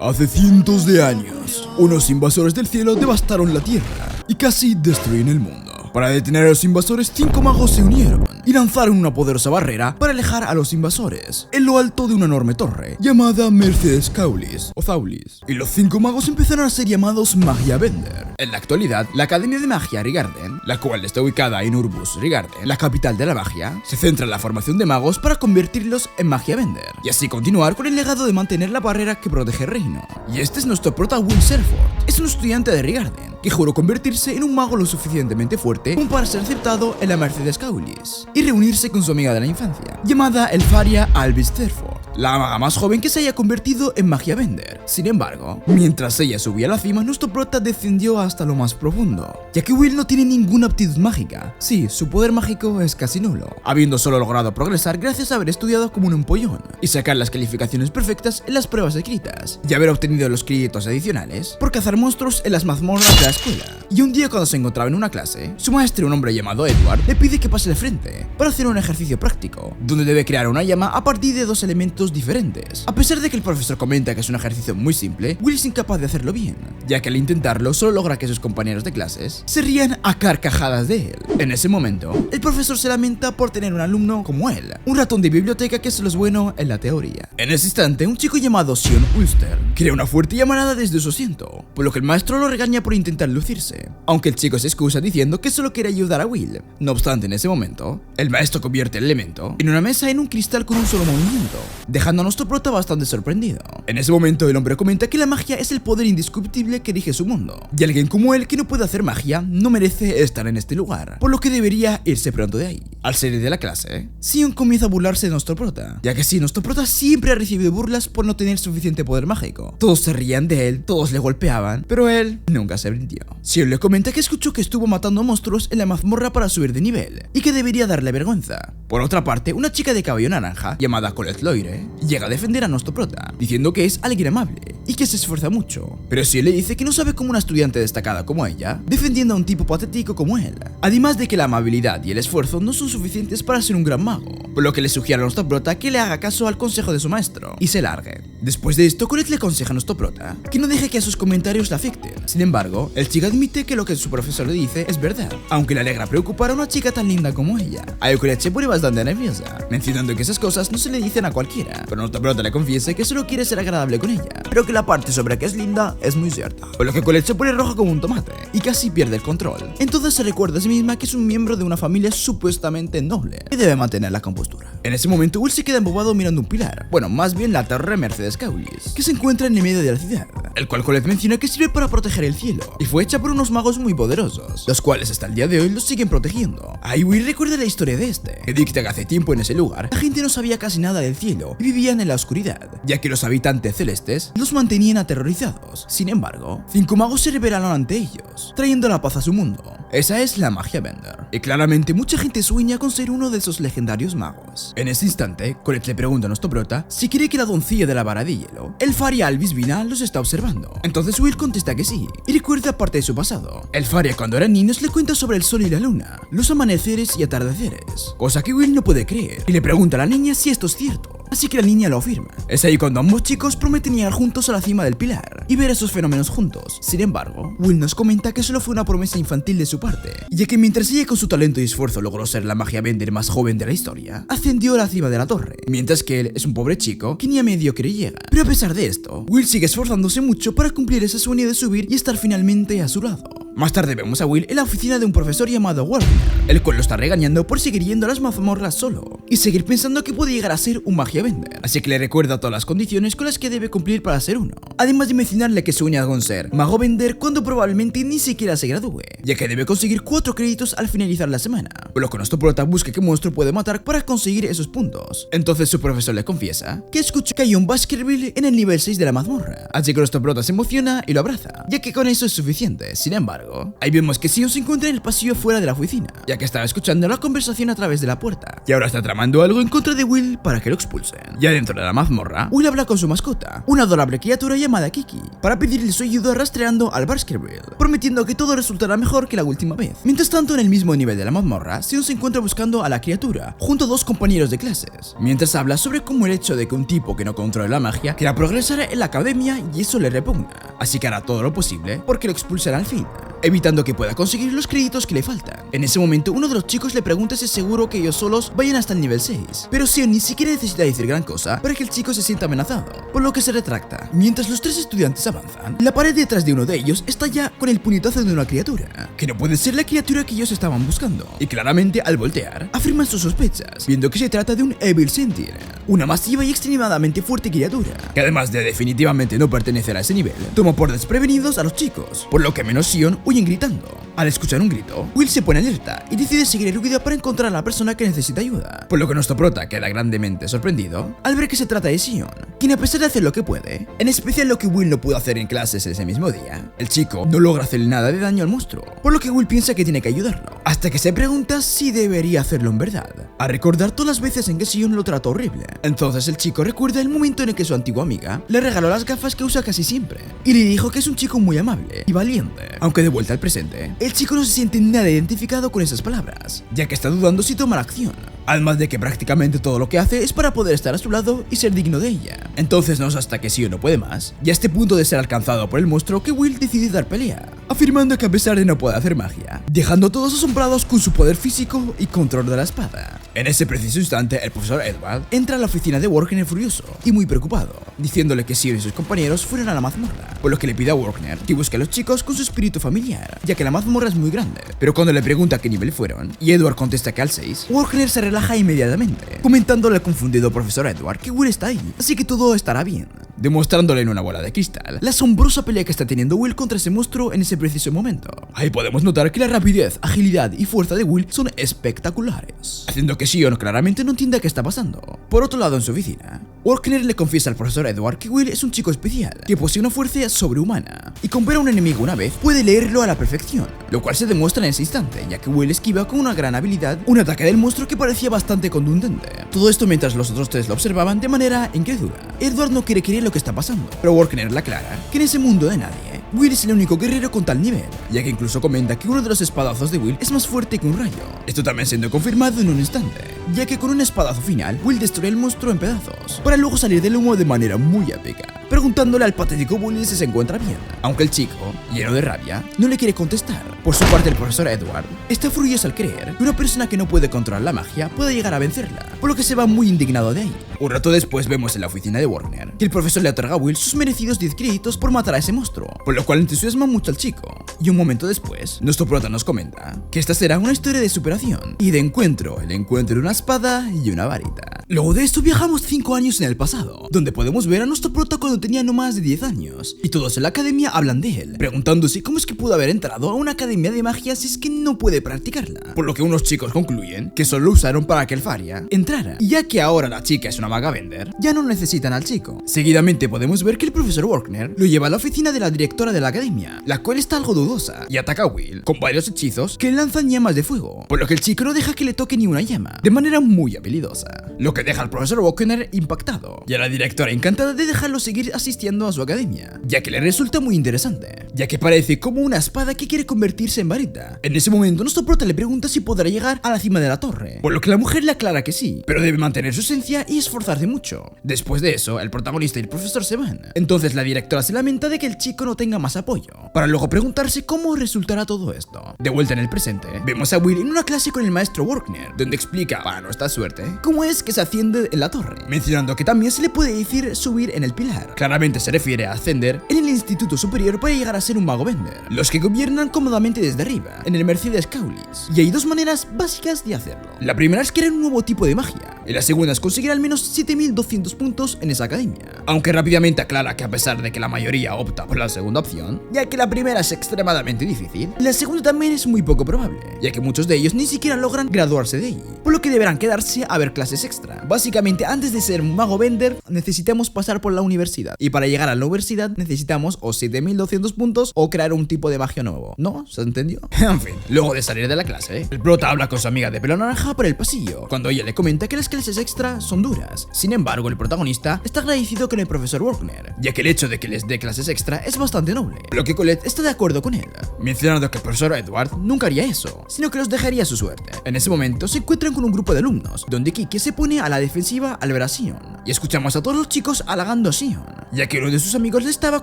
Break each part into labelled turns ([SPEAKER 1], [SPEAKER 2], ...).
[SPEAKER 1] Hace cientos de años, unos invasores del cielo devastaron la tierra y casi destruyen el mundo. Para detener a los invasores, 5 magos se unieron y lanzaron una poderosa barrera para alejar a los invasores en lo alto de una enorme torre llamada Mercedes Caulis o Zaulis. Y los 5 magos empezaron a ser llamados Magia Bender. En la actualidad, la Academia de Magia Rigarden, la cual está ubicada en Urbus Rigarden, la capital de la magia, se centra en la formación de magos para convertirlos en Magia Bender y así continuar con el legado de mantener la barrera que protege el reino. Y este es nuestro prota Will Serford. Es un estudiante de Rigarden que juró convertirse en un mago lo suficientemente fuerte como para ser aceptado en la Mercedes Caulis y reunirse con su amiga de la infancia, llamada Elfaria Alvis Serford, la maga más joven que se haya convertido en Magia Bender. Sin embargo, mientras ella subía a la cima, nuestro prota descendió hasta lo más profundo, ya que Will no tiene ninguna aptitud mágica. Sí, su poder mágico es casi nulo, habiendo solo logrado progresar gracias a haber estudiado como un empollón y sacar las calificaciones perfectas en las pruebas escritas, y haber obtenido los créditos adicionales por cazar monstruos en las mazmorras de la escuela. Y un día, cuando se encontraba en una clase, su maestro, un hombre llamado Edward, le pide que pase al frente para hacer un ejercicio práctico, donde debe crear una llama a partir de 2 elementos diferentes. A pesar de que el profesor comenta que es un ejercicio muy simple, Will es incapaz de hacerlo bien, ya que al intentarlo solo logra que sus compañeros de clases se rían a carcajadas de él. En ese momento, el profesor se lamenta por tener un alumno como él, un ratón de biblioteca que solo es bueno en la teoría. En ese instante, un chico llamado Sion Ulster crea una fuerte llamarada desde su asiento, por lo que el maestro lo regaña por intentar lucirse, aunque el chico se excusa diciendo que solo quiere ayudar a Will. No obstante, en ese momento, el maestro convierte el elemento en una mesa en un cristal con un solo movimiento, dejando a nuestro prota bastante sorprendido. En ese momento, el hombre comenta que la magia es el poder indiscutible que rige su mundo, y alguien como él que no puede hacer magia no merece estar en este lugar, por lo que debería irse pronto de ahí. Al salir de la clase, Sion comienza a burlarse de nuestro prota, ya que sí, nuestro prota siempre ha recibido burlas por no tener suficiente poder mágico. Todos se rían de él, todos le golpeaban, pero él nunca se rindió. Sion le comenta que escuchó que estuvo matando monstruos en la mazmorra para subir de nivel, y que debería darle vergüenza. Por otra parte, una chica de cabello naranja, llamada Colette Loire, llega a defender a nuestro prota, diciendo que es alguien amable y que se esfuerza mucho. Pero Sion le dice que no sabe cómo una estudiante destacada como ella, defendiendo a un tipo patético como él. Además de que la amabilidad y el esfuerzo no son suficientes para ser un gran mago, por lo que le sugiere a nuestro prota que le haga caso al consejo de su maestro y se largue. Después de esto, Colette le aconseja a nuestro prota que no deje que a sus comentarios le afecten. Sin embargo, el chico admite que lo que su profesor le dice es verdad, aunque le alegra preocupar a una chica tan linda como ella. A Colette se pone bastante nerviosa, mencionando que esas cosas no se le dicen a cualquiera, pero nuestro prota le confiesa que solo quiere ser agradable con ella, pero que la parte sobre que es linda es muy cierta, por lo que Colette se pone roja como un tomate y casi pierde el control. Entonces se recuerda a sí misma que es un miembro de una familia supuestamente noble y debe mantener la compostura. En ese momento, Will se queda embobado mirando un pilar, bueno, más bien la torre Mercedes Caulis, que se encuentra en el medio de la ciudad, el cual Colette menciona que sirve para proteger el cielo y fue hecha por unos magos muy poderosos, los cuales hasta el día de hoy los siguen protegiendo. Ahí Will recuerda la historia de este, que dicta que hace tiempo en ese lugar la gente no sabía casi nada del cielo y vivían en la oscuridad, ya que los habitantes celestes los mantenían aterrorizados. Sin embargo, 5 magos se rebelaron ante ellos, trayendo la paz a su mundo. Esa es la Magia Bender, y claramente mucha gente sueña con ser uno de esos legendarios magos. En ese instante, Colette le pregunta a nuestro prota si cree que la doncella de la vara de hielo, Elfaria Alvis Vina, los está observando. Entonces Will contesta que sí, y recuerda parte de su pasado. Elfaria, cuando eran niños, le cuenta sobre el sol y la luna, los amaneceres y atardeceres, cosa que Will no puede creer, y le pregunta a la niña si esto es cierto. Así que la niña lo afirma. Es ahí cuando ambos chicos prometen llegar juntos a la cima del pilar y ver esos fenómenos juntos. Sin embargo, Will nos comenta que solo fue una promesa infantil de su parte, ya que mientras ella con su talento y esfuerzo logró ser la Magia Bender más joven de la historia, ascendió a la cima de la torre, mientras que él es un pobre chico que ni a medio que llega. Pero a pesar de esto, Will sigue esforzándose mucho para cumplir ese sueño de subir y estar finalmente a su lado. Más tarde vemos a Will en la oficina de un profesor llamado Warner, el cual lo está regañando por seguir yendo a las mazmorras solo y seguir pensando que puede llegar a ser un Magia Bender, así que le recuerda todas las condiciones con las que debe cumplir para ser uno, además de mencionarle que sueña con ser Mago Bender cuando probablemente ni siquiera se gradúe, ya que debe conseguir 4 créditos al finalizar la semana, por lo que nuestro prota busca qué monstruo puede matar para conseguir esos puntos. Entonces su profesor le confiesa que escuchó que hay un Baskerville en el nivel 6 de la mazmorra, así que nuestro prota se emociona y lo abraza, ya que con eso es suficiente. Sin embargo, ahí vemos que Sion se encuentra en el pasillo fuera de la oficina, ya que estaba escuchando la conversación a través de la puerta, y ahora está tramando tramando algo en contra de Will para que lo expulsen. Ya dentro de la mazmorra, Will habla con su mascota, una adorable criatura llamada Kiki, para pedirle su ayuda rastreando al Baskerville, prometiendo que todo resultará mejor que la última vez. Mientras tanto, en el mismo nivel de la mazmorra, Sion se encuentra buscando a la criatura, junto a dos compañeros de clases, mientras habla sobre cómo el hecho de que un tipo que no controla la magia quiera progresar en la academia y eso le repugna, así que hará todo lo posible porque lo expulsará al fin, evitando que pueda conseguir los créditos que le faltan. En ese momento, uno de los chicos le pregunta si es seguro que ellos solos vayan hasta el nivel 6, pero Sion ni siquiera necesita decir gran cosa para que el chico se sienta amenazado, por lo que se retracta. Mientras los tres estudiantes avanzan, la pared detrás de uno de ellos está ya con el puñetazo de una criatura, que no puede ser la criatura que ellos estaban buscando, y claramente al voltear, afirman sus sospechas, viendo que se trata de un Evil Sentinel, una masiva y extremadamente fuerte criatura, que además de definitivamente no pertenecer a ese nivel, toma por desprevenidos a los chicos, por lo que menos Sion huyen gritando. Al escuchar un grito, Will se pone alerta y decide seguir el ruido para encontrar a la persona que necesita ayuda, por lo que nuestro prota queda grandemente sorprendido al ver que se trata de Sion, quien a pesar de hacer lo que puede, en especial lo que Will no pudo hacer en clases ese mismo día, el chico no logra hacerle nada de daño al monstruo, por lo que Will piensa que tiene que ayudarlo, hasta que se pregunta si debería hacerlo en verdad, a recordar todas las veces en que Sion lo trató horrible. Entonces el chico recuerda el momento en el que su antigua amiga le regaló las gafas que usa casi siempre, y le dijo que es un chico muy amable y valiente, aunque de vuelta al presente, el chico no se siente nada identificado con esas palabras, ya que está dudando si tomar acción, además de que prácticamente todo lo que hace es para poder estar a su lado y ser digno de ella. Entonces no es hasta que Sion no puede más, y a este punto de ser alcanzado por el monstruo, que Will decide dar pelea, afirmando que a pesar de no poder hacer magia, dejando a todos asombrados con su poder físico y control de la espada. En ese preciso instante, el profesor Edward entra a la oficina de Wagner furioso y muy preocupado, diciéndole que Sion y sus compañeros fueron a la mazmorra, por lo que le pide a Wagner que busque a los chicos con su espíritu familiar, ya que la mazmorra es muy grande. Pero cuando le pregunta a qué nivel fueron, y Edward contesta que al 6, Wagner se relaja inmediatamente, comentándole al confundido profesor Edward que Will está ahí, así que todo estará bien, demostrándole en una bola de cristal la asombrosa pelea que está teniendo Will contra ese monstruo en ese preciso momento. Ahí podemos notar que la rapidez, agilidad y fuerza de Will son espectaculares, haciendo que Sion claramente no entienda qué está pasando. Por otro lado, en su oficina, Wagner le confiesa al profesor Edward que Will es un chico especial, que posee una fuerza sobrehumana, y con ver a un enemigo una vez puede leerlo a la perfección, lo cual se demuestra en ese instante, ya que Will esquiva con una gran habilidad un ataque del monstruo que parecía bastante contundente. Todo esto mientras los otros tres lo observaban de manera incrédula. Edward no quiere creer lo que está pasando, pero Wagner le aclara que en ese mundo de nadie, Will es el único guerrero con tal nivel, ya que incluso comenta que uno de los espadazos de Will es más fuerte que un rayo. Esto también siendo confirmado en un instante, ya que con un espadazo final, Will destruye el monstruo en pedazos, para luego salir del humo de manera muy épica, preguntándole al patético Bully si se encuentra bien, aunque el chico, lleno de rabia, no le quiere contestar. Por su parte, el profesor Edward está furioso al creer que una persona que no puede controlar la magia puede llegar a vencerla, por lo que se va muy indignado de ahí. Un rato después vemos en la oficina de Wagner que el profesor le otorga a Will sus merecidos 10 créditos por matar a ese monstruo, por lo cual entusiasma mucho al chico. Y un momento después, nuestro prota nos comenta que esta será una historia de superación y de encuentro, el encuentro de una espada y una varita. Luego de esto viajamos 5 años en el pasado, donde podemos ver a nuestro prota cuando tenía no más de 10 años, y todos en la academia hablan de él, preguntándose cómo es que pudo haber entrado a una academia de magia si es que no puede practicarla, por lo que unos chicos concluyen que solo lo usaron para que el Faria entrara, y ya que ahora la chica es una maga Bender, ya no necesitan al chico. Seguidamente podemos ver que el profesor Wagner lo lleva a la oficina de la directora de la academia, la cual está algo dudosa, y ataca a Will con varios hechizos que lanzan llamas de fuego, por lo que el chico no deja que le toque ni una llama, de manera muy habilidosa, lo que deja al profesor Wagner impactado, y a la directora encantada de dejarlo seguir asistiendo a su academia, ya que le resulta muy interesante, ya que parece como una espada que quiere convertirse en varita. En ese momento nuestro prota le pregunta si podrá llegar a la cima de la torre, por lo que la mujer le aclara que sí, pero debe mantener su esencia y esforzarse mucho. Después de eso, el protagonista y el profesor se van, entonces la directora se lamenta de que el chico no tenga más apoyo, para luego preguntarse cómo resultará todo esto. De vuelta en el presente, vemos a Will en una clase con el maestro Wagner, donde explica, para nuestra suerte, cómo es que se asciende en la torre, mencionando que también se le puede decir subir en el pilar. Claramente se refiere a ascender en el instituto superior para llegar a ser un mago Bender, los que gobiernan cómodamente desde arriba, en el Mercedes Caulis. Y hay dos maneras básicas de hacerlo. La primera es crear un nuevo tipo de magia, y la segunda es conseguir al menos 7200 puntos en esa academia. Aunque rápidamente aclara que a pesar de que la mayoría opta por la segunda opción, ya que la primera es extremadamente difícil, la segunda también es muy poco probable, ya que muchos de ellos ni siquiera logran graduarse de ahí, por lo que deberán quedarse a ver clases extra. Básicamente, antes de ser un mago Bender, necesitamos pasar por la universidad, y para llegar a la universidad necesitamos o 7200 puntos o crear un tipo de magia nuevo, ¿no? ¿Se entendió? En fin, luego de salir de la clase, el prota habla con su amiga de pelo naranja por el pasillo, cuando ella le comenta que las clases extra son duras. Sin embargo, el protagonista está agradecido con el profesor Wagner, ya que el hecho de que les dé clases extra es bastante noble, por lo que Colette está de acuerdo con él, mencionando que el profesor Edward nunca haría eso, sino que los dejaría a su suerte. En ese momento se encuentran con un grupo de alumnos, donde Kiki se pone a la defensiva al ver a Sion, y escuchamos a todos los chicos halagando a Sion, ya que uno de sus amigos le estaba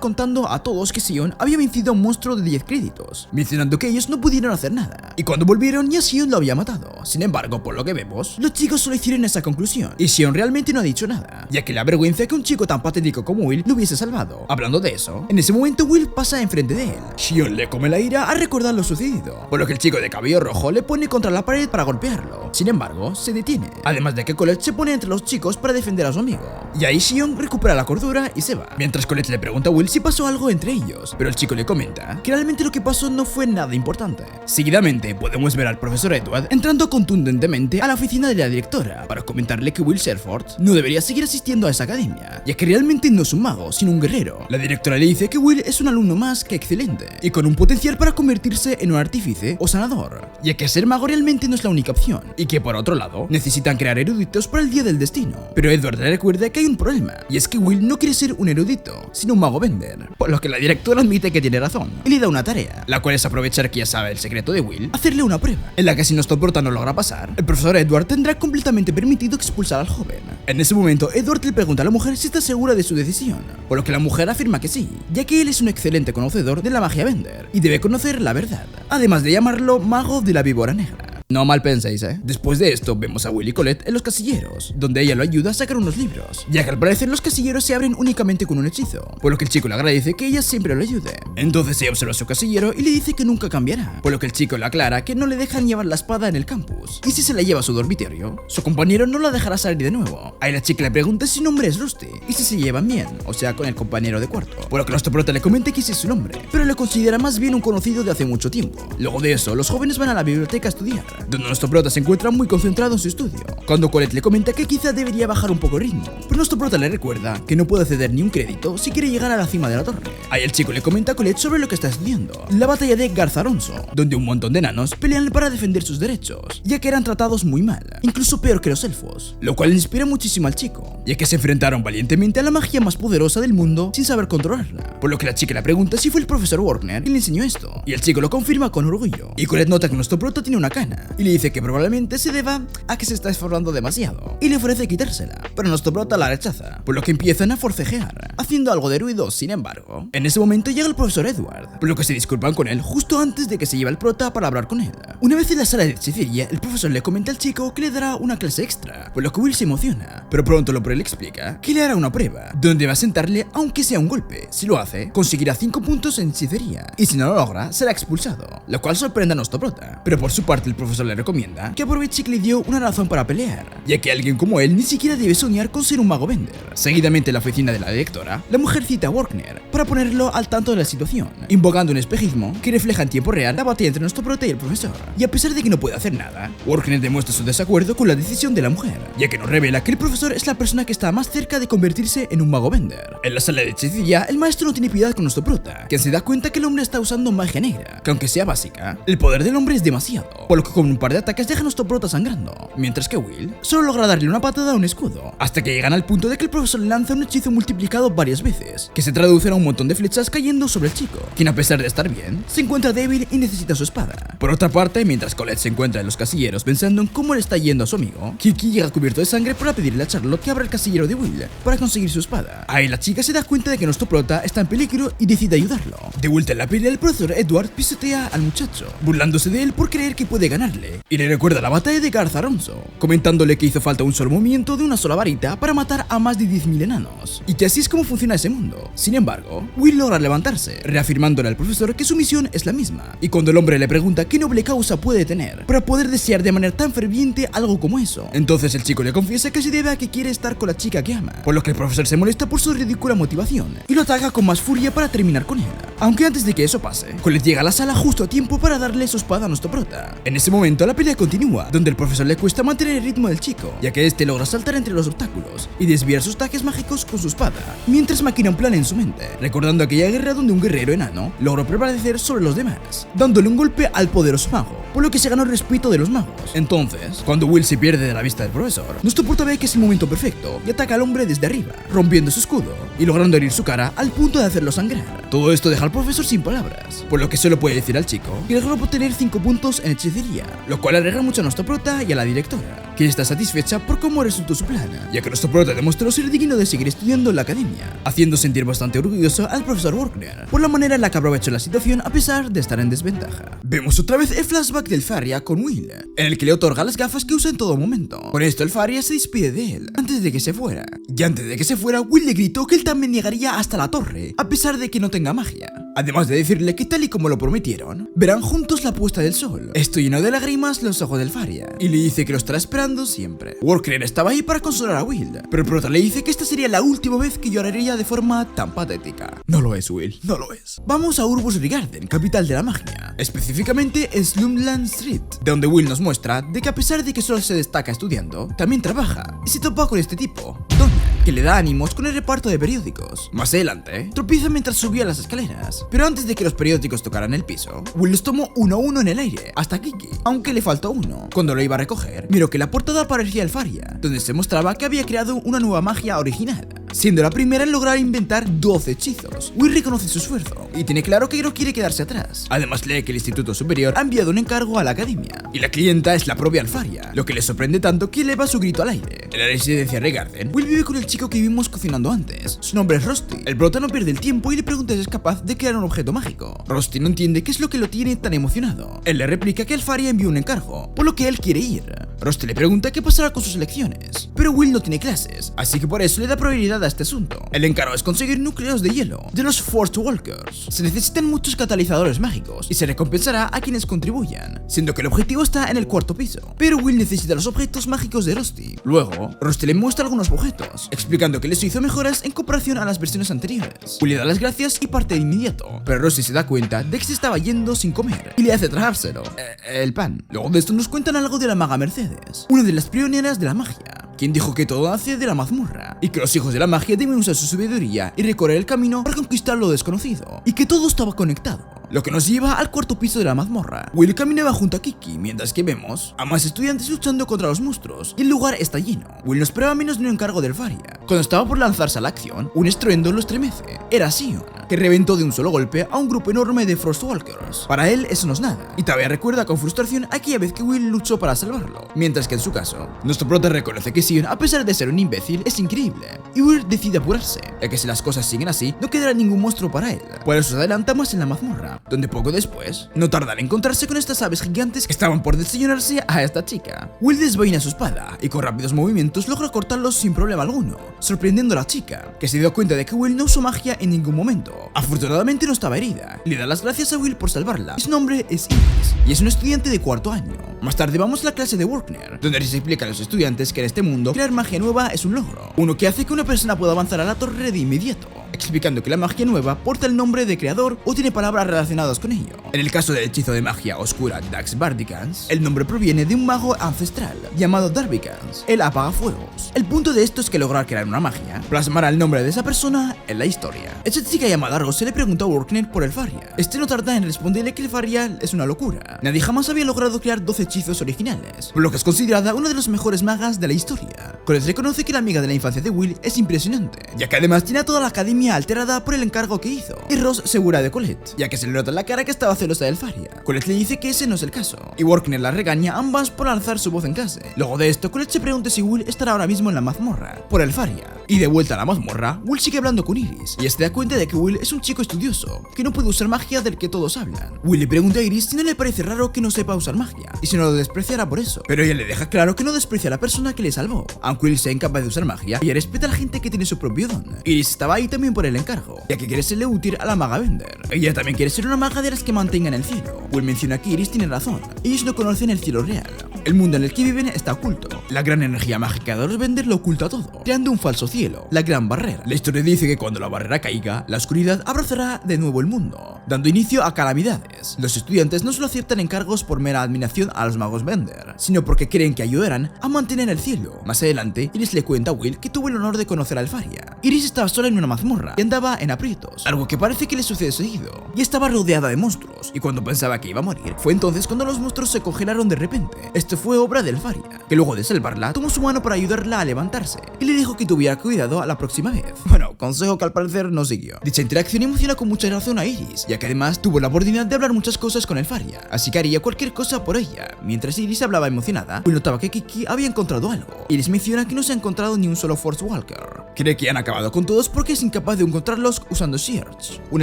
[SPEAKER 1] contando a todos que Sion había vencido a un monstruo de 10 créditos, mencionando que ellos no pudieron hacer nada, y cuando volvieron ya Sion lo había matado. Sin embargo, por lo que vemos, los chicos solo hicieron esa conclusión, y Sion realmente no ha dicho nada, ya que le avergüenza que un chico tan patético como Will lo hubiese salvado. Hablando de eso, en ese momento Will pasa enfrente de él. Sion le come la ira al recordar lo sucedido, por lo que el chico de cabello rojo le pone contra la pared para golpearlo. Sin embargo, se detiene, además de que Colette se pone entre los chicos para defender a su amigo, y ahí Sion recupera la cordura y se va, mientras Colette le pregunta a Will si pasó algo entre ellos, pero el chico le comenta que realmente lo que pasó no fue nada importante. Seguidamente podemos ver al profesor Edward entrando contundentemente a la oficina de la directora para comentarle que Will Sherford no debería seguir asistiendo a esa academia, ya que realmente no es un mago, sino un guerrero. La directora le dice que Will es un alumno más que excelente y con un potencial para convertirse en un artífice o sanador, ya que ser mago realmente no es la única opción, y que por otro lado necesitan crear eruditos para el día del destino. Pero Edward le recuerda que hay un problema, y es que Will no quiere ser un erudito, sino un mago Bender, por lo que la directora admite que tiene razón y le da una tarea, la cual es aprovechar que ya sabe el secreto de Will, hacerle una prueba, en la que si nuestro prota no logra pasar, el profesor Edward tendrá completamente permitido expulsar al joven. En ese momento, Edward le pregunta a la mujer si está segura de su decisión, por lo que la mujer afirma que sí, ya que él es un excelente conocedor de la magia Bender y debe conocer la verdad, además de llamarlo mago de la víbora negra. No mal penséis, Después de esto, vemos a Will y Colette en los casilleros, donde ella lo ayuda a sacar unos libros, ya que al parecer los casilleros se abren únicamente con un hechizo, por lo que el chico le agradece que ella siempre lo ayude. Entonces ella observa a su casillero y le dice que nunca cambiará, por lo que el chico le aclara que no le dejan llevar la espada en el campus, y si se la lleva a su dormitorio, su compañero no la dejará salir de nuevo. Ahí la chica le pregunta si su nombre es Rusty, y si se llevan bien, o sea, con el compañero de cuarto, por lo que nuestro prota le comenta que ese es su nombre, pero le considera más bien un conocido de hace mucho tiempo. Luego de eso, los jóvenes van a la biblioteca a estudiar, donde nuestro prota se encuentra muy concentrado en su estudio, cuando Colette le comenta que quizá debería bajar un poco el ritmo, pero nuestro prota le recuerda que no puede ceder ni un crédito si quiere llegar a la cima de la torre. Ahí el chico le comenta a Colette sobre lo que está estudiando, la batalla de Garzaronso, donde un montón de enanos pelean para defender sus derechos, ya que eran tratados muy mal, incluso peor que los elfos, lo cual inspira muchísimo al chico, ya que se enfrentaron valientemente a la magia más poderosa del mundo sin saber controlarla, por lo que la chica le pregunta si fue el profesor Wagner quien le enseñó esto, y el chico lo confirma con orgullo, y Colette nota que nuestro prota tiene una cana, y le dice que probablemente se deba a que se está esforzando demasiado, y le ofrece quitársela, pero nuestro prota la rechaza, por lo que empiezan a forcejear, haciendo algo de ruido. Sin embargo, en ese momento llega el profesor Edward, por lo que se disculpan con él justo antes de que se lleve al prota para hablar con él. Una vez en la sala de hechicería, el profesor le comenta al chico que le dará una clase extra, por lo que Will se emociona, pero pronto lo le explica que le hará una prueba, donde va a sentarle aunque sea un golpe. Si lo hace, conseguirá 5 puntos en hechicería, y si no lo logra, será expulsado, lo cual sorprende a nuestro prota, pero por su parte el profesor le recomienda que aproveche que le dio una razón para pelear, ya que alguien como él ni siquiera debe soñar con ser un mago Bender. Seguidamente en la oficina de la directora, la mujer cita a Wagner para ponerlo al tanto de la situación, invocando un espejismo que refleja en tiempo real la batalla entre nuestro prota y el profesor, y a pesar de que no puede hacer nada, Wagner demuestra su desacuerdo con la decisión de la mujer, ya que nos revela que el profesor es la persona que está más cerca de convertirse en un mago Bender. En la sala de hechicería, el maestro no tiene piedad con nuestro prota, quien se da cuenta que el hombre está usando magia negra, que aunque sea básica, el poder del hombre es demasiado, por lo que con un par de ataques deja a nuestro prota sangrando, mientras que Will solo logra darle una patada a un escudo, hasta que llegan al punto de que el profesor le lanza un hechizo multiplicado varias veces, que se traduce a un montón de flechas cayendo sobre el chico, quien a pesar de estar bien, se encuentra débil y necesita su espada. Por otra parte, mientras Colette se encuentra en los casilleros pensando en cómo le está yendo a su amigo, Kiki llega cubierto de sangre para pedirle a Charlotte que abra el casillero de Will para conseguir su espada. Ahí la chica se da cuenta de que nuestro prota está en peligro y decide ayudarlo. De vuelta en la pelea, el profesor Edward pisotea al muchacho, burlándose de él por creer que puede ganarle, ayudarle y le recuerda la batalla de Garza Alonso, comentándole que hizo falta un solo movimiento de una sola varita para matar a más de 10.000 enanos, y que así es como funciona ese mundo. Sin embargo, Will logra levantarse, reafirmándole al profesor que su misión es la misma, y cuando el hombre le pregunta qué noble causa puede tener para poder desear de manera tan ferviente algo como eso, entonces el chico le confiesa que se debe a que quiere estar con la chica que ama, por lo que el profesor se molesta por su ridícula motivación y lo ataca con más furia para terminar con él. Aunque antes de que eso pase, Colette llega a la sala justo a tiempo para darle su espada a nuestro prota. En ese momento la pelea continúa, donde el profesor le cuesta mantener el ritmo del chico, ya que este logra saltar entre los obstáculos y desviar sus ataques mágicos con su espada, mientras maquina un plan en su mente, recordando aquella guerra donde un guerrero enano logró prevalecer sobre los demás, dándole un golpe al poderoso mago, por lo que se ganó el respeto de los magos. Entonces, cuando Will se pierde de la vista del profesor, nuestro prota ve que es el momento perfecto y ataca al hombre desde arriba, rompiendo su escudo y logrando herir su cara al punto de hacerlo sangrar. Todo esto deja al profesor sin palabras, por lo que solo puede decir al chico que logró obtener 5 puntos en hechicería, lo cual alegra mucho a nuestro prota y a la directora, que está satisfecha por cómo resultó su plan, ya que nuestro prota demostró ser digno de seguir estudiando en la academia, haciendo sentir bastante orgulloso al profesor Walker por la manera en la que aprovechó la situación a pesar de estar en desventaja. Vemos otra vez el flashback del Faria con Will, en el que le otorga las gafas que usa en todo momento. Con esto el Faria se despide de él antes de que se fuera, y antes de que se fuera Will le gritó que él también llegaría hasta la torre, a pesar de que no tenga magia, además de decirle que tal y como lo prometieron, verán juntos la puesta del sol. Esto llenó de lágrimas los ojos del Faria, y le dice que lo estará esperando siempre. Walker estaba ahí para consolar a Will, pero el prota le dice que esta sería la última vez que lloraría de forma tan patética. No lo es, Will, no lo es. Vamos a Urbus Regarden, capital de la magia, específicamente en Slumland Street, donde Will nos muestra de que a pesar de que solo se destaca estudiando, también trabaja, y se topa con este tipo, Donia, que le da ánimos con el reparto de periódicos. Más adelante, tropieza mientras subía las escaleras, pero antes de que los periódicos tocaran el piso, Will los tomó uno a uno en el aire, hasta Kiki, aunque le faltó uno. Cuando lo iba a recoger, miró que la portada parecía el Faria, donde se mostraba que había creado una nueva magia original, siendo la primera en lograr inventar 12 hechizos. Will reconoce su esfuerzo y tiene claro que no quiere quedarse atrás. Además lee que el Instituto Superior ha enviado un encargo a la academia, y la clienta es la propia Alfaria, lo que le sorprende tanto que eleva su grito al aire. En la residencia Regarden, Will vive con el chico que vimos cocinando antes. Su nombre es Rusty. El prota no pierde el tiempo y le pregunta si es capaz de crear un objeto mágico. Rusty no entiende qué es lo que lo tiene tan emocionado. Él le replica que Alfaria envió un encargo, por lo que él quiere ir. Rusty le pregunta qué pasará con sus lecciones, pero Will no tiene clases, así que por eso le da prioridad a este asunto. El encargo es conseguir núcleos de hielo de los Force Walkers. Se necesitan muchos catalizadores mágicos y se recompensará a quienes contribuyan, siendo que el objetivo está en el 4º piso. Pero Will necesita los objetos mágicos de Rusty. Luego, Rusty le muestra algunos objetos, explicando que les hizo mejoras en comparación a las versiones anteriores. Will le da las gracias y parte de inmediato, pero Rusty se da cuenta de que se estaba yendo sin comer y le hace tragárselo, el pan. Luego de esto nos cuentan algo de la maga Mercedes, una de las pioneras de la magia, quien dijo que todo nace de la mazmorra y que los hijos de la magia deben usar su sabiduría y recorrer el camino para conquistar lo desconocido, y que todo estaba conectado. Lo que nos lleva al 4º piso de la mazmorra. Will caminaba junto a Kiki, mientras que vemos a más estudiantes luchando contra los monstruos, y el lugar está lleno. Will no esperaba menos de un encargo del Faria. Cuando estaba por lanzarse a la acción, un estruendo lo estremece. Era Sion, que reventó de un solo golpe a un grupo enorme de Frostwalkers. Para él eso no es nada, y todavía recuerda con frustración aquella vez que Will luchó para salvarlo. Mientras que en su caso, nuestro prota reconoce que Sion, a pesar de ser un imbécil, es increíble, y Will decide apurarse, ya que si las cosas siguen así, no quedará ningún monstruo para él. Por eso se adelanta más en la mazmorra, donde poco después, no tardará en encontrarse con estas aves gigantes que estaban por desayunarse a esta chica. Will desvaina su espada, y con rápidos movimientos logra cortarlos sin problema alguno, sorprendiendo a la chica, que se dio cuenta de que Will no usó magia en ningún momento. Afortunadamente no estaba herida, le da las gracias a Will por salvarla, y su nombre es Iris, y es un estudiante de 4º año. Más tarde vamos a la clase de Walker, donde se explica a los estudiantes que en este mundo crear magia nueva es un logro, uno que hace que una persona pueda avanzar a la torre de inmediato, explicando que la magia nueva porta el nombre de creador o tiene palabras relacionadas con ello. En el caso del hechizo de magia oscura Dax Bardicans, el nombre proviene de un mago ancestral llamado Darbicans, el apagafuegos. El punto de esto es que lograr crear una magia plasmará el nombre de esa persona en la historia. Esta chica llamada Rose le preguntó a Walker por el Faria. Este no tarda en responderle que el Faria es una locura. Nadie jamás había logrado crear 12 hechizos originales, por lo que es considerada una de las mejores magas de la historia. Colette reconoce que la amiga de la infancia de Will es impresionante, ya que además tiene a toda la academia alterada por el encargo que hizo. Y Rose segura de Colette, ya que se le nota en la cara que estaba celosa de Elfaria. Colette le dice que ese no es el caso, y Workner la regaña a ambas por alzar su voz en clase. Luego de esto, Colette se pregunta si Will estará ahora mismo en la mazmorra, por Elfaria. Y de vuelta a la mazmorra, Will sigue hablando con Iris, y se da cuenta de que Will es un chico estudioso, que no puede usar magia del que todos hablan. Will le pregunta a Iris si no le parece raro que no sepa usar magia, y si no lo despreciará por eso. Pero ella le deja claro que no desprecia a la persona que le salvó, aunque Will sea incapaz de usar magia, ella respeta a la gente que tiene su propio don. Iris estaba ahí también por el encargo, ya que quiere serle útil a la maga Bender. Ella también quiere ser una maga de las que mantengan el cielo. Will menciona que Iris tiene razón, ellos no conocen el cielo real. El mundo en el que viven está oculto. La gran energía mágica de los Bender lo oculta todo, creando un falso cielo, la gran barrera. La historia dice que cuando la barrera caiga, la oscuridad abrazará de nuevo el mundo, dando inicio a calamidades. Los estudiantes no solo aceptan encargos por mera admiración a los magos Bender, sino porque creen que ayudarán a mantener el cielo. Más adelante, Iris le cuenta a Will que tuvo el honor de conocer a Elfaria. Iris estaba sola en una mazmorra y andaba en aprietos, algo que parece que le sucede seguido, y estaba rodeada de monstruos, y cuando pensaba que iba a morir, fue entonces cuando los monstruos se congelaron de repente. Esto fue obra de Elfaria, que luego de salvarla, tomó su mano para ayudarla a levantarse, y le dijo que tuviera cuidado a la próxima vez. Bueno, consejo que al parecer no siguió. Dicha interacción emociona con mucha razón a Iris, ya que además tuvo la oportunidad de hablar muchas cosas con Elfaria, así que haría cualquier cosa por ella. Mientras Iris hablaba emocionada, Will notaba que Kiki había encontrado algo. Iris menciona que no se ha encontrado ni un solo Force Walker. Cree que han acabado con todos porque es incapaz de encontrarlos usando Search, un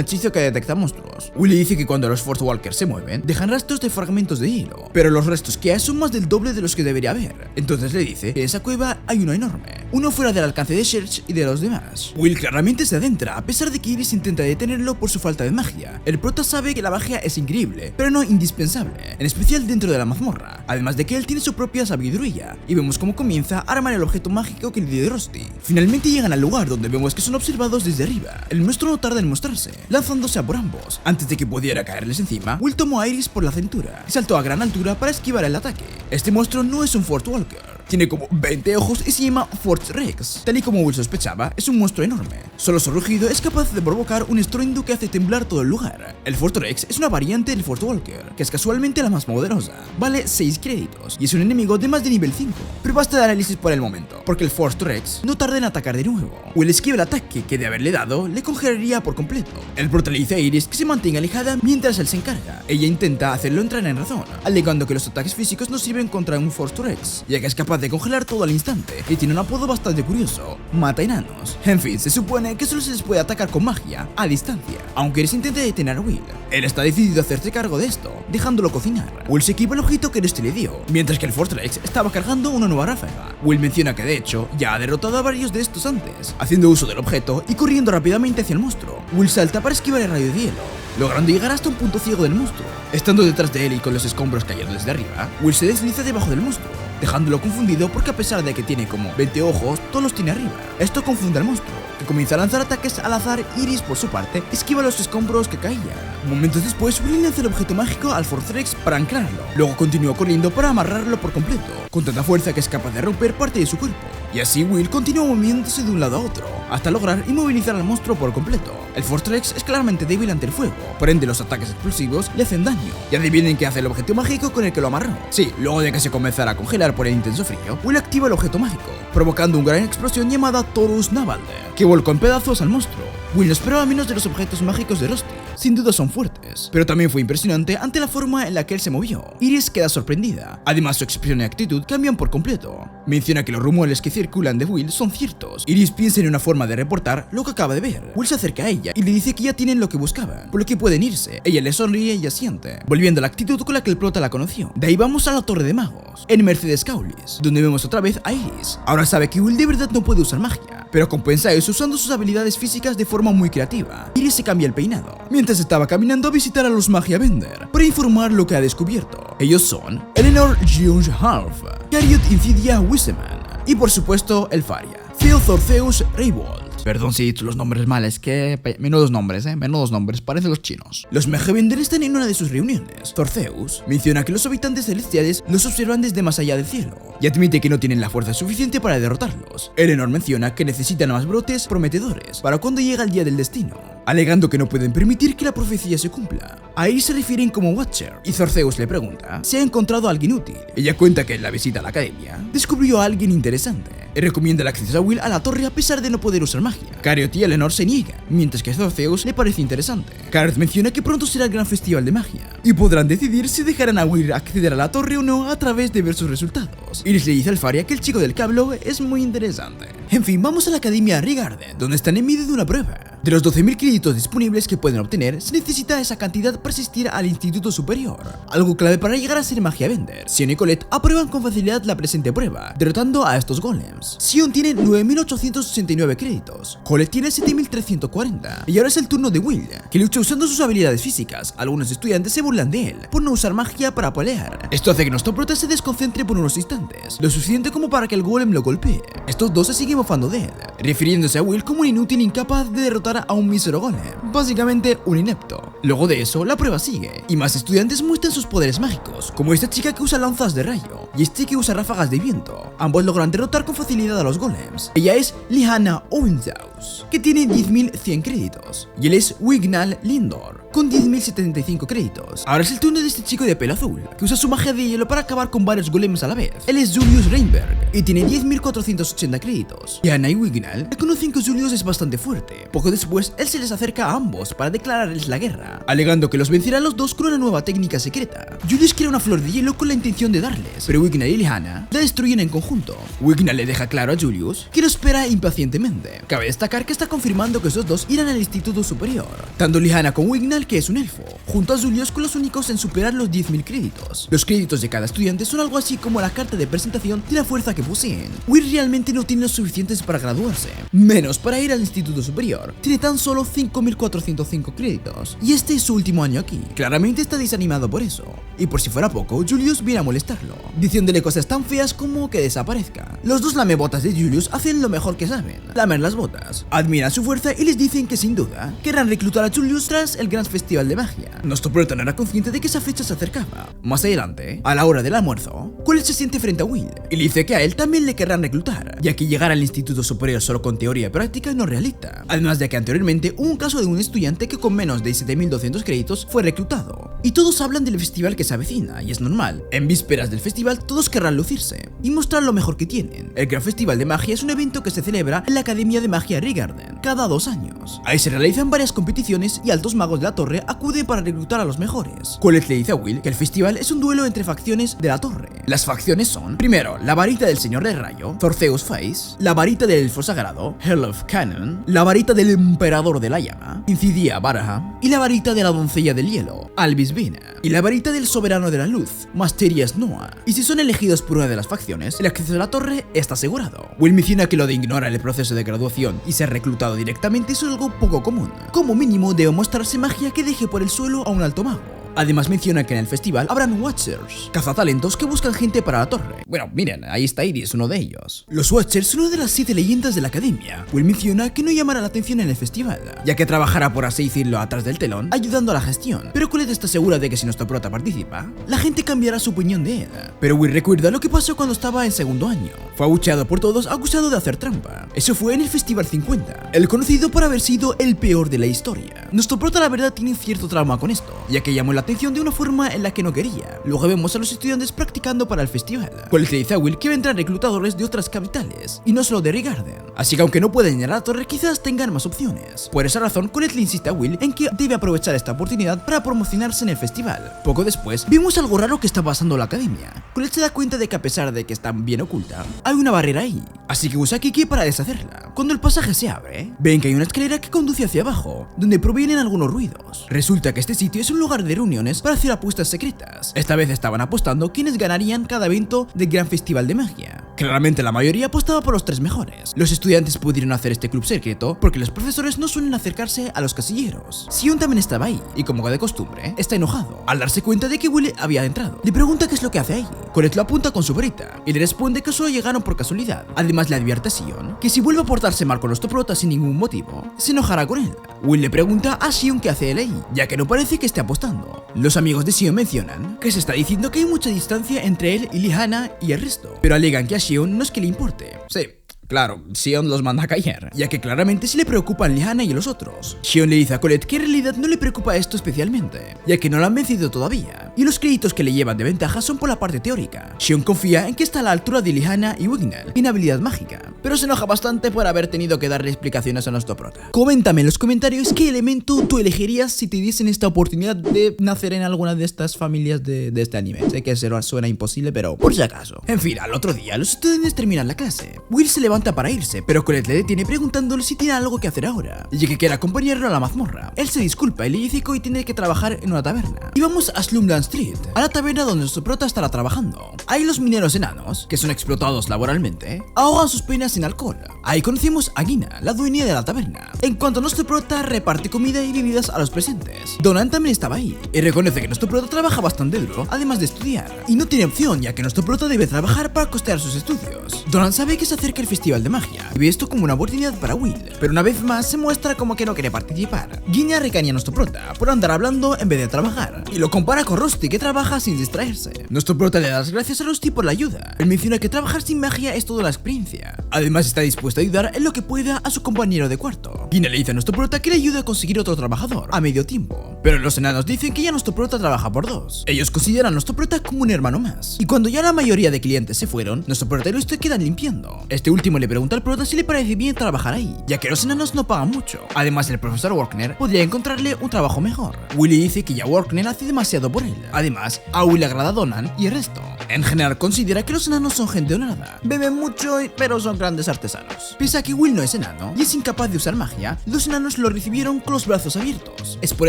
[SPEAKER 1] hechizo que detecta monstruos. Will le dice que cuando los Force Walkers se mueven, dejan rastros de fragmentos de hielo, pero los restos que hay son más del doble de los que debería haber. Entonces le dice que en esa cueva hay uno enorme, uno fuera del alcance de Search y de los demás. Will claramente se adentra, a pesar de que Iris intenta detenerlo por su falta de magia. El prota sabe que la magia es increíble, pero no indispensable, en especial dentro de la mazmorra, además de que él tiene su propia sabiduría, y vemos cómo comienza a armar el objeto mágico que le dio Rusty. Finalmente llegan al lugar donde vemos que son observados desde arriba. El monstruo no tarda en mostrarse, lanzándose a por ambos. Antes de que pudiera caerles encima, Will tomó a Iris por la cintura y saltó a gran altura para esquivar el ataque. Este monstruo no es un Force Walker. Tiene como 20 ojos y se llama Force Rex. Tal y como Will sospechaba, es un monstruo enorme. Solo su rugido es capaz de provocar un estruendo que hace temblar todo el lugar. El Force Rex es una variante del Force Walker, que es casualmente la más poderosa. Vale 6 créditos y es un enemigo de más de nivel 5. Pero basta de análisis por el momento, porque el Force Rex no tarda en atacar de nuevo. Will esquiva el ataque que de haberle dado le congelaría por completo. El prota le dice a Iris que se mantenga alejada mientras él se encarga. Ella intenta hacerlo entrar en razón, alegando que los ataques físicos no sirven contra un Force Rex, ya que es capaz de congelar todo al instante, y tiene un apodo bastante curioso: mata enanos. En fin, se supone que solo se les puede atacar con magia, a distancia, aunque Iris intente detener a Will. Él está decidido a hacerse cargo de esto, dejándolo cocinar. Will se equipa el ojito que este le dio, mientras que el Force Rex estaba cargando una nueva ráfaga. Will menciona que de hecho, ya ha derrotado a varios de estos antes, haciendo uso del objeto y corriendo rápidamente hacia el monstruo. Will salta para esquivar el rayo de hielo, logrando llegar hasta un punto ciego del monstruo. Estando detrás de él y con los escombros cayendo desde arriba, Will se desliza debajo del monstruo, dejándolo confundido porque a pesar de que tiene como 20 ojos, todos los tiene arriba. Esto confunde al monstruo, que comienza a lanzar ataques al azar. Iris, por su parte, esquiva los escombros que caían. Momentos después, Will lanza el objeto mágico al Force Rex para anclarlo. Luego continúa corriendo para amarrarlo por completo, con tanta fuerza que es capaz de romper parte de su cuerpo. Y así Will continúa moviéndose de un lado a otro, hasta lograr inmovilizar al monstruo por completo. El Force Rex es claramente débil ante el fuego, por ende los ataques explosivos le hacen daño. Y adivinen qué hace el objeto mágico con el que lo amarró. Sí, luego de que se comenzara a congelar por el intenso frío, Will activa el objeto mágico, provocando una gran explosión llamada Taurus Navalde, que volcó en pedazos al monstruo. Will no esperaba menos de los objetos mágicos de Rusty. Sin duda son fuertes, pero también fue impresionante ante la forma en la que él se movió. Iris queda sorprendida. Además, su expresión y actitud cambian por completo. Menciona que los rumores que circulan de Will son ciertos. Iris piensa en una forma de reportar lo que acaba de ver. Will se acerca a ella y le dice que ya tienen lo que buscaban, por lo que pueden irse. Ella le sonríe y asiente, volviendo a la actitud con la que el prota la conoció. De ahí vamos a la Torre de Magos, en Mercedes Cowlis, donde vemos otra vez a Iris. Ahora sabe que Will de verdad no puede usar magia, pero compensa eso usando sus habilidades físicas de forma muy creativa. Iris se cambia el peinado, mientras estaba caminando a visitar a los Magia Bender, para informar lo que ha descubierto. Ellos son Eleanor Jones Half, Cariot Insidia Wisseman y por supuesto Elfaria, Theo Thorceus Raybold. Perdón si he dicho los nombres mal, es que menudos nombres, menudos nombres, parecen los chinos. Los Magia Bender están en una de sus reuniones. Thorceus menciona que los habitantes celestiales los observan desde más allá del cielo y admite que no tienen la fuerza suficiente para derrotarlos. Eleanor menciona que necesitan más brotes prometedores para cuando llega el día del destino, alegando que no pueden permitir que la profecía se cumpla. A Iris se refieren como Watcher, y Thorceus le pregunta si ha encontrado a alguien útil. Ella cuenta que en la visita a la academia descubrió a alguien interesante. y recomienda el acceso a Will a la torre a pesar de no poder usar magia. Carrot y Eleanor se niegan, mientras que Zorceus le parece interesante. Carrot menciona que pronto será el gran festival de magia, y podrán decidir si dejarán a Will acceder a la torre o no a través de ver sus resultados. Iris le dice a Alfaria que el chico del cablo es muy interesante. En fin, vamos a la Academia Rigarden, donde están en medio de una prueba. De los 12.000 créditos disponibles que pueden obtener, se necesita esa cantidad para asistir al Instituto Superior, algo clave para llegar a ser Magia Bender. Sion y Colette aprueban con facilidad la presente prueba, derrotando a estos golems. Sion tiene 9.869 créditos, Colette tiene 7.340, y ahora es el turno de Will, que lucha usando sus habilidades físicas. Algunos estudiantes se burlan de él por no usar magia para pelear. Esto hace que nuestro prota se desconcentre por unos instantes, lo suficiente como para que el golem lo golpee. Estos dos se siguen mofando de él, refiriéndose a Will como un inútil incapaz de derrotar a un mísero golem, básicamente un inepto. Luego de eso, la prueba sigue, y más estudiantes muestran sus poderes mágicos, como esta chica que usa lanzas de rayo, y este que usa ráfagas de viento. Ambos logran derrotar con facilidad a los golems. Ella es Lihana Owenshaus, que tiene 10.100 créditos, y él es Wignall Lindor, con 10.075 créditos. Ahora es el turno de este chico de pelo azul, que usa su magia de hielo para acabar con varios golems a la vez. Él es Julius Reinberg, y tiene 10.480 créditos. Lihana y Wignall reconocen que Julius es bastante fuerte. Poco después, él se les acerca a ambos para declararles la guerra, alegando que los vencerá a los dos con una nueva técnica secreta. Julius crea una flor de hielo con la intención de darles, pero Wignall y Lihana la destruyen en conjunto. Wignall le deja claro a Julius que lo espera impacientemente. Cabe destacar que está confirmando que esos dos irán al Instituto Superior, tanto Lihana como Wignall, que es un elfo, junto a Julius con los únicos en superar los 10.000 créditos. Los créditos de cada estudiante son algo así como la carta de presentación de la fuerza que poseen. Will realmente no tiene los suficientes para graduarse, menos para ir al Instituto Superior. Tiene tan solo 5.405 créditos, y este es su último año aquí. Claramente está desanimado por eso, y por si fuera poco, Julius viene a molestarlo, diciéndole cosas tan feas como que desaparezca. Los dos lamebotas de Julius hacen lo mejor que saben, lamer las botas. Admiran su fuerza y les dicen que sin duda querrán reclutar a Julius tras el gran festival de magia. Nuestro prota no era consciente de que esa fecha se acercaba. Más adelante, a la hora del almuerzo, Colette se siente frente a Will y le dice que a él también le querrán reclutar, ya que llegar al Instituto Superior solo con teoría y práctica no es realista. Además de que anteriormente hubo un caso de un estudiante que con menos de 7.200 créditos fue reclutado. Y todos hablan del festival que se avecina, y es normal. En vísperas del festival todos querrán lucirse y mostrar lo mejor que tienen. El Gran Festival de Magia es un evento que se celebra en la Academia de Magia Rigarden cada 2 años. Ahí se realizan varias competiciones y altos magos de la torre acuden para reclutar a los mejores. Colette le dice a Will que el festival es un duelo entre facciones de la torre. Las facciones son, primero, la varita del Señor del Rayo, Zorceus Face, la varita del Elfo Sagrado, Herluf Cannon, la varita del Emperador de la Llama, Incidia Baraha, y la varita de la Doncella del Hielo, Albis Vina, y la varita del Soberano de la Luz, Masterias Noah. Y si son elegidos por una de las facciones, el acceso a la torre está asegurado. Will menciona que lo de ignorar el proceso de graduación y ser reclutado directamente es algo poco común. Como mínimo debe mostrarse magia que deje por el suelo a un alto mago. Además menciona que en el festival habrán Watchers, cazatalentos que buscan gente para la torre. Bueno, miren, ahí está Iris, uno de ellos. Los Watchers son una de las 7 leyendas de la academia. Will menciona que no llamará la atención en el festival, ya que trabajará, por así decirlo, atrás del telón, ayudando a la gestión. Pero Colette está segura de que si nuestro prota participa, la gente cambiará su opinión de él. Pero Will recuerda lo que pasó cuando estaba en segundo año. Fue abucheado por todos, acusado de hacer trampa. Eso fue en el Festival 50, el conocido por haber sido el peor de la historia. Nuestro prota, la verdad, tiene cierto trauma con esto, ya que llamó la atención de una forma en la que no quería. Luego vemos a los estudiantes practicando para el festival. Colette le dice a Will que vendrán reclutadores de otras capitales, y no solo de Rigarden. Así que aunque no pueden llenar la torre, quizás tengan más opciones. Por esa razón, Colette le insiste a Will en que debe aprovechar esta oportunidad para promocionarse en el festival. Poco después, vimos algo raro que está pasando en la academia. Colette se da cuenta de que a pesar de que está bien oculta, hay una barrera ahí. Así que usa a Kiki para deshacerla. Cuando el pasaje se abre, ven que hay una escalera que conduce hacia abajo, donde provienen algunos ruidos. Resulta que este sitio es un lugar de reuniones para hacer apuestas secretas. Esta vez estaban apostando quiénes ganarían cada evento del Gran Festival de Magia. Claramente la mayoría apostaba por los 3 mejores. Los estudiantes pudieron hacer este club secreto porque los profesores no suelen acercarse a los casilleros. Sion también estaba ahí, y como de costumbre, está enojado al darse cuenta de que Will había entrado. Le pregunta qué es lo que hace ahí. Colette lo apunta con su varita y le responde que solo llegaron por casualidad. Además le advierte a Sion que si vuelve a portarse mal con nuestro prota sin ningún motivo, se enojará con él. Will le pregunta a Sion qué hace él ahí, ya que no parece que esté apostando. Los amigos de Sion mencionan que se está diciendo que hay mucha distancia entre él y Lihana y el resto, pero alegan que a Sion no es que le importe. Sí, claro, Sion los manda a callar, ya que claramente sí le preocupan Lihana y los otros. Sion le dice a Colette que en realidad no le preocupa esto especialmente, ya que no lo han vencido todavía. y los créditos que le llevan de ventaja son por la parte teórica. Xion confía en que está a la altura de Liliana y Wignall en habilidad mágica, pero se enoja bastante por haber tenido que darle explicaciones a nuestro prota. Coméntame en los comentarios qué elemento tú elegirías si te diesen esta oportunidad de nacer en alguna de estas familias de este anime. Sé que suena imposible, pero por si acaso. En fin, al otro día los estudiantes terminan la clase. Will se levanta para irse, pero Colette le detiene preguntándole si tiene algo que hacer ahora, y que quiere acompañarlo a la mazmorra. Él se disculpa y le dice que hoy tiene que trabajar en una taberna. Y vamos a Slumland Street, a la taberna donde nuestro prota estará trabajando. Ahí los mineros enanos, que son explotados laboralmente, ahogan sus penas en alcohol. Ahí conocemos a Gina, la dueña de la taberna. En cuanto a nuestro prota, reparte comida y bebidas a los presentes. Donan también estaba ahí, y reconoce que nuestro prota trabaja bastante duro, además de estudiar. Y no tiene opción, ya que nuestro prota debe trabajar para costear sus estudios. Donan sabe que se acerca el festival de magia, y ve esto como una oportunidad para Will, pero una vez más se muestra como que no quiere participar. Gina recaña a nuestro prota por andar hablando en vez de trabajar, y lo compara con Rusty, que trabaja sin distraerse. Nuestro prota le da las gracias a Rusty por la ayuda. Él menciona que trabajar sin magia es toda la experiencia. Además está dispuesto a ayudar en lo que pueda a su compañero de cuarto. Gina le dice a nuestro prota que le ayude a conseguir otro trabajador a medio tiempo, pero los enanos dicen que ya nuestro prota trabaja por dos. Ellos consideran a nuestro prota como un hermano más. Y cuando ya la mayoría de clientes se fueron, nuestro prota y Rusty quedan limpiando. Este último le pregunta al prota si le parece bien trabajar ahí, ya que los enanos no pagan mucho. Además, el profesor Workner podría encontrarle un trabajo mejor. Willy dice que ya Workner hace demasiado por él. Además, a Will le agrada Donan y el resto. En general considera que los enanos son gente honrada, beben mucho pero son grandes artesanos. Pese a que Will no es enano y es incapaz de usar magia, los enanos lo recibieron con los brazos abiertos. Es por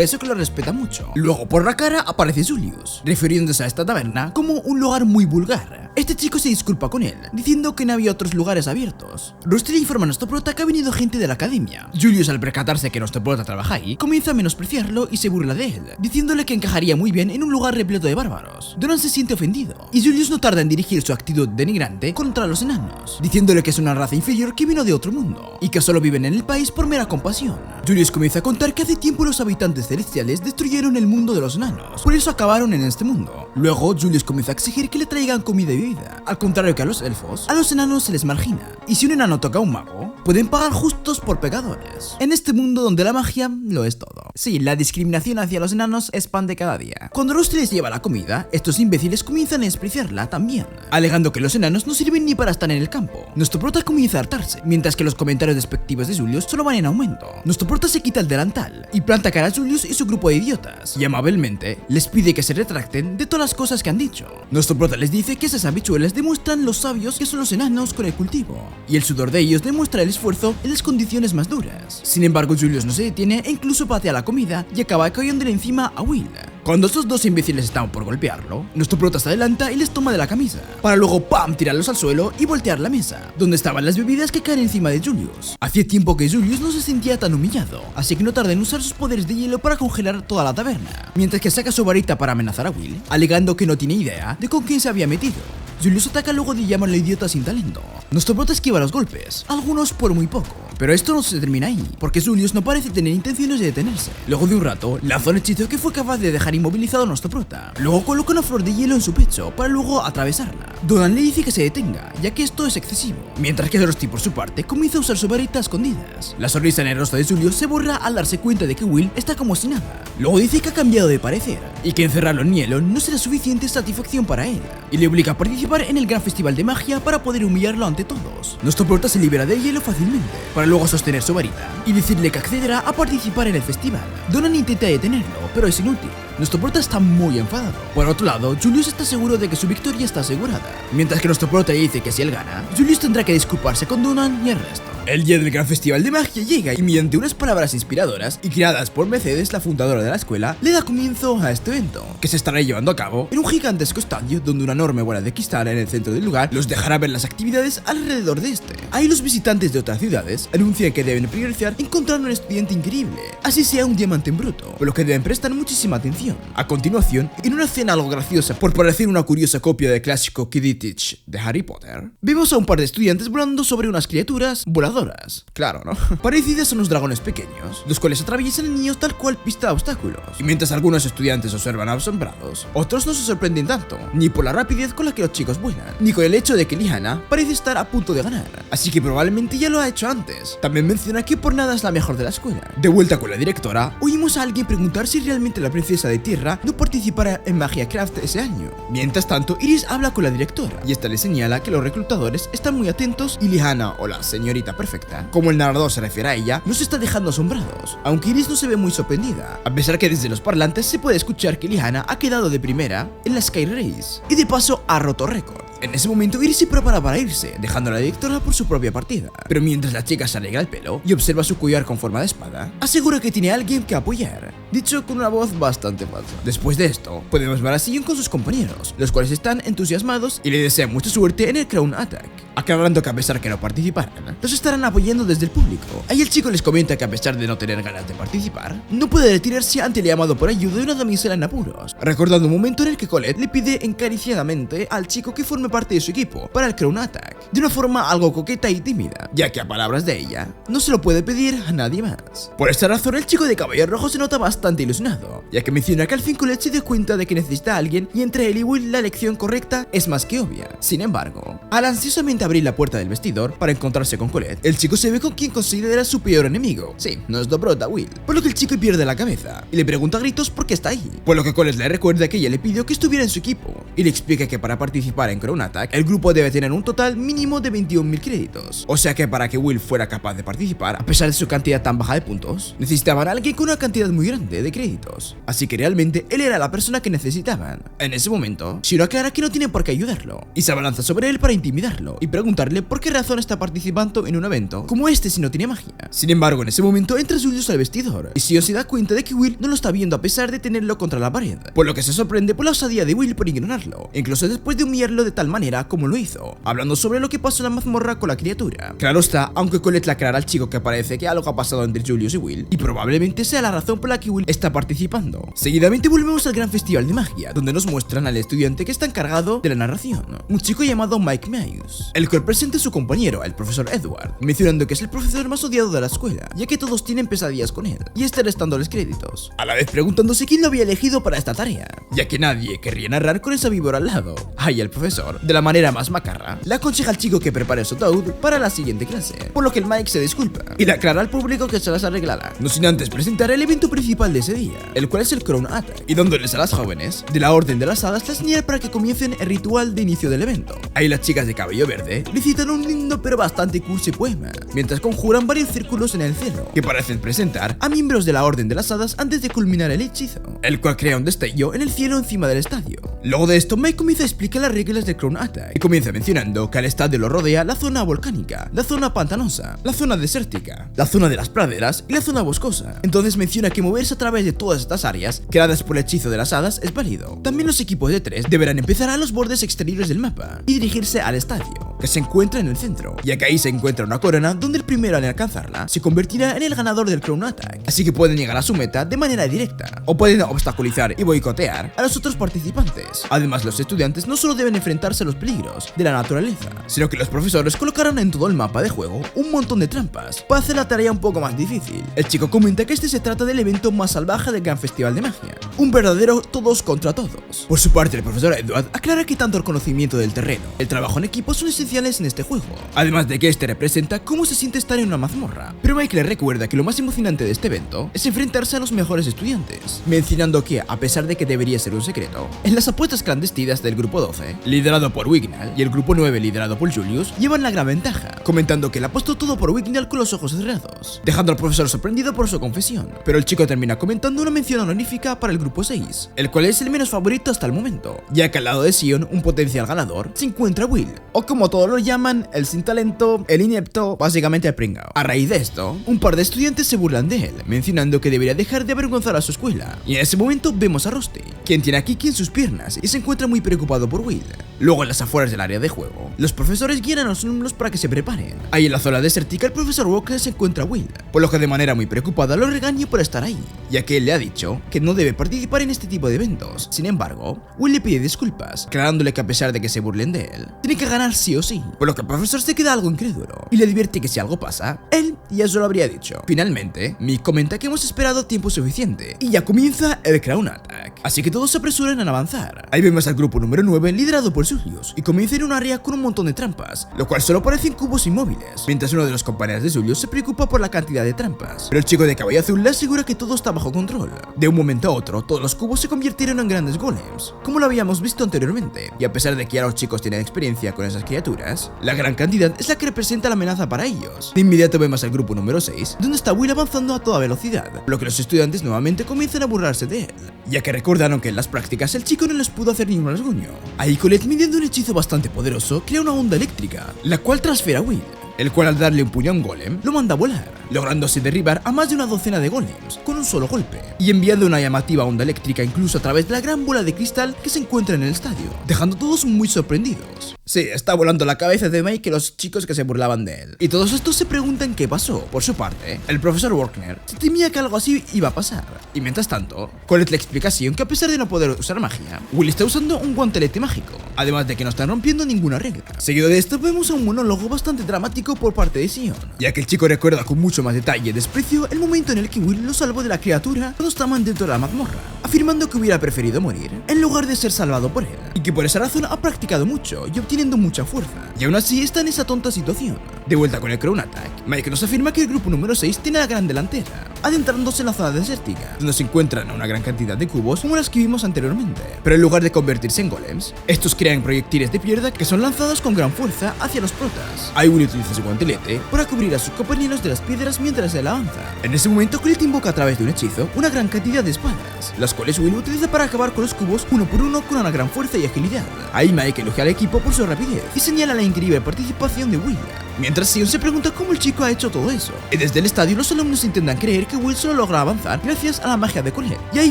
[SPEAKER 1] eso que lo respeta mucho. Luego por la cara aparece Julius, refiriéndose a esta taberna como un lugar muy vulgar. Este chico se disculpa con él, diciendo que no había otros lugares abiertos. Rusty le informa a nuestro prota que ha venido gente de la academia. Julius, al percatarse que nuestro prota trabaja ahí, comienza a menospreciarlo y se burla de él, diciéndole que encajaría muy bien en un lugar repleto de bárbaros. Donan se siente ofendido, y Julius no tarda en dirigir su actitud denigrante contra los enanos, diciéndole que es una raza inferior que vino de otro mundo, y que solo viven en el país por mera compasión. Julius comienza a contar que hace tiempo los habitantes celestiales destruyeron el mundo de los enanos, por eso acabaron en este mundo. Luego, Julius comienza a exigir que le traigan comida y bebida. Al contrario que a los elfos, a los enanos se les margina, y si un enano toca a un mago, pueden pagar justos por pecadores. En este mundo donde la magia lo es todo. Sí, la discriminación hacia los enanos es pan de cada día. Cuando Rusty les lleva la comida, estos imbéciles comienzan a despreciarla también, alegando que los enanos no sirven ni para estar en el campo. Nuestro prota comienza a hartarse, mientras que los comentarios despectivos de Julius solo van en aumento. Nuestro prota se quita el delantal y planta cara a Julius y su grupo de idiotas, y amablemente les pide que se retracten de todas las cosas que han dicho. Nuestro prota les dice que esas habichuelas demuestran los sabios que son los enanos con el cultivo, y el sudor de ellos demuestra el esfuerzo en las condiciones más duras. Sin embargo, Julius no se detiene e incluso patea la comida y acaba cayéndole encima a Will. Cuando estos dos imbéciles están por golpearlo, nuestro prota se adelanta y les toma de la camisa, para luego ¡pam! Tirarlos al suelo y voltear la mesa, donde estaban las bebidas que caen encima de Julius. Hacía tiempo que Julius no se sentía tan humillado, así que no tarda en usar sus poderes de hielo para congelar toda la taberna, mientras que saca su varita para amenazar a Will, alegando que no tiene idea de con quién se había metido. Julius ataca luego de llamarlo idiota sin talento. Nuestro prota esquiva los golpes, algunos por muy poco. Pero esto no se termina ahí, porque Julius no parece tener intenciones de detenerse. Luego de un rato, lanza un hechizo que fue capaz de dejar inmovilizado a nuestro prota. Luego coloca una flor de hielo en su pecho para luego atravesarla. Donan le dice que se detenga, ya que esto es excesivo. Mientras que Rusty por su parte comienza a usar su varita a escondidas. La sonrisa en el rostro de Julius se borra al darse cuenta de que Will está como si nada. Luego dice que ha cambiado de parecer y que encerrarlo en hielo no será suficiente satisfacción para él, y le obliga a participar en el gran festival de magia para poder humillarlo ante todos. Nuestro prota se libera del hielo fácilmente, para luego sostener su varita y decirle que accederá a participar en el festival. Donan intenta detenerlo, pero es inútil. Nuestro prota está muy enfadado. Por otro lado, Julius está seguro de que su victoria está asegurada, mientras que nuestro prota le dice que si él gana, Julius tendrá que disculparse con Donan y el resto. El día del gran festival de magia llega y mediante unas palabras inspiradoras y creadas por Mercedes, la fundadora de la escuela, le da comienzo a este evento, que se estará llevando a cabo en un gigantesco estadio donde una enorme bola de cristal en el centro del lugar los dejará ver las actividades alrededor de este. Ahí los visitantes de otras ciudades anuncian que deben priorizar encontrar un estudiante increíble, así sea un diamante en bruto, por lo que deben prestar muchísima atención. A continuación, en una escena algo graciosa por parecer una curiosa copia del clásico Quidditch de Harry Potter, vemos a un par de estudiantes volando sobre unas criaturas voladoras voladoras. Claro, ¿no? Parecidas son los dragones pequeños, los cuales atraviesan a niños tal cual pista de obstáculos. Y mientras algunos estudiantes observan asombrados, otros no se sorprenden tanto, ni por la rapidez con la que los chicos vuelan, ni con el hecho de que Lihana parece estar a punto de ganar. Así que probablemente ya lo ha hecho antes. También menciona que por nada es la mejor de la escuela. De vuelta con la directora, oímos a alguien preguntar si realmente la princesa de tierra no participará en Magia Craft ese año. Mientras tanto, Iris habla con la directora y esta le señala que los reclutadores están muy atentos y Lihana, o la señorita perfecta, como el narrador se refiere a ella, nos está dejando asombrados, aunque Iris no se ve muy sorprendida, a pesar que desde los parlantes se puede escuchar que Lihana ha quedado de primera en la Sky Race y de paso ha roto récord. En ese momento Iris se prepara para irse, dejando a la directora por su propia partida. Pero mientras la chica se arregla el pelo y observa su collar con forma de espada, asegura que tiene a alguien que apoyar, dicho con una voz bastante falsa. Después de esto, podemos ver a Sion con sus compañeros, los cuales están entusiasmados y le desean mucha suerte en el Crown Attack, aclarando que a pesar que no participarán, los estarán apoyando desde el público. Ahí el chico les comenta que a pesar de no tener ganas de participar, no puede retirarse ante el llamado por ayuda de una damisela en apuros, recordando un momento en el que Colette le pide encariciadamente al chico que forme parte de su equipo para el Crown Attack, de una forma algo coqueta y tímida, ya que a palabras de ella, no se lo puede pedir a nadie más. Por esta razón el chico de cabello rojo se nota bastante ilusionado, ya que menciona que al fin Colette se dio cuenta de que necesita a alguien y entre él y Will la elección correcta es más que obvia. Sin embargo, al ansiosamente abrir la puerta del vestidor para encontrarse con Colette, el chico se ve con quien considera su peor enemigo. Sí, nuestro prota Will, por lo que el chico pierde la cabeza y le pregunta a gritos por qué está ahí, por lo que Colette le recuerda que ella le pidió que estuviera en su equipo y le explica que para participar en Crown Attack el grupo debe tener un total mínimo de 21.000 créditos, o sea que para que Will fuera capaz de participar, a pesar de su cantidad tan baja de puntos, necesitaban a alguien con una cantidad muy grande de créditos, así que realmente él era la persona que necesitaban. En ese momento, Shiro aclara que no tiene por qué ayudarlo, y se abalanza sobre él para intimidarlo y preguntarle por qué razón está participando en un evento como este si no tiene magia. Sin embargo, en ese momento entra Julius al vestidor, y Shiro se da cuenta de que Will no lo está viendo a pesar de tenerlo contra la pared, por lo que se sorprende por la osadía de Will por ignorarlo, incluso después de humillarlo de tal manera como lo hizo, hablando sobre lo que pasó en la mazmorra con la criatura. Claro está, aunque Colette le aclara al chico que parece que algo ha pasado entre Julius y Will, y probablemente sea la razón por la que Will está participando. Seguidamente volvemos al gran festival de magia, donde nos muestran al estudiante que está encargado de la narración, un chico llamado Mike Myers, el cual presenta a su compañero, el profesor Edward, mencionando que es el profesor más odiado de la escuela, ya que todos tienen pesadillas con él, y está restándoles créditos, a la vez preguntándose quién lo había elegido para esta tarea, ya que nadie querría narrar con esa víbora al lado. Ahí el profesor, de la manera más macarra, le aconseja al chico que prepare su ataúd para la siguiente clase, por lo que el Mike se disculpa y le aclara al público que se las arreglará, no sin antes presentar el evento principal de ese día, el cual es el Crown Attack, y dándoles a las jóvenes de la Orden de las Hadas la señal para que comiencen el ritual de inicio del evento. Ahí las chicas de cabello verde recitan un lindo pero bastante cursi poema, mientras conjuran varios círculos en el cielo, que parecen presentar a miembros de la Orden de las Hadas antes de culminar el hechizo, el cual crea un destello en el cielo encima del estadio. Luego de esto, Mike comienza a explicar las reglas del Crown Attack, y comienza mencionando que al estadio lo rodea la zona volcánica, la zona pantanosa, la zona desértica, la zona de las praderas y la zona boscosa. Entonces menciona que moverse a través de todas estas áreas creadas por el hechizo de las hadas es válido. También los equipos de 3 deberán empezar a los bordes exteriores del mapa y dirigirse al estadio, que se encuentra en el centro, ya que ahí se encuentra una corona donde el primero en alcanzarla se convertirá en el ganador del Crown Attack, así que pueden llegar a su meta de manera directa, o pueden obstaculizar y boicotear a los otros participantes. Además, los estudiantes no solo deben enfrentarse a los peligros de la naturaleza, sino que los profesores colocarán en todo el mapa de juego un montón de trampas para hacer la tarea un poco más difícil. El chico comenta que este se trata del evento más salvaje del gran festival de magia, un verdadero todos contra todos. Por su parte, el profesor Edward aclara que tanto el conocimiento del terreno, el trabajo en equipo son esenciales en este juego, además de que este representa cómo se siente estar en una mazmorra. Pero Mike le recuerda que lo más emocionante de este evento es enfrentarse a los mejores estudiantes, mencionando que, a pesar de que debería ser un secreto, en las apuestas clandestinas del grupo 12, liderado por Wignall, y el grupo 9, liderado por Julius, llevan la gran ventaja, comentando que le ha puesto todo por Wignall con los ojos cerrados, dejando al profesor sorprendido por su confesión. Pero el chico termina comentando una mención honorífica para el grupo 6, el cual es el menos favorito hasta el momento, ya que al lado de Sion, un potencial ganador, se encuentra Will, o como todos lo llaman, el sin talento, el inepto, básicamente el pringao. A raíz de esto, un par de estudiantes se burlan de él, mencionando que debería dejar de avergonzar a su escuela, y en ese momento vemos a Rusty, quien tiene a Kiki en sus piernas y se encuentra muy preocupado por Will. Luego, en las afueras del área de juego, los profesores guían a los alumnos para que se preparen. Ahí en la zona desértica, el profesor Walker se encuentra a Will, por lo que de manera muy preocupada lo regaña por estar ahí. ya que él le ha dicho que no debe participar en este tipo de eventos. Sin embargo, Will le pide disculpas, aclarándole que a pesar de que se burlen de él, tiene que ganar sí o sí, por lo que el profesor se queda algo incrédulo y le advierte que si algo pasa, él ya se lo habría dicho. Finalmente, Mick comenta que hemos esperado tiempo suficiente y ya comienza el Crown Attack, así que todos se apresuran a avanzar. Ahí vemos al grupo número 9 liderado por Julius y comienza en un área con un montón de trampas, lo cual solo parecen cubos inmóviles, mientras uno de los compañeros de Julius se preocupa por la cantidad de trampas, pero el chico de cabello azul le asegura que todo está bajo control. De un momento a otro, todos los cubos se convirtieron en grandes golems, como lo habíamos visto anteriormente, y a pesar de que ya los chicos tienen experiencia con esas criaturas, la gran cantidad es la que representa la amenaza para ellos. De inmediato vemos al grupo número 6, donde está Will avanzando a toda velocidad, por lo que los estudiantes nuevamente comienzan a burlarse de él, ya que recordaron que en las prácticas el chico no les pudo hacer ningún rasguño. Ahí Colette, midiendo un hechizo bastante poderoso, crea una onda eléctrica, la cual transfiere a Will, el cual al darle un puño a un golem, lo manda a volar, logrando así derribar a más de una docena de golems con un solo golpe, y enviando una llamativa onda eléctrica incluso a través de la gran bola de cristal que se encuentra en el estadio, dejando a todos muy sorprendidos. Sí, está volando la cabeza de Mike y los chicos que se burlaban de él, y todos estos se preguntan qué pasó. Por su parte, el profesor Wagner se temía que algo así iba a pasar, y mientras tanto, Colette le explica a Sion que a pesar de no poder usar magia, Will está usando un guantelete mágico, además de que no están rompiendo ninguna regla. Seguido de esto vemos a un monólogo bastante dramático por parte de Sion, ya que el chico recuerda con mucho más detalle y desprecio el momento en el que Will lo salvó de la criatura cuando estaban dentro de la mazmorra, afirmando que hubiera preferido morir en lugar de ser salvado por él, y que por esa razón ha practicado mucho y obteniendo mucha fuerza, y aún así está en esa tonta situación. De vuelta con el Crown Attack, Mike nos afirma que el grupo número 6 tiene la gran delantera, adentrándose en la zona desértica, donde se encuentran una gran cantidad de cubos como las que vimos anteriormente, pero en lugar de convertirse en golems, estos crean proyectiles de piedra que son lanzados con gran fuerza hacia los protas. Ahí Will utiliza su guantelete para cubrir a sus compañeros de las piedras mientras él avanza. En ese momento, Colette invoca a través de un hechizo una gran cantidad de espadas, las cuales Will utiliza para acabar con los cubos uno por uno con una gran fuerza y agilidad. Ahí Mike elogia al equipo por su rapidez y señala la increíble participación de Will, mientras Sion se pregunta cómo el chico ha hecho todo eso. Y desde el estadio los alumnos intentan creer que Will solo logra avanzar gracias a la magia de Colette. Y ahí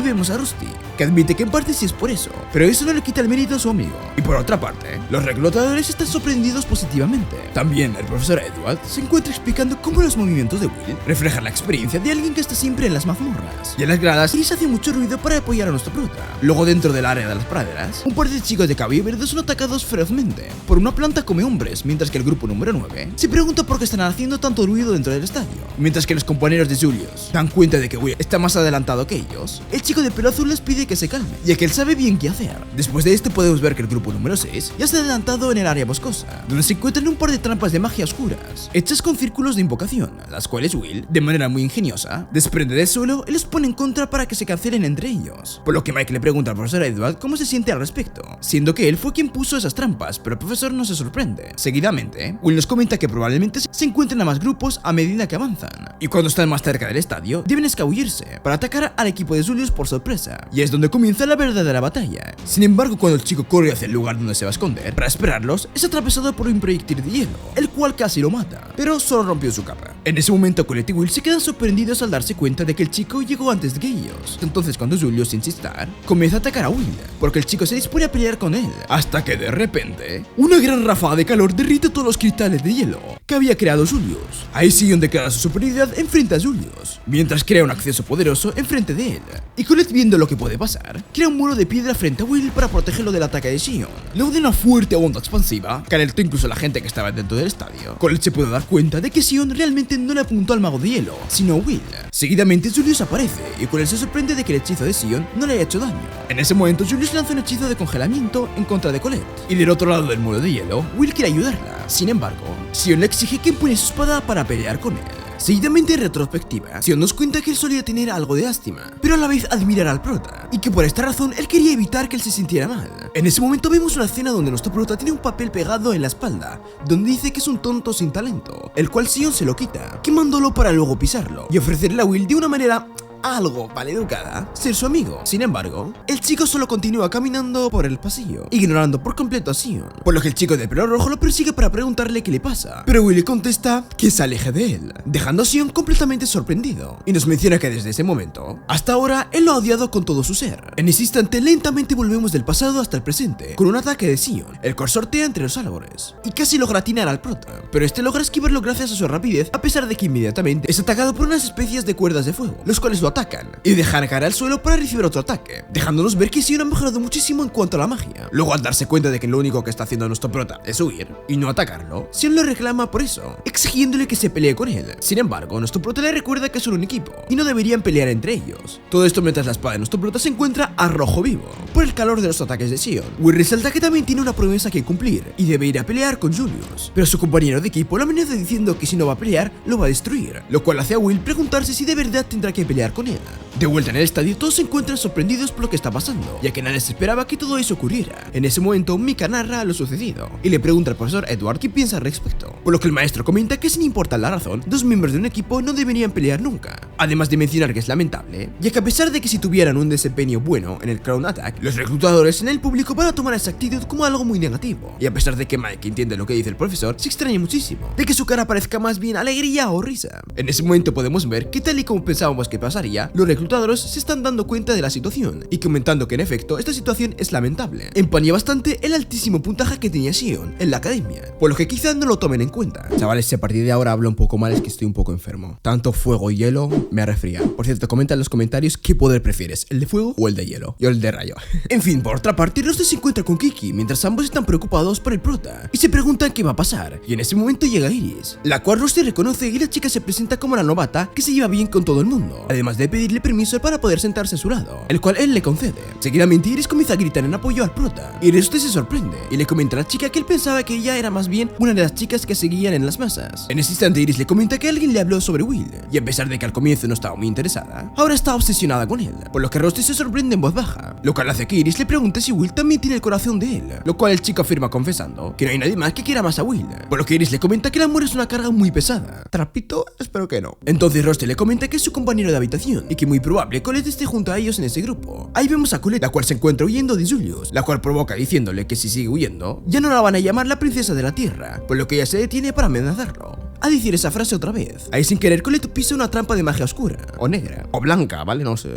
[SPEAKER 1] vemos a Rusty, que admite que en parte sí es por eso, pero eso no le quita el mérito a su amigo. Y por otra parte, los reclutadores están sorprendidos positivamente. También el profesor Edward se encuentra explicando cómo los movimientos de Will reflejan la experiencia de alguien que está siempre en las mazmorras. Y en las gradas Chris hace mucho ruido para apoyar a nuestro prota. Luego, dentro del área de las praderas, un par de chicos de cabello verde son atacados ferozmente por una planta come hombres, mientras que el grupo número 9 se pregunta por qué están haciendo tanto ruido dentro del estadio. Mientras que los compañeros de Julius dan cuenta de que Will está más adelantado que ellos, el chico de pelo azul les pide que se calmen, ya que él sabe bien qué hacer. Después de esto podemos ver que el grupo número 6 ya se ha adelantado en el área boscosa, donde se encuentran un par de trampas de magia oscuras, hechas con círculos de invocación, las cuales Will, de manera muy ingeniosa, desprende del suelo y los pone en contra para que se cancelen entre ellos. Por lo que Mike le pregunta al profesor Edward cómo se siente al respecto, siendo que él fue quien puso esas trampas, pero el profesor no se sorprende. Seguidamente, Will nos comenta que probablemente se encuentren a más grupos a medida que avanzan, y cuando están más cerca del estadio, deben escabullirse para atacar al equipo de Julius por sorpresa, y es donde comienza la verdadera batalla. Sin embargo, cuando el chico corre hacia el lugar donde se va a esconder para esperarlos, es atravesado por un proyectil de hielo, el cual casi lo mata, pero solo rompió su capa. En ese momento, Colette y Will se quedan sorprendidos al darse cuenta de que el chico llegó antes que ellos. Entonces, cuando Julius insiste, comienza a atacar a Will, porque el chico se dispone a pelear con él, hasta que de repente, una gran ráfaga de calor derrite todos los cristales de hielo que había creado Julius. Ahí Sion declara su superioridad enfrente a Julius, mientras crea un acceso poderoso enfrente de él. Y Colette, viendo lo que puede pasar, crea un muro de piedra frente a Will para protegerlo del ataque de Sion. Luego de una fuerte onda expansiva, que alertó incluso a la gente que estaba dentro del estadio, Colette se puede dar cuenta de que Sion realmente no le apuntó al mago de hielo, sino a Will. Seguidamente Julius aparece, y Colette se sorprende de que el hechizo de Sion no le haya hecho daño. En ese momento Julius lanza un hechizo de congelamiento en contra de Colette, y del otro lado del muro de hielo, Will quiere ayudarla. Sin embargo, Sion le exige que empuñe su espada para pelear con él. Seguidamente, en retrospectiva, Sion nos cuenta que él solía tener algo de lástima, pero a la vez admirar al prota, y que por esta razón él quería evitar que él se sintiera mal. En ese momento vemos una escena donde nuestro prota tiene un papel pegado en la espalda, donde dice que es un tonto sin talento, el cual Sion se lo quita, quemándolo para luego pisarlo, y ofrecerle a Will de una manera algo maleducada ser su amigo. Sin embargo, el chico solo continúa caminando por el pasillo, ignorando por completo a Sion, por lo que el chico de pelo rojo lo persigue para preguntarle qué le pasa, pero Will le contesta que se aleje de él, dejando a Sion completamente sorprendido, y nos menciona que desde ese momento hasta ahora él lo ha odiado con todo su ser. En ese instante lentamente volvemos del pasado hasta el presente, con un ataque de Sion, el cual sortea entre los árboles y casi logra atinar al prota, pero este logra esquivarlo gracias a su rapidez, a pesar de que inmediatamente es atacado por unas especies de cuerdas de fuego, los cuales lo atacan atacan y dejan caer al suelo para recibir otro ataque, dejándonos ver que Sion ha mejorado muchísimo en cuanto a la magia. Luego, al darse cuenta de que lo único que está haciendo nuestro prota es huir y no atacarlo, Sion lo reclama por eso, exigiéndole que se pelee con él. Sin embargo, nuestro prota le recuerda que son un equipo y no deberían pelear entre ellos. Todo esto mientras la espada de nuestro prota se encuentra a rojo vivo por el calor de los ataques de Sion. Will resalta que también tiene una promesa que cumplir y debe ir a pelear con Julius, pero su compañero de equipo lo amenaza diciendo que si no va a pelear, lo va a destruir, lo cual hace a Will preguntarse si de verdad tendrá que pelear con él. De vuelta en el estadio, todos se encuentran sorprendidos por lo que está pasando, ya que nadie se esperaba que todo eso ocurriera. En ese momento, Mika narra lo sucedido y le pregunta al profesor Edward qué piensa al respecto, por lo que el maestro comenta que sin importar la razón, dos miembros de un equipo no deberían pelear nunca, además de mencionar que es lamentable, ya que a pesar de que si tuvieran un desempeño bueno en el Crown Attack, los reclutadores en el público van a tomar esa actitud como algo muy negativo, y a pesar de que Mike entiende lo que dice el profesor, se extraña muchísimo de que su cara parezca más bien alegría o risa. En ese momento podemos ver que tal y como pensábamos que pasaría, los reclutadores se están dando cuenta de la situación y comentando que en efecto esta situación es lamentable. Empaña bastante el altísimo puntaje que tenía Sion en la academia, por lo que quizás no lo tomen en cuenta. Chavales, si a partir de ahora hablo un poco mal es que estoy un poco enfermo. Tanto fuego y hielo me ha resfriado. Por cierto, comenta en los comentarios qué poder prefieres, el de fuego o el de hielo. Yo el de rayo. En fin, por otra parte, Rusty se encuentra con Kiki mientras ambos están preocupados por el prota y se preguntan qué va a pasar. Y en ese momento llega Iris, la cual Rusty reconoce y la chica se presenta como la novata que se lleva bien con todo el mundo, además de pedirle permiso para poder sentarse a su lado, el cual él le concede. Seguidamente Iris comienza a gritar en apoyo al prota y Rusty se sorprende y le comenta a la chica que él pensaba que ella era más bien una de las chicas que seguían en las masas. En ese instante Iris le comenta que alguien le habló sobre Will y a pesar de que al comienzo no estaba muy interesada, ahora está obsesionada con él, por lo que Rusty se sorprende en voz baja, lo cual hace que Iris le pregunte si Will también tiene el corazón de él, lo cual el chico afirma confesando que no hay nadie más que quiera más a Will, por lo que Iris le comenta que el amor es una carga muy pesada. ¿Trapito? Espero que no. Entonces Rusty le comenta que es su compañero de habitación y que muy probable Colette esté junto a ellos en ese grupo. Ahí vemos a Colette, la cual se encuentra huyendo de Julius, la cual provoca diciéndole que si sigue huyendo, ya no la van a llamar la princesa de la tierra, por lo que ella se detiene para amenazarlo a decir esa frase otra vez. Ahí sin querer Colette pisa una trampa de magia oscura, o negra, o blanca, ¿vale? No sé,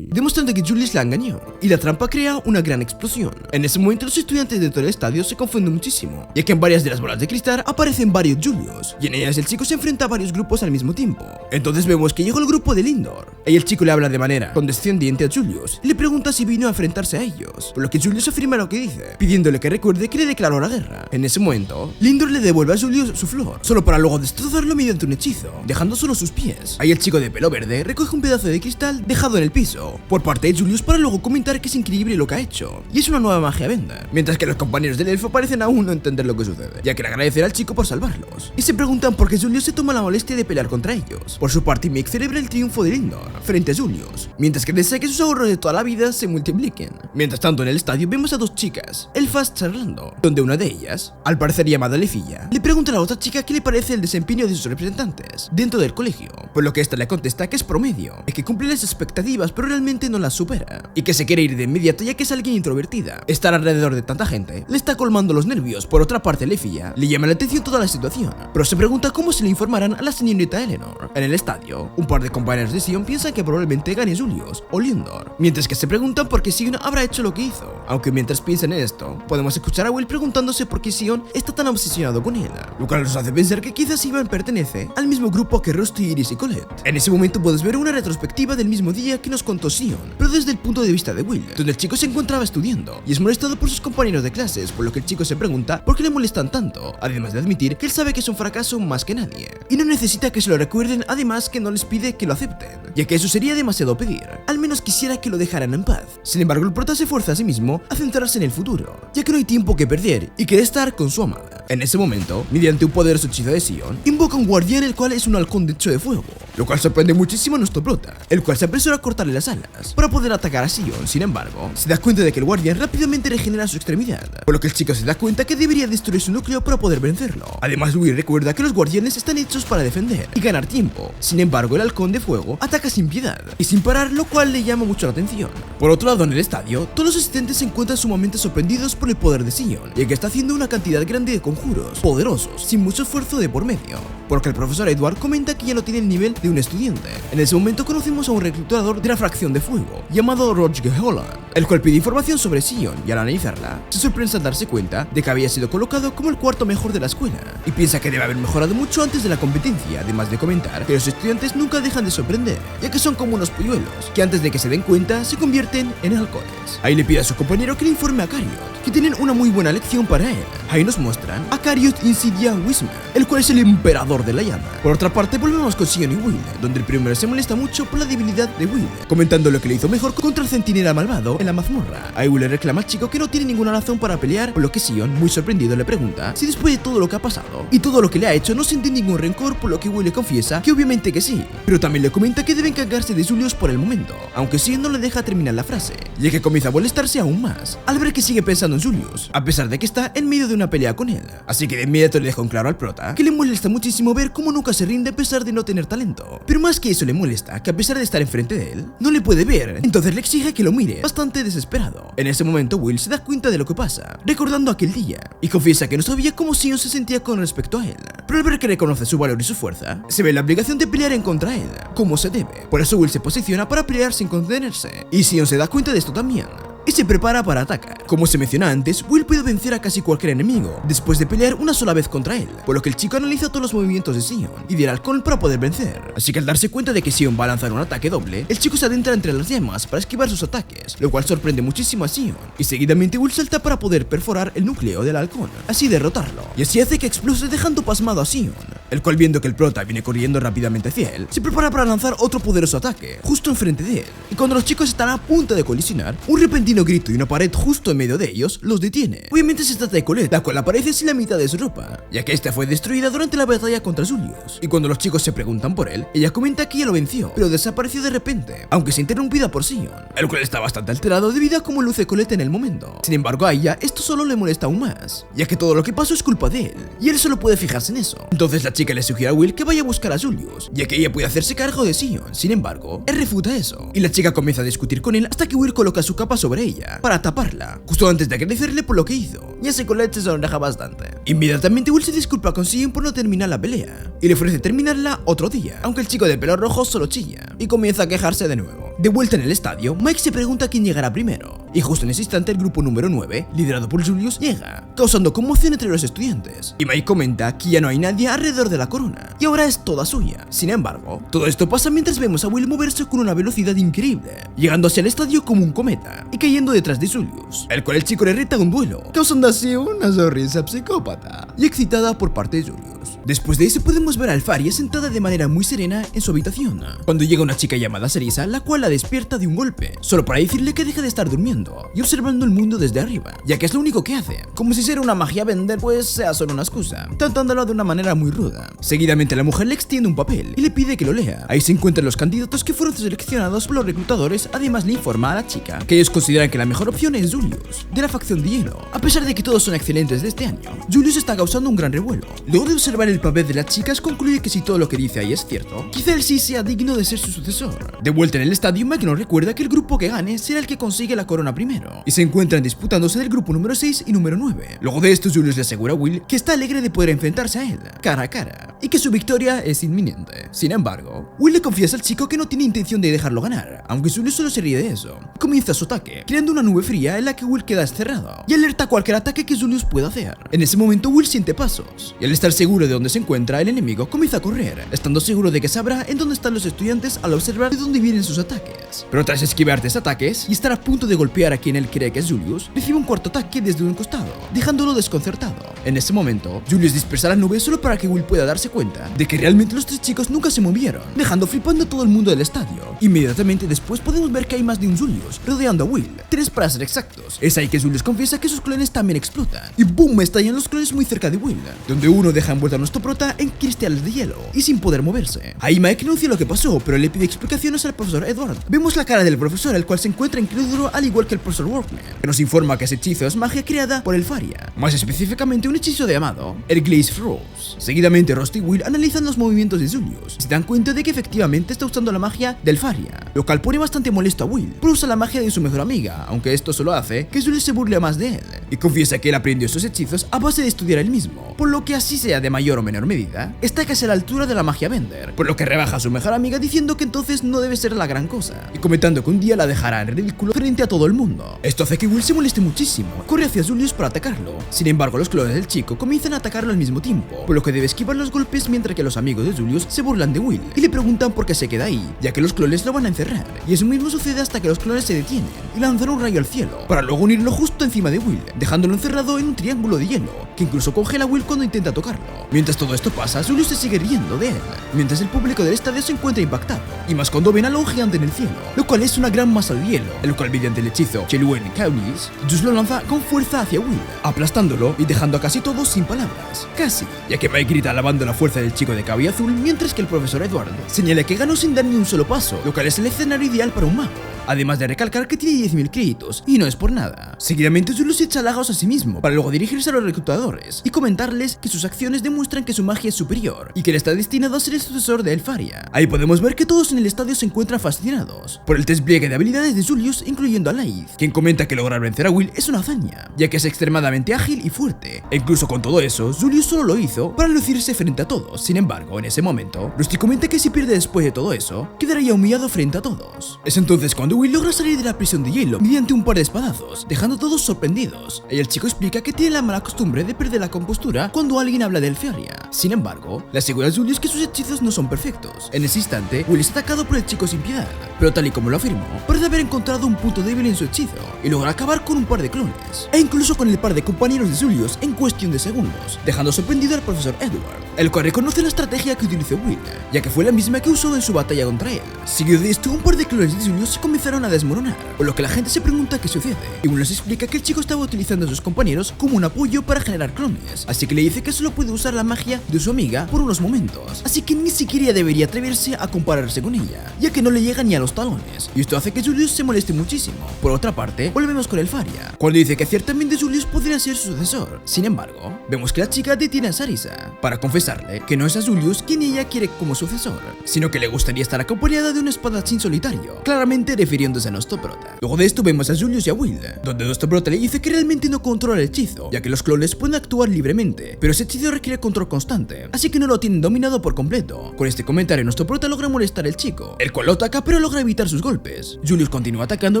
[SPEAKER 1] demostrando que Julius la engañó, y la trampa crea una gran explosión. En ese momento los estudiantes dentro del estadio se confunden muchísimo, ya que en varias de las bolas de cristal aparecen varios Julius, y en ellas el chico se enfrenta a varios grupos al mismo tiempo. Entonces vemos que llegó el grupo de Lindor, y el chico le habla de manera condescendiente a Julius, y le pregunta si vino a enfrentarse a ellos, por lo que Julius afirma lo que dice, pidiéndole que recuerde que le declaró la guerra. En ese momento, Lindor le devuelve a Julius su flor, solo para luego destrozarlo mediante un hechizo, dejando solo sus pies. Ahí el chico de pelo verde recoge un pedazo de cristal dejado en el piso por parte de Julius para luego comentar que es increíble lo que ha hecho y es una nueva magia venda, mientras que los compañeros del elfo parecen aún no entender lo que sucede, ya que le agradecerá al chico por salvarlos y se preguntan por qué Julius se toma la molestia de pelear contra ellos. Por su parte, Mick celebra el triunfo de Lindor frente a Julius, mientras que desea que sus ahorros de toda la vida se multipliquen. Mientras tanto, en el estadio vemos a dos chicas, elfas, charlando, donde una de ellas, al parecer llamada Lefilla, le pregunta a la otra chica qué le parece el desempeño de sus representantes dentro del colegio, por lo que esta le contesta que es promedio, es que cumple las expectativas pero realmente no las supera, y que se quiere ir de inmediato ya que es alguien introvertida. Estar alrededor de tanta gente le está colmando los nervios. Por otra parte, Lefilla le llama la atención toda la situación, pero se pregunta cómo se le informarán a la señorita Eleanor. En el estadio, un par de compañeros de Sion piensan que probablemente gane Julius o Lindor, mientras que se preguntan por qué Sion habrá hecho lo que hizo, aunque mientras piensan en esto, podemos escuchar a Will preguntándose por qué Sion está tan obsesionado con él, lo cual nos hace pensar que quizás Ivan pertenece al mismo grupo que Rusty, Iris y Colette. En ese momento puedes ver una retrospectiva del mismo día que nos contó Sion, pero desde el punto de vista de Will, donde el chico se encontraba estudiando y es molestado por sus compañeros de clases, por lo que el chico se pregunta por qué le molestan tanto, además de admitir que él sabe que es un fracaso más que nadie y no necesita que se lo recuerden, además que no les pide que lo acepten, ya que eso sería demasiado pedir. Al menos quisiera que lo dejaran en paz. Sin embargo, el prota se fuerza a sí mismo a centrarse en el futuro, ya que no hay tiempo que perder y quiere estar con su amada. En ese momento, mediante un poderoso hechizo de Sion, invoca un guardián, el cual es un halcón de hecho de fuego, lo cual sorprende muchísimo a nuestro prota, el cual se apresura a cortarle las alas para poder atacar a Sion. Sin embargo, se da cuenta de que el guardián rápidamente regenera su extremidad, por lo que el chico se da cuenta que debería destruir su núcleo para poder vencerlo. Además, Will recuerda que los guardianes están hechos para defender y ganar tiempo. Sin embargo, el halcón de fuego ataca sin piedad y sin parar, lo cual le llama mucho la atención. Por otro lado, en el estadio, todos los asistentes se encuentran sumamente sorprendidos por el poder de Sion, ya que está haciendo una cantidad grande de conjuros poderosos sin mucho esfuerzo de por medio, porque el profesor Edward comenta que ya no tiene el nivel de un estudiante. En ese momento conocemos a un reclutador de la fracción de fuego llamado Roger Holland, el cual pide información sobre Sion y al analizarla, se sorprende al darse cuenta de que había sido colocado como el cuarto mejor de la escuela y piensa que debe haber mejorado mucho antes de la competencia, además de comentar que los estudiantes nunca dejan de sorprender, ya que son como unos polluelos que antes de que se den cuenta se convierten en halcones. Ahí le pide a su compañero que le informe a Cariot que tienen una muy buena lección para él. Ahí nos muestran a Cariot Insidia Wismer, el cual es el emperador de la llama. Por otra parte, volvemos con Sion y Will, donde el primero se molesta mucho por la debilidad de Will, comentando lo que le hizo mejor contra el centinela malvado en la mazmorra. Ahí Will le reclama al chico que no tiene ninguna razón para pelear, por lo que Sion, muy sorprendido, le pregunta si después de todo lo que ha pasado y todo lo que le ha hecho no siente ningún rencor, por lo que Will le confiesa que obviamente que sí, pero también le comenta que debe encargarse de Julius por el momento, aunque Sion no le deja terminar la frase, ya que comienza a molestarse aún más al ver que sigue pensando en Julius, a pesar de que está en medio de una pelea con él. Así que de inmediato le deja en claro al prota que le molesta muchísimo ver cómo nunca se rinde a pesar de no tener talento, pero más que eso le molesta que a pesar de estar enfrente de él, no le puede ver, entonces le exige que lo mire, bastante desesperado. En ese momento Will se da cuenta de lo que pasa, recordando aquel día, y confiesa que no sabía cómo Sion se sentía con respecto a él, pero al ver que reconoce su valor y su fuerza, se ve la obligación de pelear en contra él, como se debe. Por eso Will se posiciona para pelear sin contenerse, y Sion se da cuenta de esto también y se prepara para atacar. Como se menciona antes, Will puede vencer a casi cualquier enemigo después de pelear una sola vez contra él, por lo que el chico analiza todos los movimientos de Sion y del halcón para poder vencer. Así que al darse cuenta de que Sion va a lanzar un ataque doble, el chico se adentra entre las llamas para esquivar sus ataques, lo cual sorprende muchísimo a Sion, y seguidamente Will salta para poder perforar el núcleo del halcón, así derrotarlo, y así hace que explose dejando pasmado a Sion, el cual, viendo que el prota viene corriendo rápidamente hacia él, se prepara para lanzar otro poderoso ataque justo enfrente de él, y cuando los chicos están a punto de colisionar, un repentino grito y una pared justo en medio de ellos los detiene. Obviamente se trata de Colette, la cual aparece sin la mitad de su ropa, ya que esta fue destruida durante la batalla contra Julius, y cuando los chicos se preguntan por él, ella comenta que ya lo venció, pero desapareció de repente, aunque sea interrumpida por Sion, el cual está bastante alterado debido a cómo luce Colette en el momento. Sin embargo, a ella esto solo le molesta aún más, ya que todo lo que pasó es culpa de él, y él solo puede fijarse en eso. Entonces la chica le sugiere a Will que vaya a buscar a Julius, ya que ella puede hacerse cargo de Sion. Sin embargo, él refuta eso, y la chica comienza a discutir con él hasta que Will coloca su capa sobre ella para taparla, justo antes de agradecerle por lo que hizo, y así Colette se sonroja bastante. Inmediatamente Will se disculpa con Sion por no terminar la pelea, y le ofrece terminarla otro día, aunque el chico de pelo rojo solo chilla, y comienza a quejarse de nuevo. De vuelta en el estadio, Mike se pregunta quién llegará primero, y justo en ese instante el grupo número 9, liderado por Julius, llega, causando conmoción entre los estudiantes, y Mike comenta que ya no hay nadie alrededor de la corona, y ahora es toda suya. Sin embargo, todo esto pasa mientras vemos a Will moverse con una velocidad increíble, llegando hacia el estadio como un cometa, y cayendo detrás de Julius, el cual el chico le reta un duelo, causando así una sonrisa psicópata y excitada por parte de Julius. Después de eso podemos ver a Alfaria sentada de manera muy serena en su habitación, cuando llega una chica llamada Sarisa, la cual la despierta de un golpe, solo para decirle que deja de estar durmiendo y observando el mundo desde arriba, ya que es lo único que hace, como si ser una magia vender pues sea solo una excusa, tratándolo de una manera muy ruda. Seguidamente la mujer le extiende un papel y le pide que lo lea. Ahí se encuentran los candidatos que fueron seleccionados por los reclutadores. Además le informa a la chica que ellos consideran que la mejor opción es Julius, de la facción de hielo. A pesar de que todos son excelentes de este año, Julius está causando un gran revuelo. Luego de observar el papel de las chicas, concluye que si todo lo que dice ahí es cierto, quizá él sí sea digno de ser su sucesor. De vuelta en el estadio, Mike nos recuerda que el grupo que gane será el que consigue la corona primero, y se encuentran disputándose del grupo número 6 y número 9. Luego de esto, Julius le asegura a Will que está alegre de poder enfrentarse a él, cara a cara, y que su victoria es inminente. Sin embargo, Will le confiesa al chico que no tiene intención de dejarlo ganar, aunque Julius solo se ríe de eso. Comienza su ataque, creando una nube fría en la que Will queda encerrado, y alerta a cualquier ataque que Julius pueda hacer. En ese momento Will siente pasos, y al estar seguro de dónde se encuentra el enemigo, comienza a correr, estando seguro de que sabrá en dónde están los estudiantes al observar de dónde vienen sus ataques. Pero tras esquivar tres ataques y estar a punto de golpear a quien él cree que es Julius, recibe un cuarto ataque desde un costado, dejándolo desconcertado. En ese momento, Julius dispersa la nube solo para que Will pueda darse cuenta de que realmente los tres chicos nunca se movieron, dejando flipando a todo el mundo del estadio. Inmediatamente después podemos ver que hay más de un Julius rodeando a Will, 3 para ser exactos. Es ahí que Julius confiesa que sus clones también explotan, y ¡boom! Estallan los clones muy cerca de Will, donde uno deja envuelto a nuestro prota en cristales de hielo y sin poder moverse. Ahí Mike anuncia lo que pasó, pero le pide explicaciones al profesor Edward. Vemos la cara del profesor, el cual se encuentra incrédulo al igual que el profesor Workman, que nos informa que ese hechizo es magia creada por Alfaria, más específicamente un hechizo llamado el Glaze Froze. Seguidamente Rusty y Will analizan los movimientos de Julius y se dan cuenta de que efectivamente está usando la magia de Alfaria, lo cual pone bastante molesto a Will, por usar la magia de su mejor amiga, aunque esto solo hace que Julius se burle más de él, y confiesa que él aprendió esos hechizos a base de estudiar él mismo, por lo que así sea de mayor o menor medida, está casi a la altura de la magia Bender, por lo que rebaja a su mejor amiga diciendo que entonces no debe ser la gran cosa, y comentando que un día la dejará en ridículo frente a todo el el mundo. Esto hace que Will se moleste muchísimo, corre hacia Julius para atacarlo. Sin embargo, los clones del chico comienzan a atacarlo al mismo tiempo, por lo que debe esquivar los golpes mientras que los amigos de Julius se burlan de Will y le preguntan por qué se queda ahí, ya que los clones lo van a encerrar. Y eso mismo sucede hasta que los clones se detienen y lanzan un rayo al cielo, para luego unirlo justo encima de Will, dejándolo encerrado en un triángulo de hielo, que incluso congela a Will cuando intenta tocarlo. Mientras todo esto pasa, Julius se sigue riendo de él, mientras el público del estadio se encuentra impactado, y más cuando ven a un gigante en el cielo, lo cual es una gran masa de hielo, el cual mediante el hechizo Cheluen Kaunis, Julius lo lanza con fuerza hacia Will, aplastándolo y dejando a casi todos sin palabras. Casi, ya que Mike grita alabando la fuerza del chico de cabello azul, mientras que el profesor Edward señala que ganó sin dar ni un solo paso, lo cual es el escenario ideal para un mago. Además de recalcar que tiene 10.000 créditos, y no es por nada. Seguidamente Julius se echa halagos a sí mismo, para luego dirigirse a los reclutadores y comentarles que sus acciones demuestran que su magia es superior, y que él está destinado a ser el sucesor de Elfaria. Ahí podemos ver que todos en el estadio se encuentran fascinados por el despliegue de habilidades de Julius, incluyendo a Laith, quien comenta que lograr vencer a Will es una hazaña, ya que es extremadamente ágil y fuerte. E incluso con todo eso, Julius solo lo hizo para lucirse frente a todos. Sin embargo, en ese momento, Rusty comenta que si pierde después de todo eso, quedaría humillado frente a todos. Es entonces cuando Will logra salir de la prisión de hielo mediante un par de espadazos, dejando a todos sorprendidos. Y el chico explica que tiene la mala costumbre de perder la compostura cuando alguien habla de Elfaria. Sin embargo, le asegura a Julius que sus hechizos no son perfectos. En ese instante, Will es atacado por el chico sin piedad, pero tal y como lo afirmó, parece haber encontrado un punto débil en su hechizo y logra acabar con un par de clones, e incluso con el par de compañeros de Julius en cuestión de segundos, dejando sorprendido al profesor Edward, el cual reconoce la estrategia que utilizó Will, ya que fue la misma que usó en su batalla contra él. Seguido de esto, un par de clones de Julius se comenzaron a desmoronar, por lo que la gente se pregunta qué sucede, y Will les explica que el chico estaba utilizando a sus compañeros como un apoyo para generar clones, así que le dice que solo puede usar la magia de su amiga por unos momentos, así que ni siquiera debería atreverse a compararse con ella, ya que no le llega ni a los talones, y esto hace que Julius se moleste muchísimo. Por otra parte, volvemos con Elfaria, cuando dice que ciertamente Julius podría ser su sucesor. Sin embargo, vemos que la chica detiene a Sarisa para confesarle que no es a Julius quien ella quiere como sucesor, sino que le gustaría estar acompañada de un espadachín solitario, claramente refiriéndose a Nostoprota. Luego de esto vemos a Julius y a Will, donde Nostoprota le dice que realmente no controla el hechizo, ya que los clones pueden actuar libremente, pero ese hechizo requiere control constante, así que no lo tienen dominado por completo. Con este comentario Nostoprota logra molestar al chico, el cual lo ataca pero logra evitar sus golpes. Julius continúa atacando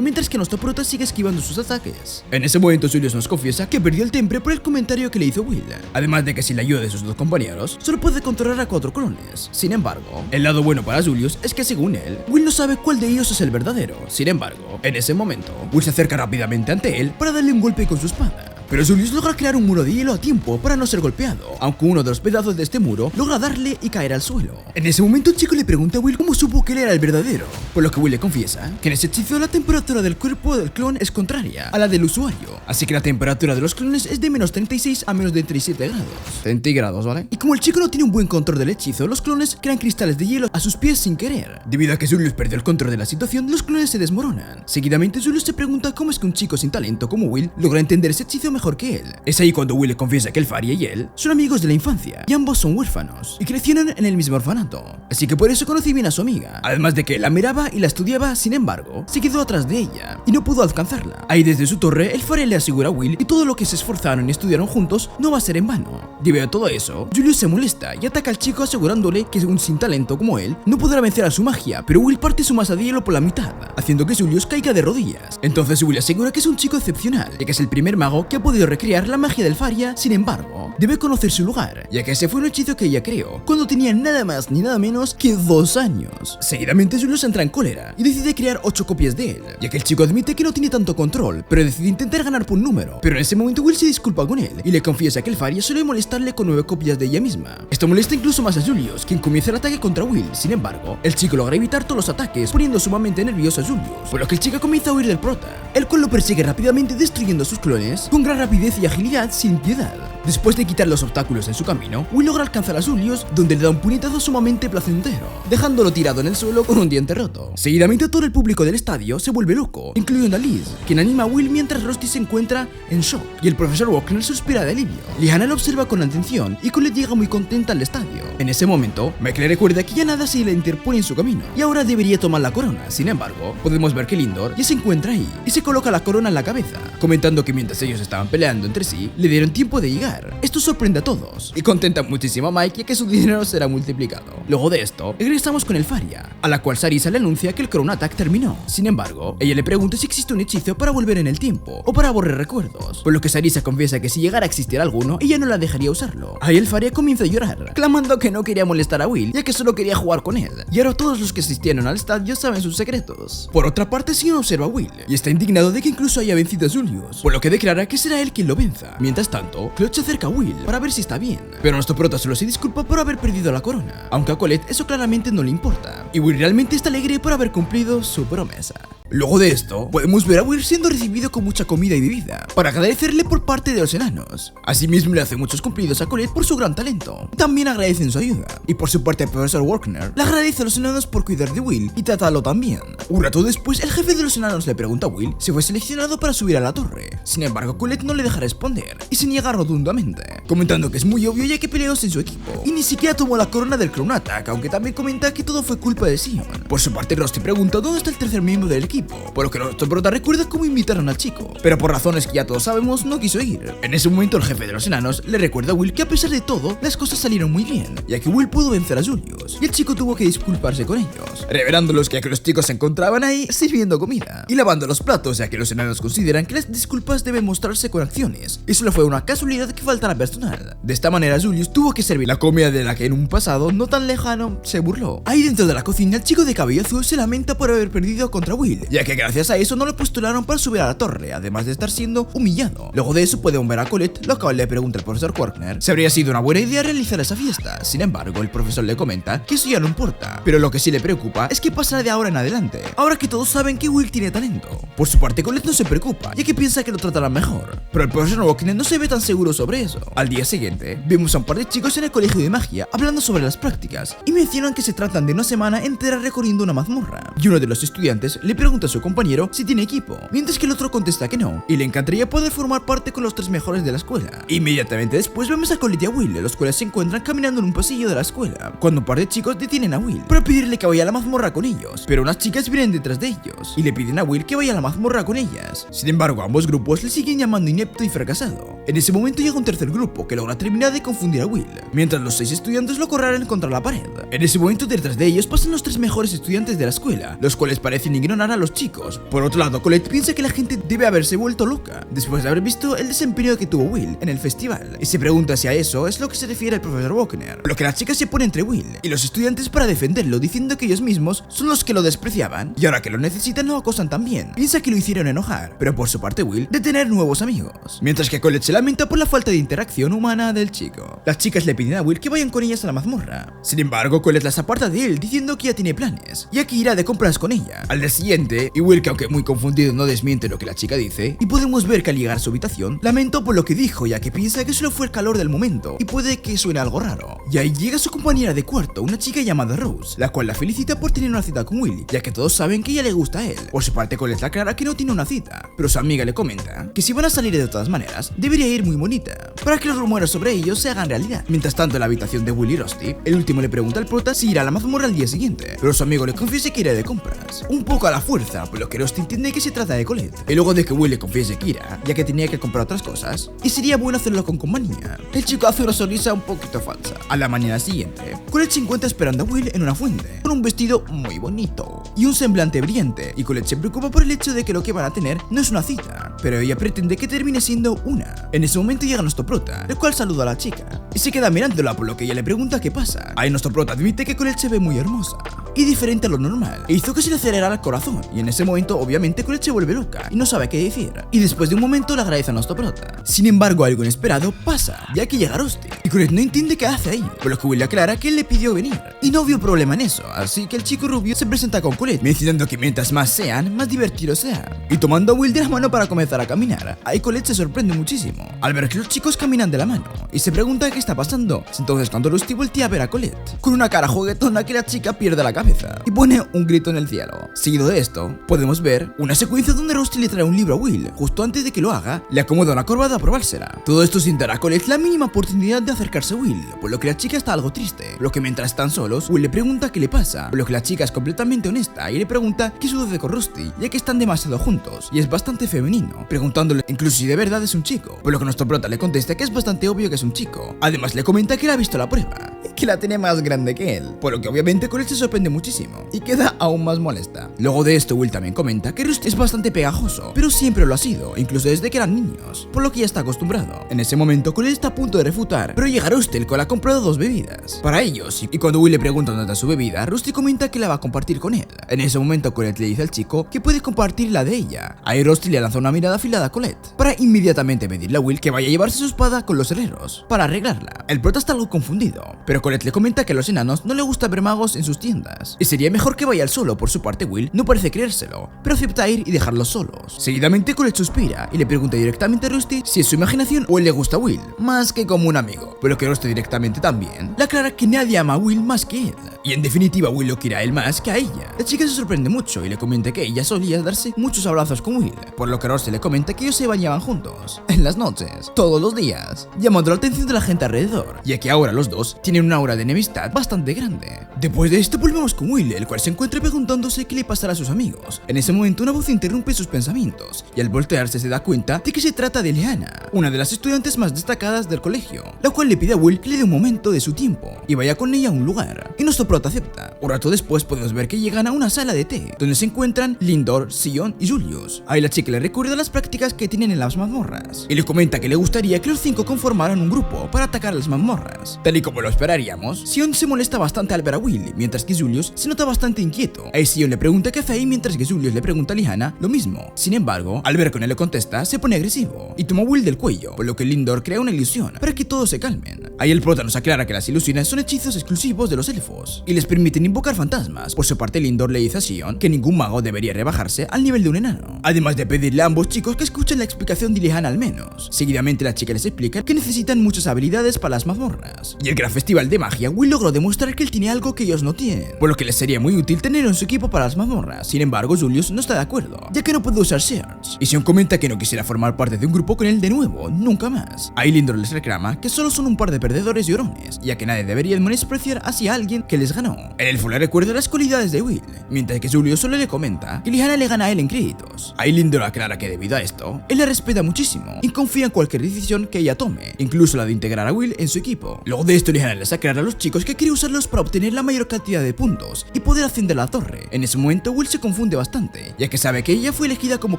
[SPEAKER 1] mientras que Nostoprota sigue esquivando sus ataques. En ese momento Julius nos confiesa que perdió el temple por el comentario que le hizo Will, además de que sin la ayuda de sus dos compañeros, solo puede controlar a 4 clones. Sin embargo, el lado bueno para Julius es que según él, Will no sabe cuál de ellos es el verdadero. Sin embargo, en ese momento, Will se acerca rápidamente ante él para darle un golpe con su espada. Pero Julius logra crear un muro de hielo a tiempo para no ser golpeado, aunque uno de los pedazos de este muro logra darle y caer al suelo. En ese momento el chico le pregunta a Will cómo supo que él era el verdadero, por lo que Will le confiesa que en ese hechizo la temperatura del cuerpo del clon es contraria a la del usuario, así que la temperatura de los clones es de menos 36 a menos 37 grados centígrados, ¿vale? Y como el chico no tiene un buen control del hechizo, los clones crean cristales de hielo a sus pies sin querer. Debido a que Julius perdió el control de la situación, los clones se desmoronan. Seguidamente Julius se pregunta cómo es que un chico sin talento como Will logra entender ese hechizo mejor que él. Es ahí cuando Will le confiesa que Elfaria y él son amigos de la infancia y ambos son huérfanos y crecieron en el mismo orfanato, así que por eso conoce bien a su amiga, además de que la miraba y la estudiaba. Sin embargo, se quedó atrás de ella y no pudo alcanzarla. Ahí desde su torre, Elfaria le asegura a Will que todo lo que se esforzaron y estudiaron juntos no va a ser en vano. Debido a todo eso, Julius se molesta y ataca al chico asegurándole que un sin talento como él no podrá vencer a su magia, pero Will parte su masa de hielo por la mitad, haciendo que Julius caiga de rodillas. Entonces Will asegura que es un chico excepcional, ya que es el primer mago que ha podido recrear la magia de Elfaria. Sin embargo, debe conocer su lugar, ya que ese fue un hechizo que ella creó cuando tenía nada más ni nada menos que 2 años. Seguidamente Julius entra en cólera y decide crear 8 copias de él, ya que el chico admite que no tiene tanto control, pero decide intentar ganar por un número. Pero en ese momento Will se disculpa con él y le confiesa que Elfaria suele molestarle con 9 copias de ella misma. Esto molesta incluso más a Julius, quien comienza el ataque contra Will. Sin embargo, el chico logra evitar todos los ataques, poniendo sumamente nervioso a Julius, por lo que el chico comienza a huir del prota, el cual lo persigue rápidamente destruyendo a sus clones con gran rapidez y agilidad sin piedad. Después de quitar los obstáculos en su camino, Will logra alcanzar a Julius, donde le da un puñetazo sumamente placentero, dejándolo tirado en el suelo con un diente roto. Seguidamente todo el público del estadio se vuelve loco, incluyendo a Liz, quien anima a Will mientras Rusty se encuentra en shock, y el profesor Wagner suspira de alivio. Lyanna lo observa con atención y Colette llega muy contenta al estadio. En ese momento, Mike le recuerda que ya nada se le interpone en su camino, y ahora debería tomar la corona. Sin embargo, podemos ver que Lindor ya se encuentra ahí, y se coloca la corona en la cabeza, comentando que mientras ellos estaban estaban peleando entre sí, le dieron tiempo de llegar. Esto sorprende a todos y contenta muchísimo a Mike, ya que su dinero será multiplicado. Luego de esto, regresamos con el Faria, a la cual Sarisa le anuncia que el Crown Attack terminó. Sin embargo, ella le pregunta si existe un hechizo para volver en el tiempo o para borrar recuerdos, por lo que Sarisa confiesa que si llegara a existir alguno, ella no la dejaría usarlo. Ahí el Faria comienza a llorar, clamando que no quería molestar a Will, ya que solo quería jugar con él, y ahora todos los que asistieron al estadio saben sus secretos. Por otra parte, Sion observa a Will y está indignado de que incluso haya vencido a Julius, por lo que declara que será él quien lo venza. Mientras tanto, Clutch se acerca a Will para ver si está bien, pero nuestro prota solo se disculpa por haber perdido la corona, aunque a Colette eso claramente no le importa, y Will realmente está alegre por haber cumplido su promesa. Luego de esto, podemos ver a Will siendo recibido con mucha comida y bebida, para agradecerle por parte de los enanos. Asimismo le hace muchos cumplidos a Colette por su gran talento, también agradecen su ayuda, y por su parte el profesor Wagner le agradece a los enanos por cuidar de Will y tratarlo también. Un rato después, el jefe de los enanos le pregunta a Will si fue seleccionado para subir a la torre. Sin embargo, Colette no le deja responder, y se niega rotundamente, comentando que es muy obvio ya que peleó sin su equipo, y ni siquiera tomó la corona del Crown Attack, aunque también comenta que todo fue culpa de Sion. Por su parte, Rusty pregunta dónde está el tercer miembro del equipo, por lo que nuestro prota recuerda cómo invitaron al chico, pero por razones que ya todos sabemos no quiso ir. En ese momento el jefe de los enanos le recuerda a Will que a pesar de todo, las cosas salieron muy bien, ya que Will pudo vencer a Julius, y el chico tuvo que disculparse con ellos, revelándolos que los chicos se encontraban ahí sirviendo comida y lavando los platos, ya que los enanos consideran que las disculpas deben mostrarse con acciones, y solo fue una casualidad que faltara personal. De esta manera Julius tuvo que servir la comida de la que en un pasado no tan lejano se burló. Ahí dentro de la cocina el chico de cabello azul se lamenta por haber perdido contra Will, ya que gracias a eso no lo postularon para subir a la torre, además de estar siendo humillado. Luego de eso podemos ver a Colette, lo cual le pregunta al profesor Wagner si habría sido una buena idea realizar esa fiesta. Sin embargo, el profesor le comenta que eso ya no importa, pero lo que sí le preocupa es qué pasará de ahora en adelante, ahora que todos saben que Will tiene talento. Por su parte, Colette no se preocupa, ya que piensa que lo tratarán mejor, pero el profesor Wagner no se ve tan seguro sobre eso. Al día siguiente, vemos a un par de chicos en el colegio de magia hablando sobre las prácticas, y mencionan que se tratan de una semana entera recorriendo una mazmorra, y uno de los estudiantes le pregunta a su compañero si tiene equipo, mientras que el otro contesta que no, y le encantaría poder formar parte con los 3 mejores de la escuela. Inmediatamente después vemos a Colette y a Will, los cuales se encuentran caminando en un pasillo de la escuela, cuando un par de chicos detienen a Will para pedirle que vaya a la mazmorra con ellos, pero unas chicas vienen detrás de ellos y le piden a Will que vaya a la mazmorra con ellas. Sin embargo, ambos grupos le siguen llamando inepto y fracasado. En ese momento llega un tercer grupo que logra terminar de confundir a Will, mientras los 6 estudiantes lo correrán contra la pared. En ese momento detrás de ellos pasan los 3 mejores estudiantes de la escuela, los cuales parecen ignorar a los chicos. Por otro lado, Colette piensa que la gente debe haberse vuelto loca después de haber visto el desempeño que tuvo Will en el festival, y se pregunta si a eso es lo que se refiere el profesor Wagner, por lo que la chica se pone entre Will y los estudiantes para defenderlo, diciendo que ellos mismos son los que lo despreciaban y ahora que lo necesitan lo acosan también. Piensa que lo hicieron enojar, pero por su parte Will de tener nuevos amigos, mientras que Colette se lamenta por la falta de interacción humana del chico. Las chicas le piden a Will que vayan con ellas a la mazmorra. Sin embargo, Colette las aparta de él diciendo que ya tiene planes, ya que irá de compras con ella. Al día siguiente, y Will, que aunque muy confundido no desmiente lo que la chica dice, y podemos ver que al llegar a su habitación lamentó por lo que dijo, ya que piensa que solo fue el calor del momento y puede que suene algo raro. Y ahí llega su compañera de cuarto, una chica llamada Rose, la cual la felicita por tener una cita con Will, ya que todos saben que ella le gusta a él. Por su parte, Colette le aclara que no tiene una cita, pero su amiga le comenta que si van a salir de todas maneras, debería ir muy bonita, para que los rumores sobre ellos se hagan realidad. Mientras tanto, en la habitación de Will y Rusty, el último le pregunta al prota si irá a la mazmorra al día siguiente, pero su amigo le confiesa que irá de compras, un poco a la fuerza, por lo que Rusty entiende que se trata de Colette. Y luego de que Will le confiese que irá, ya que tenía que comprar otras cosas, y sería bueno hacerlo con compañía, el chico hace una sonrisa un poquito falsa. A la mañana siguiente, Colette se encuentra esperando a Will en una fuente, con un vestido muy bonito y un semblante brillante, y Colette se preocupa por el hecho de que lo que van a tener no es una cita, pero ella pretende que termine siendo una. En ese momento llega nuestro prota, el cual saluda a la chica y se queda mirándola, por lo que ella le pregunta qué pasa. Ahí nuestro prota admite que Colette se ve muy hermosa y diferente a lo normal, e hizo que se le acelerara el corazón, y en ese momento obviamente Colette se vuelve loca y no sabe qué decir, y después de un momento le agradece a nuestro prota. Sin embargo, algo inesperado pasa, ya que llega Rusty, y Colette no entiende qué hace ahí, por lo que Will le aclara que él le pidió venir, y no vio problema en eso, así que el chico rubio se presenta con Colette, mencionando que mientras más sean, más divertidos serán, y tomando a Will de la mano para comenzar a caminar. Ahí Colette se sorprende muchísimo al ver que los chicos caminan de la mano, y se pregunta qué está pasando. Entonces cuando Rusty voltea a ver a Colette, con una cara juguetona, que la chica pierde la cabeza. cabeza y pone un grito en el cielo. Seguido de esto, podemos ver una secuencia donde Rusty le trae un libro a Will. Justo antes de que lo haga, le acomoda una corbata a probársela. Todo esto sin dar a Colette la mínima oportunidad de acercarse a Will, por lo que la chica está algo triste. Por lo que mientras están solos, Will le pregunta qué le pasa, por lo que la chica es completamente honesta y le pregunta qué sucede con Rusty, ya que están demasiado juntos y es bastante femenino, preguntándole incluso si de verdad es un chico, por lo que nuestro prota le contesta que es bastante obvio que es un chico. Además le comenta que le ha visto la prueba y que la tiene más grande que él, por lo que obviamente Colette se sorprende muchísimo y queda aún más molesta. Luego de esto, Will también comenta que Rusty es bastante pegajoso, pero siempre lo ha sido, incluso desde que eran niños, por lo que ya está acostumbrado. En ese momento Colette está a punto de refutar, pero llega Rusty, el cual ha comprado 2 bebidas para ellos, y cuando Will le pregunta dónde está su bebida, Rusty comenta que la va a compartir con él. En ese momento Colette le dice al chico que puede compartir la de ella. Ahí Rusty le lanza una mirada afilada a Colette, para inmediatamente pedirle a Will que vaya a llevarse su espada con los herreros, para arreglarla. El prota está algo confundido, pero Colette le comenta que a los enanos no le gusta ver magos en sus tiendas, y sería mejor que vaya él solo. Por su parte, Will no parece creérselo, pero acepta ir y dejarlos solos. Seguidamente Colette suspira y le pregunta directamente a Rusty si es su imaginación o él le gusta a Will, más que como un amigo, pero que Rusty directamente también le aclara que nadie ama a Will más que él, y en definitiva Will lo quiere a él más que a ella. La chica se sorprende mucho y le comenta que ella solía darse muchos abrazos con Will, por lo que Rusty le comenta que ellos se bañaban juntos, en las noches, todos los días, llamando la atención de la gente alrededor, ya que ahora los dos tienen una aura de enemistad bastante grande. Después de esto volvemos con Will, el cual se encuentra preguntándose qué le pasará a sus amigos. En ese momento una voz interrumpe sus pensamientos, y al voltearse se da cuenta de que se trata de Liana, una de las estudiantes más destacadas del colegio, la cual le pide a Will que le dé un momento de su tiempo y vaya con ella a un lugar, y nuestro prota acepta. Un rato después podemos ver que llegan a una sala de té, donde se encuentran Lindor, Sion y Julius. Ahí la chica le recuerda las prácticas que tienen en las mazmorras, y le comenta que le gustaría que los 5 conformaran un grupo para atacar a las mazmorras. Tal y como lo esperaríamos, Sion se molesta bastante al ver a Will, mientras que Julius se nota bastante inquieto. Ahí Sion le pregunta qué hace ahí, mientras que Julius le pregunta a Liana lo mismo. Sin embargo, al ver que no le contesta, se pone agresivo y toma a Will del cuello, por lo que Lindor crea una ilusión para que todos se calmen. Ahí el prota nos aclara que las ilusiones son hechizos exclusivos de los elfos y les permiten invocar fantasmas. Por su parte, Lindor le dice a Sion que ningún mago debería rebajarse al nivel de un enano, además de pedirle a ambos chicos que escuchen la explicación de Liana al menos. Seguidamente la chica les explica que necesitan muchas habilidades para las mazmorras, y el gran festival de magia, Will logró demostrar que él tiene algo que ellos no tienen, por lo que les sería muy útil tenerlo en su equipo para las mazmorras. Sin embargo, Julius no está de acuerdo, ya que no puede usar Search, y Sion comenta que no quisiera formar parte de un grupo con él de nuevo, nunca más. Ahí Lindor les reclama que solo son un par de perdedores llorones, ya que nadie debería menospreciar hacia alguien que les ganó. El elfo le recuerda las cualidades de Will, mientras que Julius solo le comenta que Liana le gana a él en créditos. Ahí Lindor aclara que debido a esto, él la respeta muchísimo y confía en cualquier decisión que ella tome, incluso la de integrar a Will en su equipo. Luego de esto, Liana les aclara a los chicos que quiere usarlos para obtener la mayor cantidad de puntos y poder ascender a la torre. En ese momento Will se confunde bastante, ya que sabe que ella fue elegida como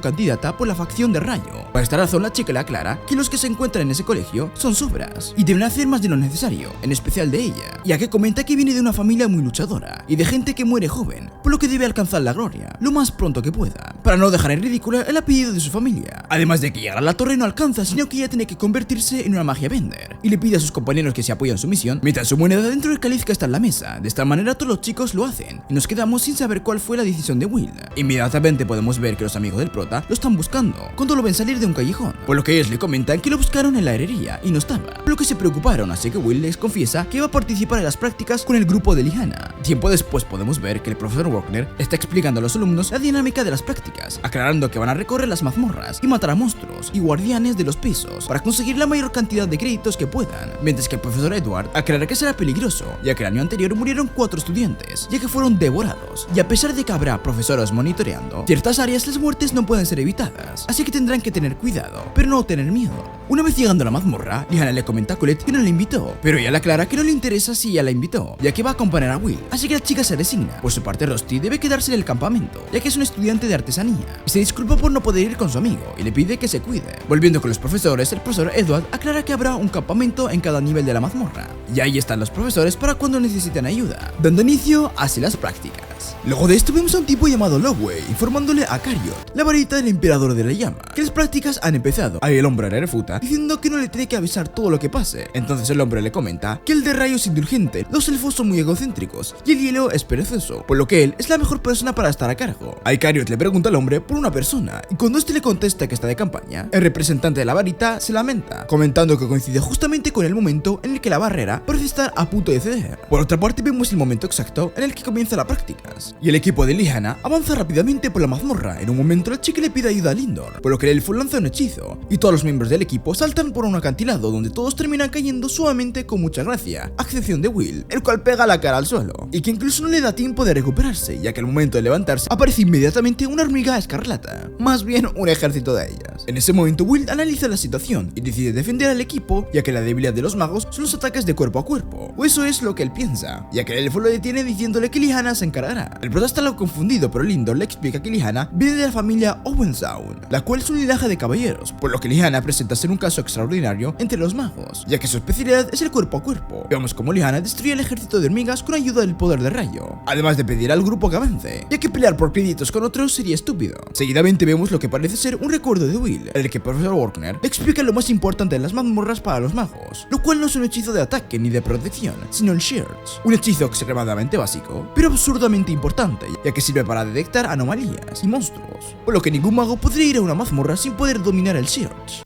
[SPEAKER 1] candidata por la facción de Rayo. Por esta razón, la chica le aclara que los que se encuentran en ese colegio son sobras y deben hacer más de lo necesario, en especial de ella, ya que comenta que viene de una familia muy luchadora y de gente que muere joven, por lo que debe alcanzar la gloria lo más pronto que pueda, para no dejar en ridículo el apellido de su familia. Además de que llegar a la torre no alcanza, sino que ella tiene que convertirse en una magia bender, y le pide a sus compañeros que se apoyen su misión, metan su moneda dentro del cáliz que está en la mesa. De esta manera todos los chicos lo hacen, y nos quedamos sin saber cuál fue la decisión de Will. Inmediatamente podemos ver que los amigos del prota lo están buscando, cuando lo ven salir de un callejón, por lo que ellos le comentan que lo buscaron en la herrería y no estaba, por lo que se preocuparon, así que Will les confiesa que va a participar en las prácticas con el grupo de Liana. Tiempo después podemos ver que el profesor Wagner está explicando a los alumnos la dinámica de las prácticas, aclarando que van a recorrer las mazmorras y matar a monstruos y guardianes de los pisos para conseguir la mayor cantidad de créditos que puedan, mientras que el profesor Edward aclara que será peligroso, ya que el año anterior murieron 4 estudiantes, ya que fueron devorados, y a pesar de que habrá profesores monitoreando ciertas áreas, las muertes no pueden ser evitadas, así que tendrán que tener cuidado, pero no tener miedo. Una vez llegando a la mazmorra, Liana le comenta a Colette que no la invitó, pero ella le aclara que no le interesa si ella la invitó, ya que va a acompañar a Will, así que la chica se resigna. Por su parte, Rusty debe quedarse en el campamento, ya que es un estudiante de artesanía, y se disculpa por no poder ir con su amigo y le pide que se cuide. Volviendo con los profesores, el profesor Edward aclara que habrá un campamento en cada nivel de la mazmorra, y ahí están los profesores para cuando necesiten ayuda, dando inicio hacia las prácticas. Luego de esto vemos a un tipo llamado Lowey informándole a Cariot, la varita del emperador de la llama, que las prácticas han empezado. Ahí el hombre le refuta ayuda, diciendo que no le tiene que avisar todo lo que pase. Entonces el hombre le comenta que el de rayo es indulgente, los elfos son muy egocéntricos y el hielo es perezoso, por lo que él es la mejor persona para estar a cargo. Icarius le pregunta al hombre por una persona, y cuando este le contesta que está de campaña, el representante de la varita se lamenta, comentando que coincide justamente con el momento en el que la barrera parece estar a punto de ceder. Por otra parte, vemos el momento exacto en el que comienza las prácticas, y el equipo de Liliana avanza rápidamente por la mazmorra. En un momento la chica le pide ayuda a Lindor, por lo que el elfo lanza un hechizo, y todos los miembros del equipo saltan por un acantilado donde todos terminan cayendo suavemente con mucha gracia, a excepción de Will, el cual pega la cara al suelo, y que incluso no le da tiempo de recuperarse, ya que al momento de levantarse aparece inmediatamente una hormiga escarlata, más bien un ejército de ellas. En ese momento Will analiza la situación y decide defender al equipo, ya que la debilidad de los magos son los ataques de cuerpo a cuerpo, o eso es lo que él piensa, ya que el elfo lo detiene diciéndole que Liliana se encargará. El prota está algo confundido, pero Lindor le explica que Liliana viene de la familia Owensound, la cual es un linaje de caballeros, por lo que Liliana presenta ser un caso extraordinario entre los magos, ya que su especialidad es el cuerpo a cuerpo. Vemos como Liliana destruye el ejército de hormigas con ayuda del poder del rayo, además de pedir al grupo que avance, ya que pelear por créditos con otros sería estúpido. Seguidamente vemos lo que parece ser un recuerdo de Will, en el que Profesor Wagner le explica lo más importante de las mazmorras para los magos, lo cual no es un hechizo de ataque ni de protección, sino el Shards, un hechizo extremadamente básico, pero absurdamente importante, ya que sirve para detectar anomalías y monstruos, por lo que ningún mago podría ir a una mazmorra sin poder dominar el Shards.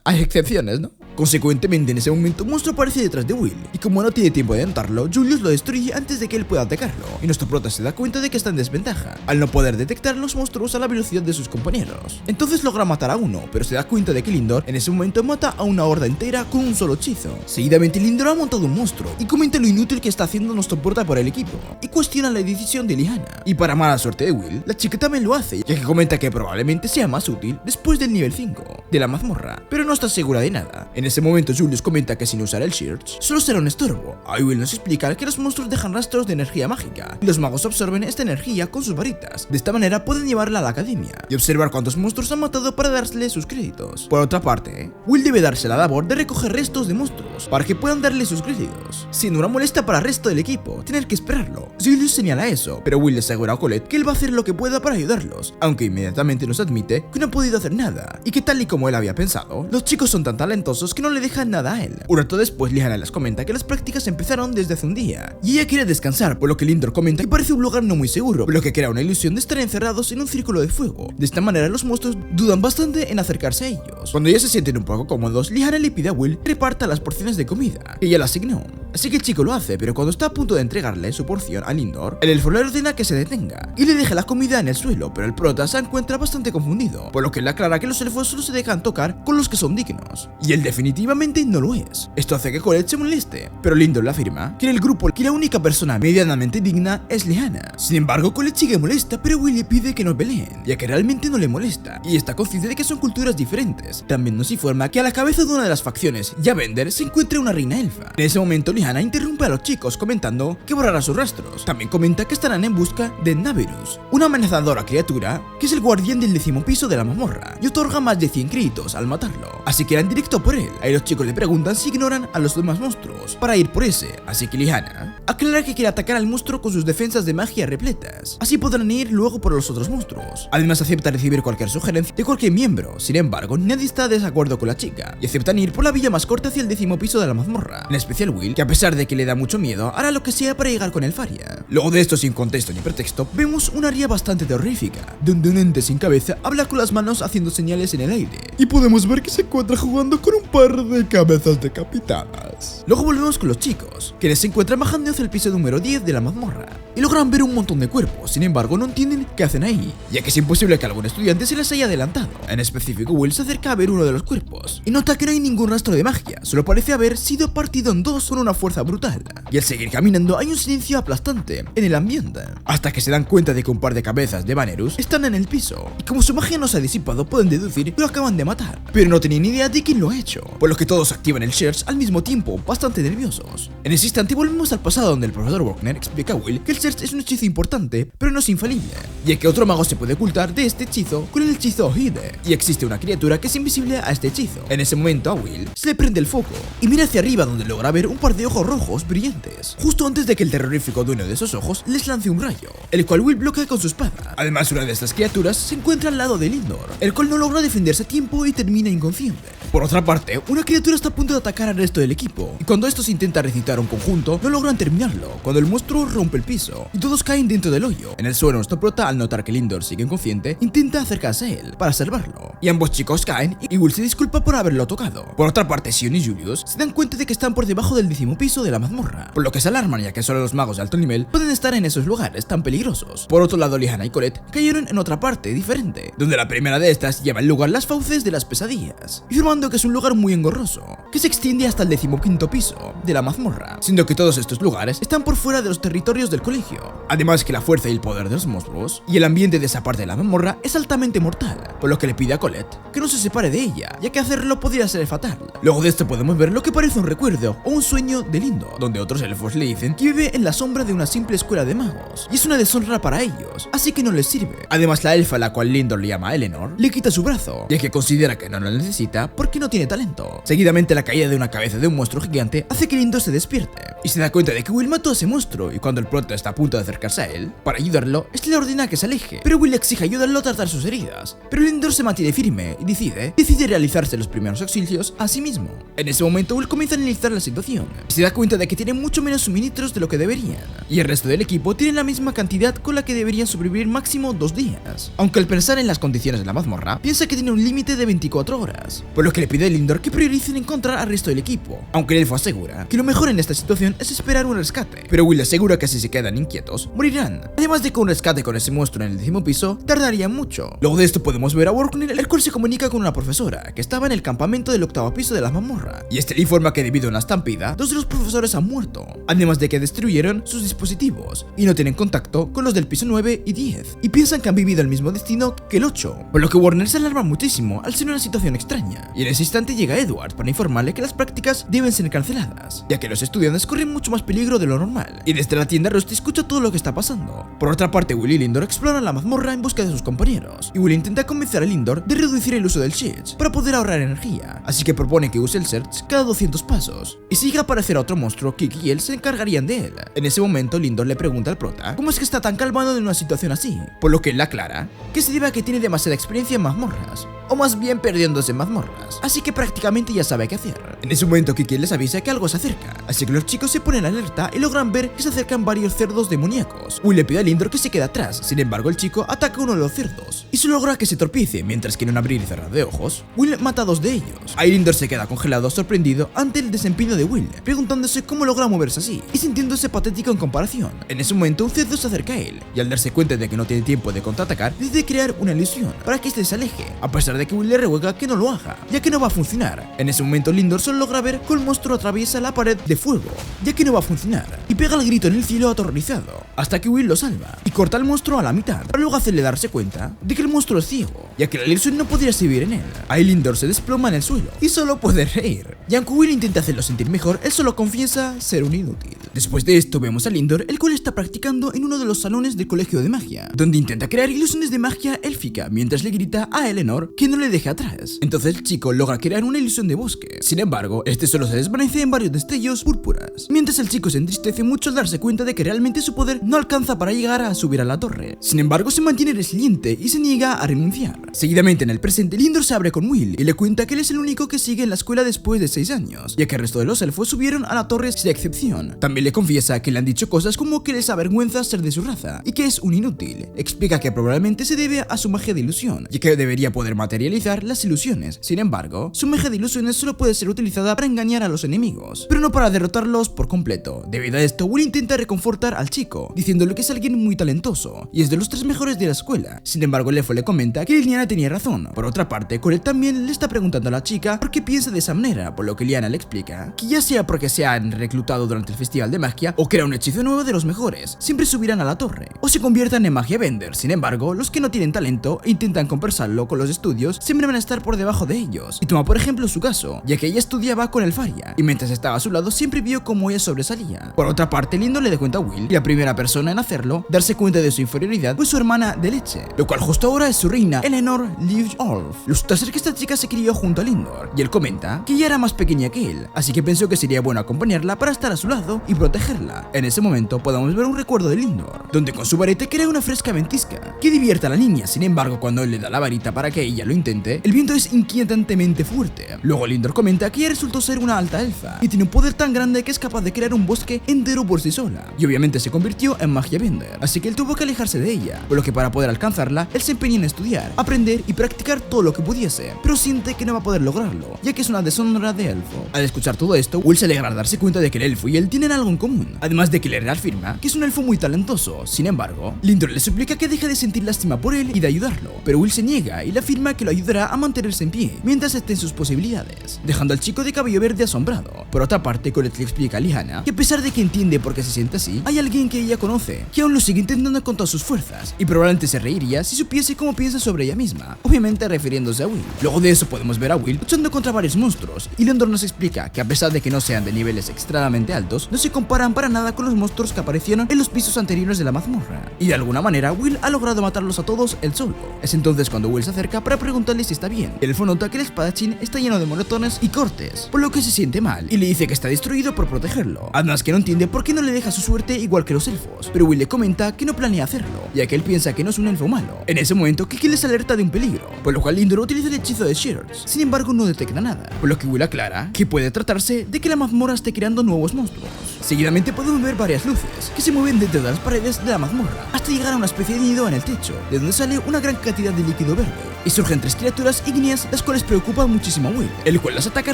[SPEAKER 1] Hay excepciones, ¿no? Consecuentemente, en ese momento, un monstruo aparece detrás de Will, y como no tiene tiempo de adentrarlo, Julius lo destruye antes de que él pueda atacarlo, y nuestro prota se da cuenta de que está en desventaja, al no poder detectar los monstruos a la velocidad de sus compañeros. Entonces logra matar a uno, pero se da cuenta de que Lindor en ese momento mata a una horda entera con un solo hechizo. Seguidamente Lindor ha montado un monstruo, y comenta lo inútil que está haciendo nuestro prota por el equipo, y cuestiona la decisión de Liliana. Y para mala suerte de Will, la chica también lo hace, ya que comenta que probablemente sea más útil después del nivel 5 de la mazmorra, pero no está segura de nada. En ese momento Julius comenta que sin usar el Shards solo será un estorbo. Ahí Will nos explica que los monstruos dejan rastros de energía mágica y los magos absorben esta energía con sus varitas. De esta manera pueden llevarla a la academia y observar cuántos monstruos han matado para darle sus créditos. Por otra parte, Will debe darse la labor de recoger restos de monstruos para que puedan darle sus créditos, siendo una molestia para el resto del equipo tener que esperarlo. Julius señala eso, pero Will le asegura a Colette que él va a hacer lo que pueda para ayudarlos, aunque inmediatamente nos admite que no ha podido hacer nada y que tal y como él había pensado, los chicos son tan talentosos que no le dejan nada a él. Un rato después, Liliana les comenta que las prácticas empezaron desde hace un día y ella quiere descansar, por lo que Lindor comenta que parece un lugar no muy seguro, por lo que crea una ilusión de estar encerrados en un círculo de fuego. De esta manera los monstruos dudan bastante en acercarse a ellos. Cuando ya se sienten un poco cómodos, Liliana le pide a Will que reparta las porciones de comida que ella le asignó. Así que el chico lo hace, pero cuando está a punto de entregarle su porción a Lindor, el elfo le ordena que se detenga y le deja la comida en el suelo, pero el prota se encuentra bastante confundido, por lo que le aclara que los elfos solo se dejan tocar con los que son dignos, y él definitivamente no lo es. Esto hace que Colette se moleste, pero Lindor le afirma que en el grupo que la única persona medianamente digna es Liliana. Sin embargo, Colette sigue molesta, pero Will le pide que no peleen, ya que realmente no le molesta, y está consciente de que son culturas diferentes. También nos informa que a la cabeza de una de las facciones, Yavender, se encuentra una reina elfa. En ese momento, Liliana interrumpe a los chicos comentando que borrará sus rastros. También comenta que estarán en busca de Navirus, una amenazadora criatura que es el guardián del 10º piso de la mazmorra y otorga más de 100 créditos al matarlo, así que irán directo por él. Ahí los chicos le preguntan si ignoran a los demás monstruos para ir por ese, así que Liliana aclara que quiere atacar al monstruo con sus defensas de magia repletas, así podrán ir luego por los otros monstruos. Además acepta recibir cualquier sugerencia de cualquier miembro. Sin embargo, nadie está de desacuerdo con la chica y aceptan ir por la vía más corta hacia el 10º piso de la mazmorra, en especial Will, que a pesar de que le da mucho miedo, hará lo que sea para llegar con el Faria. Luego de esto, sin contexto ni pretexto, vemos un área bastante terrorífica, donde un ente sin cabeza habla con las manos haciendo señales en el aire, y podemos ver que se encuentra jugando con un par de cabezas decapitadas. Luego volvemos con los chicos, quienes se encuentran bajando hacia el piso número 10 de la mazmorra, y logran ver un montón de cuerpos. Sin embargo, no entienden qué hacen ahí, ya que es imposible que algún estudiante se les haya adelantado. En específico, Will se acerca a ver uno de los cuerpos, y nota que no hay ningún rastro de magia, solo parece haber sido partido en dos con una fuerza brutal. Y al seguir caminando hay un silencio aplastante en el ambiente, hasta que se dan cuenta de que un par de cabezas de Vanerus están en el piso, y como su magia no se ha disipado pueden deducir que lo acaban de matar, pero no tienen ni idea de quién lo ha hecho, por lo que todos activan el Shards al mismo tiempo, bastante nerviosos. En ese instante volvemos al pasado, donde el profesor Wagner explica a Will que el Shards es un hechizo importante, pero no es infalible, ya que otro mago se puede ocultar de este hechizo con el hechizo Hide, y existe una criatura que es invisible a este hechizo. En ese momento a Will se le prende el foco y mira hacia arriba, donde logra ver un par de ojos rojos brillantes, justo antes de que el terrorífico dueño de esos ojos les lance un rayo, el cual Will bloquea con su espada. Además, una de estas criaturas se encuentra al lado de Lindor, el cual no logra defenderse a tiempo equipo y termina inconsciente. Por otra parte, una criatura está a punto de atacar al resto del equipo, y cuando estos intentan recitar un conjunto, no logran terminarlo, cuando el monstruo rompe el piso, y todos caen dentro del hoyo. En el suelo, nuestro prota, al notar que Lindor sigue inconsciente, intenta acercarse a él, para salvarlo, y ambos chicos caen, y Will se disculpa por haberlo tocado. Por otra parte, Sion y Julius se dan cuenta de que están por debajo del 10º piso de la mazmorra, por lo que se alarman, ya que solo los magos de alto nivel pueden estar en esos lugares tan peligrosos. Por otro lado, Lyanna y Colette cayeron en otra parte diferente, donde la primera de estas lleva el lugar las fauces de las pesadillas, informando que es un lugar muy engorroso, que se extiende hasta el 15º piso de la mazmorra, siendo que todos estos lugares están por fuera de los territorios del colegio. Además que la fuerza y el poder de los monstruos y el ambiente de esa parte de la mazmorra es altamente mortal, por lo que le pide a Colette que no se separe de ella, ya que hacerlo podría ser fatal. Luego de esto podemos ver lo que parece un recuerdo o un sueño de Lindor, donde otros elfos le dicen que vive en la sombra de una simple escuela de magos, y es una deshonra para ellos, así que no les sirve. Además, la elfa a la cual Lindor le llama Eleanor le quita su brazo, ya que considera que no lo necesita porque no tiene talento. Seguidamente, la caída de una cabeza de un monstruo gigante hace que Lindor se despierte y se da cuenta de que Will mató a ese monstruo, y cuando el prota está a punto de acercarse a él para ayudarlo, este le ordena que se aleje, pero Will le exige ayudarlo a tratar sus heridas, pero Lindor se mantiene firme y decide realizarse los primeros auxilios a sí mismo. En ese momento, Will comienza a analizar la situación y se da cuenta de que tiene mucho menos suministros de lo que deberían, y el resto del equipo tiene la misma cantidad con la que deberían sobrevivir máximo 2 días, aunque al pensar en las condiciones de la mazmorra, piensa que tiene un límite de 24 horas, por lo que le pide a Lindor que prioricen encontrar al resto del equipo, aunque el elfo asegura que lo mejor en esta situación es esperar un rescate, pero Will asegura que si se quedan inquietos, morirán, además de que un rescate con ese monstruo en el 10º piso tardaría mucho. Luego de esto podemos ver a Worknell, el cual se comunica con una profesora que estaba en el campamento del 8º piso de la mazmorra, y este le informa que debido a una estampida, 2 de los profesores han muerto, además de que destruyeron sus dispositivos y no tienen contacto con los del piso 9 y 10, y piensan que han vivido el mismo destino que el 8, por lo que Warner se alarma muchísimo al ser una situación extraña, y en ese instante llega Edward para informarle que las prácticas deben ser canceladas, ya que los estudiantes corren mucho más peligro de lo normal, y desde la tienda Rusty escucha todo lo que está pasando. Por otra parte, Will y Lindor exploran la mazmorra en busca de sus compañeros, y Will intenta convencer a Lindor de reducir el uso del Sheets para poder ahorrar energía, así que propone que use el Search cada 200 pasos, y si llega a aparecer a otro monstruo, Kiki y él se encargarían de él. En ese momento, Lindor le pregunta al prota cómo es que está tan calmado en una situación así, por lo que él le aclara que se debe a que tiene demasiada experiencia en mazmorras, o más bien perdiéndose en mazmorras, así que prácticamente ya sabe qué hacer. En ese momento, Kiki les avisa que algo se acerca, así que los chicos se ponen alerta y logran ver que se acercan varios cerdos demoníacos. Will le pide a Lindor que se quede atrás, sin embargo el chico ataca a uno de los cerdos y se logra que se tropiece, mientras que en un abrir y cerrar de ojos, Will mata a 2 de ellos. Ahí Lindor se queda congelado, sorprendido ante el desempeño de Will, preguntándose cómo logra moverse así y sintiéndose patético en comparación. En ese momento, un cerdo se acerca a él y al darse cuenta de que no tiene tiempo de contraatacar, decide crear una ilusión para que este se aleje, a pesar de que Will le ruega que no lo haga, ya que no va a funcionar. En ese momento, Lindor solo logra ver que el monstruo atraviesa la pared de fuego, ya que no va a funcionar, y pega el grito en el cielo aterrorizado, hasta que Will lo salva y corta al monstruo a la mitad, para luego hacerle darse cuenta de que el monstruo es ciego, ya que la ilusión no podría servir en él. Ahí Lindor se desploma en el suelo y solo puede reír, y aunque Will intenta hacerlo sentir mejor, él solo confiesa ser un inútil. Después de esto vemos a Lindor, el cual está practicando en uno de los salones del colegio de magia, donde intenta crear ilusiones de magia élfica, mientras le grita a Eleanor que no le deje atrás. Entonces el chico logra crear una ilusión de bosque, sin embargo, este solo se desvanece en varios destellos púrpuras, mientras el chico se entristece mucho al darse cuenta de que realmente su poder no alcanza para llegar a subir a la torre. Sin embargo, se mantiene resiliente y se niega a renunciar. Seguidamente, en el presente, Lindor se abre con Will y le cuenta que él es el único que sigue en la escuela después de 6 años, ya que el resto de los elfos subieron a la torre sin excepción. También le confiesa que le han dicho cosas como que les avergüenza ser de su raza y que es un inútil. Explica que probablemente se debe a su magia de ilusión, ya que debería poder materializar las ilusiones. Sin embargo, su magia de ilusiones solo puede ser utilizada para engañar a los enemigos, pero no para derrotarlos por completo. Debido a esto, Will intenta reconfortar al chico, diciéndole que es alguien muy talentoso y es de los 3 mejores de la escuela. Sin embargo, el elfo le comenta que Lyanna tenía razón. Por otra parte, Colette también le está preguntando a la chica por qué piensa de esa manera, por lo que Lyanna le explica que ya sea porque se han reclutado durante el festival de magia o crea un hechizo nuevo de los mejores, siempre subirán a la torre o se conviertan en magia bender. Sin embargo, los que no tienen talento e intentan compensarlo con los estudios siempre van a estar por debajo de ellos. Y toma por ejemplo su caso, ya que ella estudiaba con el Faria y mientras estaba a su lado siempre vio cómo ella sobresalía. Por otra parte, Lindor le da cuenta a Will y la primera persona en hacerlo, darse cuenta de su inferioridad, fue su hermana de leche, lo cual justo ahora es su reina, Eleanor Live-Olf. Resulta ser que esta chica se crió junto a Lindor y él comenta que ella era más pequeña que él, así que pensó que sería bueno acompañarla para estar a su lado y protegerla. En ese momento podemos ver un recuerdo de Lindor, donde con su varita crea una fresca ventisca que divierte a la niña. Sin embargo, cuando él le da la varita para que ella lo intente, el viento es inquietantemente fuerte. Luego Lindor comenta que ella resultó ser una alta elfa y tiene un poder tan grande que es capaz de crear un bosque entero por sí sola, y obviamente se convirtió en magia bender, así que él tuvo que alejarse de ella, por lo que para poder alcanzarla, él se empeña en estudiar, aprender y practicar todo lo que pudiese, pero siente que no va a poder lograrlo, ya que es una deshonra de elfo. Al escuchar todo esto, Will se alegra al darse cuenta de que el elfo y él tienen algo en común, además de que Lerner afirma que es un elfo muy talentoso. Sin embargo, Lindor le suplica que deje de sentir lástima por él y de ayudarlo, pero Will se niega y le afirma que lo ayudará a mantenerse en pie mientras esté en sus posibilidades, dejando al chico de cabello verde asombrado. Por otra parte, Colette le explica a Lyanna que a pesar de que entiende por qué se siente así, hay alguien que ella conoce que aún lo sigue intentando con todas sus fuerzas y probablemente se reiría si supiese cómo piensa sobre ella misma, obviamente refiriéndose a Will. Luego de eso podemos ver a Will luchando contra varios monstruos y Lindor nos explica que a pesar de que no sean de niveles extremadamente altos, no se comparan para nada con los monstruos que aparecieron en los pisos anteriores de la mazmorra, y de alguna manera Will ha logrado matarlos a todos él solo. Es entonces cuando Will se acerca para preguntarle si está bien. El elfo nota que el espadachín está lleno de moretones y cortes, por lo que se siente mal y le dice que está destruido por protegerlo, además que no entiende por qué no le deja su suerte igual que los elfos, pero Will le comenta que no planea hacerlo, ya que él piensa que no es un elfo malo. En ese momento Kiki les alerta de un peligro, por lo cual Lindor utiliza el hechizo de Shears, sin embargo no detecta nada, por lo que Will aclara que puede tratarse de que la mazmorra esté creando nuevos monstruos. Seguidamente podemos ver varias luces que se mueven dentro de las paredes de la mazmorra hasta llegar a una especie de nido en el techo, de donde sale una gran cantidad de líquido verde, y surgen tres criaturas ígneas las cuales preocupan muchísimo a Will, el cual las ataca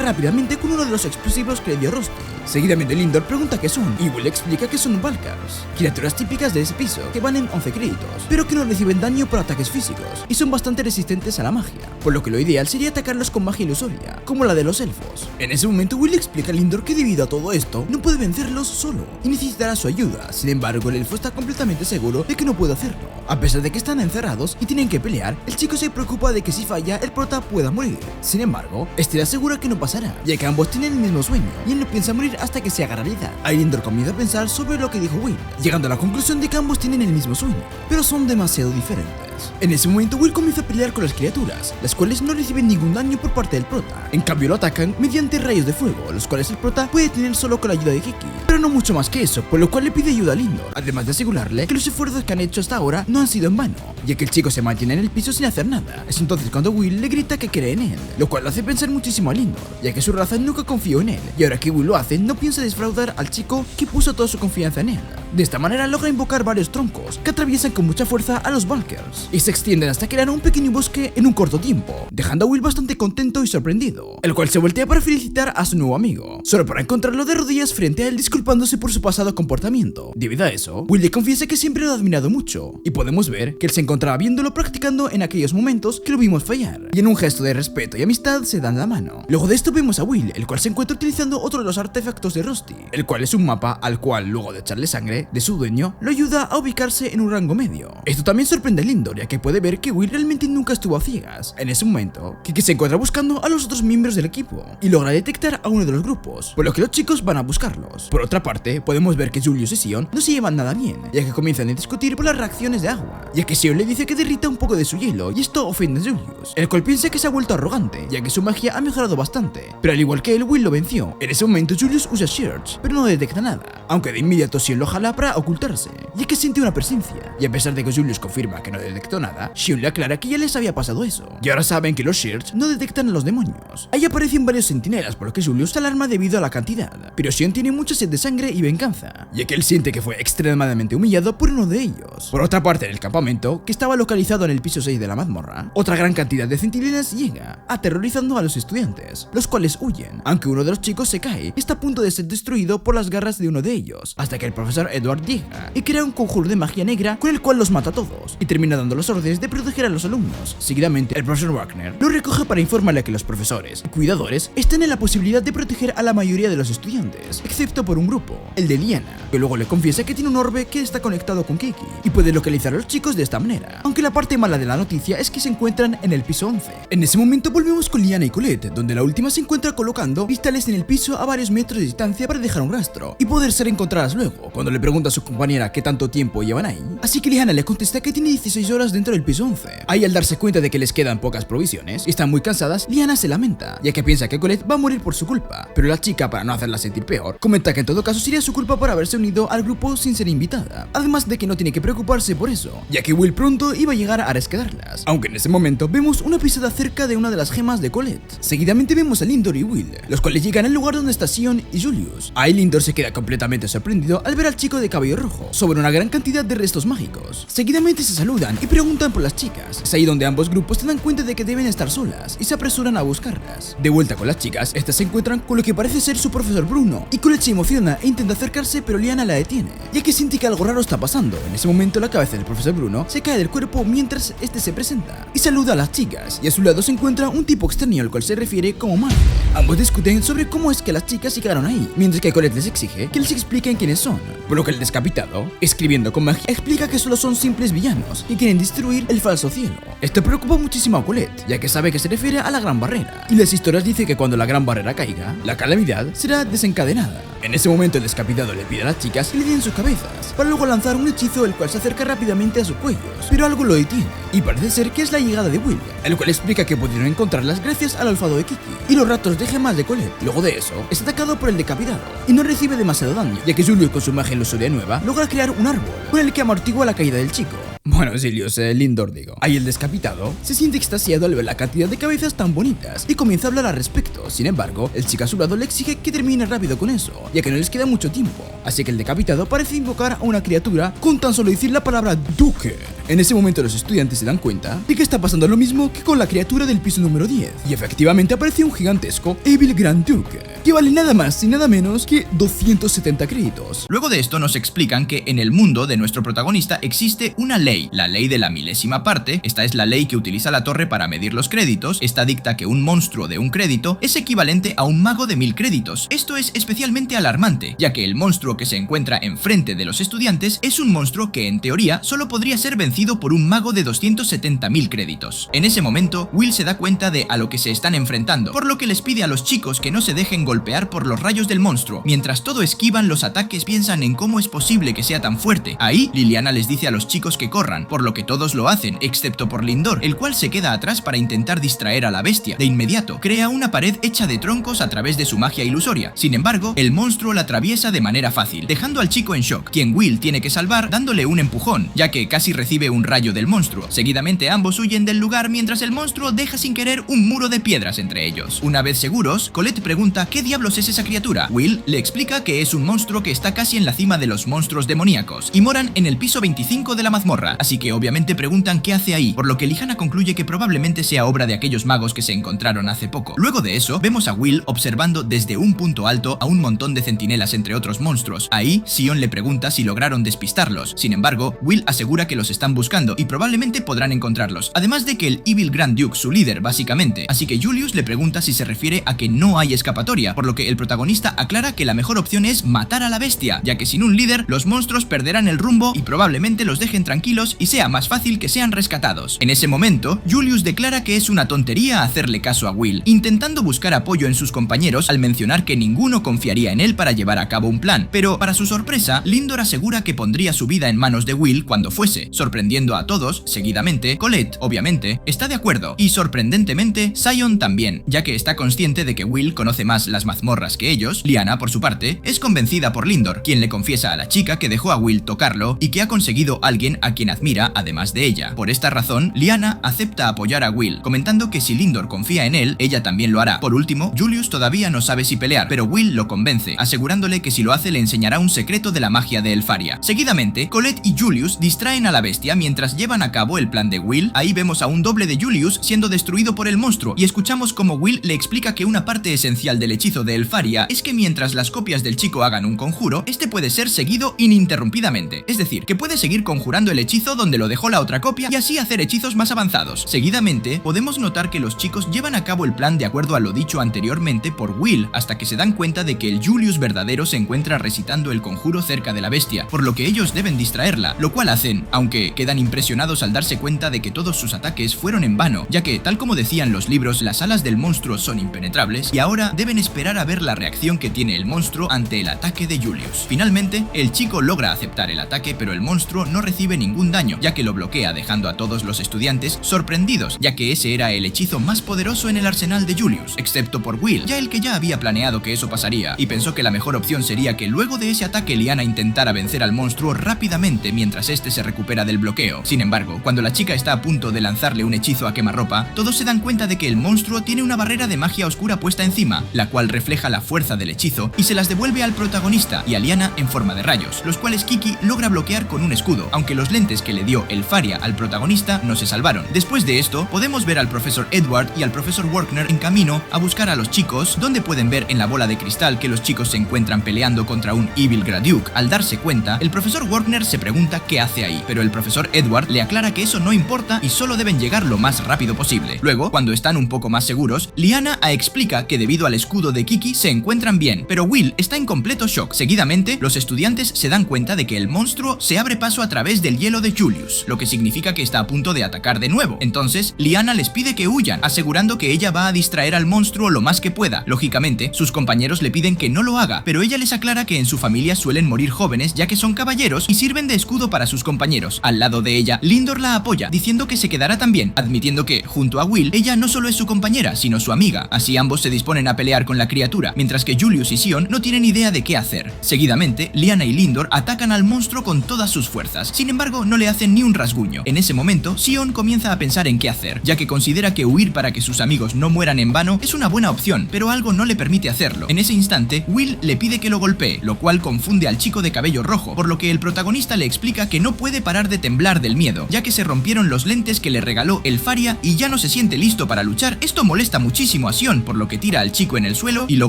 [SPEAKER 1] rápidamente con uno de los explosivos que le dio Rusty. Seguidamente Lindor pregunta qué son y Will le explica que son Valkars, criaturas típicas de ese piso que valen 11 créditos, pero que no reciben daño por ataques físicos y son bastante resistentes a la magia, por lo que lo ideal sería atacarlos con magia ilusoria, como la de los elfos. En ese momento Will le explica a Lindor que debido a todo esto no puede vencerlos solo y necesitará su ayuda. Sin embargo, el elfo está completamente seguro de que no puede hacerlo. A pesar de que están encerrados y tienen que pelear, el chico se preocupa de que si falla el prota pueda morir. Sin embargo, este le asegura que no pasará, ya que ambos tienen el mismo sueño y él no piensa morir hasta que se haga realidad. Ahí Lindor comienza a pensar sobre lo que dijo Will, llegando a la conclusión de que ambos tienen el mismo sueño, pero son demasiado diferentes. En ese momento Will comienza a pelear con las criaturas, las cuales no reciben ningún daño por parte del prota. En cambio lo atacan mediante rayos de fuego, los cuales el prota puede tener solo con la ayuda de Kiki, pero no mucho más que eso, por lo cual le pide ayuda a Lindor, además de asegurarle que los esfuerzos que han hecho hasta ahora no han sido en vano, ya que el chico se mantiene en el piso sin hacer nada. Es entonces cuando Will le grita que cree en él, lo cual lo hace pensar muchísimo a Lindor, ya que su raza nunca confió en él, y ahora que Will lo hace no piensa defraudar al chico que puso toda su confianza en él. De esta manera logra invocar varios troncos que atraviesan con mucha fuerza a los Valkars y se extienden hasta crear un pequeño bosque en un corto tiempo, dejando a Will bastante contento y sorprendido, el cual se voltea para felicitar a su nuevo amigo, solo para encontrarlo de rodillas frente a él disculpándose por su pasado comportamiento. Debido a eso, Will le confiesa que siempre lo ha admirado mucho, y podemos ver que él se encontraba viéndolo practicando en aquellos momentos que lo vimos fallar, y en un gesto de respeto y amistad se dan la mano. Luego de esto vemos a Will, el cual se encuentra utilizando otro de los artefactos de Rusty, el cual es un mapa al cual, luego de echarle sangre de su dueño, lo ayuda a ubicarse en un rango medio. Esto también sorprende a Lindor, ya que puede ver que Will realmente nunca estuvo a ciegas. En ese momento, Kiki se encuentra buscando a los otros miembros del equipo y logra detectar a uno de los grupos, por lo que los chicos van a buscarlos. Por otra parte, podemos ver que Julius y Sion no se llevan nada bien, ya que comienzan a discutir por las reacciones de agua, ya que Sion le dice que derrita un poco de su hielo y esto ofende a Julius, el cual piensa que se ha vuelto arrogante, ya que su magia ha mejorado bastante, pero al igual que él, Will lo venció. En ese momento Julius usa Shears, pero no detecta nada, aunque de inmediato Sion lo jala para ocultarse, ya que siente una presencia, y a pesar de que Julius confirma que no detectó nada, Sion le aclara que ya les había pasado eso, y ahora saben que los Shears no detectan a los demonios. Ahí aparecen varios centinelas, por lo que Julius se alarma debido a la cantidad, pero Sion tiene mucha sed de sangre y venganza, ya que él siente que fue extremadamente humillado por uno de ellos. Por otra parte, en el campamento, que estaba localizado en el piso 6 de la mazmorra, otra gran cantidad de centinelas llega, aterrorizando a los estudiantes, los cuales huyen, aunque uno de los chicos se cae y está a punto de ser destruido por las garras de uno de ellos, hasta que el profesor Edward llega y crea un conjuro de magia negra con el cual los mata a todos, y termina dando las órdenes de proteger a los alumnos. Seguidamente, el profesor Wagner lo recoge para informarle que los profesores y cuidadores están en la posibilidad de proteger a la mayoría de los estudiantes, excepto por un grupo, el de Lyanna, que luego le confiesa que tiene un orbe que está conectado con Kiki y puede localizar a los chicos de esta manera, aunque la parte mala de la noticia es que se encuentran en el piso 11. En ese momento volvemos con Lyanna y Colette, donde la última se encuentra colocando cristales en el piso a varios metros de distancia para dejar un rastro y poder ser poder encontrarlas luego. Cuando le pregunta a su compañera qué tanto tiempo llevan ahí, así que Liana le contesta que tiene 16 horas dentro del piso 11. Ahí, al darse cuenta de que les quedan pocas provisiones y están muy cansadas, Liana se lamenta, ya que piensa que Colette va a morir por su culpa. Pero la chica, para no hacerla sentir peor, comenta que en todo caso sería su culpa por haberse unido al grupo sin ser invitada. Además de que no tiene que preocuparse por eso, ya que Will pronto iba a llegar a rescatarlas. Aunque en ese momento vemos una pisada cerca de una de las gemas de Colette. Seguidamente vemos a Lindor y Will, los cuales llegan al lugar donde está Sion y Julius. Ahí Lindor se queda completamente sorprendido al ver al chico de cabello rojo sobre una gran cantidad de restos mágicos. Seguidamente se saludan y preguntan por las chicas. Es ahí donde ambos grupos se dan cuenta de que deben estar solas y se apresuran a buscarlas. De vuelta con las chicas, estas se encuentran con lo que parece ser su profesor Bruno, y Colette se emociona e intenta acercarse, pero Liana la detiene, ya que siente que algo raro está pasando. En ese momento la cabeza del profesor Bruno se cae del cuerpo mientras este se presenta y saluda a las chicas, y a su lado se encuentra un tipo extraño al cual se refiere como Marvel. Ambos discuten sobre cómo es que las chicas se quedaron ahí, mientras que Colette les exige que les expliquen quiénes son, por lo que el descapitado, escribiendo con magia, explica que solo son simples villanos que quieren destruir el falso cielo. Esto preocupa muchísimo a Colette, ya que sabe que se refiere a la Gran Barrera, y las historias dicen que cuando la Gran Barrera caiga, la calamidad será desencadenada. En ese momento el descapitado le pide a las chicas que le den sus cabezas, para luego lanzar un hechizo el cual se acerca rápidamente a sus cuellos, pero algo lo detiene, y parece ser que es la llegada de Will, el cual explica que pudieron encontrarlas gracias al olfato de Kiki y los ratos de gemas de Colette. Luego de eso, es atacado por el decapitado, y no recibe demasiado daño, ya que Julius con su magia ilusoria nueva logra crear un árbol, con el que amortigua la caída del chico. Bueno, Julius, Lindor digo. Ahí el descapitado se siente extasiado al ver la cantidad de cabezas tan bonitas y comienza a hablar al respecto. Sin embargo, el chico a su lado le exige que termine rápido con eso, ya que no les queda mucho tiempo. Así que el decapitado parece invocar a una criatura con tan solo decir la palabra Duque. En ese momento los estudiantes se dan cuenta de que está pasando lo mismo que con la criatura del piso número 10. Y efectivamente aparece un gigantesco Evil Grand Duke, que vale nada más y nada menos que 270 créditos.
[SPEAKER 2] Luego de esto nos explican que en el mundo de nuestro protagonista existe una ley, la ley de la milésima parte. Esta es la ley que utiliza la torre para medir los créditos. Esta dicta que un monstruo de un crédito es equivalente a un mago de 1000 créditos. Esto es especialmente alarmante, ya que el monstruo que se encuentra enfrente de los estudiantes es un monstruo que en teoría solo podría ser vencido por un mago de 270.000 créditos. En ese momento, Will se da cuenta de a lo que se están enfrentando, por lo que les pide a los chicos que no se dejen golpear por los rayos del monstruo. Mientras todo esquivan los ataques, piensan en cómo es posible que sea tan fuerte. Ahí, Liliana les dice a los chicos que corran, por lo que todos lo hacen, excepto por Lindor, el cual se queda atrás para intentar distraer a la bestia. De inmediato, crea una pared hecha de troncos a través de su magia ilusoria. Sin embargo, el monstruo la atraviesa de manera fácil, dejando al chico en shock, quien Will tiene que salvar dándole un empujón, ya que casi recibe un rayo del monstruo. Seguidamente ambos huyen del lugar mientras el monstruo deja sin querer un muro de piedras entre ellos. Una vez seguros, Colette pregunta qué diablos es esa criatura. Will le explica que es un monstruo que está casi en la cima de los monstruos demoníacos y moran en el piso 25 de la mazmorra, así que obviamente preguntan qué hace ahí, por lo que Liliana concluye que probablemente sea obra de aquellos magos que se encontraron hace poco. Luego de eso, vemos a Will observando desde un punto alto a un montón de centinelas entre otros monstruos. Ahí, Sion le pregunta si lograron despistarlos. Sin embargo, Will asegura que los están buscando y probablemente podrán encontrarlos, además de que el Evil Grand Duke, su líder básicamente. Así que Julius le pregunta si se refiere a que no hay escapatoria, por lo que el protagonista aclara que la mejor opción es matar a la bestia, ya que sin un líder los monstruos perderán el rumbo y probablemente los dejen tranquilos y sea más fácil que sean rescatados. En ese momento, Julius declara que es una tontería hacerle caso a Will, intentando buscar apoyo en sus compañeros al mencionar que ninguno confiaría en él para llevar a cabo un plan, pero para su sorpresa, Lindor asegura que pondría su vida en manos de Will cuando fuese, sorprendiendo a todos. Seguidamente, Colette, obviamente, está de acuerdo, y sorprendentemente, Sion también, ya que está consciente de que Will conoce más las mazmorras que ellos. Liana, por su parte, es convencida por Lindor, quien le confiesa a la chica que dejó a Will tocarlo y que ha conseguido alguien a quien admira además de ella. Por esta razón, Liana acepta apoyar a Will, comentando que si Lindor confía en él, ella también lo hará. Por último, Julius todavía no sabe si pelear, pero Will lo convence, asegurándole que si lo hace le enseñará un secreto de la magia de Elfaria. Seguidamente, Colette y Julius distraen a la bestia mientras llevan a cabo el plan de Will. Ahí vemos a un doble de Julius siendo destruido por el monstruo y escuchamos como Will le explica que una parte esencial del hechizo de Elfaria es que mientras las copias del chico hagan un conjuro, este puede ser seguido ininterrumpidamente, es decir, que puede seguir conjurando el hechizo donde lo dejó la otra copia y así hacer hechizos más avanzados. Seguidamente, podemos notar que los chicos llevan a cabo el plan de acuerdo a lo dicho anteriormente por Will, hasta que se dan cuenta de que el Julius verdadero se encuentra recitando el conjuro cerca de la bestia, por lo que ellos deben distraerla, lo cual hacen, aunque quedan impresionados al darse cuenta de que todos sus ataques fueron en vano, ya que, tal como decían los libros, las alas del monstruo son impenetrables y ahora deben esperar esperar a ver la reacción que tiene el monstruo ante el ataque de Julius. Finalmente, el chico logra aceptar el ataque, pero el monstruo no recibe ningún daño, ya que lo bloquea, dejando a todos los estudiantes sorprendidos, ya que ese era el hechizo más poderoso en el arsenal de Julius, excepto por Will, ya el que ya había planeado que eso pasaría, y pensó que la mejor opción sería que luego de ese ataque Liana intentara vencer al monstruo rápidamente mientras este se recupera del bloqueo. Sin embargo, cuando la chica está a punto de lanzarle un hechizo a quemarropa, todos se dan cuenta de que el monstruo tiene una barrera de magia oscura puesta encima, la cual refleja la fuerza del hechizo y se las devuelve al protagonista y a Liana en forma de rayos, los cuales Kiki logra bloquear con un escudo, aunque los lentes que le dio el Faria al protagonista no se salvaron. Después de esto, podemos ver al profesor Edward y al profesor Werner en camino a buscar a los chicos, donde pueden ver en la bola de cristal que los chicos se encuentran peleando contra un Evil Graduke. Al darse cuenta, el profesor Werner se pregunta qué hace ahí, pero el profesor Edward le aclara que eso no importa y solo deben llegar lo más rápido posible. Luego, cuando están un poco más seguros, Liana explica que debido al escudo de Kiki se encuentran bien, pero Will está en completo shock. Seguidamente, los estudiantes se dan cuenta de que el monstruo se abre paso a través del hielo de Julius, lo que significa que está a punto de atacar de nuevo. Entonces, Liana les pide que huyan, asegurando que ella va a distraer al monstruo lo más que pueda. Lógicamente, sus compañeros le piden que no lo haga, pero ella les aclara que en su familia suelen morir jóvenes ya que son caballeros y sirven de escudo para sus compañeros. Al lado de ella, Lindor la apoya, diciendo que se quedará también, admitiendo que, junto a Will, ella no solo es su compañera, sino su amiga. Así ambos se disponen a pelear con la criatura, mientras que Julius y Sion no tienen idea de qué hacer. Seguidamente, Liana y Lindor atacan al monstruo con todas sus fuerzas. Sin embargo, no le hacen ni un rasguño. En ese momento, Sion comienza a pensar en qué hacer, ya que considera que huir para que sus amigos no mueran en vano es una buena opción, pero algo no le permite hacerlo. En ese instante, Will le pide que lo golpee, lo cual confunde al chico de cabello rojo, por lo que el protagonista le explica que no puede parar de temblar del miedo, ya que se rompieron los lentes que le regaló el Faria y ya no se siente listo para luchar. Esto molesta muchísimo a Sion, por lo que tira al chico en el suelo y lo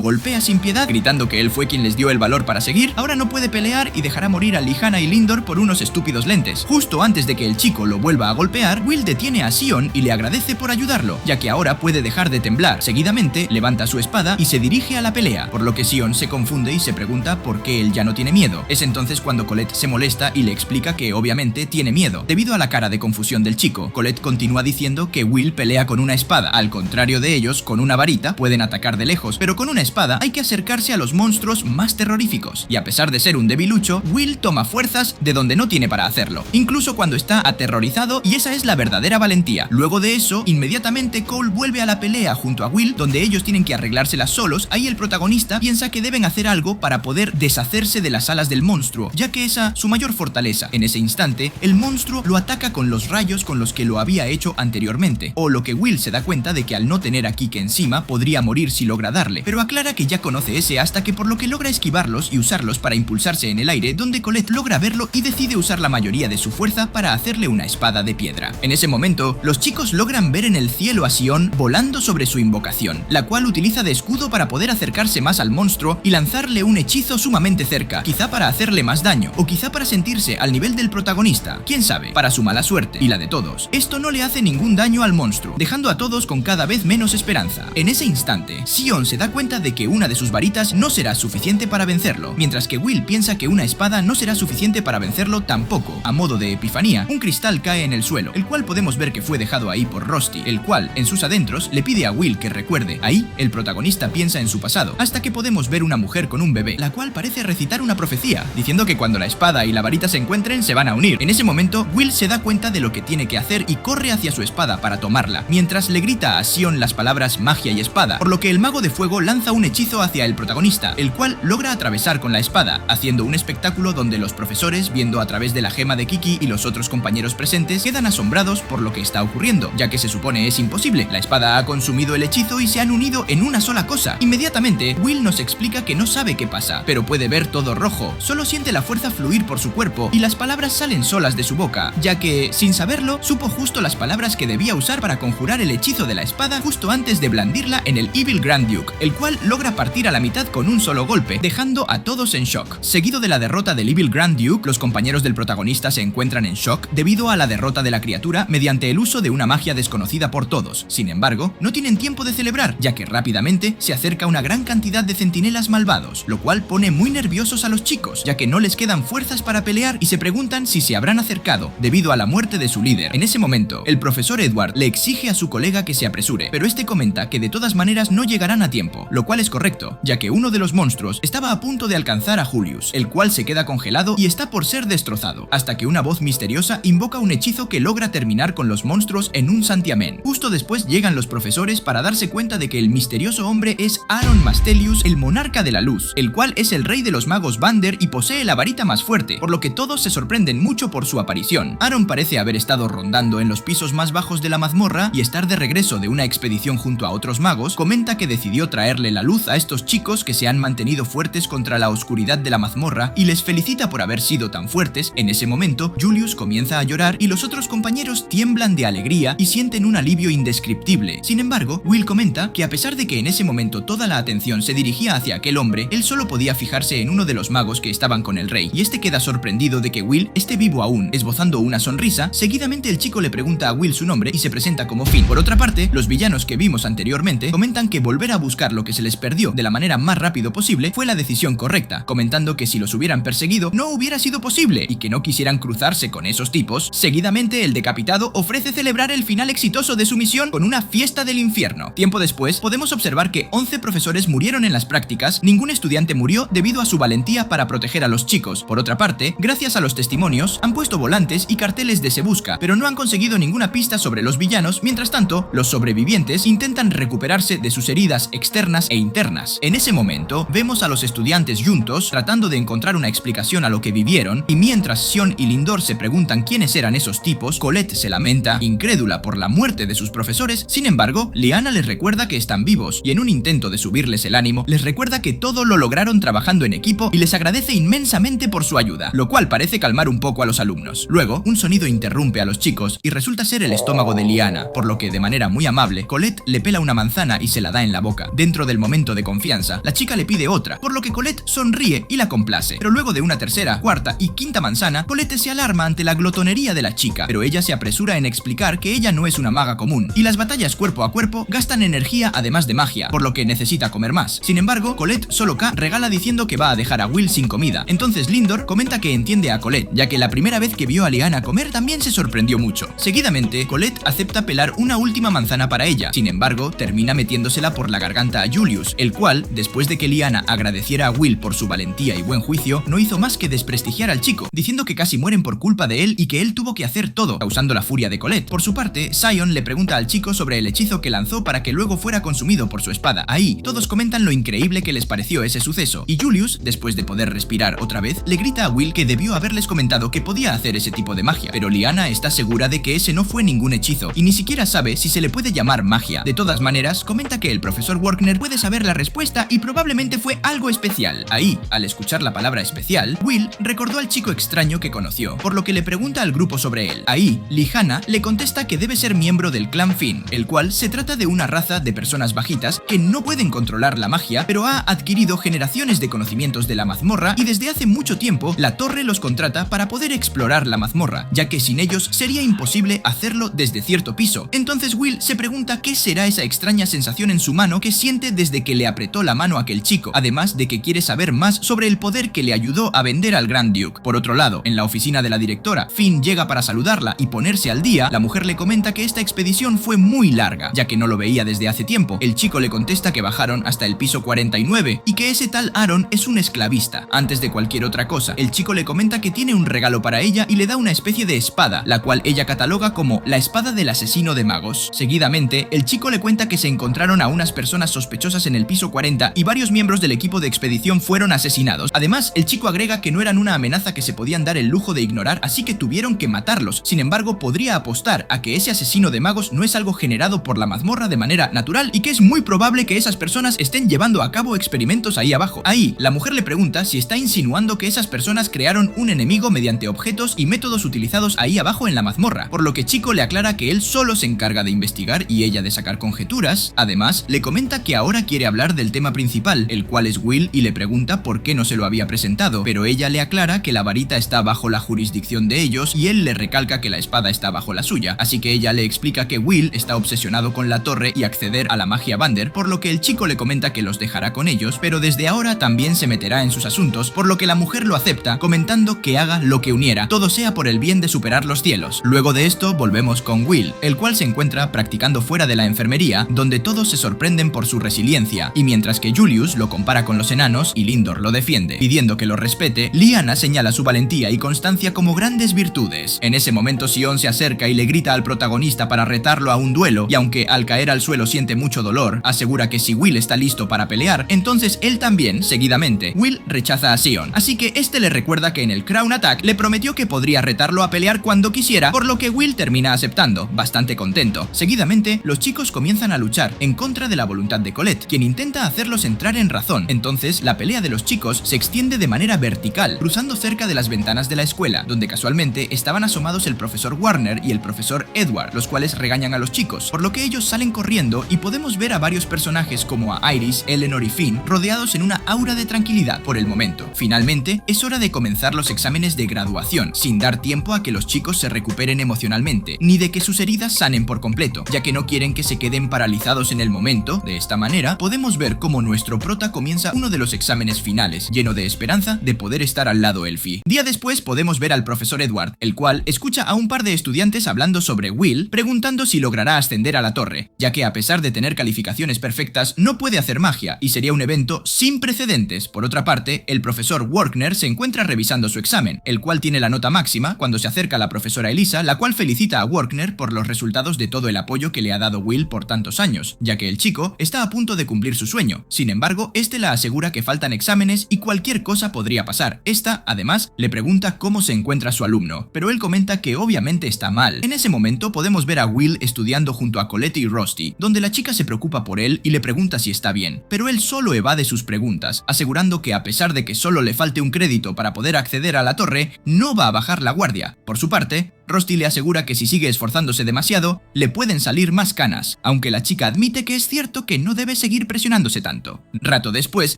[SPEAKER 2] golpea sin piedad, gritando que él fue quien les dio el valor para seguir. Ahora no puede pelear y dejará morir a Lihana y Lindor por unos estúpidos lentes. Justo antes de que el chico lo vuelva a golpear, Will detiene a Sion y le agradece por ayudarlo, ya que ahora puede dejar de temblar. Seguidamente, levanta su espada y se dirige a la pelea, por lo que Sion se confunde y se pregunta por qué él ya no tiene miedo. Es entonces cuando Colette se molesta y le explica que obviamente tiene miedo. Debido a la cara de confusión del chico, Colette continúa diciendo que Will pelea con una espada. Al contrario de ellos, con una varita pueden atacar de lejos, pero con una espada hay que acercarse a los monstruos más terroríficos. Y a pesar de ser un debilucho, Will toma fuerzas de donde no tiene para hacerlo, incluso cuando está aterrorizado, y esa es la verdadera valentía. Luego de eso, inmediatamente Cole vuelve a la pelea junto a Will, donde ellos tienen que arreglárselas solos. Ahí el protagonista piensa que deben hacer algo para poder deshacerse de las alas del monstruo, ya que esa su mayor fortaleza. En ese instante, el monstruo lo ataca con los rayos con los que lo había hecho anteriormente, o lo que Will se da cuenta de que al no tener a Kiki encima podría morir si logra darle, pero aclara que ya conoce ese hasta que por lo que logra esquivarlos y usarlos para impulsarse en el aire, donde Colette logra verlo y decide usar la mayoría de su fuerza para hacerle una espada de piedra. En ese momento, los chicos logran ver en el cielo a Sion volando sobre su invocación, la cual utiliza de escudo para poder acercarse más al monstruo y lanzarle un hechizo sumamente cerca, quizá para hacerle más daño, o quizá para sentirse al nivel del protagonista, quién sabe. Para su mala suerte y la de todos, esto no le hace ningún daño al monstruo, dejando a todos con cada vez menos esperanza. En ese instante, Sion se da cuenta de que una de sus varitas no será suficiente para vencerlo, mientras que Will piensa que una espada no será suficiente para vencerlo tampoco. A modo de epifanía, un cristal cae en el suelo, el cual podemos ver que fue dejado ahí por Rusty, el cual, en sus adentros, le pide a Will que recuerde. Ahí, el protagonista piensa en su pasado, hasta que podemos ver una mujer con un bebé, la cual parece recitar una profecía, diciendo que cuando la espada y la varita se encuentren, se van a unir. En ese momento, Will se da cuenta de lo que tiene que hacer y corre hacia su espada para tomarla, mientras le grita a Sion las palabras magia y espada, por lo que el mago de fuego lanza un hechizo hacia el protagonista, el cual logra atravesar con la espada, haciendo un espectáculo donde los profesores, viendo a través de la gema de Kiki y los otros compañeros presentes, quedan asombrados por lo que está ocurriendo, ya que se supone es imposible. La espada ha consumido el hechizo y se han unido en una sola cosa. Inmediatamente, Will nos explica que no sabe qué pasa, pero puede ver todo rojo, solo siente la fuerza fluir por su cuerpo y las palabras salen solas de su boca, ya que, sin saberlo, supo justo las palabras que debía usar para conjurar el hechizo de la espada justo antes de blandirla en el Evil Graduke, el cual logra partir a la mitad con un solo golpe, dejando a todos en shock. Seguido de la derrota del Evil Graduke, los compañeros del protagonista se encuentran en shock debido a la derrota de la criatura mediante el uso de una magia desconocida por todos. Sin embargo, no tienen tiempo de celebrar, ya que rápidamente se acerca una gran cantidad de centinelas malvados, lo cual pone muy nerviosos a los chicos, ya que no les quedan fuerzas para pelear y se preguntan si se habrán acercado debido a la muerte de su líder. En ese momento, el profesor Edward le exige a su colega que se apresure, pero este comenta que de todas maneras no llegarán a tiempo, mago, lo cual es correcto, ya que uno de los monstruos estaba a punto de alcanzar a Julius, el cual se queda congelado y está por ser destrozado, hasta que una voz misteriosa invoca un hechizo que logra terminar con los monstruos en un santiamén. Justo después llegan los profesores para darse cuenta de que el misterioso hombre es Aaron Mastelius, el monarca de la luz, el cual es el rey de los magos Vander y posee la varita más fuerte, por lo que todos se sorprenden mucho por su aparición. Aaron parece haber estado rondando en los pisos más bajos de la mazmorra y estar de regreso de una expedición junto a otros magos. Comenta que decidió traerle la luz a estos chicos que se han mantenido fuertes contra la oscuridad de la mazmorra y les felicita por haber sido tan fuertes. En ese momento, Julius comienza a llorar y los otros compañeros tiemblan de alegría y sienten un alivio indescriptible. Sin embargo, Will comenta que a pesar de que en ese momento toda la atención se dirigía hacia aquel hombre, él solo podía fijarse en uno de los magos que estaban con el rey, y este queda sorprendido de que Will esté vivo aún, esbozando una sonrisa. Seguidamente el chico le pregunta a Will su nombre y se presenta como Finn. Por otra parte, los villanos que vimos anteriormente comentan que volver a buscar lo que se les perdió de la manera más rápido posible fue la decisión correcta, comentando que si los hubieran perseguido no hubiera sido posible y que no quisieran cruzarse con esos tipos. Seguidamente el decapitado ofrece celebrar el final exitoso de su misión con una fiesta del infierno. Tiempo después podemos observar que 11 profesores murieron en las prácticas. Ningún estudiante murió debido a su valentía para proteger a los chicos. Por otra parte, gracias a los testimonios, han puesto volantes y carteles de se busca, pero no han conseguido ninguna pista sobre los villanos. Mientras tanto, los sobrevivientes intentan recuperarse de sus heridas externas e internas. En ese momento, vemos a los estudiantes juntos tratando de encontrar una explicación a lo que vivieron, y mientras Sion y Lindor se preguntan quiénes eran esos tipos, Colette se lamenta, incrédula por la muerte de sus profesores. Sin embargo, Liana les recuerda que están vivos, y en un intento de subirles el ánimo, les recuerda que todo lo lograron trabajando en equipo y les agradece inmensamente por su ayuda, lo cual parece calmar un poco a los alumnos. Luego, un sonido interrumpe a los chicos y resulta ser el estómago de Liana, por lo que de manera muy amable, Colette le pela una manzana y se la da en la boca. Dentro del momento de confianza, la chica le pide otra, por lo que Colette sonríe y la complace. Pero luego de una tercera, cuarta y quinta manzana, Colette se alarma ante la glotonería de la chica, pero ella se apresura en explicar que ella no es una maga común, y las batallas cuerpo a cuerpo gastan energía además de magia, por lo que necesita comer más. Sin embargo, Colette solo regala diciendo que va a dejar a Will sin comida. Entonces Lindor comenta que entiende a Colette, ya que la primera vez que vio a Liana comer también se sorprendió mucho. Seguidamente, Colette acepta pelar una última manzana para ella. Sin embargo, termina metiéndosela por la garganta a Julius, el cual, después de que Liana agradeciera a Will por su valentía y buen juicio, no hizo más que desprestigiar al chico, diciendo que casi mueren por culpa de él y que él tuvo que hacer todo, causando la furia de Colette. Por su parte, Sion le pregunta al chico sobre el hechizo que lanzó para que luego fuera consumido por su espada. Ahí, todos comentan lo increíble que les pareció ese suceso, y Julius, después de poder respirar otra vez, le grita a Will que debió haberles comentado que podía hacer ese tipo de magia, pero Liana está segura de que ese no fue ningún hechizo, y ni siquiera sabe si se le puede llamar magia. De todas maneras, comenta que el profesor Workner puede saber la respuesta y probablemente fue algo especial. Ahí, al escuchar la palabra especial, Will recordó al chico extraño que conoció, por lo que le pregunta al grupo sobre él. Ahí, Lihana le contesta que debe ser miembro del clan Finn, el cual se trata de una raza de personas bajitas que no pueden controlar la magia, pero ha adquirido generaciones de conocimientos de la mazmorra, y desde hace mucho tiempo la torre los contrata para poder explorar la mazmorra, ya que sin ellos sería imposible hacerlo desde cierto piso. Entonces Will se pregunta qué será esa extraña sensación en su mano que siente desde que le apretó la mano a aquel chico, además de que quiere saber más sobre el poder que le ayudó a vender al Grand Duke. Por otro lado, en la oficina de la directora, Finn llega para saludarla y ponerse al día. La mujer le comenta que esta expedición fue muy larga, ya que no lo veía desde hace tiempo. El chico le contesta que bajaron hasta el piso 49 y que ese tal Aaron es un esclavista. Antes de cualquier otra cosa, el chico le comenta que tiene un regalo para ella y le da una especie de espada, la cual ella cataloga como la espada del asesino de magos. Seguidamente, el chico le cuenta que se encontraron a unas personas sospechosas en el piso 40 y varios miembros del equipo de expedición fueron asesinados. Además, el chico agrega que no eran una amenaza que se podían dar el lujo de ignorar, así que tuvieron que matarlos. Sin embargo, podría apostar a que ese asesino de magos no es algo generado por la mazmorra de manera natural y que es muy probable que esas personas estén llevando a cabo experimentos ahí abajo. Ahí, la mujer le pregunta si está insinuando que esas personas crearon un enemigo mediante objetos y métodos utilizados ahí abajo en la mazmorra, por lo que Chico le aclara que él solo se encarga de investigar y ella de sacar conjeturas. Además, le comenta que ahora quiere hablar del tema principal, el cual es Will, y le pregunta por qué no se lo había presentado, pero ella le aclara que la varita está bajo la jurisdicción de ellos y él le recalca que la espada está bajo la suya, así que ella le explica que Will está obsesionado con la torre y acceder a la magia Vander, por lo que el chico le comenta que los dejará con ellos, pero desde ahora también se meterá en sus asuntos, por lo que la mujer lo acepta, comentando que haga lo que uniera, todo sea por el bien de superar los cielos. Luego de esto volvemos con Will, el cual se encuentra practicando fuera de la enfermería, donde todos se sorprenden por su resiliencia, y mientras que Julius lo compara con los enanos y Lindor lo defiende, pidiendo que lo respete, Lyanna señala su valentía y constancia como grandes virtudes. En ese momento Sion se acerca y le grita al protagonista para retarlo a un duelo, y aunque al caer al suelo siente mucho dolor, asegura que si Will está listo para pelear, entonces él también, seguidamente. Will rechaza a Sion, así que este le recuerda que en el Crown Attack le prometió que podría retarlo a pelear cuando quisiera, por lo que Will termina aceptando, bastante contento. Seguidamente, los chicos comienzan a luchar en contra de la voluntad de Colette, quien intenta hacerlos entrar en razón. Entonces, la pelea de los chicos se extiende de manera vertical, cruzando cerca de las ventanas de la escuela, donde casualmente estaban asomados el profesor Warner y el profesor Edward, los cuales regañan a los chicos, por lo que ellos salen corriendo y podemos ver a varios personajes como a Iris, Eleanor y Finn rodeados en una aura de tranquilidad por el momento. Finalmente, es hora de comenzar los exámenes de graduación, sin dar tiempo a que los chicos se recuperen emocionalmente, ni de que sus heridas sanen por completo, ya que no quieren que se queden paralizados en el momento. De esta manera, podemos ver cómo nuestro prota comienza uno de los exámenes finales, lleno de esperanza de poder estar al lado Elfie. Día después podemos ver al profesor Edward, el cual escucha a un par de estudiantes hablando sobre Will, preguntando si logrará ascender a la torre, ya que a pesar de tener calificaciones perfectas, no puede hacer magia, y sería un evento sin precedentes. Por otra parte, el profesor Workner se encuentra revisando su examen, el cual tiene la nota máxima, cuando se acerca a la profesora Elisa, la cual felicita a Workner por los resultados de todo el apoyo que le ha dado Will por tantos años, ya que el chico está a punto de cumplir su sueño. Sin embargo, este la asegura que faltan exámenes y cualquier cosa podría pasar. Esta, además, le pregunta cómo se encuentra su alumno, pero él comenta que obviamente está mal. En ese momento podemos ver a Will estudiando junto a Colette y Rusty, donde la chica se preocupa por él y le pregunta si está bien, pero él solo evade sus preguntas, asegurando que a pesar de que solo le falte un crédito para poder acceder a la torre, no va a bajar la guardia. Por su parte, Rusty le asegura que si sigue esforzándose demasiado, le pueden salir más canas, aunque la chica admite que es cierto que no debe seguir presionándose tanto. Rato después,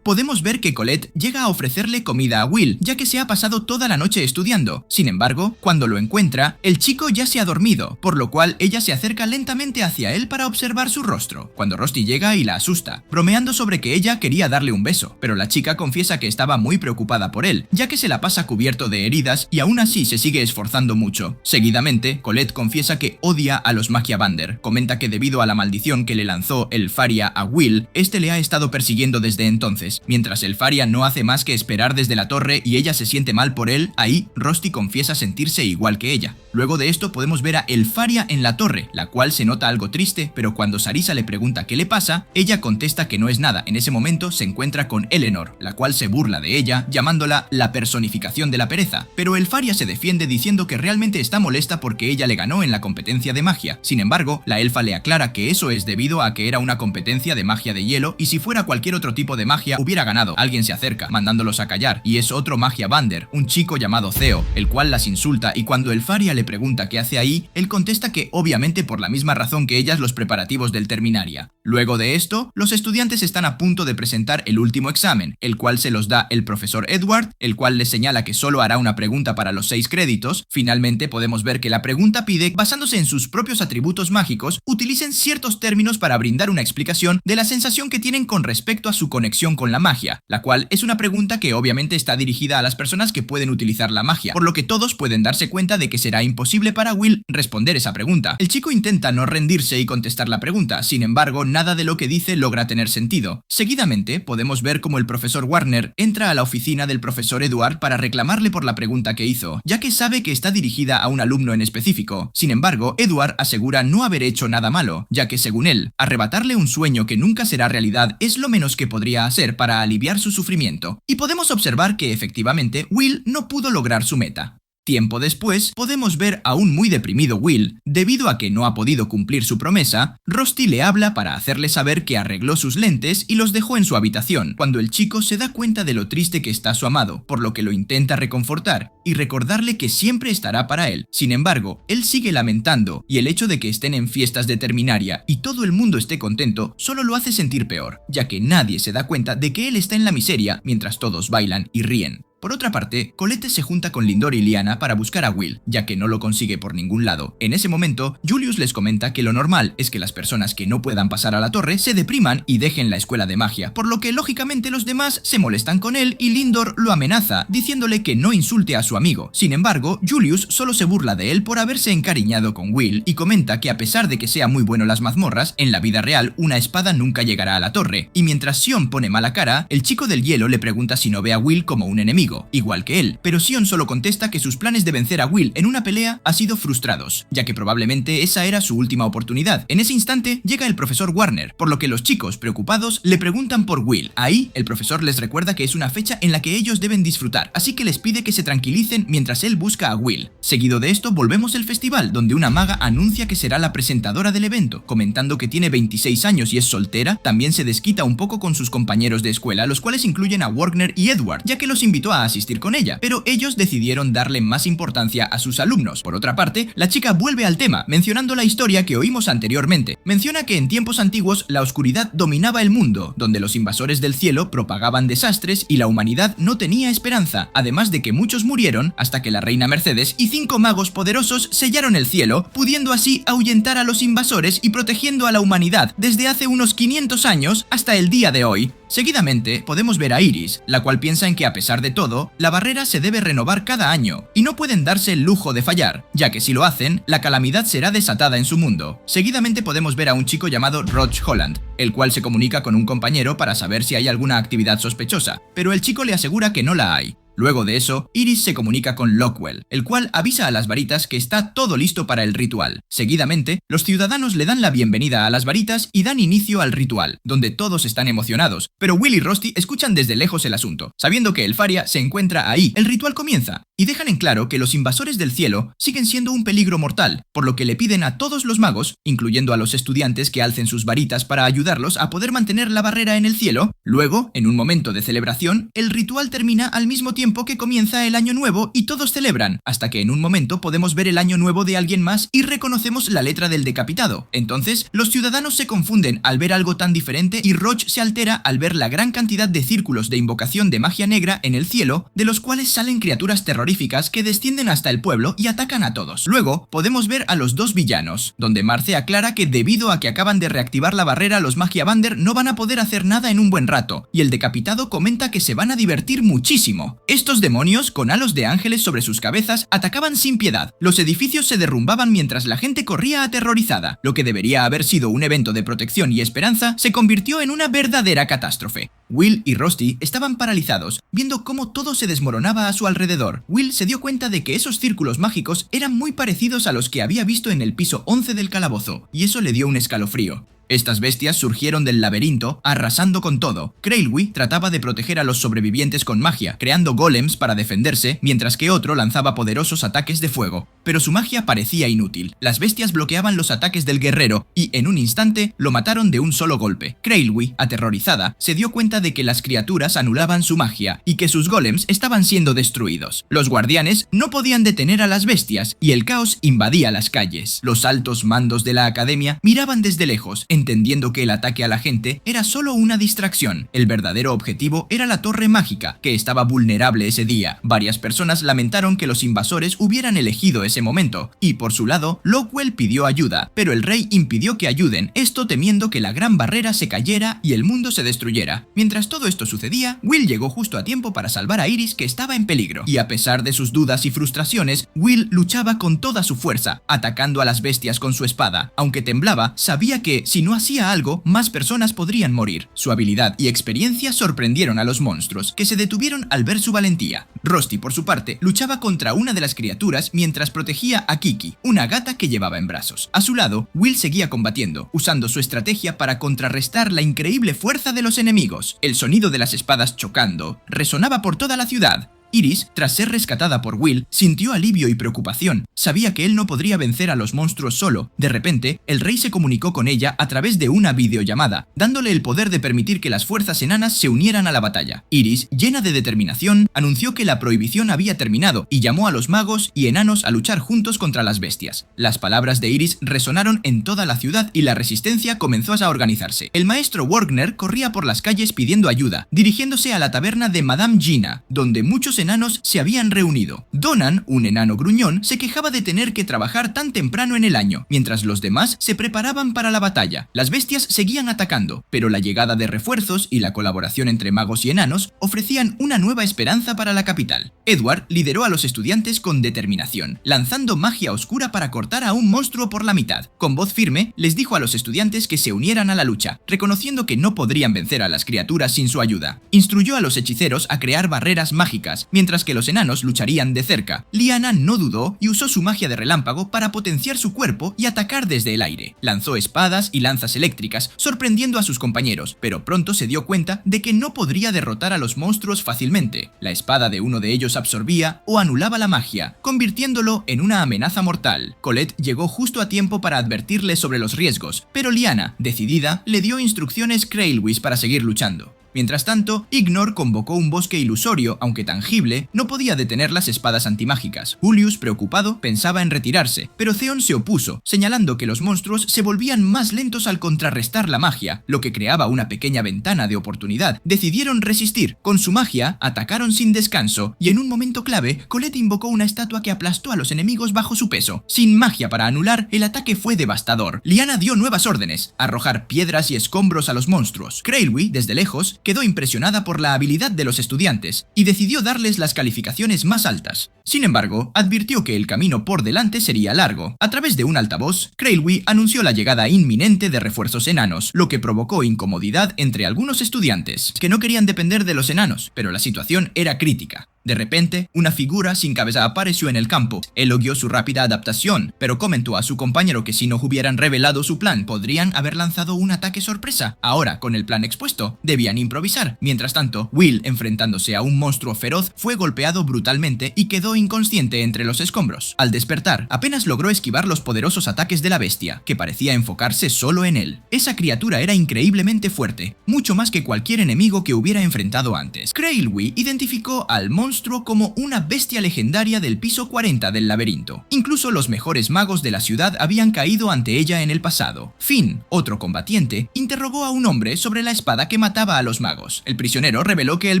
[SPEAKER 2] podemos ver que Colette llega a ofrecerle comida a Will, ya que se ha pasado toda la noche estudiando. Sin embargo, cuando lo encuentra, el chico ya se ha dormido, por lo cual ella se acerca lentamente hacia él para observar su rostro, cuando Rusty llega y la asusta, bromeando sobre que ella quería darle un beso, pero la chica confiesa que estaba muy preocupada por él, ya que se la pasa cubierto de heridas y aún así se sigue esforzando mucho. Seguidamente, Colette confiesa que odia a los Magiavander. Comenta que debido a la maldición que le lanzó el Faria a Will, este le ha estado persiguiendo desde entonces. Mientras el Faria no hace más que esperar desde la torre y ella se siente mal por él, ahí Rusty confiesa sentirse igual que ella. Luego de esto podemos ver a el Faria en la torre, la cual se nota algo triste, pero cuando Sarisa le pregunta qué le pasa, ella contesta que no es nada. En ese momento se encuentra con Eleanor, la cual se burla de ella, llamándola la personificación de la pereza, pero el Faria se defiende diciendo que realmente está molesta porque ella le ganó en la competencia de magia. Sin embargo, la elfa le aclara que eso es debido a que era una competencia de magia de hielo y si fuera cualquier otro tipo de magia hubiera ganado. Alguien se acerca, mandándolos a callar, y es otro Magiavander, un chico llamado Theo, el cual las insulta, y cuando el Faria le pregunta qué hace ahí, él contesta que obviamente por la misma razón que ellas, los preparativos del Terminaria. Luego de esto, los estudiantes están a punto de presentar el último examen, el cual se los da el profesor Edward, el cual les señala que solo hará una pregunta para los 6 créditos. Finalmente podemos ver que la pregunta pide, basándose en sus propios atributos mágicos, utilicen ciertos términos para brindar una explicación de la sensación que tienen con respecto a su conexión con la magia, la cual es una pregunta que obviamente está dirigida a las personas que pueden utilizar la magia, por lo que todos pueden darse cuenta de que será imposible para Will responder esa pregunta. El chico intenta no rendirse y contestar la pregunta, sin embargo, nada de lo que dice logra tener sentido. Seguidamente, podemos ver cómo el profesor Warner entra a la oficina del profesor Edward para reclamarle por la pregunta que hizo, ya que sabe que está dirigida a un alumno en específico. Sin embargo, Edward asegura no haber hecho nada malo, ya que según él, arrebatarle un sueño que nunca será realidad es lo menos que podría hacer para aliviar su sufrimiento. Y podemos observar que efectivamente Will no pudo lograr su meta. Tiempo después, podemos ver a un muy deprimido Will. Debido a que no ha podido cumplir su promesa, Rusty le habla para hacerle saber que arregló sus lentes y los dejó en su habitación, cuando el chico se da cuenta de lo triste que está su amado, por lo que lo intenta reconfortar y recordarle que siempre estará para él. Sin embargo, él sigue lamentando, y el hecho de que estén en fiestas de Terminaria y todo el mundo esté contento solo lo hace sentir peor, ya que nadie se da cuenta de que él está en la miseria mientras todos bailan y ríen. Por otra parte, Colette se junta con Lindor y Liana para buscar a Will, ya que no lo consigue por ningún lado. En ese momento, Julius les comenta que lo normal es que las personas que no puedan pasar a la torre se depriman y dejen la escuela de magia, por lo que lógicamente los demás se molestan con él y Lindor lo amenaza, diciéndole que no insulte a su amigo. Sin embargo, Julius solo se burla de él por haberse encariñado con Will y comenta que a pesar de que sea muy bueno las mazmorras, en la vida real una espada nunca llegará a la torre. Y mientras Sion pone mala cara, el chico del hielo le pregunta si no ve a Will como un enemigo, igual que él, pero Sion solo contesta que sus planes de vencer a Will en una pelea han sido frustrados, ya que probablemente esa era su última oportunidad. En ese instante llega el profesor Warner, por lo que los chicos, preocupados, le preguntan por Will. Ahí, el profesor les recuerda que es una fecha en la que ellos deben disfrutar, así que les pide que se tranquilicen mientras él busca a Will. Seguido de esto, volvemos al festival, donde una maga anuncia que será la presentadora del evento, comentando que tiene 26 años y es soltera. También se desquita un poco con sus compañeros de escuela, los cuales incluyen a Warner y Edward, ya que los invitó a asistir con ella, pero ellos decidieron darle más importancia a sus alumnos. Por otra parte, la chica vuelve al tema, mencionando la historia que oímos anteriormente. Menciona que en tiempos antiguos la oscuridad dominaba el mundo, donde los invasores del cielo propagaban desastres y la humanidad no tenía esperanza, además de que muchos murieron hasta que la reina Mercedes y 5 magos poderosos sellaron el cielo, pudiendo así ahuyentar a los invasores y protegiendo a la humanidad desde hace unos 500 años hasta el día de hoy. Seguidamente, podemos ver a Iris, la cual piensa en que a pesar de todo, la barrera se debe renovar cada año, y no pueden darse el lujo de fallar, ya que si lo hacen, la calamidad será desatada en su mundo. Seguidamente podemos ver a un chico llamado Roach Holland, el cual se comunica con un compañero para saber si hay alguna actividad sospechosa, pero el chico le asegura que no la hay. Luego de eso, Iris se comunica con Lockwell, el cual avisa a las varitas que está todo listo para el ritual. Seguidamente, los ciudadanos le dan la bienvenida a las varitas y dan inicio al ritual, donde todos están emocionados, pero Will y Rusty escuchan desde lejos el asunto. Sabiendo que el Faria se encuentra ahí, el ritual comienza, y dejan en claro que los invasores del cielo siguen siendo un peligro mortal, por lo que le piden a todos los magos, incluyendo a los estudiantes, que alcen sus varitas para ayudarlos a poder mantener la barrera en el cielo. Luego, en un momento de celebración, el ritual termina al mismo tiempo que comienza el año nuevo y todos celebran, hasta que en un momento podemos ver el año nuevo de alguien más y reconocemos la letra del decapitado. Entonces, los ciudadanos se confunden al ver algo tan diferente y Roach se altera al ver la gran cantidad de círculos de invocación de magia negra en el cielo, de los cuales salen criaturas terroríficas que descienden hasta el pueblo y atacan a todos. Luego, podemos ver a los dos villanos, donde Marce aclara que debido a que acaban de reactivar la barrera, los Magiavander no van a poder hacer nada en un buen rato, y el decapitado comenta que se van a divertir muchísimo. Estos demonios, con halos de ángeles sobre sus cabezas, atacaban sin piedad. Los edificios se derrumbaban mientras la gente corría aterrorizada. Lo que debería haber sido un evento de protección y esperanza se convirtió en una verdadera catástrofe. Will y Rusty estaban paralizados, viendo cómo todo se desmoronaba a su alrededor. Will se dio cuenta de que esos círculos mágicos eran muy parecidos a los que había visto en el piso 11 del calabozo, y eso le dio un escalofrío. Estas bestias surgieron del laberinto, arrasando con todo. Krailwi trataba de proteger a los sobrevivientes con magia, creando golems para defenderse, mientras que otro lanzaba poderosos ataques de fuego. Pero su magia parecía inútil. Las bestias bloqueaban los ataques del guerrero y, en un instante, lo mataron de un solo golpe. Krailwi, aterrorizada, se dio cuenta de que las criaturas anulaban su magia y que sus golems estaban siendo destruidos. Los guardianes no podían detener a las bestias y el caos invadía las calles. Los altos mandos de la academia miraban desde lejos, entendiendo que el ataque a la gente era solo una distracción. El verdadero objetivo era la torre mágica, que estaba vulnerable ese día. Varias personas lamentaron que los invasores hubieran elegido ese momento, y por su lado, Lockwell pidió ayuda, pero el rey impidió que ayuden, esto temiendo que la gran barrera se cayera y el mundo se destruyera. Mientras todo esto sucedía, Will llegó justo a tiempo para salvar a Iris, que estaba en peligro, y a pesar de sus dudas y frustraciones, Will luchaba con toda su fuerza, atacando a las bestias con su espada. Aunque temblaba, sabía que si no hacía algo, más personas podrían morir. Su habilidad y experiencia sorprendieron a los monstruos, que se detuvieron al ver su valentía. Rusty, por su parte, luchaba contra una de las criaturas mientras protegía a Kiki, una gata que llevaba en brazos. A su lado, Will seguía combatiendo, usando su estrategia para contrarrestar la increíble fuerza de los enemigos. El sonido de las espadas chocando resonaba por toda la ciudad. Iris, tras ser rescatada por Will, sintió alivio y preocupación. Sabía que él no podría vencer a los monstruos solo. De repente, el rey se comunicó con ella a través de una videollamada, dándole el poder de permitir que las fuerzas enanas se unieran a la batalla. Iris, llena de determinación, anunció que la prohibición había terminado y llamó a los magos y enanos a luchar juntos contra las bestias. Las palabras de Iris resonaron en toda la ciudad y la resistencia comenzó a organizarse. El maestro Wagner corría por las calles pidiendo ayuda, dirigiéndose a la taberna de Madame Gina, donde muchos enanos se habían reunido. Donan, un enano gruñón, se quejaba de tener que trabajar tan temprano en el año, mientras los demás se preparaban para la batalla. Las bestias seguían atacando, pero la llegada de refuerzos y la colaboración entre magos y enanos ofrecían una nueva esperanza para la capital. Edward lideró a los estudiantes con determinación, lanzando magia oscura para cortar a un monstruo por la mitad. Con voz firme, les dijo a los estudiantes que se unieran a la lucha, reconociendo que no podrían vencer a las criaturas sin su ayuda. Instruyó a los hechiceros a crear barreras mágicas, mientras que los enanos lucharían de cerca. Lyanna no dudó y usó su magia de relámpago para potenciar su cuerpo y atacar desde el aire. Lanzó espadas y lanzas eléctricas, sorprendiendo a sus compañeros, pero pronto se dio cuenta de que no podría derrotar a los monstruos fácilmente. La espada de uno de ellos absorbía o anulaba la magia, convirtiéndolo en una amenaza mortal. Colette llegó justo a tiempo para advertirle sobre los riesgos, pero Lyanna, decidida, le dio instrucciones Crailwhys para seguir luchando. Mientras tanto, Ignor convocó un bosque ilusorio, aunque tangible, no podía detener las espadas antimágicas. Julius, preocupado, pensaba en retirarse, pero Theon se opuso, señalando que los monstruos se volvían más lentos al contrarrestar la magia, lo que creaba una pequeña ventana de oportunidad. Decidieron resistir. Con su magia, atacaron sin descanso, y en un momento clave, Colette invocó una estatua que aplastó a los enemigos bajo su peso. Sin magia para anular, el ataque fue devastador. Lyanna dio nuevas órdenes: arrojar piedras y escombros a los monstruos. Crailwhy, desde lejos, quedó impresionada por la habilidad de los estudiantes y decidió darles las calificaciones más altas. Sin embargo, advirtió que el camino por delante sería largo. A través de un altavoz, Crailwhy anunció la llegada inminente de refuerzos enanos, lo que provocó incomodidad entre algunos estudiantes, que no querían depender de los enanos, pero la situación era crítica. De repente, una figura sin cabeza apareció en el campo. Elogió su rápida adaptación, pero comentó a su compañero que si no hubieran revelado su plan, podrían haber lanzado un ataque sorpresa. Ahora, con el plan expuesto, debían improvisar. Mientras tanto, Will, enfrentándose a un monstruo feroz, fue golpeado brutalmente y quedó inconsciente entre los escombros. Al despertar, apenas logró esquivar los poderosos ataques de la bestia, que parecía enfocarse solo en él. Esa criatura era increíblemente fuerte, mucho más que cualquier enemigo que hubiera enfrentado antes. Crailwhy identificó al monstruo como una bestia legendaria del piso 40 del laberinto. Incluso los mejores magos de la ciudad habían caído ante ella en el pasado. Finn, otro combatiente, interrogó a un hombre sobre la espada que mataba a los magos. El prisionero reveló que el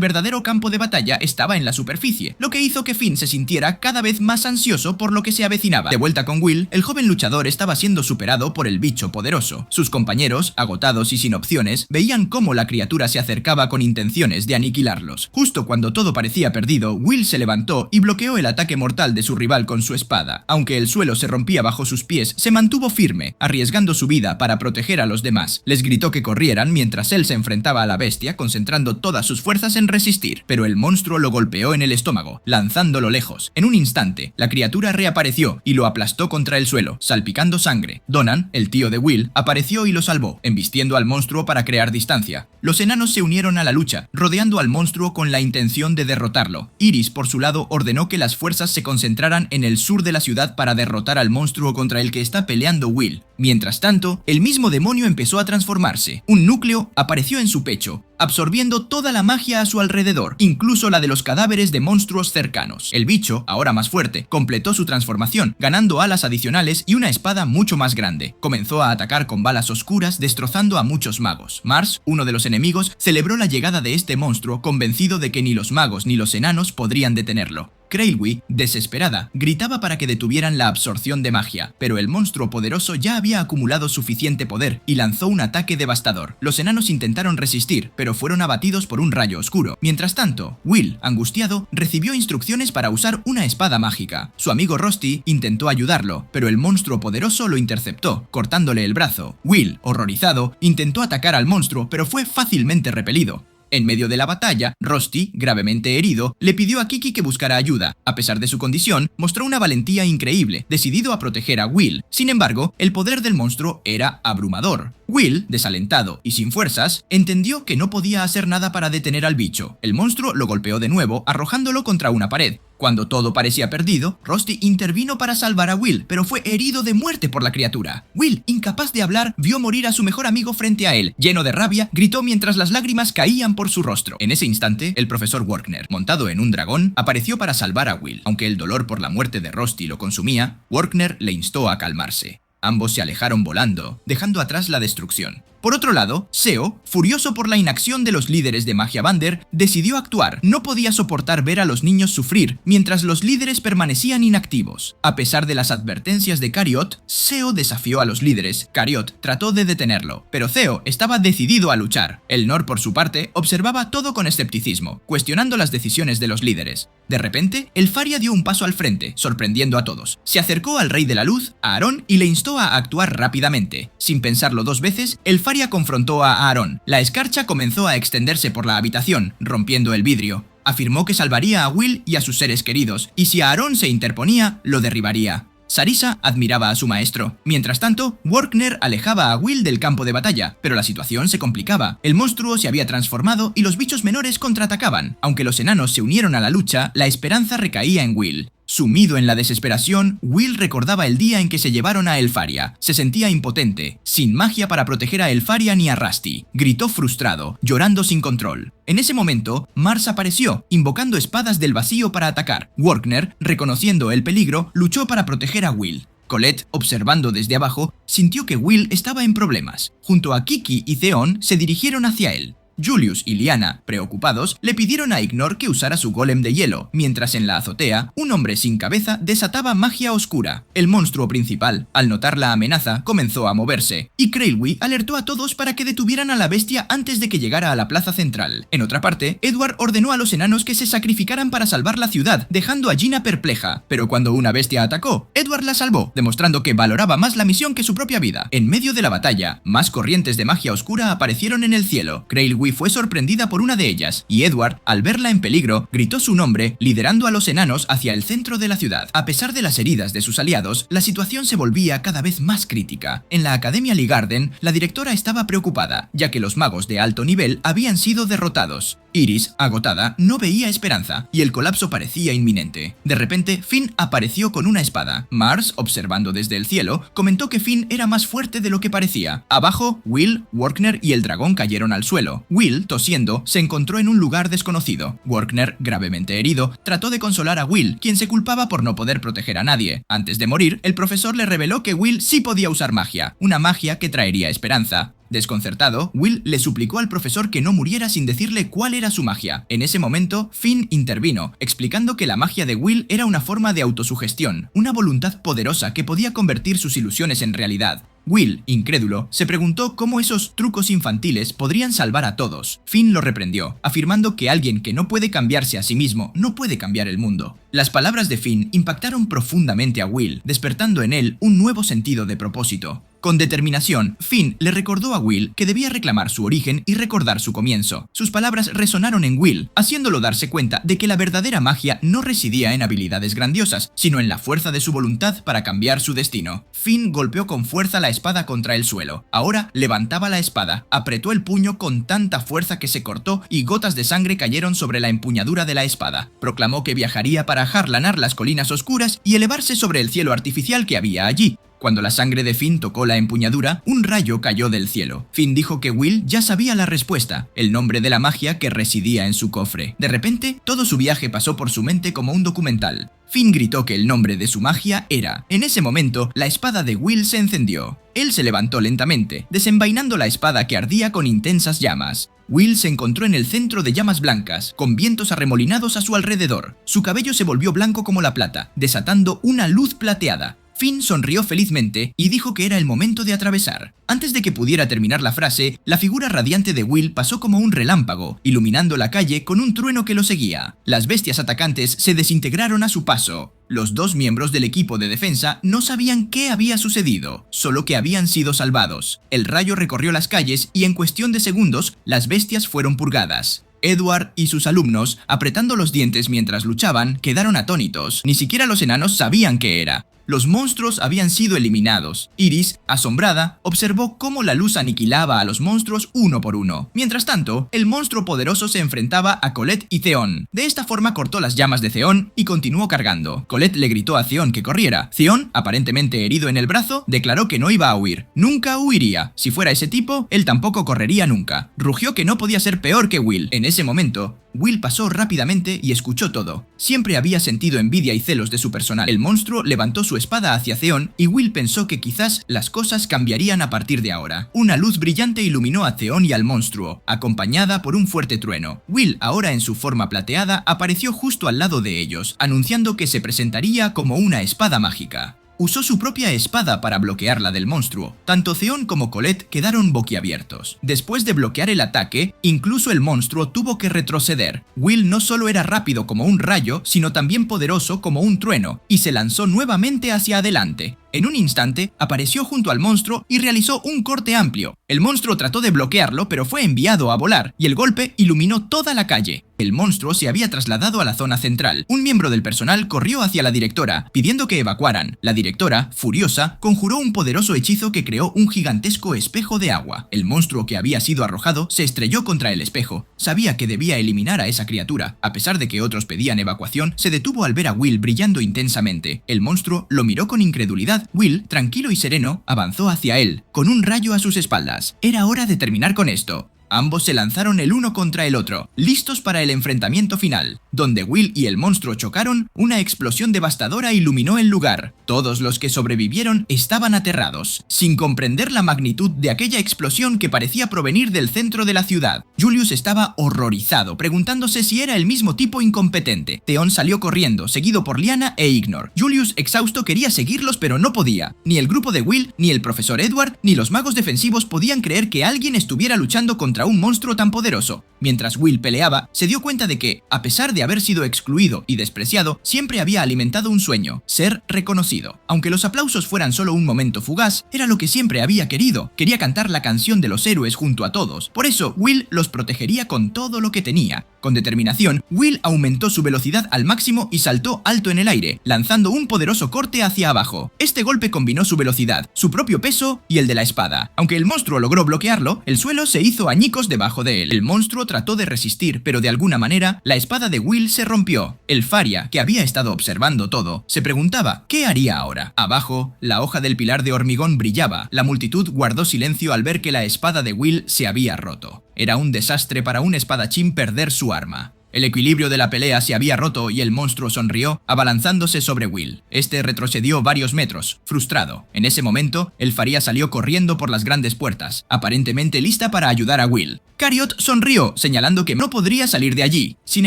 [SPEAKER 2] verdadero campo de batalla estaba en la superficie, lo que hizo que Finn se sintiera cada vez más ansioso por lo que se avecinaba. De vuelta con Will, el joven luchador estaba siendo superado por el bicho poderoso. Sus compañeros, agotados y sin opciones, veían cómo la criatura se acercaba con intenciones de aniquilarlos. Justo cuando todo parecía perdido, Will se levantó y bloqueó el ataque mortal de su rival con su espada. Aunque el suelo se rompía bajo sus pies, se mantuvo firme, arriesgando su vida para proteger a los demás. Les gritó que corrieran mientras él se enfrentaba a la bestia, concentrando todas sus fuerzas en resistir, pero el monstruo lo golpeó en el estómago, lanzándolo lejos. En un instante, la criatura reapareció y lo aplastó contra el suelo, salpicando sangre. Donan, el tío de Will, apareció y lo salvó, embistiendo al monstruo para crear distancia. Los enanos se unieron a la lucha, rodeando al monstruo con la intención de derrotarlo. Iris, por su lado, ordenó que las fuerzas se concentraran en el sur de la ciudad para derrotar al monstruo contra el que está peleando Will. Mientras tanto, el mismo demonio empezó a transformarse. Un núcleo apareció en su pecho, absorbiendo toda la magia a su alrededor, incluso la de los cadáveres de monstruos cercanos. El bicho, ahora más fuerte, completó su transformación, ganando alas adicionales y una espada mucho más grande. Comenzó a atacar con balas oscuras, destrozando a muchos magos. Mars, uno de los enemigos, celebró la llegada de este monstruo, convencido de que ni los magos ni los enanos podrían detenerlo. Crailwhy, desesperada, gritaba para que detuvieran la absorción de magia, pero el monstruo poderoso ya había acumulado suficiente poder y lanzó un ataque devastador. Los enanos intentaron resistir, pero fueron abatidos por un rayo oscuro. Mientras tanto, Will, angustiado, recibió instrucciones para usar una espada mágica. Su amigo Rusty intentó ayudarlo, pero el monstruo poderoso lo interceptó, cortándole el brazo. Will, horrorizado, intentó atacar al monstruo, pero fue fácilmente repelido. En medio de la batalla, Rusty, gravemente herido, le pidió a Kiki que buscara ayuda. A pesar de su condición, mostró una valentía increíble, decidido a proteger a Will. Sin embargo, el poder del monstruo era abrumador. Will, desalentado y sin fuerzas, entendió que no podía hacer nada para detener al bicho. El monstruo lo golpeó de nuevo, arrojándolo contra una pared. Cuando todo parecía perdido, Rusty intervino para salvar a Will, pero fue herido de muerte por la criatura. Will, incapaz de hablar, vio morir a su mejor amigo frente a él. Lleno de rabia, gritó mientras las lágrimas caían por su rostro. En ese instante, el profesor Workner, montado en un dragón, apareció para salvar a Will. Aunque el dolor por la muerte de Rusty lo consumía, Workner le instó a calmarse. Ambos se alejaron volando, dejando atrás la destrucción. Por otro lado, Seo, furioso por la inacción de los líderes de Magia Vander, decidió actuar. No podía soportar ver a los niños sufrir, mientras los líderes permanecían inactivos. A pesar de las advertencias de Cariot, Seo desafió a los líderes. Cariot trató de detenerlo, pero Seo estaba decidido a luchar. Elnor, por su parte, observaba todo con escepticismo, cuestionando las decisiones de los líderes. De repente, el Faria dio un paso al frente, sorprendiendo a todos. Se acercó al Rey de la Luz, a Aarón, y le instó a actuar rápidamente. Sin pensarlo dos veces, el Faria confrontó a Aarón. La escarcha comenzó a extenderse por la habitación, rompiendo el vidrio. Afirmó que salvaría a Will y a sus seres queridos, y si Aarón se interponía, lo derribaría. Sarisa admiraba a su maestro. Mientras tanto, Workner alejaba a Will del campo de batalla, pero la situación se complicaba. El monstruo se había transformado y los bichos menores contraatacaban. Aunque los enanos se unieron a la lucha, la esperanza recaía en Will. Sumido en la desesperación, Will recordaba el día en que se llevaron a Elfaria. Se sentía impotente, sin magia para proteger a Elfaria ni a Rusty. Gritó frustrado, llorando sin control. En ese momento, Mars apareció, invocando espadas del vacío para atacar. Workner, reconociendo el peligro, luchó para proteger a Will. Colette, observando desde abajo, sintió que Will estaba en problemas. Junto a Kiki y Theon, se dirigieron hacia él. Julius y Lyanna, preocupados, le pidieron a Ignor que usara su golem de hielo, mientras en la azotea, un hombre sin cabeza desataba magia oscura. El monstruo principal, al notar la amenaza, comenzó a moverse, y Krailwi alertó a todos para que detuvieran a la bestia antes de que llegara a la plaza central. En otra parte, Edward ordenó a los enanos que se sacrificaran para salvar la ciudad, dejando a Gina perpleja, pero cuando una bestia atacó, Edward la salvó, demostrando que valoraba más la misión que su propia vida. En medio de la batalla, más corrientes de magia oscura aparecieron en el cielo. Krailwi fue sorprendida por una de ellas, y Edward, al verla en peligro, gritó su nombre, liderando a los enanos hacia el centro de la ciudad. A pesar de las heridas de sus aliados, la situación se volvía cada vez más crítica. En la Academia Lee Garden, la directora estaba preocupada, ya que los magos de alto nivel habían sido derrotados. Iris, agotada, no veía esperanza, y el colapso parecía inminente. De repente, Finn apareció con una espada. Mars, observando desde el cielo, comentó que Finn era más fuerte de lo que parecía. Abajo, Will, Workner y el dragón cayeron al suelo. Will, tosiendo, se encontró en un lugar desconocido. Workner, gravemente herido, trató de consolar a Will, quien se culpaba por no poder proteger a nadie. Antes de morir, el profesor le reveló que Will sí podía usar magia, una magia que traería esperanza. Desconcertado, Will le suplicó al profesor que no muriera sin decirle cuál era su magia. En ese momento, Finn intervino, explicando que la magia de Will era una forma de autosugestión, una voluntad poderosa que podía convertir sus ilusiones en realidad. Will, incrédulo, se preguntó cómo esos trucos infantiles podrían salvar a todos. Finn lo reprendió, afirmando que alguien que no puede cambiarse a sí mismo no puede cambiar el mundo. Las palabras de Finn impactaron profundamente a Will, despertando en él un nuevo sentido de propósito. Con determinación, Finn le recordó a Will que debía reclamar su origen y recordar su comienzo. Sus palabras resonaron en Will, haciéndolo darse cuenta de que la verdadera magia no residía en habilidades grandiosas, sino en la fuerza de su voluntad para cambiar su destino. Finn golpeó con fuerza la espada contra el suelo. Ahora levantaba la espada, apretó el puño con tanta fuerza que se cortó y gotas de sangre cayeron sobre la empuñadura de la espada. Proclamó que viajaría para jarlanar las colinas oscuras y elevarse sobre el cielo artificial que había allí. Cuando la sangre de Finn tocó la empuñadura, un rayo cayó del cielo. Finn dijo que Will ya sabía la respuesta, el nombre de la magia que residía en su cofre. De repente, todo su viaje pasó por su mente como un documental. Finn gritó que el nombre de su magia era. En ese momento, la espada de Will se encendió. Él se levantó lentamente, desenvainando la espada que ardía con intensas llamas. Will se encontró en el centro de llamas blancas, con vientos arremolinados a su alrededor. Su cabello se volvió blanco como la plata, desatando una luz plateada. Finn sonrió felizmente y dijo que era el momento de atravesar. Antes de que pudiera terminar la frase, la figura radiante de Will pasó como un relámpago, iluminando la calle con un trueno que lo seguía. Las bestias atacantes se desintegraron a su paso. Los dos miembros del equipo de defensa no sabían qué había sucedido, solo que habían sido salvados. El rayo recorrió las calles y en cuestión de segundos, las bestias fueron purgadas. Edward y sus alumnos, apretando los dientes mientras luchaban, quedaron atónitos. Ni siquiera los enanos sabían qué era. Los monstruos habían sido eliminados. Iris, asombrada, observó cómo la luz aniquilaba a los monstruos uno por uno. Mientras tanto, el monstruo poderoso se enfrentaba a Colette y Theon. De esta forma cortó las llamas de Theon y continuó cargando. Colette le gritó a Theon que corriera. Theon, aparentemente herido en el brazo, declaró que no iba a huir. Nunca huiría. Si fuera ese tipo, él tampoco correría nunca. Rugió que no podía ser peor que Will. En ese momento, Will pasó rápidamente y escuchó todo. Siempre había sentido envidia y celos de su personal. El monstruo levantó su espada hacia Theon y Will pensó que quizás las cosas cambiarían a partir de ahora. Una luz brillante iluminó a Theon y al monstruo, acompañada por un fuerte trueno. Will, ahora en su forma plateada, apareció justo al lado de ellos, anunciando que se presentaría como una espada mágica. Usó su propia espada para bloquear la del monstruo. Tanto Theon como Colette quedaron boquiabiertos. Después de bloquear el ataque, incluso el monstruo tuvo que retroceder. Will no solo era rápido como un rayo, sino también poderoso como un trueno, y se lanzó nuevamente hacia adelante. En un instante, apareció junto al monstruo y realizó un corte amplio. El monstruo trató de bloquearlo, pero fue enviado a volar, y el golpe iluminó toda la calle. El monstruo se había trasladado a la zona central. Un miembro del personal corrió hacia la directora, pidiendo que evacuaran. La directora, furiosa, conjuró un poderoso hechizo que creó un gigantesco espejo de agua. El monstruo que había sido arrojado se estrelló contra el espejo. Sabía que debía eliminar a esa criatura. A pesar de que otros pedían evacuación, se detuvo al ver a Will brillando intensamente. El monstruo lo miró con incredulidad. Will, tranquilo y sereno, avanzó hacia él, con un rayo a sus espaldas. Era hora de terminar con esto. Ambos se lanzaron el uno contra el otro, listos para el enfrentamiento final. Donde Will y el monstruo chocaron, una explosión devastadora iluminó el lugar. Todos los que sobrevivieron estaban aterrados, sin comprender la magnitud de aquella explosión que parecía provenir del centro de la ciudad. Julius estaba horrorizado, preguntándose si era el mismo tipo incompetente. Theon salió corriendo, seguido por Lyanna e Ignor. Julius, exhausto, quería seguirlos, pero no podía. Ni el grupo de Will, ni el profesor Edward, ni los magos defensivos podían creer que alguien estuviera luchando contra un monstruo tan poderoso. Mientras Will peleaba, se dio cuenta de que, a pesar de haber sido excluido y despreciado, siempre había alimentado un sueño: ser reconocido. Aunque los aplausos fueran solo un momento fugaz, era lo que siempre había querido. Quería cantar la canción de los héroes junto a todos. Por eso, Will los protegería con todo lo que tenía. Con determinación, Will aumentó su velocidad al máximo y saltó alto en el aire, lanzando un poderoso corte hacia abajo. Este golpe combinó su velocidad, su propio peso y el de la espada. Aunque el monstruo logró bloquearlo, el suelo se hizo añicos debajo de él. El monstruo trató de resistir, pero de alguna manera, la espada de Will se rompió. El Faria, que había estado observando todo, se preguntaba ¿qué haría ahora? Abajo, la hoja del pilar de hormigón brillaba. La multitud guardó silencio al ver que la espada de Will se había roto. Era un desastre para un espadachín perder su arma. El equilibrio de la pelea se había roto y el monstruo sonrió, abalanzándose sobre Will. Este retrocedió varios metros, frustrado. En ese momento, el Faria salió corriendo por las grandes puertas, aparentemente lista para ayudar a Will. Cariot sonrió, señalando que no podría salir de allí. Sin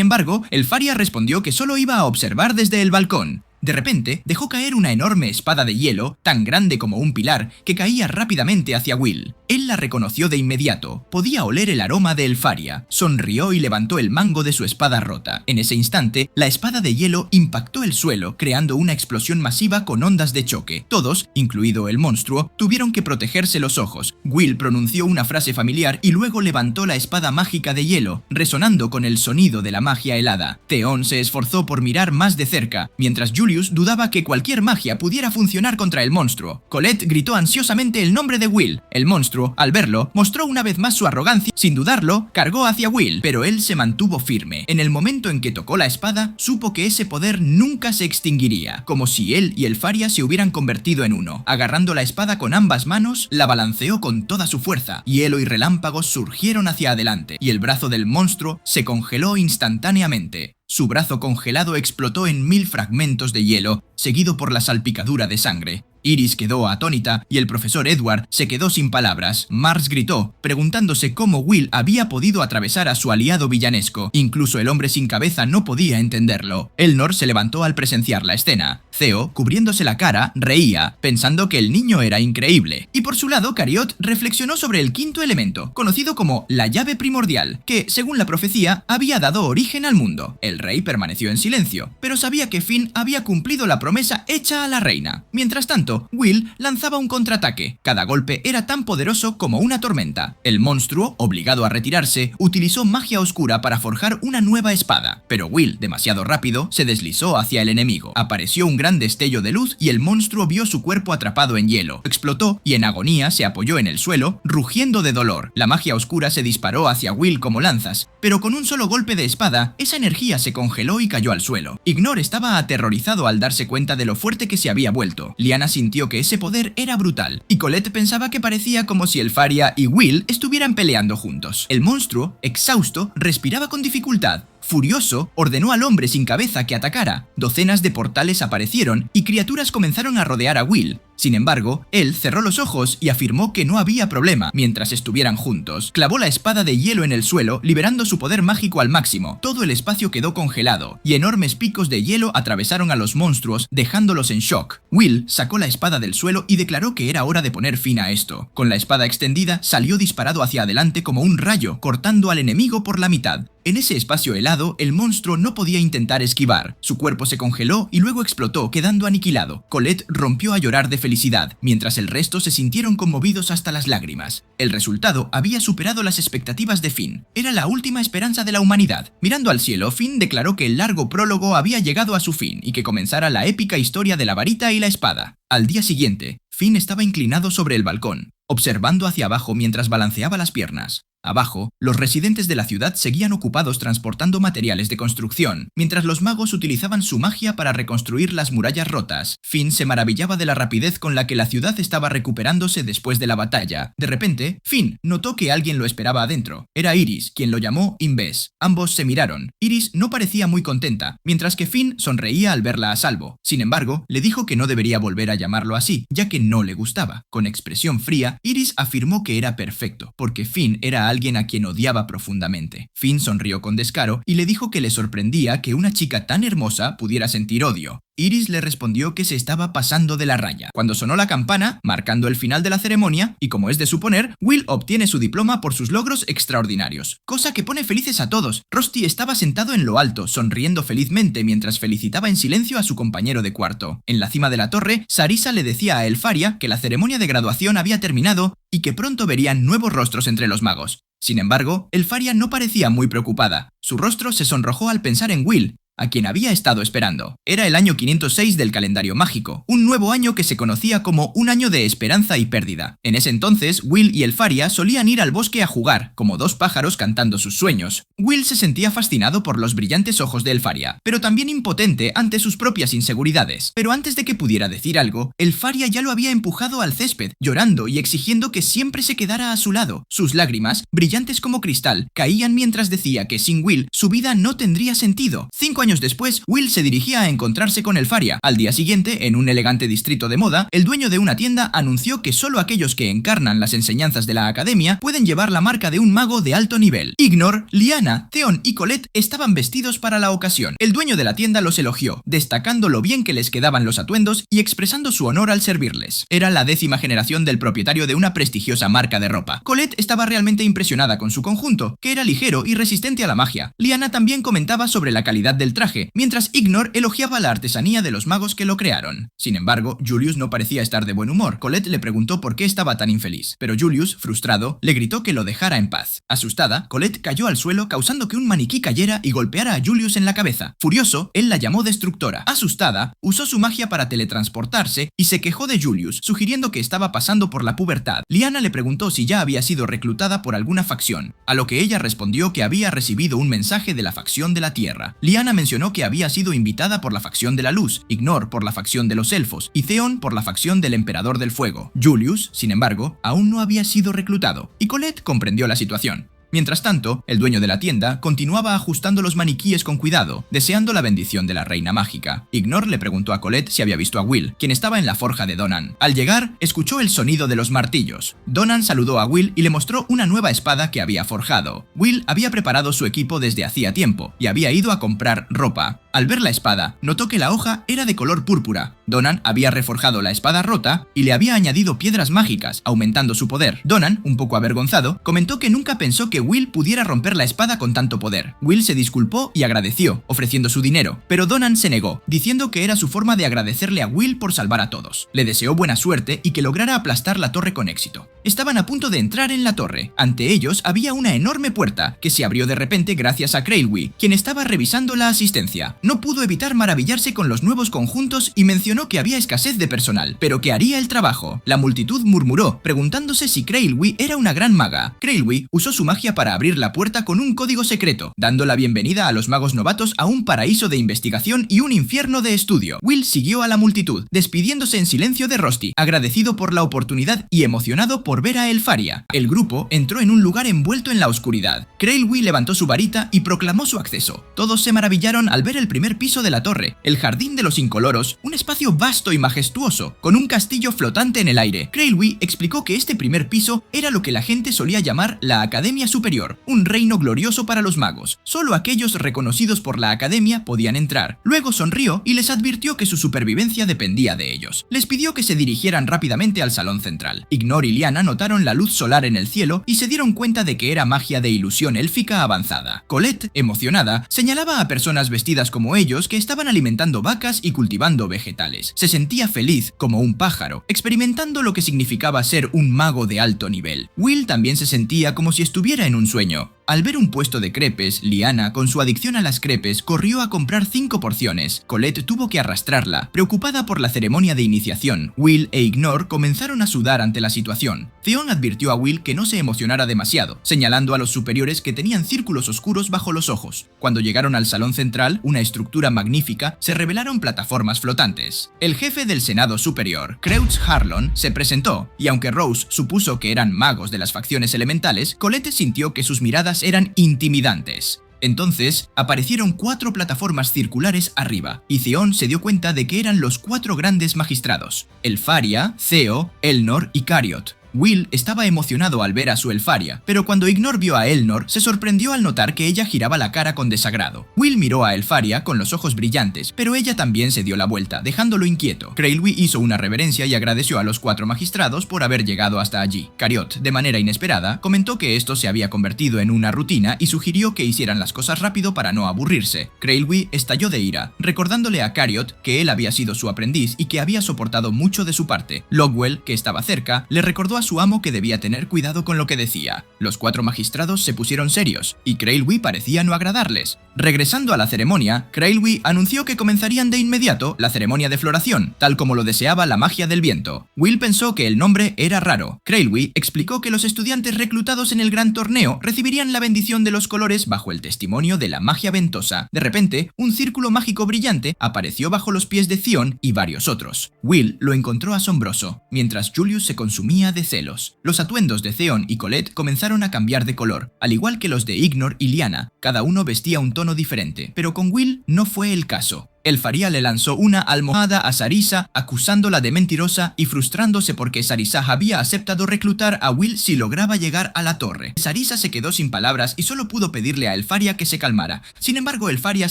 [SPEAKER 2] embargo, el Faria respondió que solo iba a observar desde el balcón. De repente, dejó caer una enorme espada de hielo, tan grande como un pilar, que caía rápidamente hacia Will. Él la reconoció de inmediato. Podía oler el aroma de Elfaria. Sonrió y levantó el mango de su espada rota. En ese instante, la espada de hielo impactó el suelo, creando una explosión masiva con ondas de choque. Todos, incluido el monstruo, tuvieron que protegerse los ojos. Will pronunció una frase familiar y luego levantó la espada mágica de hielo, resonando con el sonido de la magia helada. Theon se esforzó por mirar más de cerca, mientras Julius dudaba que cualquier magia pudiera funcionar contra el monstruo. Colette gritó ansiosamente el nombre de Will. El monstruo, al verlo, mostró una vez más su arrogancia. Sin dudarlo, cargó hacia Will, pero él se mantuvo firme. En el momento en que tocó la espada, supo que ese poder nunca se extinguiría, como si él y el Faria se hubieran convertido en uno. Agarrando la espada con ambas manos, la balanceó con toda su fuerza. Hielo y relámpagos surgieron hacia adelante, y el brazo del monstruo se congeló instantáneamente. Su brazo congelado explotó en 1000 fragmentos de hielo, seguido por la salpicadura de sangre. Iris quedó atónita y el profesor Edward se quedó sin palabras. Mars gritó, preguntándose cómo Will había podido atravesar a su aliado villanesco. Incluso el hombre sin cabeza no podía entenderlo. Elnor se levantó al presenciar la escena. Theo, cubriéndose la cara, reía, pensando que el niño era increíble. Y por su lado, Cariot reflexionó sobre el quinto elemento, conocido como la llave primordial, que, según la profecía, había dado origen al mundo. El rey permaneció en silencio, pero sabía que Finn había cumplido la promesa hecha a la reina. Mientras tanto, Will lanzaba un contraataque. Cada golpe era tan poderoso como una tormenta. El monstruo, obligado a retirarse, utilizó magia oscura para forjar una nueva espada. Pero Will, demasiado rápido, se deslizó hacia el enemigo. Apareció un gran destello de luz y el monstruo vio su cuerpo atrapado en hielo. Explotó y en agonía se apoyó en el suelo, rugiendo de dolor. La magia oscura se disparó hacia Will como lanzas, pero con un solo golpe de espada, esa energía se congeló y cayó al suelo. Ignor estaba aterrorizado al darse cuenta de lo fuerte que se había vuelto. Lyanna sintió que ese poder era brutal, y Colette pensaba que parecía como si el Faria y Will estuvieran peleando juntos. El monstruo, exhausto, respiraba con dificultad. Furioso, ordenó al hombre sin cabeza que atacara. Docenas de portales aparecieron y criaturas comenzaron a rodear a Will. Sin embargo, él cerró los ojos y afirmó que no había problema mientras estuvieran juntos. Clavó la espada de hielo en el suelo, liberando su poder mágico al máximo. Todo el espacio quedó congelado, y enormes picos de hielo atravesaron a los monstruos, dejándolos en shock. Will sacó la espada del suelo y declaró que era hora de poner fin a esto. Con la espada extendida, salió disparado hacia adelante como un rayo, cortando al enemigo por la mitad. En ese espacio helado, el monstruo no podía intentar esquivar. Su cuerpo se congeló y luego explotó, quedando aniquilado. Colette rompió a llorar de felicidad, mientras el resto se sintieron conmovidos hasta las lágrimas. El resultado había superado las expectativas de Finn. Era la última esperanza de la humanidad. Mirando al cielo, Finn declaró que el largo prólogo había llegado a su fin y que comenzara la épica historia de la varita y la espada. Al día siguiente, Finn estaba inclinado sobre el balcón, observando hacia abajo mientras balanceaba las piernas. Abajo, los residentes de la ciudad seguían ocupados transportando materiales de construcción, mientras los magos utilizaban su magia para reconstruir las murallas rotas. Finn se maravillaba de la rapidez con la que la ciudad estaba recuperándose después de la batalla. De repente, Finn notó que alguien lo esperaba adentro. Era Iris, quien lo llamó Inves. Ambos se miraron. Iris no parecía muy contenta, mientras que Finn sonreía al verla a salvo. Sin embargo, le dijo que no debería volver a llamarlo así, ya que no le gustaba. Con expresión fría, Iris afirmó que era perfecto, porque Finn era alguien a quien odiaba profundamente. Finn sonrió con descaro y le dijo que le sorprendía que una chica tan hermosa pudiera sentir odio. Iris le respondió que se estaba pasando de la raya. Cuando sonó la campana, marcando el final de la ceremonia, y como es de suponer, Will obtiene su diploma por sus logros extraordinarios, cosa que pone felices a todos. Rusty estaba sentado en lo alto, sonriendo felizmente mientras felicitaba en silencio a su compañero de cuarto. En la cima de la torre, Sarisa le decía a Elfaria que la ceremonia de graduación había terminado y que pronto verían nuevos rostros entre los magos. Sin embargo, Elfaria no parecía muy preocupada. Su rostro se sonrojó al pensar en Will, a quien había estado esperando. Era el año 506 del calendario mágico, un nuevo año que se conocía como un año de esperanza y pérdida. En ese entonces, Will y Elfaria solían ir al bosque a jugar, como dos pájaros cantando sus sueños. Will se sentía fascinado por los brillantes ojos de Elfaria, pero también impotente ante sus propias inseguridades. Pero antes de que pudiera decir algo, Elfaria ya lo había empujado al césped, llorando y exigiendo que siempre se quedara a su lado. Sus lágrimas, brillantes como cristal, caían mientras decía que sin Will su vida no tendría sentido. 5 años después, Will se dirigía a encontrarse con Elfaria. Al día siguiente, en un elegante distrito de moda, el dueño de una tienda anunció que solo aquellos que encarnan las enseñanzas de la academia pueden llevar la marca de un mago de alto nivel. Ignor, Lyanna, Theon y Colette estaban vestidos para la ocasión. El dueño de la tienda los elogió, destacando lo bien que les quedaban los atuendos y expresando su honor al servirles. Era la 10ª generación del propietario de una prestigiosa marca de ropa. Colette estaba realmente impresionada con su conjunto, que era ligero y resistente a la magia. Lyanna también comentaba sobre la calidad del traje, mientras Ignor elogiaba la artesanía de los magos que lo crearon. Sin embargo, Julius no parecía estar de buen humor. Colette le preguntó por qué estaba tan infeliz, pero Julius, frustrado, le gritó que lo dejara en paz. Asustada, Colette cayó al suelo causando que un maniquí cayera y golpeara a Julius en la cabeza. Furioso, él la llamó destructora. Asustada, usó su magia para teletransportarse y se quejó de Julius, sugiriendo que estaba pasando por la pubertad. Lyanna le preguntó si ya había sido reclutada por alguna facción, a lo que ella respondió que había recibido un mensaje de la facción de la Tierra. Lyanna mencionó que había sido invitada por la facción de la Luz, Ignor por la facción de los Elfos y Theon por la facción del Emperador del Fuego. Julius, sin embargo, aún no había sido reclutado, y Colette comprendió la situación. Mientras tanto, el dueño de la tienda continuaba ajustando los maniquíes con cuidado, deseando la bendición de la reina mágica. Ignor le preguntó a Colette si había visto a Will, quien estaba en la forja de Donan. Al llegar, escuchó el sonido de los martillos. Donan saludó a Will y le mostró una nueva espada que había forjado. Will había preparado su equipo desde hacía tiempo y había ido a comprar ropa. Al ver la espada, notó que la hoja era de color púrpura. Donan había reforjado la espada rota y le había añadido piedras mágicas, aumentando su poder. Donan, un poco avergonzado, comentó que nunca pensó que Will pudiera romper la espada con tanto poder. Will se disculpó y agradeció, ofreciendo su dinero, pero Donan se negó, diciendo que era su forma de agradecerle a Will por salvar a todos. Le deseó buena suerte y que lograra aplastar la torre con éxito. Estaban a punto de entrar en la torre. Ante ellos había una enorme puerta, que se abrió de repente gracias a Crailwee, quien estaba revisando la asistencia. No pudo evitar maravillarse con los nuevos conjuntos y mencionó que había escasez de personal, pero que haría el trabajo. La multitud murmuró, preguntándose si Crailwee era una gran maga. Crailwee usó su magia magia para abrir la puerta con un código secreto, dando la bienvenida a los magos novatos a un paraíso de investigación y un infierno de estudio. Will siguió a la multitud, despidiéndose en silencio de Rusty, agradecido por la oportunidad y emocionado por ver a Elfaria. El grupo entró en un lugar envuelto en la oscuridad. Krailwy levantó su varita y proclamó su acceso. Todos se maravillaron al ver el primer piso de la torre, el jardín de los incoloros, un espacio vasto y majestuoso, con un castillo flotante en el aire. Krailwy explicó que este primer piso era lo que la gente solía llamar la Academia Superior, un reino glorioso para los magos. Solo aquellos reconocidos por la Academia podían entrar. Luego sonrió y les advirtió que su supervivencia dependía de ellos. Les pidió que se dirigieran rápidamente al salón central. Ignor y Liana notaron la luz solar en el cielo y se dieron cuenta de que era magia de ilusión élfica avanzada. Colette, emocionada, señalaba a personas vestidas como ellos que estaban alimentando vacas y cultivando vegetales. Se sentía feliz, como un pájaro, experimentando lo que significaba ser un mago de alto nivel. Will también se sentía como si estuviera en un sueño. Al ver un puesto de crepes, Liana, con su adicción a las crepes, corrió a comprar 5 porciones. Colette tuvo que arrastrarla, preocupada por la ceremonia de iniciación. Will e Ignor comenzaron a sudar ante la situación. Theon advirtió a Will que no se emocionara demasiado, señalando a los superiores que tenían círculos oscuros bajo los ojos. Cuando llegaron al salón central, una estructura magnífica, se revelaron plataformas flotantes. El jefe del Senado Superior, Kreutz Harlon, se presentó, y aunque Rose supuso que eran magos de las facciones elementales, Colette sintió que sus miradas eran intimidantes. Entonces, aparecieron 4 plataformas circulares arriba, y Theon se dio cuenta de que eran los 4 grandes magistrados: Elfaria, Theo, Elnor y Cariot. Will estaba emocionado al ver a su Elfaria, pero cuando Ignor vio a Elnor, se sorprendió al notar que ella giraba la cara con desagrado. Will miró a Elfaria con los ojos brillantes, pero ella también se dio la vuelta, dejándolo inquieto. Krailwy hizo una reverencia y agradeció a los 4 magistrados por haber llegado hasta allí. Cariot, de manera inesperada, comentó que esto se había convertido en una rutina y sugirió que hicieran las cosas rápido para no aburrirse. Krailwy estalló de ira, recordándole a Cariot que él había sido su aprendiz y que había soportado mucho de su parte. Logwell, que estaba cerca, le recordó a su amo que debía tener cuidado con lo que decía. Los 4 magistrados se pusieron serios, y Krailwy parecía no agradarles. Regresando a la ceremonia, Krailwy anunció que comenzarían de inmediato la ceremonia de floración, tal como lo deseaba la magia del viento. Will pensó que el nombre era raro. Krailwy explicó que los estudiantes reclutados en el gran torneo recibirían la bendición de los colores bajo el testimonio de la magia ventosa. De repente, un círculo mágico brillante apareció bajo los pies de Theon y varios otros. Will lo encontró asombroso, mientras Julius se consumía de celos. Los atuendos de Theon y Colette comenzaron a cambiar de color, al igual que los de Ignor y Liana. Cada uno vestía un tono diferente, pero con Will no fue el caso. Elfaria le lanzó una almohada a Sarisa, acusándola de mentirosa y frustrándose porque Sarisa había aceptado reclutar a Will si lograba llegar a la torre. Sarisa se quedó sin palabras y solo pudo pedirle a Elfaria que se calmara. Sin embargo, Elfaria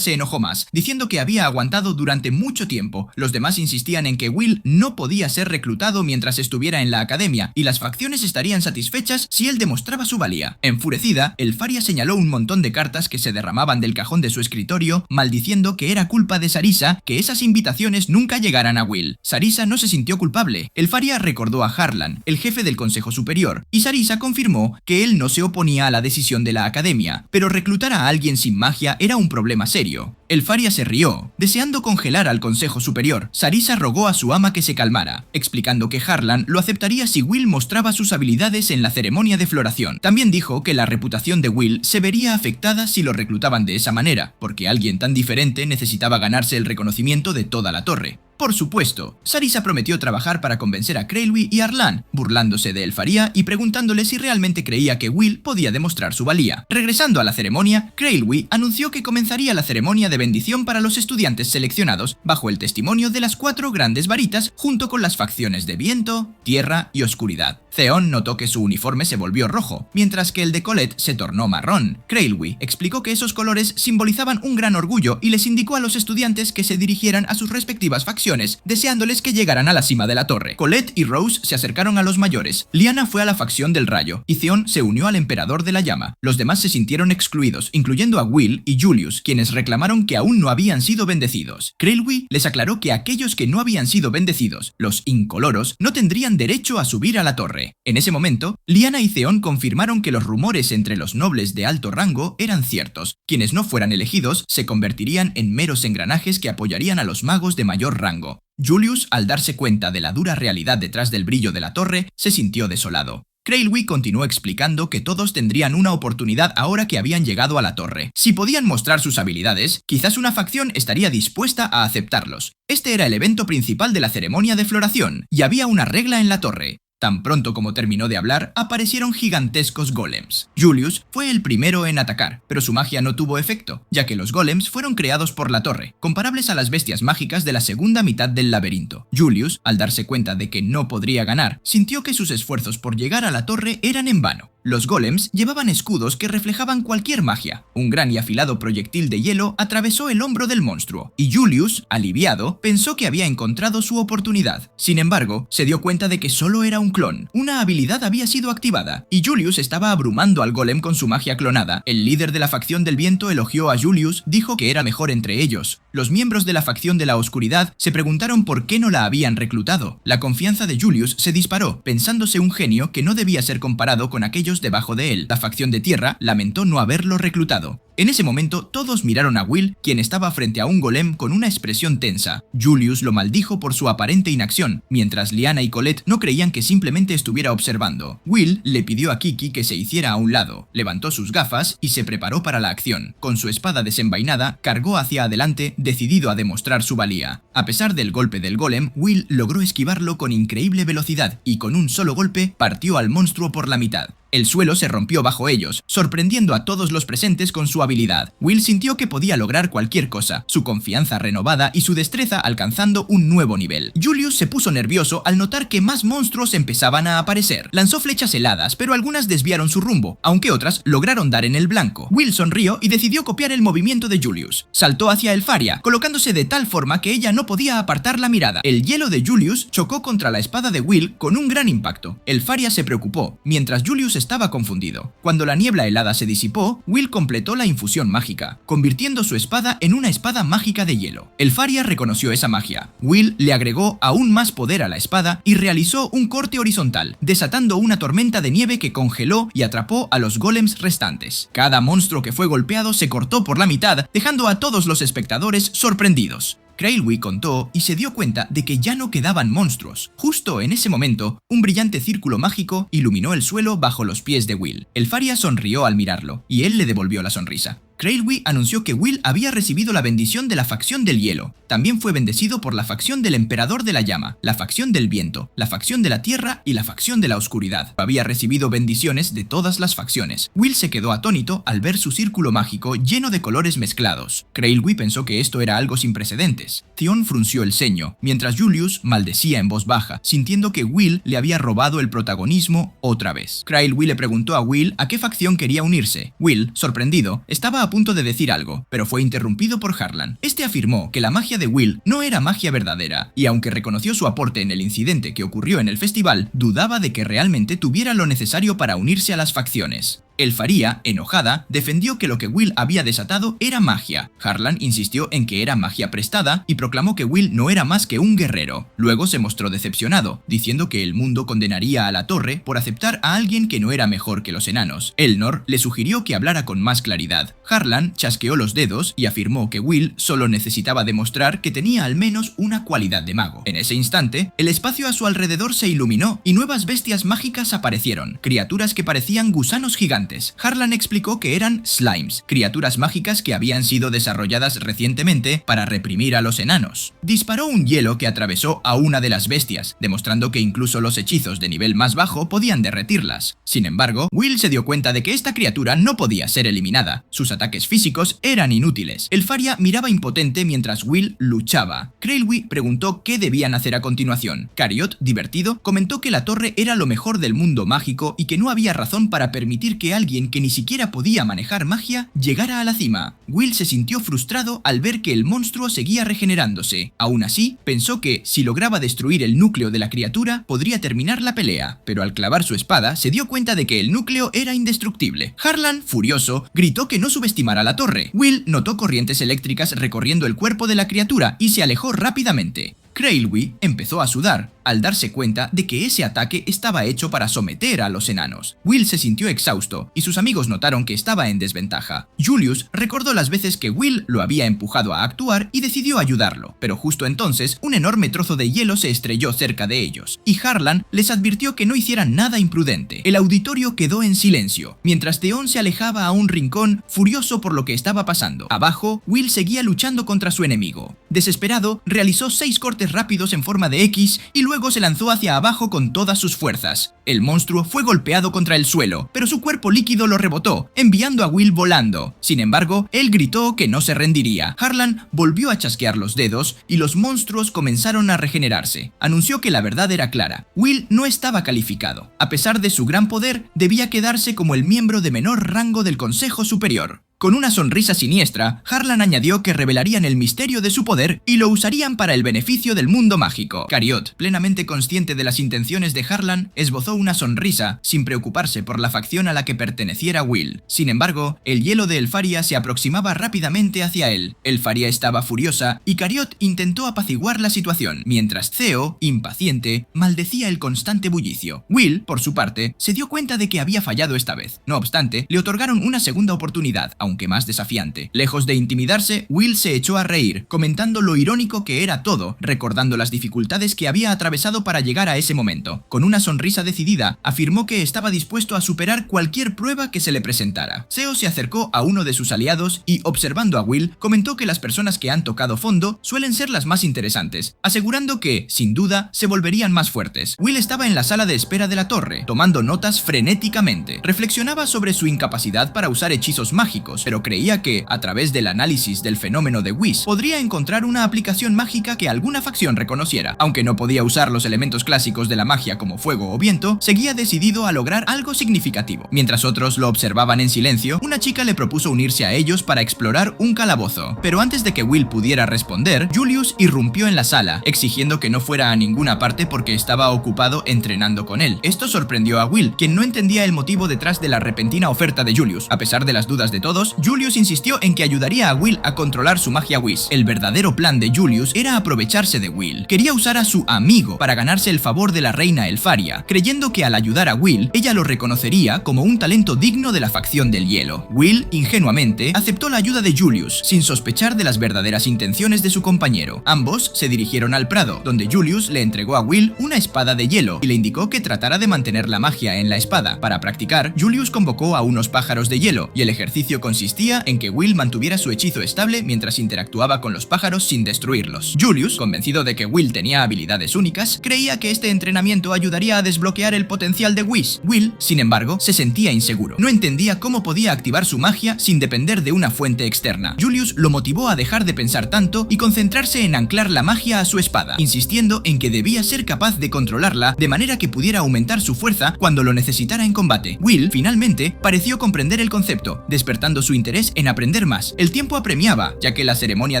[SPEAKER 2] se enojó más, diciendo que había aguantado durante mucho tiempo. Los demás insistían en que Will no podía ser reclutado mientras estuviera en la academia, y las facciones estarían satisfechas si él demostraba su valía. Enfurecida, Elfaria señaló un montón de cartas que se derramaban del cajón de su escritorio, maldiciendo que era culpa de Sarisa que esas invitaciones nunca llegaran a Will. Sarisa no se sintió culpable. Elfaria recordó a Harlan, el jefe del Consejo Superior, y Sarisa confirmó que él no se oponía a la decisión de la academia, pero reclutar a alguien sin magia era un problema serio. Elfaria se rió, deseando congelar al Consejo Superior. Sarisa rogó a su ama que se calmara, explicando que Harlan lo aceptaría si Will mostraba sus habilidades en la ceremonia de floración. También dijo que la reputación de Will se vería afectada si lo reclutaban de esa manera, porque alguien tan diferente necesitaba ganarse el reconocimiento de toda la torre. Por supuesto, Sarisa prometió trabajar para convencer a Krailwy y Arlan, burlándose de Elfaria y preguntándole si realmente creía que Will podía demostrar su valía. Regresando a la ceremonia, Krailwy anunció que comenzaría la ceremonia de bendición para los estudiantes seleccionados bajo el testimonio de las 4 grandes varitas junto con las facciones de viento, tierra y oscuridad. Theon notó que su uniforme se volvió rojo, mientras que el de Colette se tornó marrón. Krailwy explicó que esos colores simbolizaban un gran orgullo y les indicó a los estudiantes que se dirigieran a sus respectivas facciones, deseándoles que llegaran a la cima de la torre. Colette y Rose se acercaron a los mayores. Liana fue a la facción del rayo, y Theon se unió al emperador de la llama. Los demás se sintieron excluidos, incluyendo a Will y Julius, quienes reclamaron que aún no habían sido bendecidos. Krailwy les aclaró que aquellos que no habían sido bendecidos, los incoloros, no tendrían derecho a subir a la torre. En ese momento, Liana y Theon confirmaron que los rumores entre los nobles de alto rango eran ciertos. Quienes no fueran elegidos se convertirían en meros engranajes que apoyarían a los magos de mayor rango. Julius, al darse cuenta de la dura realidad detrás del brillo de la torre, se sintió desolado. Krailwy continuó explicando que todos tendrían una oportunidad ahora que habían llegado a la torre. Si podían mostrar sus habilidades, quizás una facción estaría dispuesta a aceptarlos. Este era el evento principal de la ceremonia de floración, y había una regla en la torre. Tan pronto como terminó de hablar, aparecieron gigantescos golems. Julius fue el primero en atacar, pero su magia no tuvo efecto, ya que los golems fueron creados por la torre, comparables a las bestias mágicas de la segunda mitad del laberinto. Julius, al darse cuenta de que no podría ganar, sintió que sus esfuerzos por llegar a la torre eran en vano. Los golems llevaban escudos que reflejaban cualquier magia. Un gran y afilado proyectil de hielo atravesó el hombro del monstruo, y Julius, aliviado, pensó que había encontrado su oportunidad. Sin embargo, se dio cuenta de que solo era un clon. Una habilidad había sido activada, y Julius estaba abrumando al golem con su magia clonada. El líder de la facción del viento elogió a Julius, dijo que era mejor entre ellos. Los miembros de la facción de la oscuridad se preguntaron por qué no la habían reclutado. La confianza de Julius se disparó, pensándose un genio que no debía ser comparado con aquellos debajo de él. La facción de tierra lamentó no haberlo reclutado. En ese momento, todos miraron a Will, quien estaba frente a un golem con una expresión tensa. Julius lo maldijo por su aparente inacción, mientras Liana y Colette no creían que simplemente estuviera observando. Will le pidió a Kiki que se hiciera a un lado, levantó sus gafas y se preparó para la acción. Con su espada desenvainada, cargó hacia adelante, decidido a demostrar su valía. A pesar del golpe del golem, Will logró esquivarlo con increíble velocidad y con un solo golpe partió al monstruo por la mitad. El suelo se rompió bajo ellos, sorprendiendo a todos los presentes con su habilidad. Will sintió que podía lograr cualquier cosa, su confianza renovada y su destreza alcanzando un nuevo nivel. Julius se puso nervioso al notar que más monstruos empezaban a aparecer. Lanzó flechas heladas, pero algunas desviaron su rumbo, aunque otras lograron dar en el blanco. Will sonrió y decidió copiar el movimiento de Julius. Saltó hacia Elfaria, colocándose de tal forma que ella no podía apartar la mirada. El hielo de Julius chocó contra la espada de Will con un gran impacto. Elfaria se preocupó, mientras Julius estaba confundido. Cuando la niebla helada se disipó, Will completó la infusión mágica, convirtiendo su espada en una espada mágica de hielo. Elfaria reconoció esa magia. Will le agregó aún más poder a la espada y realizó un corte horizontal, desatando una tormenta de nieve que congeló y atrapó a los golems restantes. Cada monstruo que fue golpeado se cortó por la mitad, dejando a todos los espectadores sorprendidos. Krailwy contó y se dio cuenta de que ya no quedaban monstruos. Justo en ese momento, un brillante círculo mágico iluminó el suelo bajo los pies de Will. Elfaria sonrió al mirarlo, y él le devolvió la sonrisa. Krailwy anunció que Will había recibido la bendición de la facción del hielo. También fue bendecido por la facción del emperador de la llama, la facción del viento, la facción de la tierra y la facción de la oscuridad. Había recibido bendiciones de todas las facciones. Will se quedó atónito al ver su círculo mágico lleno de colores mezclados. Krailwy pensó que esto era algo sin precedentes. Theon frunció el ceño, mientras Julius maldecía en voz baja, sintiendo que Will le había robado el protagonismo otra vez. Krailwy le preguntó a Will a qué facción quería unirse. Will, sorprendido, estaba a punto de decir algo, pero fue interrumpido por Harlan. Este afirmó que la magia de Will no era magia verdadera, y aunque reconoció su aporte en el incidente que ocurrió en el festival, dudaba de que realmente tuviera lo necesario para unirse a las facciones. Elfaria, enojada, defendió que lo que Will había desatado era magia. Harlan insistió en que era magia prestada y proclamó que Will no era más que un guerrero. Luego se mostró decepcionado, diciendo que el mundo condenaría a la torre por aceptar a alguien que no era mejor que los enanos. Elnor le sugirió que hablara con más claridad. Harlan chasqueó los dedos y afirmó que Will solo necesitaba demostrar que tenía al menos una cualidad de mago. En ese instante, el espacio a su alrededor se iluminó y nuevas bestias mágicas aparecieron, criaturas que parecían gusanos gigantes. Harlan explicó que eran slimes, criaturas mágicas que habían sido desarrolladas recientemente para reprimir a los enanos. Disparó un hielo que atravesó a una de las bestias, demostrando que incluso los hechizos de nivel más bajo podían derretirlas. Sin embargo, Will se dio cuenta de que esta criatura no podía ser eliminada. Sus ataques físicos eran inútiles. Elfaria miraba impotente mientras Will luchaba. Krailwy preguntó qué debían hacer a continuación. Cariot, divertido, comentó que la torre era lo mejor del mundo mágico y que no había razón para permitir que alguien que ni siquiera podía manejar magia llegara a la cima. Will se sintió frustrado al ver que el monstruo seguía regenerándose. Aún así, pensó que, si lograba destruir el núcleo de la criatura, podría terminar la pelea, pero al clavar su espada, se dio cuenta de que el núcleo era indestructible. Harlan, furioso, gritó que no subestimara la torre. Will notó corrientes eléctricas recorriendo el cuerpo de la criatura y se alejó rápidamente. Krailwy empezó a sudar al darse cuenta de que ese ataque estaba hecho para someter a los enanos. Will se sintió exhausto y sus amigos notaron que estaba en desventaja. Julius recordó las veces que Will lo había empujado a actuar y decidió ayudarlo, pero justo entonces un enorme trozo de hielo se estrelló cerca de ellos, y Harlan les advirtió que no hicieran nada imprudente. El auditorio quedó en silencio, mientras Theon se alejaba a un rincón, furioso por lo que estaba pasando. Abajo, Will seguía luchando contra su enemigo. Desesperado, realizó 6 cortes rápidos en forma de X y luego se lanzó hacia abajo con todas sus fuerzas. El monstruo fue golpeado contra el suelo, pero su cuerpo líquido lo rebotó, enviando a Will volando. Sin embargo, él gritó que no se rendiría. Harlan volvió a chasquear los dedos y los monstruos comenzaron a regenerarse. Anunció que la verdad era clara. Will no estaba calificado. A pesar de su gran poder, debía quedarse como el miembro de menor rango del Consejo Superior. Con una sonrisa siniestra, Harlan añadió que revelarían el misterio de su poder y lo usarían para el beneficio del mundo mágico. Cariot, plenamente consciente de las intenciones de Harlan, esbozó una sonrisa sin preocuparse por la facción a la que perteneciera Will. Sin embargo, el hielo de Elfaria se aproximaba rápidamente hacia él. Elfaria estaba furiosa y Cariot intentó apaciguar la situación, mientras Theo, impaciente, maldecía el constante bullicio. Will, por su parte, se dio cuenta de que había fallado esta vez. No obstante, le otorgaron una segunda oportunidad, aunque más desafiante. Lejos de intimidarse, Will se echó a reír, comentando lo irónico que era todo, recordando las dificultades que había atravesado para llegar a ese momento. Con una sonrisa decidida, afirmó que estaba dispuesto a superar cualquier prueba que se le presentara. Theo se acercó a uno de sus aliados y, observando a Will, comentó que las personas que han tocado fondo suelen ser las más interesantes, asegurando que, sin duda, se volverían más fuertes. Will estaba en la sala de espera de la torre, tomando notas frenéticamente. Reflexionaba sobre su incapacidad para usar hechizos mágicos, pero creía que, a través del análisis del fenómeno de Whis, podría encontrar una aplicación mágica que alguna facción reconociera. Aunque no podía usar los elementos clásicos de la magia como fuego o viento, seguía decidido a lograr algo significativo. Mientras otros lo observaban en silencio, una chica le propuso unirse a ellos para explorar un calabozo. Pero antes de que Will pudiera responder, Julius irrumpió en la sala, exigiendo que no fuera a ninguna parte porque estaba ocupado entrenando con él. Esto sorprendió a Will, quien no entendía el motivo detrás de la repentina oferta de Julius. A pesar de las dudas de todos, Julius insistió en que ayudaría a Will a controlar su magia Whis. El verdadero plan de Julius era aprovecharse de Will. Quería usar a su amigo para ganarse el favor de la reina Elfaria, creyendo que al ayudar a Will, ella lo reconocería como un talento digno de la facción del hielo. Will, ingenuamente, aceptó la ayuda de Julius, sin sospechar de las verdaderas intenciones de su compañero. Ambos se dirigieron al prado, donde Julius le entregó a Will una espada de hielo y le indicó que tratara de mantener la magia en la espada. Para practicar, Julius convocó a unos pájaros de hielo, y el ejercicio consistía en que Will mantuviera su hechizo estable mientras interactuaba con los pájaros sin destruirlos. Julius, convencido de que Will tenía habilidades únicas, creía que este entrenamiento ayudaría a desbloquear el potencial de Whis. Will, sin embargo, se sentía inseguro. No entendía cómo podía activar su magia sin depender de una fuente externa. Julius lo motivó a dejar de pensar tanto y concentrarse en anclar la magia a su espada, insistiendo en que debía ser capaz de controlarla de manera que pudiera aumentar su fuerza cuando lo necesitara en combate. Will, finalmente, pareció comprender el concepto, despertando su interés en aprender más. El tiempo apremiaba, ya que la ceremonia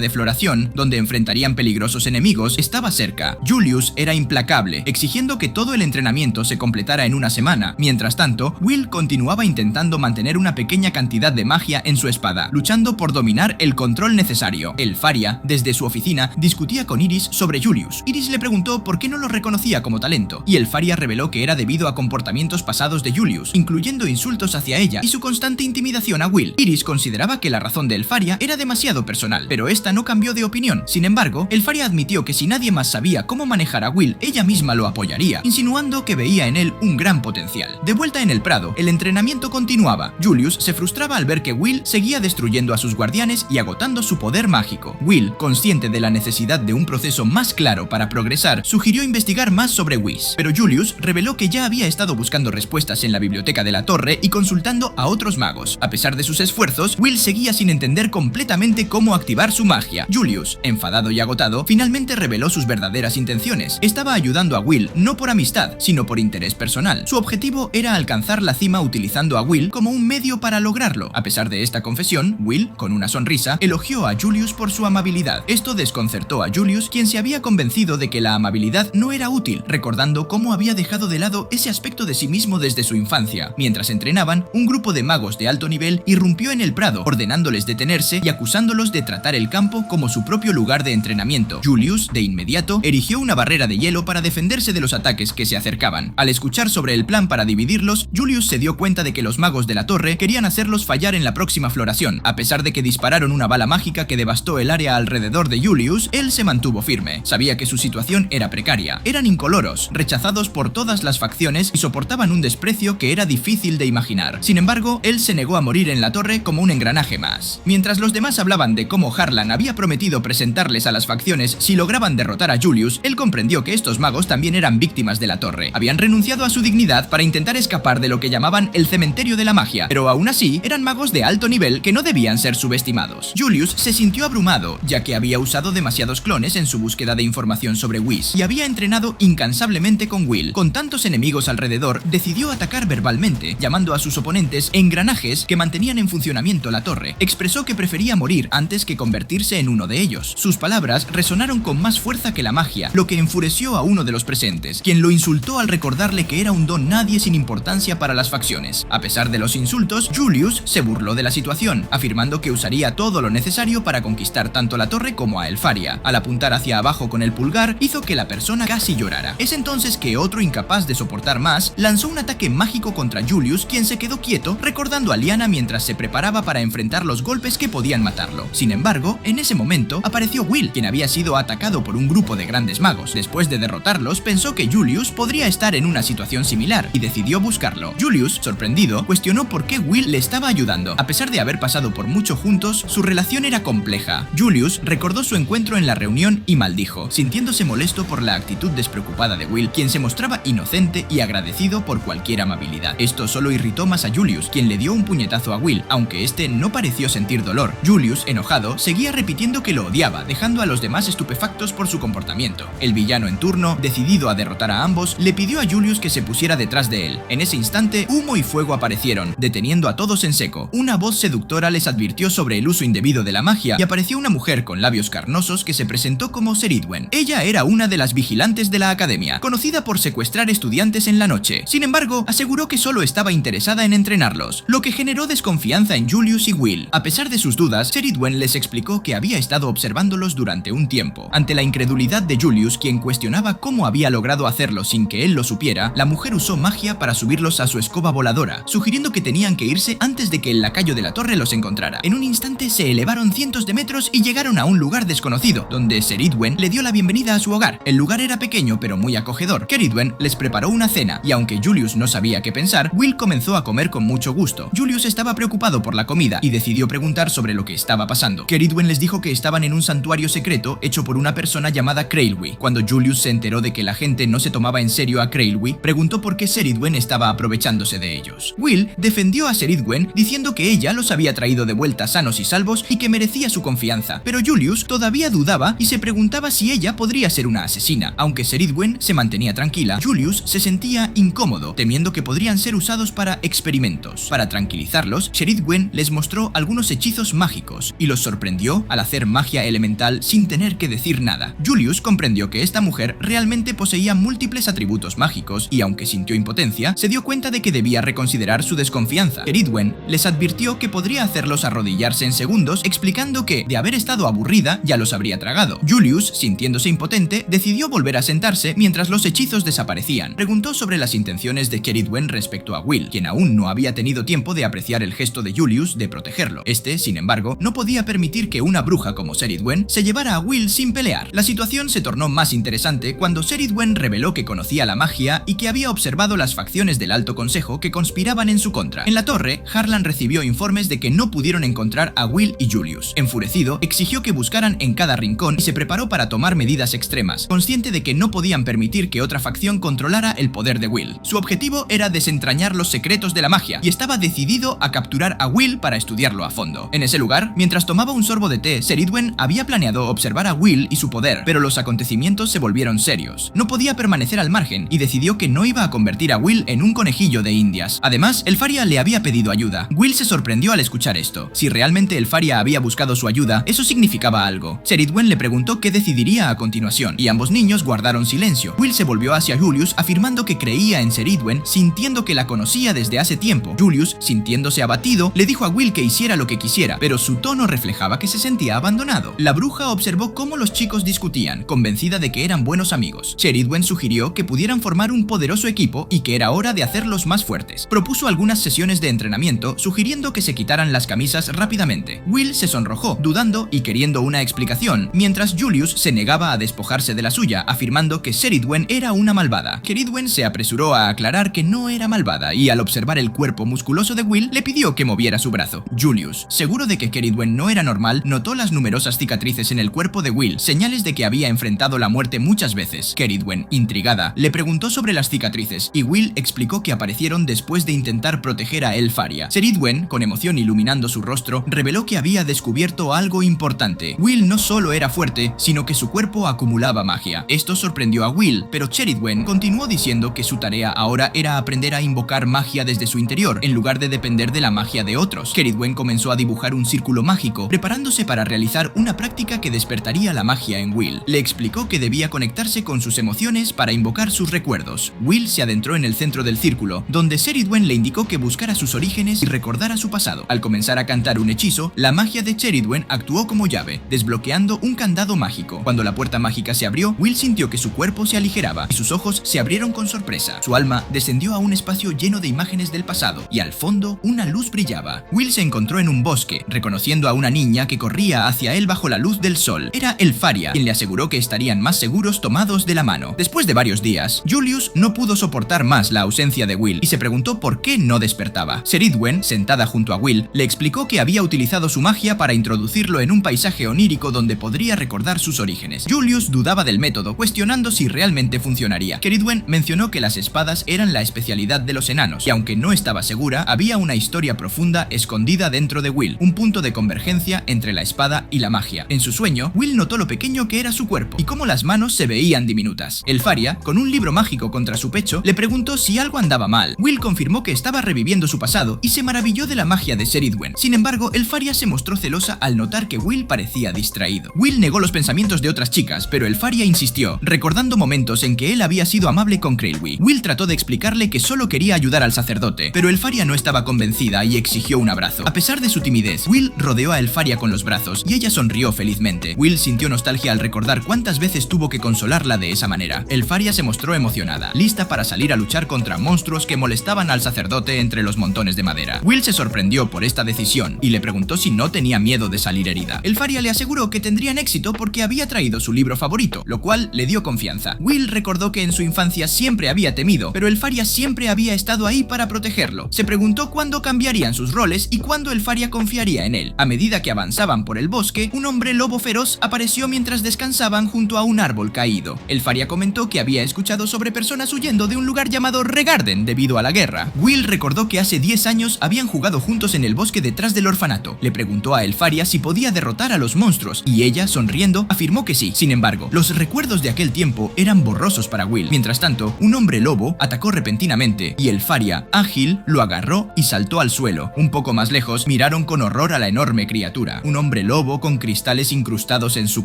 [SPEAKER 2] de floración, donde enfrentarían peligrosos enemigos, estaba cerca. Julius era implacable, exigiendo que todo el entrenamiento se completara en una semana. Mientras tanto, Will continuaba intentando mantener una pequeña cantidad de magia en su espada, luchando por dominar el control necesario. Elfaria, desde su oficina, discutía con Iris sobre Julius. Iris le preguntó por qué no lo reconocía como talento, y Elfaria reveló que era debido a comportamientos pasados de Julius, incluyendo insultos hacia ella y su constante intimidación a Will. Iris consideraba que la razón de Elfaria era demasiado personal, pero esta no cambió de opinión. Sin embargo, Elfaria admitió que si nadie más sabía cómo manejar a Will, ella misma lo apoyaría, insinuando que veía en él un gran potencial. De vuelta en el prado, el entrenamiento continuaba. Julius se frustraba al ver que Will seguía destruyendo a sus guardianes y agotando su poder mágico. Will, consciente de la necesidad de un proceso más claro para progresar, sugirió investigar más sobre Whis, pero Julius reveló que ya había estado buscando respuestas en la biblioteca de la torre y consultando a otros magos. A pesar de sus esfuerzos, Will seguía sin entender completamente cómo activar su magia. Julius, enfadado y agotado, finalmente reveló sus verdaderas intenciones. Estaba ayudando a Will no por amistad, sino por interés personal. Su objetivo era alcanzar la cima utilizando a Will como un medio para lograrlo. A pesar de esta confesión, Will, con una sonrisa, elogió a Julius por su amabilidad. Esto desconcertó a Julius, quien se había convencido de que la amabilidad no era útil, recordando cómo había dejado de lado ese aspecto de sí mismo desde su infancia. Mientras entrenaban, un grupo de magos de alto nivel irrumpió en el prado, ordenándoles detenerse y acusándolos de tratar el campo como su propio lugar de entrenamiento. Julius, de inmediato, erigió una barrera de hielo para defenderse de los ataques que se acercaban. Al escuchar sobre el plan para dividirlos, Julius se dio cuenta de que los magos de la torre querían hacerlos fallar en la próxima floración. A pesar de que dispararon una bala mágica que devastó el área alrededor de Julius, él se mantuvo firme. Sabía que su situación era precaria. Eran incoloros, rechazados por todas las facciones y soportaban un desprecio que era difícil de imaginar. Sin embargo, él se negó a morir en la torre como un engranaje más. Mientras los demás hablaban de cómo Harlan había prometido presentarles a las facciones si lograban derrotar a Julius, él comprendió que estos magos también eran víctimas de la torre. Habían renunciado a su dignidad para intentar escapar de lo que llamaban el cementerio de la magia, pero aún así eran magos de alto nivel que no debían ser subestimados. Julius se sintió abrumado, ya que había usado demasiados clones en su búsqueda de información sobre Whis y había entrenado incansablemente con Will. Con tantos enemigos alrededor, decidió atacar verbalmente, llamando a sus oponentes engranajes que mantenían en funcionamiento la torre. Expresó que prefería morir antes que convertirse en uno de ellos. Sus palabras resonaron con más fuerza que la magia, lo que enfureció a uno de los presentes, quien lo insultó al recordarle que era un don nadie sin importancia para las facciones. A pesar de los insultos, Julius se burló de la situación, afirmando que usaría todo lo necesario para conquistar tanto la torre como a Elfaria. Al apuntar hacia abajo con el pulgar, hizo que la persona casi llorara. Es entonces que otro, incapaz de soportar más, lanzó un ataque mágico contra Julius, quien se quedó quieto, recordando a Lyanna mientras se preparaba para enfrentar los golpes que podían matarlo. Sin embargo, en ese momento apareció Will, quien había sido atacado por un grupo de grandes magos. Después de derrotarlos, pensó que Julius podría estar en una situación similar y decidió buscarlo. Julius, sorprendido, cuestionó por qué Will le estaba ayudando. A pesar de haber pasado por mucho juntos, su relación era compleja. Julius recordó su encuentro en la reunión y maldijo, sintiéndose molesto por la actitud despreocupada de Will, quien se mostraba inocente y agradecido por cualquier amabilidad. Esto solo irritó más a Julius, quien le dio un puñetazo a Will, aunque este no pareció sentir dolor. Julius, enojado, seguía repitiendo que lo odiaba, dejando a los demás estupefactos por su comportamiento. El villano en turno, decidido a derrotar a ambos, le pidió a Julius que se pusiera detrás de él. En ese instante, humo y fuego aparecieron, deteniendo a todos en seco. Una voz seductora les advirtió sobre el uso indebido de la magia y apareció una mujer con labios carnosos que se presentó como Ceridwen. Ella era una de las vigilantes de la academia, conocida por secuestrar estudiantes en la noche. Sin embargo, aseguró que solo estaba interesada en entrenarlos, lo que generó desconfianza en Julius y Will. A pesar de sus dudas, Ceridwen les explicó que había estado observándolos durante un tiempo. Ante la incredulidad de Julius, quien cuestionaba cómo había logrado hacerlo sin que él lo supiera, la mujer usó magia para subirlos a su escoba voladora, sugiriendo que tenían que irse antes de que el lacayo de la torre los encontrara. En un instante se elevaron cientos de metros y llegaron a un lugar desconocido, donde Ceridwen le dio la bienvenida a su hogar. El lugar era pequeño pero muy acogedor. Ceridwen les preparó una cena, y aunque Julius no sabía qué pensar, Will comenzó a comer con mucho gusto. Julius estaba preocupado por la comida y decidió preguntar sobre lo que estaba pasando. Ceridwen les dijo que estaban en un santuario secreto hecho por una persona llamada Crailwy. Cuando Julius se enteró de que la gente no se tomaba en serio a Crailwy, preguntó por qué Ceridwen estaba aprovechándose de ellos. Will defendió a Ceridwen diciendo que ella los había traído de vuelta sanos y salvos y que merecía su confianza, pero Julius todavía dudaba y se preguntaba si ella podría ser una asesina. Aunque Ceridwen se mantenía tranquila, Julius se sentía incómodo, temiendo que podrían ser usados para experimentos. Para tranquilizarlos, Ceridwen les mostró algunos hechizos mágicos y los sorprendió al hacer magia elemental sin tener que decir nada. Julius comprendió que esta mujer realmente poseía múltiples atributos mágicos y, aunque sintió impotencia, se dio cuenta de que debía reconsiderar su desconfianza. Ceridwen les advirtió que podría hacerlos arrodillarse en segundos, explicando que, de haber estado aburrida, ya los habría tragado. Julius, sintiéndose impotente, decidió volver a sentarse mientras los hechizos desaparecían. Preguntó sobre las intenciones de Ceridwen respecto a Will, quien aún no había tenido tiempo de apreciar el gesto de Julius de protegerlo. Este, sin embargo, no podía permitir que una bruja como Ceridwen se llevara a Will sin pelear. La situación se tornó más interesante cuando Ceridwen reveló que conocía la magia y que había observado las facciones del Alto Consejo que conspiraban en su contra. En la torre, Harlan recibió informes de que no pudieron encontrar a Will y Julius. Enfurecido, exigió que buscaran en cada rincón y se preparó para tomar medidas extremas, consciente de que no podían permitir que otra facción controlara el poder de Will. Su objetivo era desentrañar los secretos de la magia y estaba decidido a capturar a Will para estudiarlo a fondo. En ese lugar, mientras tomaba un sorbo de té, Ceridwen había planeado observar a Will y su poder, pero los acontecimientos se volvieron serios. No podía permanecer al margen y decidió que no iba a convertir a Will en un conejillo de indias. Además, Elfaria le había pedido ayuda. Will se sorprendió al escuchar esto. Si realmente Elfaria había buscado su ayuda, eso significaba algo. Ceridwen le preguntó qué decidiría a continuación, y ambos niños guardaron silencio. Will se volvió hacia Julius afirmando que creía en Ceridwen, sintiendo que la conocía desde hace tiempo. Julius, sintiéndose abatido, le dijo a Will que hiciera lo que quisiera, pero su tono reflejaba que se sentía abandonado. La bruja observó cómo los chicos discutían, convencida de que eran buenos amigos. Cerridwen sugirió que pudieran formar un poderoso equipo y que era hora de hacerlos más fuertes. Propuso algunas sesiones de entrenamiento, sugiriendo que se quitaran las camisas rápidamente. Will se sonrojó, dudando y queriendo una explicación, mientras Julius se negaba a despojarse de la suya, afirmando que Cerridwen era una malvada. Cerridwen se apresuró a aclarar que no era malvada y al observar el cuerpo musculoso de Will, le pidió que moviera su brazo. Julius, seguro de que Cerridwen no era normal, notó las numerosas cicatrices en el cuerpo de Will, señales de que había enfrentado la muerte muchas veces. Cerridwen, intrigada, le preguntó sobre las cicatrices y Will explicó que aparecieron después de intentar proteger a Elfaria. Cerridwen, con emoción iluminando su rostro, reveló que había descubierto algo importante. Will no solo era fuerte, sino que su cuerpo acumulaba magia. Esto sorprendió a Will, pero Cerridwen continuó diciendo que su tarea ahora era aprender a invocar magia desde su interior, en lugar de depender de la magia de otros. Cerridwen comenzó a dibujar un círculo mágico, preparándose para realizar una práctica que despertaría la magia en Will. Le explicó que debía conectarse con sus emociones para invocar sus recuerdos. Will se adentró en el centro del círculo, donde Cerridwen le indicó que buscara sus orígenes y recordara su pasado. Al comenzar a cantar un hechizo, la magia de Cerridwen actuó como llave, desbloqueando un candado mágico. Cuando la puerta mágica se abrió, Will sintió que su cuerpo se aligeraba y sus ojos se abrieron con sorpresa. Su alma descendió a un espacio lleno de imágenes del pasado y al fondo una luz brillaba. Will se encontró en un bosque, reconociendo a una niña que corría hacia él bajo la luz del sol. Era Elfaria, quien le aseguró que estarían más seguros tomados de la mano. Después de varios días, Julius no pudo soportar más la ausencia de Will y se preguntó por qué no despertaba. Cerridwen, sentada junto a Will, le explicó que había utilizado su magia para introducirlo en un paisaje onírico donde podría recordar sus orígenes. Julius dudaba del método, cuestionando si realmente funcionaría. Cerridwen mencionó que las espadas eran la especialidad de los enanos, y aunque no estaba segura, había una historia profunda escondida dentro de Will, un punto de convergencia entre la espada y la magia. En su sueño, Will notó lo pequeño que era su cuerpo y cómo las manos se veían diminutas. Elfaria, con un libro mágico contra su pecho, le preguntó si algo andaba mal. Will confirmó que estaba reviviendo su pasado y se maravilló de la magia de Cerridwen. Sin embargo, Elfaria se mostró celosa al notar que Will parecía distraído. Will negó los pensamientos de otras chicas, pero Elfaria insistió, recordando momentos en que él había sido amable con Creilwy. Will trató de explicarle que solo quería ayudar al sacerdote, pero Elfaria no estaba convencida y exigió un abrazo. A pesar de su timidez, Will rodeó a Elfaria con los brazos y ella sonrió felizmente. Will sintió nostalgia al recordar cuántas veces tuvo que consolarla de esa manera. Elfaria se mostró emocionada, lista para salir a luchar contra monstruos que molestaban al sacerdote entre los montones de madera. Will se sorprendió por esta decisión y le preguntó si no tenía miedo de salir herida. Elfaria le aseguró que tendrían éxito porque había traído su libro favorito, lo cual le dio confianza. Will recordó que en su infancia siempre había temido, pero Elfaria siempre había estado ahí para protegerlo. Se preguntó cuándo cambiarían sus roles y cuándo Elfaria confiaría en él. A medida que avanzaban por el bosque, un hombre lobo feroz apareció mientras descansaban junto a un árbol caído. Elfaria comentó que había escuchado sobre personas huyendo de un lugar llamado Regarden debido a la guerra. Will recordó que hace 10 años habían jugado juntos en el bosque detrás del orfanato. Le preguntó a Elfaria si podía derrotar a los monstruos y ella, sonriendo, afirmó que sí. Sin embargo, los recuerdos de aquel tiempo eran borrosos para Will. Mientras tanto, un hombre lobo atacó repentinamente y Elfaria, ágil, lo agarró y saltó al suelo. Un poco más lejos, miraron con horror a la enorme criatura, un hombre lobo con cristales incrustados en su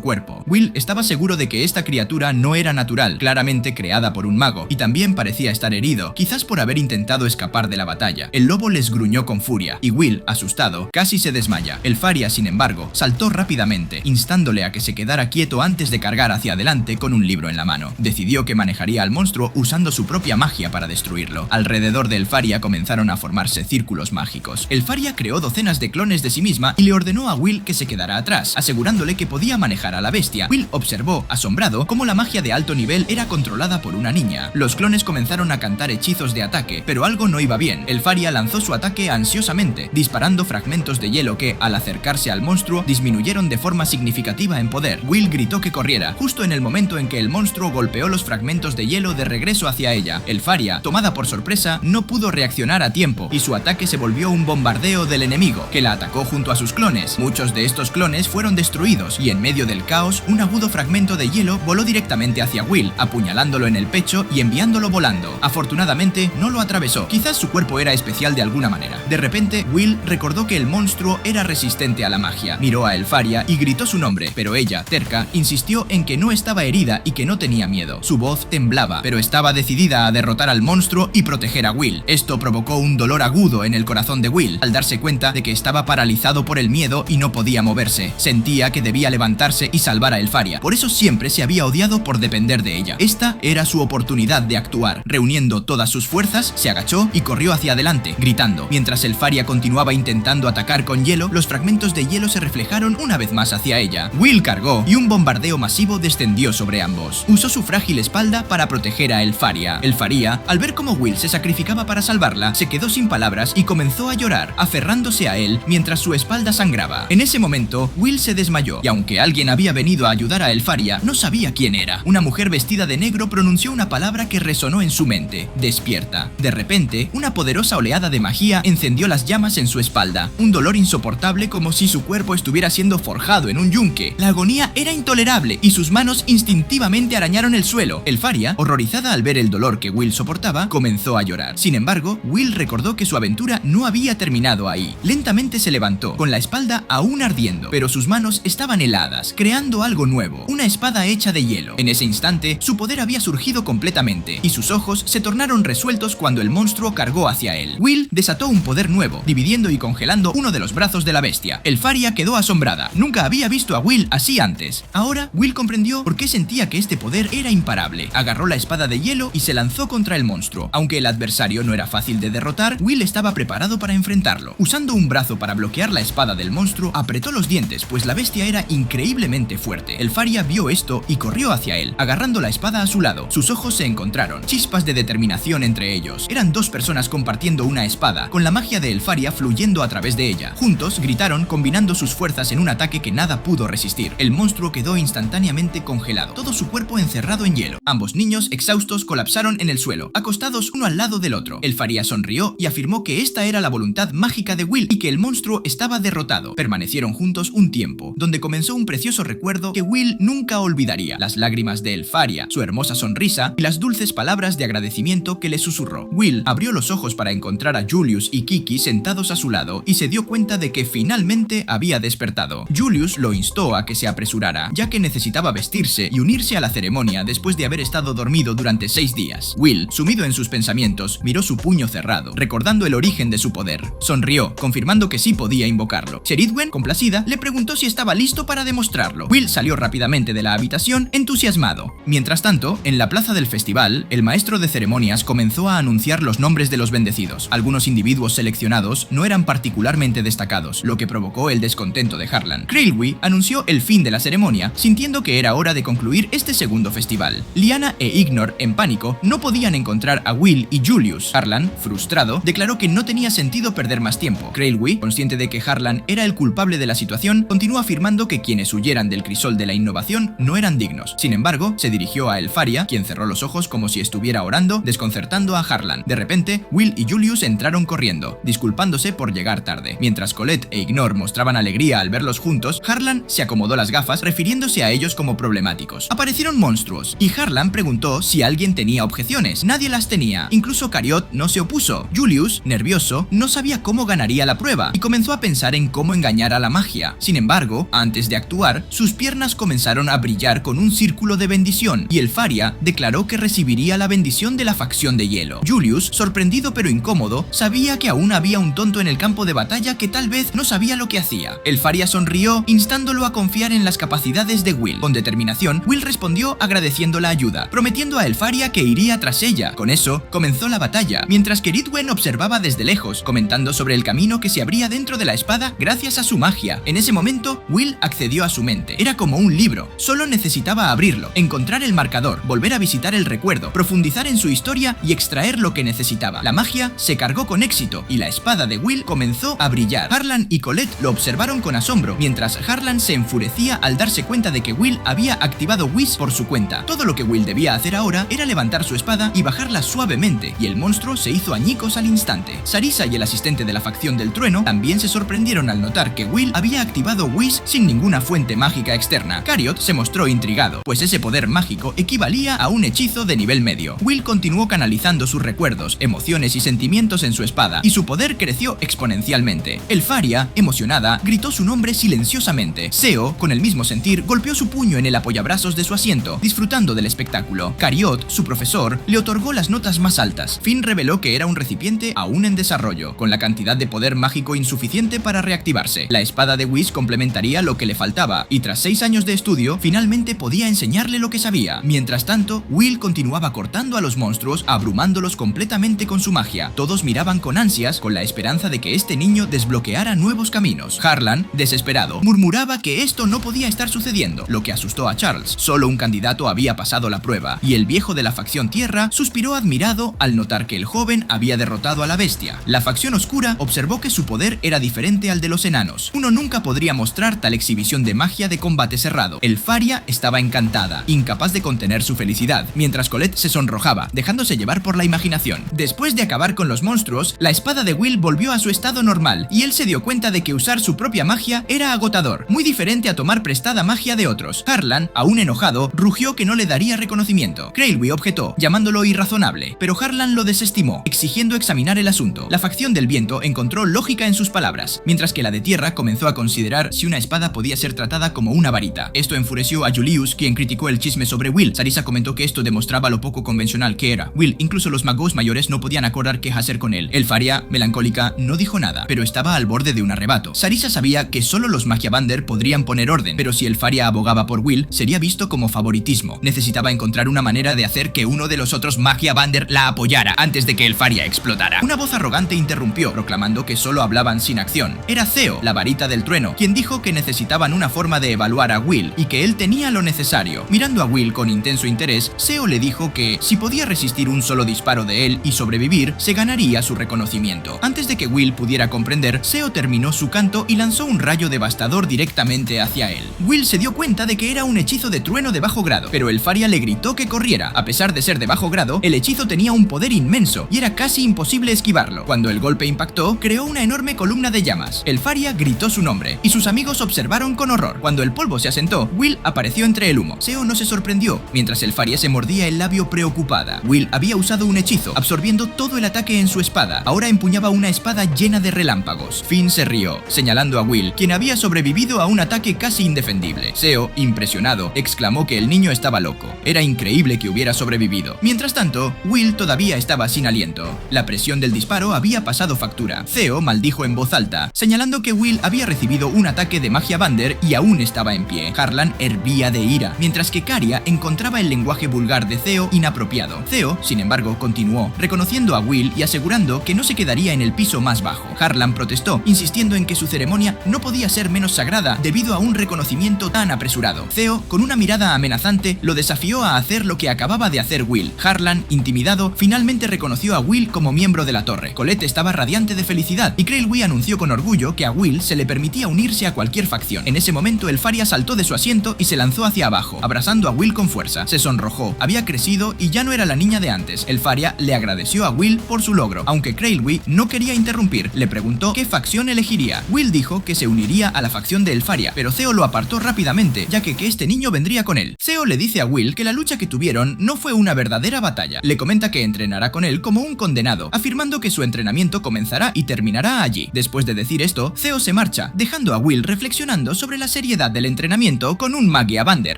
[SPEAKER 2] cuerpo. Will estaba seguro de que esta criatura no era natural, claramente creada por un mago, y también parecía estar herido, quizás por haber intentado escapar de la batalla. El lobo les gruñó con furia, y Will, asustado, casi se desmaya. Elfaria, sin embargo, saltó rápidamente, instándole a que se quedara quieto antes de cargar hacia adelante con un libro en la mano. Decidió que manejaría al monstruo usando su propia magia para destruirlo. Alrededor de Elfaria comenzaron a formarse círculos mágicos. Elfaria creó docenas de clones de sí misma y le ordenó a Will que se quedara atrás, asegurándole que podía manejar a la bestia. Will observó, asombrado, cómo la magia de alto nivel era controlada por una niña. Los clones comenzaron a cantar hechizos de ataque, pero algo no iba bien. Elfaria lanzó su ataque ansiosamente, disparando fragmentos de hielo que, al acercarse al monstruo, disminuyeron de forma significativa en poder. Will gritó que corriera, justo en el momento en que el monstruo golpeó los fragmentos de hielo de regreso hacia ella. Elfaria, tomada por sorpresa, no pudo reaccionar a tiempo, y su ataque se volvió un bombardeo del enemigo, que la atacó junto a sus clones. Muchos de estos clones fueron destruidos, y en medio del caos, un agudo fragmento de hielo voló directamente hacia Will, apuñalándolo en el pecho y enviándolo volando. Afortunadamente, no lo atravesó. Quizás su cuerpo era especial de alguna manera. De repente, Will recordó que el monstruo era resistente a la magia. Miró a Elfaria y gritó su nombre, pero ella, terca, insistió en que no estaba herida y que no tenía miedo. Su voz temblaba, pero estaba decidida a derrotar al monstruo y proteger a Will. Esto provocó un dolor agudo en el corazón de Will, Will, al darse cuenta de que estaba paralizado por el miedo y no podía moverse. Sentía que debía levantarse y salvar a Elfaria, por eso siempre se había odiado por depender de ella. Esta era su oportunidad de actuar. Reuniendo todas sus fuerzas, se agachó y corrió hacia adelante, gritando. Mientras Elfaria continuaba intentando atacar con hielo, los fragmentos de hielo se reflejaron una vez más hacia ella. Will cargó y un bombardeo masivo descendió sobre ambos. Usó su frágil espalda para proteger a Elfaria. Elfaria, al ver cómo Will se sacrificaba para salvarla, se quedó sin palabras y comenzó a llorar, aferrándose a él mientras su espalda sangraba. En ese momento, Will se desmayó y aunque alguien había venido a ayudar a Elfaria, no sabía quién era. Una mujer vestida de negro pronunció una palabra que resonó en su mente: despierta. De repente, una poderosa oleada de magia encendió las llamas en su espalda. Un dolor insoportable, como si su cuerpo estuviera siendo forjado en un yunque. La agonía era intolerable y sus manos instintivamente arañaron el suelo. Elfaria, horrorizada al ver el dolor que Will soportaba, comenzó a llorar. Sin embargo, Will recordó que su aventura no había terminado ahí. Lentamente se levantó, con la espalda aún ardiendo, pero sus manos estaban heladas, creando algo nuevo, una espada hecha de hielo. En ese instante, su poder había surgido completamente, y sus ojos se tornaron resueltos cuando el monstruo cargó hacia él. Will desató un poder nuevo, dividiendo y congelando uno de los brazos de la bestia. Elfaria quedó asombrada. Nunca había visto a Will así antes. Ahora, Will comprendió por qué sentía que este poder era imparable. Agarró la espada de hielo y se lanzó contra el monstruo. Aunque el adversario no era fácil de derrotar, Will estaba preparado para enfrentarlo. Usando un brazo para bloquear la espada del monstruo, apretó los dientes, pues la bestia era increíblemente fuerte. Elfaria vio esto y corrió hacia él, agarrando la espada a su lado. Sus ojos se encontraron, chispas de determinación entre ellos. Eran dos personas compartiendo una espada, con la magia de Elfaria fluyendo a través de ella. Juntos gritaron, combinando sus fuerzas en un ataque que nada pudo resistir. El monstruo quedó instantáneamente congelado, todo su cuerpo encerrado en hielo. Ambos niños, exhaustos, colapsaron en el suelo, acostados uno al lado del otro. Elfaria sonrió y afirmó que esta era la voluntad mágica de Will y que el monstruo estaba derrotado. Permanecieron juntos un tiempo, donde comenzó un precioso recuerdo que Will nunca olvidaría: las lágrimas de Elfaria, su hermosa sonrisa y las dulces palabras de agradecimiento que le susurró. Will abrió los ojos para encontrar a Julius y Kiki sentados a su lado y se dio cuenta de que finalmente había despertado. Julius lo instó a que se apresurara, ya que necesitaba vestirse y unirse a la ceremonia después de haber estado dormido durante 6 días. Will, sumido en sus pensamientos, miró su puño cerrado, recordando el origen de su poder. Sonrió, confirmando que sí podía invocarlo. Sheridwen, complacida, le preguntó si estaba listo para demostrarlo. Will salió rápidamente de la habitación, entusiasmado. Mientras tanto, en la plaza del festival, el maestro de ceremonias comenzó a anunciar los nombres de los bendecidos. Algunos individuos seleccionados no eran particularmente destacados, lo que provocó el descontento de Harlan. Krillwi anunció el fin de la ceremonia, sintiendo que era hora de concluir este segundo festival. Lyanna e Ignor, en pánico, no podían encontrar a Will y Julius. Harlan, frustrado, declaró que no tenía sentido perder más tiempo. Krillwi, consciente de que Harlan era el culpable de la situación, continuó afirmando que quienes huyeran del crisol de la innovación no eran dignos. Sin embargo, se dirigió a Elfaria, quien cerró los ojos como si estuviera orando, desconcertando a Harlan. De repente, Will y Julius entraron corriendo, disculpándose por llegar tarde. Mientras Colette e Ignor mostraban alegría al verlos juntos, Harlan se acomodó las gafas, refiriéndose a ellos como problemáticos. Aparecieron monstruos, y Harlan preguntó si alguien tenía objeciones. Nadie las tenía, incluso Cariot no se opuso. Julius, nervioso, no sabía cómo ganaría la prueba, y comenzó a pensar en cómo engañar a la magia. Sin embargo, antes de actuar, sus piernas comenzaron a brillar con un círculo de bendición, y Elfaria declaró que recibiría la bendición de la facción de hielo. Julius, sorprendido pero incómodo, sabía que aún había un tonto en el campo de batalla que tal vez no sabía lo que hacía. Elfaria sonrió, instándolo a confiar en las capacidades de Will. Con determinación, Will respondió agradeciendo la ayuda, prometiendo a Elfaria que iría tras ella. Con eso, comenzó la batalla, mientras que Ridwen observaba desde lejos, comentando sobre el camino que se abría dentro de la espada gracias a su magia. En ese momento, Will accedió a su mente. Era como un libro, solo necesitaba abrirlo, encontrar el marcador, volver a visitar el recuerdo, profundizar en su historia y extraer lo que necesitaba. La magia se cargó con éxito y la espada de Will comenzó a brillar. Harlan y Colette lo observaron con asombro, mientras Harlan se enfurecía al darse cuenta de que Will había activado Whis por su cuenta. Todo lo que Will debía hacer ahora era levantar su espada y bajarla suavemente, y el monstruo se hizo añicos al instante. Sarisa y el asistente de la facción del trueno también se sorprendieron al notar que Will había activado Whis sin ninguna fuente mágica externa. Cariot se mostró intrigado, pues ese poder mágico equivalía a un hechizo de nivel medio. Will continuó canalizando sus recuerdos, emociones y sentimientos en su espada, y su poder creció exponencialmente. Elfaria, emocionada, gritó su nombre silenciosamente. Seo, con el mismo sentir, golpeó su puño en el apoyabrazos de su asiento, disfrutando del espectáculo. Cariot, su profesor, le otorgó las notas más altas. Finn reveló que era un recipiente aún en desarrollo. Con con la cantidad de poder mágico insuficiente para reactivarse. La espada de Whis complementaría lo que le faltaba, y tras 6 años de estudio, finalmente podía enseñarle lo que sabía. Mientras tanto, Will continuaba cortando a los monstruos, abrumándolos completamente con su magia. Todos miraban con ansias, con la esperanza de que este niño desbloqueara nuevos caminos. Harlan, desesperado, murmuraba que esto no podía estar sucediendo, lo que asustó a Charles. Solo un candidato había pasado la prueba, y el viejo de la facción Tierra suspiró admirado al notar que el joven había derrotado a la bestia. La facción oscura observó que su poder era diferente al de los enanos. Uno nunca podría mostrar tal exhibición de magia de combate cerrado. El Faria estaba encantada, incapaz de contener su felicidad, mientras Colette se sonrojaba, dejándose llevar por la imaginación. Después de acabar con los monstruos, la espada de Will volvió a su estado normal, y él se dio cuenta de que usar su propia magia era agotador, muy diferente a tomar prestada magia de otros. Harlan, aún enojado, rugió que no le daría reconocimiento. Krailwy objetó, llamándolo irrazonable, pero Harlan lo desestimó, exigiendo examinar el asunto. La facción del viento encontró lógica en sus palabras, mientras que la de tierra comenzó a considerar si una espada podía ser tratada como una varita. Esto enfureció a Julius, quien criticó el chisme sobre Will. Sarisa comentó que esto demostraba lo poco convencional que era. Will, incluso los magos mayores no podían acordar qué hacer con él. El Faria, melancólica, no dijo nada, pero estaba al borde de un arrebato. Sarisa sabía que solo los Magiavander podrían poner orden, pero si el Faria abogaba por Will, sería visto como favoritismo. Necesitaba encontrar una manera de hacer que uno de los otros Magiavander la apoyara antes de que el Faria explotara. Una voz arrogante interrumpió, proclamando que solo hablaban sin acción. Era Theo, la varita del trueno, quien dijo que necesitaban una forma de evaluar a Will y que él tenía lo necesario. Mirando a Will con intenso interés, Theo le dijo que si podía resistir un solo disparo de él y sobrevivir, se ganaría su reconocimiento. Antes de que Will pudiera comprender, Theo terminó su canto y lanzó un rayo devastador directamente hacia él. Will se dio cuenta de que era un hechizo de trueno de bajo grado, pero el Faria le gritó que corriera. A pesar de ser de bajo grado, el hechizo tenía un poder inmenso y era casi imposible esquivarlo. Cuando el golpe impactó, creó una enorme columna de llamas. El Faria gritó su nombre y sus amigos observaron con horror. Cuando el polvo se asentó, Will apareció entre el humo. Theo no se sorprendió, mientras el Faria se mordía el labio preocupada. Will había usado un hechizo, absorbiendo todo el ataque en su espada. Ahora empuñaba una espada llena de relámpagos. Finn se rió, señalando a Will, quien había sobrevivido a un ataque casi indefendible. Theo, impresionado, exclamó que el niño estaba loco. Era increíble que hubiera sobrevivido. Mientras tanto, Will todavía estaba sin aliento. La presión del disparo había pasado factura. Theo maldijo en voz alta, señalando que Will había recibido un ataque de Magiavander y aún estaba en pie. Harlan hervía de ira, mientras que Caria encontraba el lenguaje vulgar de Theo inapropiado. Theo, sin embargo, continuó, reconociendo a Will y asegurando que no se quedaría en el piso más bajo. Harlan protestó, insistiendo en que su ceremonia no podía ser menos sagrada debido a un reconocimiento tan apresurado. Theo, con una mirada amenazante, lo desafió a hacer lo que acababa de hacer Will. Harlan, intimidado, finalmente reconoció a Will como miembro de la torre. Colette estaba radiante de felicidad y Krailwy anunció con orgullo que a Will se le permitía unirse a cualquier facción. En ese momento el Faria saltó de su asiento y se lanzó hacia abajo, abrazando a Will con fuerza. Se sonrojó, había crecido y ya no era la niña de antes. El Faria le agradeció a Will por su logro, aunque Krailwy no quería interrumpir. Le preguntó qué facción elegiría. Will dijo que se uniría a la facción de El Faria, pero Theo lo apartó rápidamente, ya que este niño vendría con él. Theo le dice a Will que la lucha que tuvieron no fue una verdadera batalla. Le comenta que entrenará con él como un condenado, afirmando que su entrenamiento comenzará y terminará allí. Después de decir esto, Theo se marcha, dejando a Will reflexionando sobre la seriedad del entrenamiento con un Magiavander.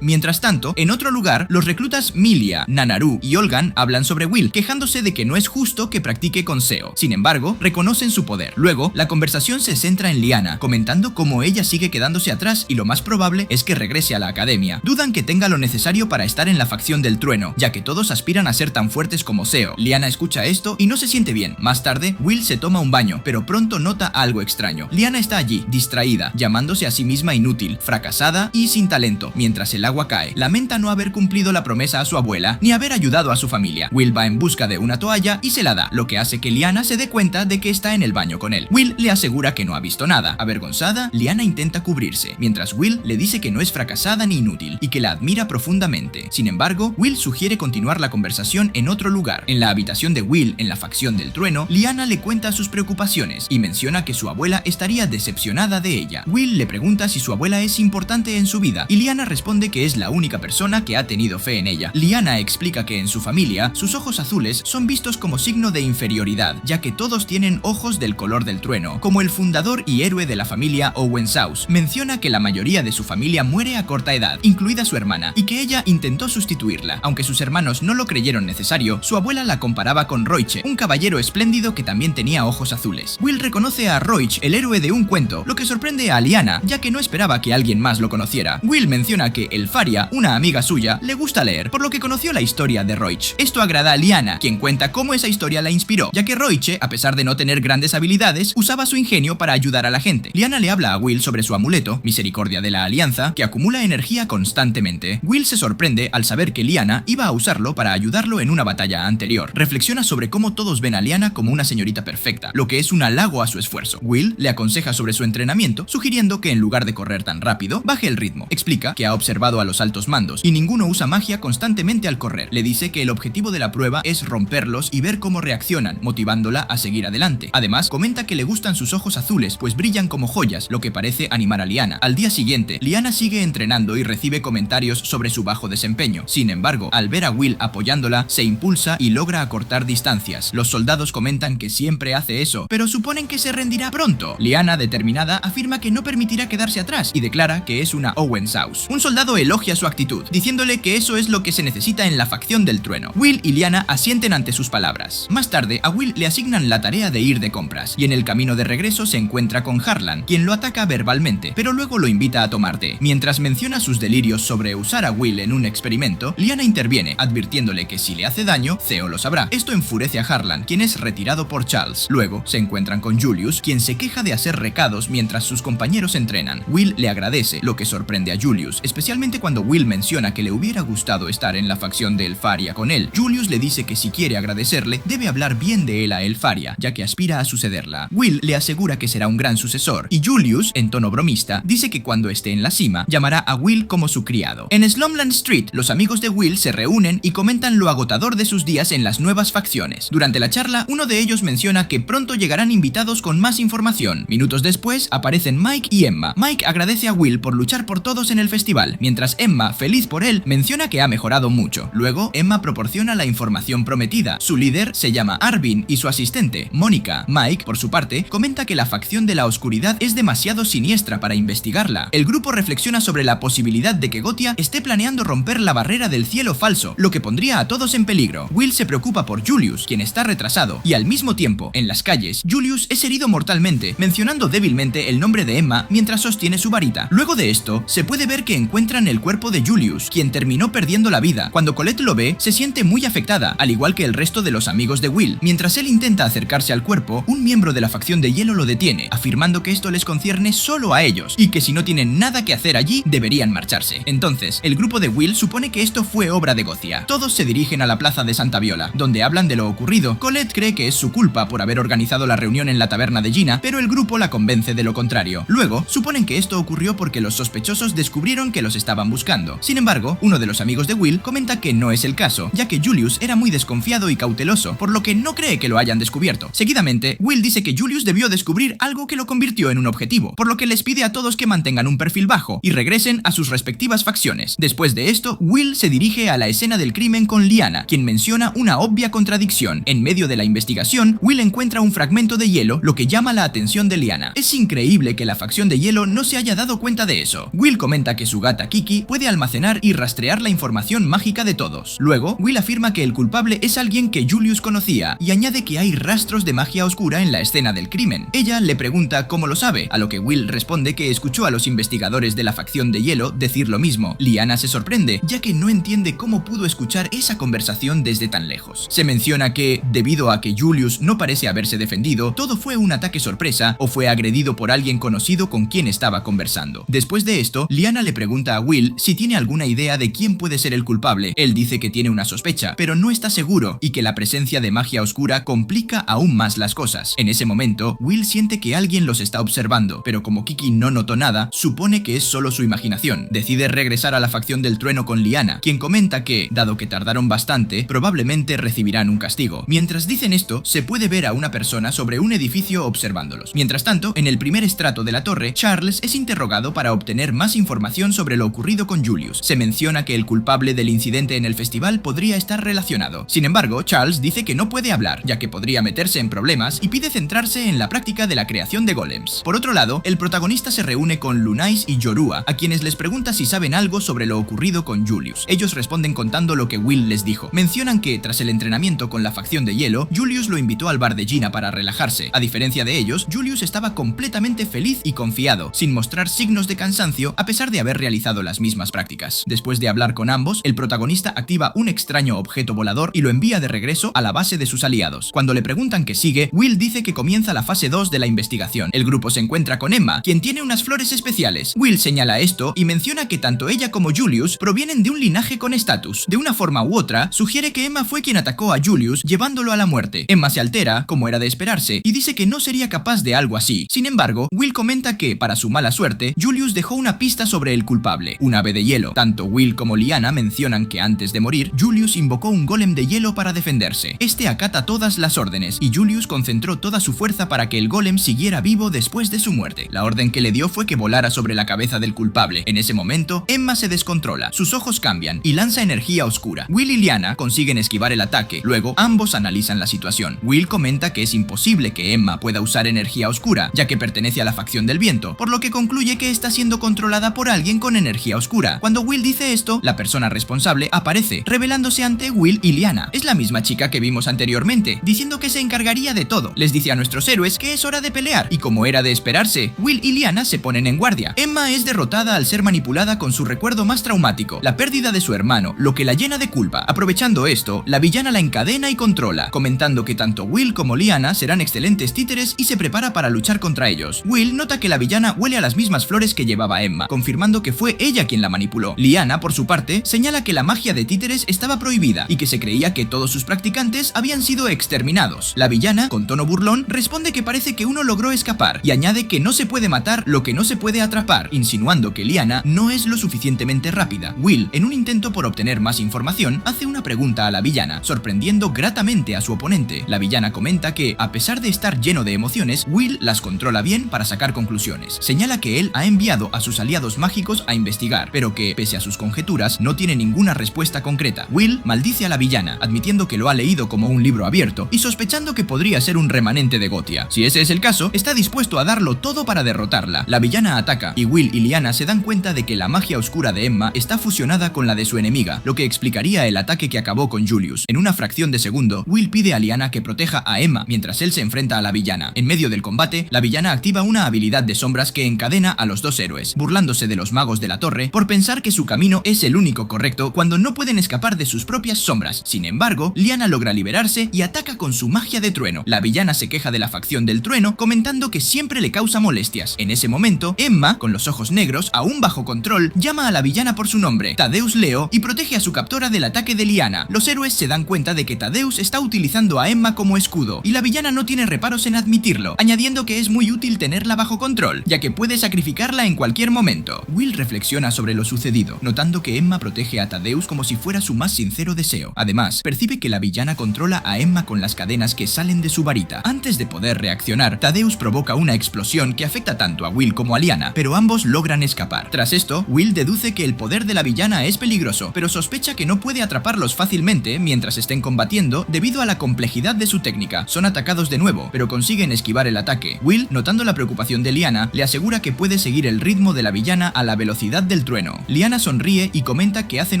[SPEAKER 2] Mientras tanto, en otro lugar, los reclutas Milia, Nanaru y Olgan hablan sobre Will, quejándose de que no es justo que practique con Seo. Sin embargo, reconocen su poder. Luego, la conversación se centra en Lyanna, comentando cómo ella sigue quedándose atrás y lo más probable es que regrese a la academia. Dudan que tenga lo necesario para estar en la facción del trueno, ya que todos aspiran a ser tan fuertes como Seo. Lyanna escucha esto y no se siente bien. Más tarde, Will se toma un baño, pero pronto nota algo extraño. Lyanna está allí, distraída, llamándose a sí misma inútil, fracasada y sin talento, mientras el agua cae. Lamenta no haber cumplido la promesa a su abuela ni haber ayudado a su familia. Will va en busca de una toalla y se la da, lo que hace que Lyanna se dé cuenta de que está en el baño con él. Will le asegura que no ha visto nada. Avergonzada, Lyanna intenta cubrirse, mientras Will le dice que no es fracasada ni inútil y que la admira profundamente. Sin embargo, Will sugiere continuar la conversación en otro lugar. En la habitación de Will, en la facción del trueno, Lyanna le cuenta sus preocupaciones y menciona que su abuela estaría decepcionada de ella. Will le pregunta si su abuela es importante en su vida y Lyanna responde que es la única persona que ha tenido fe en ella. Lyanna explica que en su familia, sus ojos azules son vistos como signo de inferioridad, ya que todos tienen ojos del color del trueno. Como el fundador y héroe de la familia Owen Saus, menciona que la mayoría de su familia muere a corta edad, incluida su hermana, y que ella intentó sustituirla. Aunque sus hermanos no lo creyeron necesario, su abuela la comparaba con Roiche, un caballero espléndido que también tenía tenía ojos azules. Will reconoce a Roich, el héroe de un cuento, lo que sorprende a Lyanna, ya que no esperaba que alguien más lo conociera. Will menciona que Elfaria, una amiga suya, le gusta leer, por lo que conoció la historia de Roich. Esto agrada a Lyanna, quien cuenta cómo esa historia la inspiró, ya que Roich, a pesar de no tener grandes habilidades, usaba su ingenio para ayudar a la gente. Lyanna le habla a Will sobre su amuleto, Misericordia de la Alianza, que acumula energía constantemente. Will se sorprende al saber que Lyanna iba a usarlo para ayudarlo en una batalla anterior. Reflexiona sobre cómo todos ven a Lyanna como una señorita perfecta, lo que es un halago a su esfuerzo. Will le aconseja sobre su entrenamiento, sugiriendo que en lugar de correr tan rápido, baje el ritmo. Explica que ha observado a los altos mandos y ninguno usa magia constantemente al correr. Le dice que el objetivo de la prueba es romperlos y ver cómo reaccionan, motivándola a seguir adelante. Además, comenta que le gustan sus ojos azules, pues brillan como joyas, lo que parece animar a Lyanna. Al día siguiente, Lyanna sigue entrenando y recibe comentarios sobre su bajo desempeño. Sin embargo, al ver a Will apoyándola, se impulsa y logra acortar distancias. Los soldados comentan que siempre hace eso, pero suponen que se rendirá pronto. Lyanna, determinada, afirma que no permitirá quedarse atrás y declara que es una Owen Saus. Un soldado elogia su actitud, diciéndole que eso es lo que se necesita en la facción del trueno. Will y Lyanna asienten ante sus palabras. Más tarde, a Will le asignan la tarea de ir de compras, y en el camino de regreso se encuentra con Harlan, quien lo ataca verbalmente, pero luego lo invita a tomar té. Mientras menciona sus delirios sobre usar a Will en un experimento, Lyanna interviene, advirtiéndole que si le hace daño, Theo lo sabrá. Esto enfurece a Harlan, quien es retirado por Charles. Luego, se encuentran con Julius, quien se queja de hacer recados mientras sus compañeros entrenan. Will le agradece, lo que sorprende a Julius, especialmente cuando Will menciona que le hubiera gustado estar en la facción de Elfaria con él. Julius le dice que si quiere agradecerle, debe hablar bien de él a Elfaria, ya que aspira a sucederla. Will le asegura que será un gran sucesor, y Julius, en tono bromista, dice que cuando esté en la cima, llamará a Will como su criado. En Slumland Street, los amigos de Will se reúnen y comentan lo agotador de sus días en las nuevas facciones. Durante la charla, uno de ellos menciona que pronto llegarán invitados con más información. Minutos después, aparecen Mike y Emma. Mike agradece a Will por luchar por todos en el festival, mientras Emma, feliz por él, menciona que ha mejorado mucho. Luego, Emma proporciona la información prometida. Su líder se llama Arvin y su asistente, Mónica. Mike, por su parte, comenta que la facción de la oscuridad es demasiado siniestra para investigarla. El grupo reflexiona sobre la posibilidad de que Gothia esté planeando romper la barrera del cielo falso, lo que pondría a todos en peligro. Will se preocupa por Julius, quien está retrasado, y al mismo tiempo, en las calles, Julius es herido mortalmente, mencionando débilmente el nombre de Emma mientras sostiene su varita. Luego de esto, se puede ver que encuentran el cuerpo de Julius, quien terminó perdiendo la vida. Cuando Colette lo ve, se siente muy afectada, al igual que el resto de los amigos de Will. Mientras él intenta acercarse al cuerpo, un miembro de la facción de hielo lo detiene, afirmando que esto les concierne solo a ellos, y que si no tienen nada que hacer allí, deberían marcharse. Entonces, el grupo de Will supone que esto fue obra de Gothia. Todos se dirigen a la plaza de Santa Viola, donde hablan de lo ocurrido. Colette cree que es su culpa por haber organizado la reunión en la taberna de Gina, pero el grupo la convence de lo contrario. Luego, suponen que esto ocurrió porque los sospechosos descubrieron que los estaban buscando. Sin embargo, uno de los amigos de Will comenta que no es el caso, ya que Julius era muy desconfiado y cauteloso, por lo que no cree que lo hayan descubierto. Seguidamente, Will dice que Julius debió descubrir algo que lo convirtió en un objetivo, por lo que les pide a todos que mantengan un perfil bajo y regresen a sus respectivas facciones. Después de esto, Will se dirige a la escena del crimen con Lyanna, quien menciona una obvia contradicción. En medio de la investigación, Will encuentra un fragmento de hielo, lo que llama la atención de Lyanna. Es increíble que la facción de hielo no se haya dado cuenta de eso. Will comenta que su gata Kiki puede almacenar y rastrear la información mágica de todos. Luego, Will afirma que el culpable es alguien que Julius conocía y añade que hay rastros de magia oscura en la escena del crimen. Ella le pregunta cómo lo sabe, a lo que Will responde que escuchó a los investigadores de la facción de hielo decir lo mismo. Lyanna se sorprende, ya que no entiende cómo pudo escuchar esa conversación desde tan lejos. Se menciona que, debido a que Julius no parece haberse defendido, todo fue un ataque sorpresa o fue agredido por alguien conocido con quien estaba conversando. Después de esto, Lyanna le pregunta a Will si tiene alguna idea de quién puede ser el culpable. Él dice que tiene una sospecha, pero no está seguro y que la presencia de magia oscura complica aún más las cosas. En ese momento, Will siente que alguien los está observando, pero como Kiki no notó nada, supone que es solo su imaginación. Decide regresar a la facción del trueno con Lyanna, quien comenta que, dado que tardaron bastante, probablemente recibirán un castigo. Mientras dicen esto, se puede ver a una persona sobre un edificio observándolos. Mientras tanto, en el primer estrato de la torre, Charles es interrogado para obtener más información sobre lo ocurrido con Julius. Se menciona que el culpable del incidente en el festival podría estar relacionado. Sin embargo, Charles dice que no puede hablar, ya que podría meterse en problemas, y pide centrarse en la práctica de la creación de golems. Por otro lado, el protagonista se reúne con Lunais y Jorua, a quienes les pregunta si saben algo sobre lo ocurrido con Julius. Ellos responden contando lo que Will les dijo. Mencionan que, tras el entrenamiento con la facción de hielo, Julius lo invitó al bar de Gina para relajarse. A diferencia de ellos, Julius estaba completamente feliz y confiado, sin mostrar signos de cansancio a pesar de haber realizado las mismas prácticas. Después de hablar con ambos, el protagonista activa un extraño objeto volador y lo envía de regreso a la base de sus aliados. Cuando le preguntan qué sigue, Will dice que comienza la fase 2 de la investigación. El grupo se encuentra con Emma, quien tiene unas flores especiales. Will señala esto y menciona que tanto ella como Julius provienen de un linaje con estatus. De una forma u otra, sugiere que Emma fue quien atacó a Julius llevándolo a la muerte. Emma se altera, como era de esperarse, y dice que no sería capaz de algo así. Sin embargo, Will comenta que, para su mala suerte, Julius dejó una pista sobre el culpable, un ave de hielo. Tanto Will como Lyanna mencionan que antes de morir, Julius invocó un golem de hielo para defenderse. Este acata todas las órdenes, y Julius concentró toda su fuerza para que el golem siguiera vivo después de su muerte. La orden que le dio fue que volara sobre la cabeza del culpable. En ese momento, Emma se descontrola, sus ojos cambian y lanza energía oscura. Will y Lyanna consiguen esquivar el ataque, luego ambos analizan la situación. Will comenta que es imposible que Emma pueda usar energía oscura, ya que pertenece a la facción del viento, por lo que concluye que está siendo controlada por alguien con energía oscura. Cuando Will dice esto, la persona responsable aparece, revelándose ante Will y Lyanna. Es la misma chica que vimos anteriormente, diciendo que se encargaría de todo. Les dice a nuestros héroes que es hora de pelear, y como era de esperarse, Will y Lyanna se ponen en guardia. Emma es derrotada al ser manipulada con su recuerdo más traumático, la pérdida de su hermano, lo que la llena de culpa. Aprovechando esto, la villana la encadena y controla, comentando que tanto Will como Lyanna serán excelentes títeres y se prepara para luchar contra ellos. Will nota que la villana huele a las mismas flores que llevaba Emma, confirmando que fue ella quien la manipuló. Lyanna, por su parte, señala que la magia de títeres estaba prohibida y que se creía que todos sus practicantes habían sido exterminados. La villana, con tono burlón, responde que parece que uno logró escapar y añade que no se puede matar lo que no se puede atrapar, insinuando que Lyanna no es lo suficientemente rápida. Will, en un intento por obtener más información, hace una pregunta a la villana, sorprendiendo gratamente a su oponente. La villana comenta que, a pesar de estar lleno de emociones, Will las controla bien para sacar conclusiones. Señala que él ha enviado a sus aliados mágicos a investigar, pero que, pese a sus conjeturas, no tiene ninguna respuesta concreta. Will maldice a la villana, admitiendo que lo ha leído como un libro abierto y sospechando que podría ser un remanente de Gothia. Si ese es el caso, está dispuesto a darlo todo para derrotarla. La villana ataca y Will y Lyanna se dan cuenta de que la magia oscura de Emma está fusionada con la de su enemiga, lo que explicaría el ataque que acabó con Julius. En una fracción de segundo, Will pide a Lyanna que proteja a Emma mientras él se enfrenta a la villana. En medio del combate, la villana activa una habilidad de sombras que encadena a los dos héroes, burlándose de los magos de la torre por pensar que su camino es el único correcto cuando no pueden escapar de sus propias sombras. Sin embargo, Lyanna logra liberarse y ataca con su magia de trueno. La villana se queja de la facción del trueno, comentando que siempre le causa molestias. En ese momento, Emma, con los ojos negros, aún bajo control, llama a la villana por su nombre, Thaddeus Leo, y protege a su captora del ataque de Lyanna. Los héroes se dan cuenta de que Thaddeus está utilizando a Emma como escudo, y la villana no tiene reparos en admitirlo, añadiendo que es muy útil tenerla bajo control, ya que puede sacrificarla en cualquier momento. Will reflexiona sobre lo sucedido, notando que Emma protege a Thaddeus como si fuera su más sincero deseo. Además, percibe que la villana controla a Emma con las cadenas que salen de su varita. Antes de poder reaccionar, Thaddeus provoca una explosión que afecta tanto a Will como a Lyanna, pero ambos logran escapar. Tras esto, Will deduce que el poder de la villana es peligroso, pero sospecha que no puede atraparlos fácilmente mientras estén combatiendo debido a la complejidad de su técnica. Son atacados de nuevo, pero consiguen esquivar el ataque. Will, notando la preocupación de Lyanna, le asegura que puede seguir el ritmo de la villana a la velocidad del trueno. Lyanna sonríe y comenta que hacen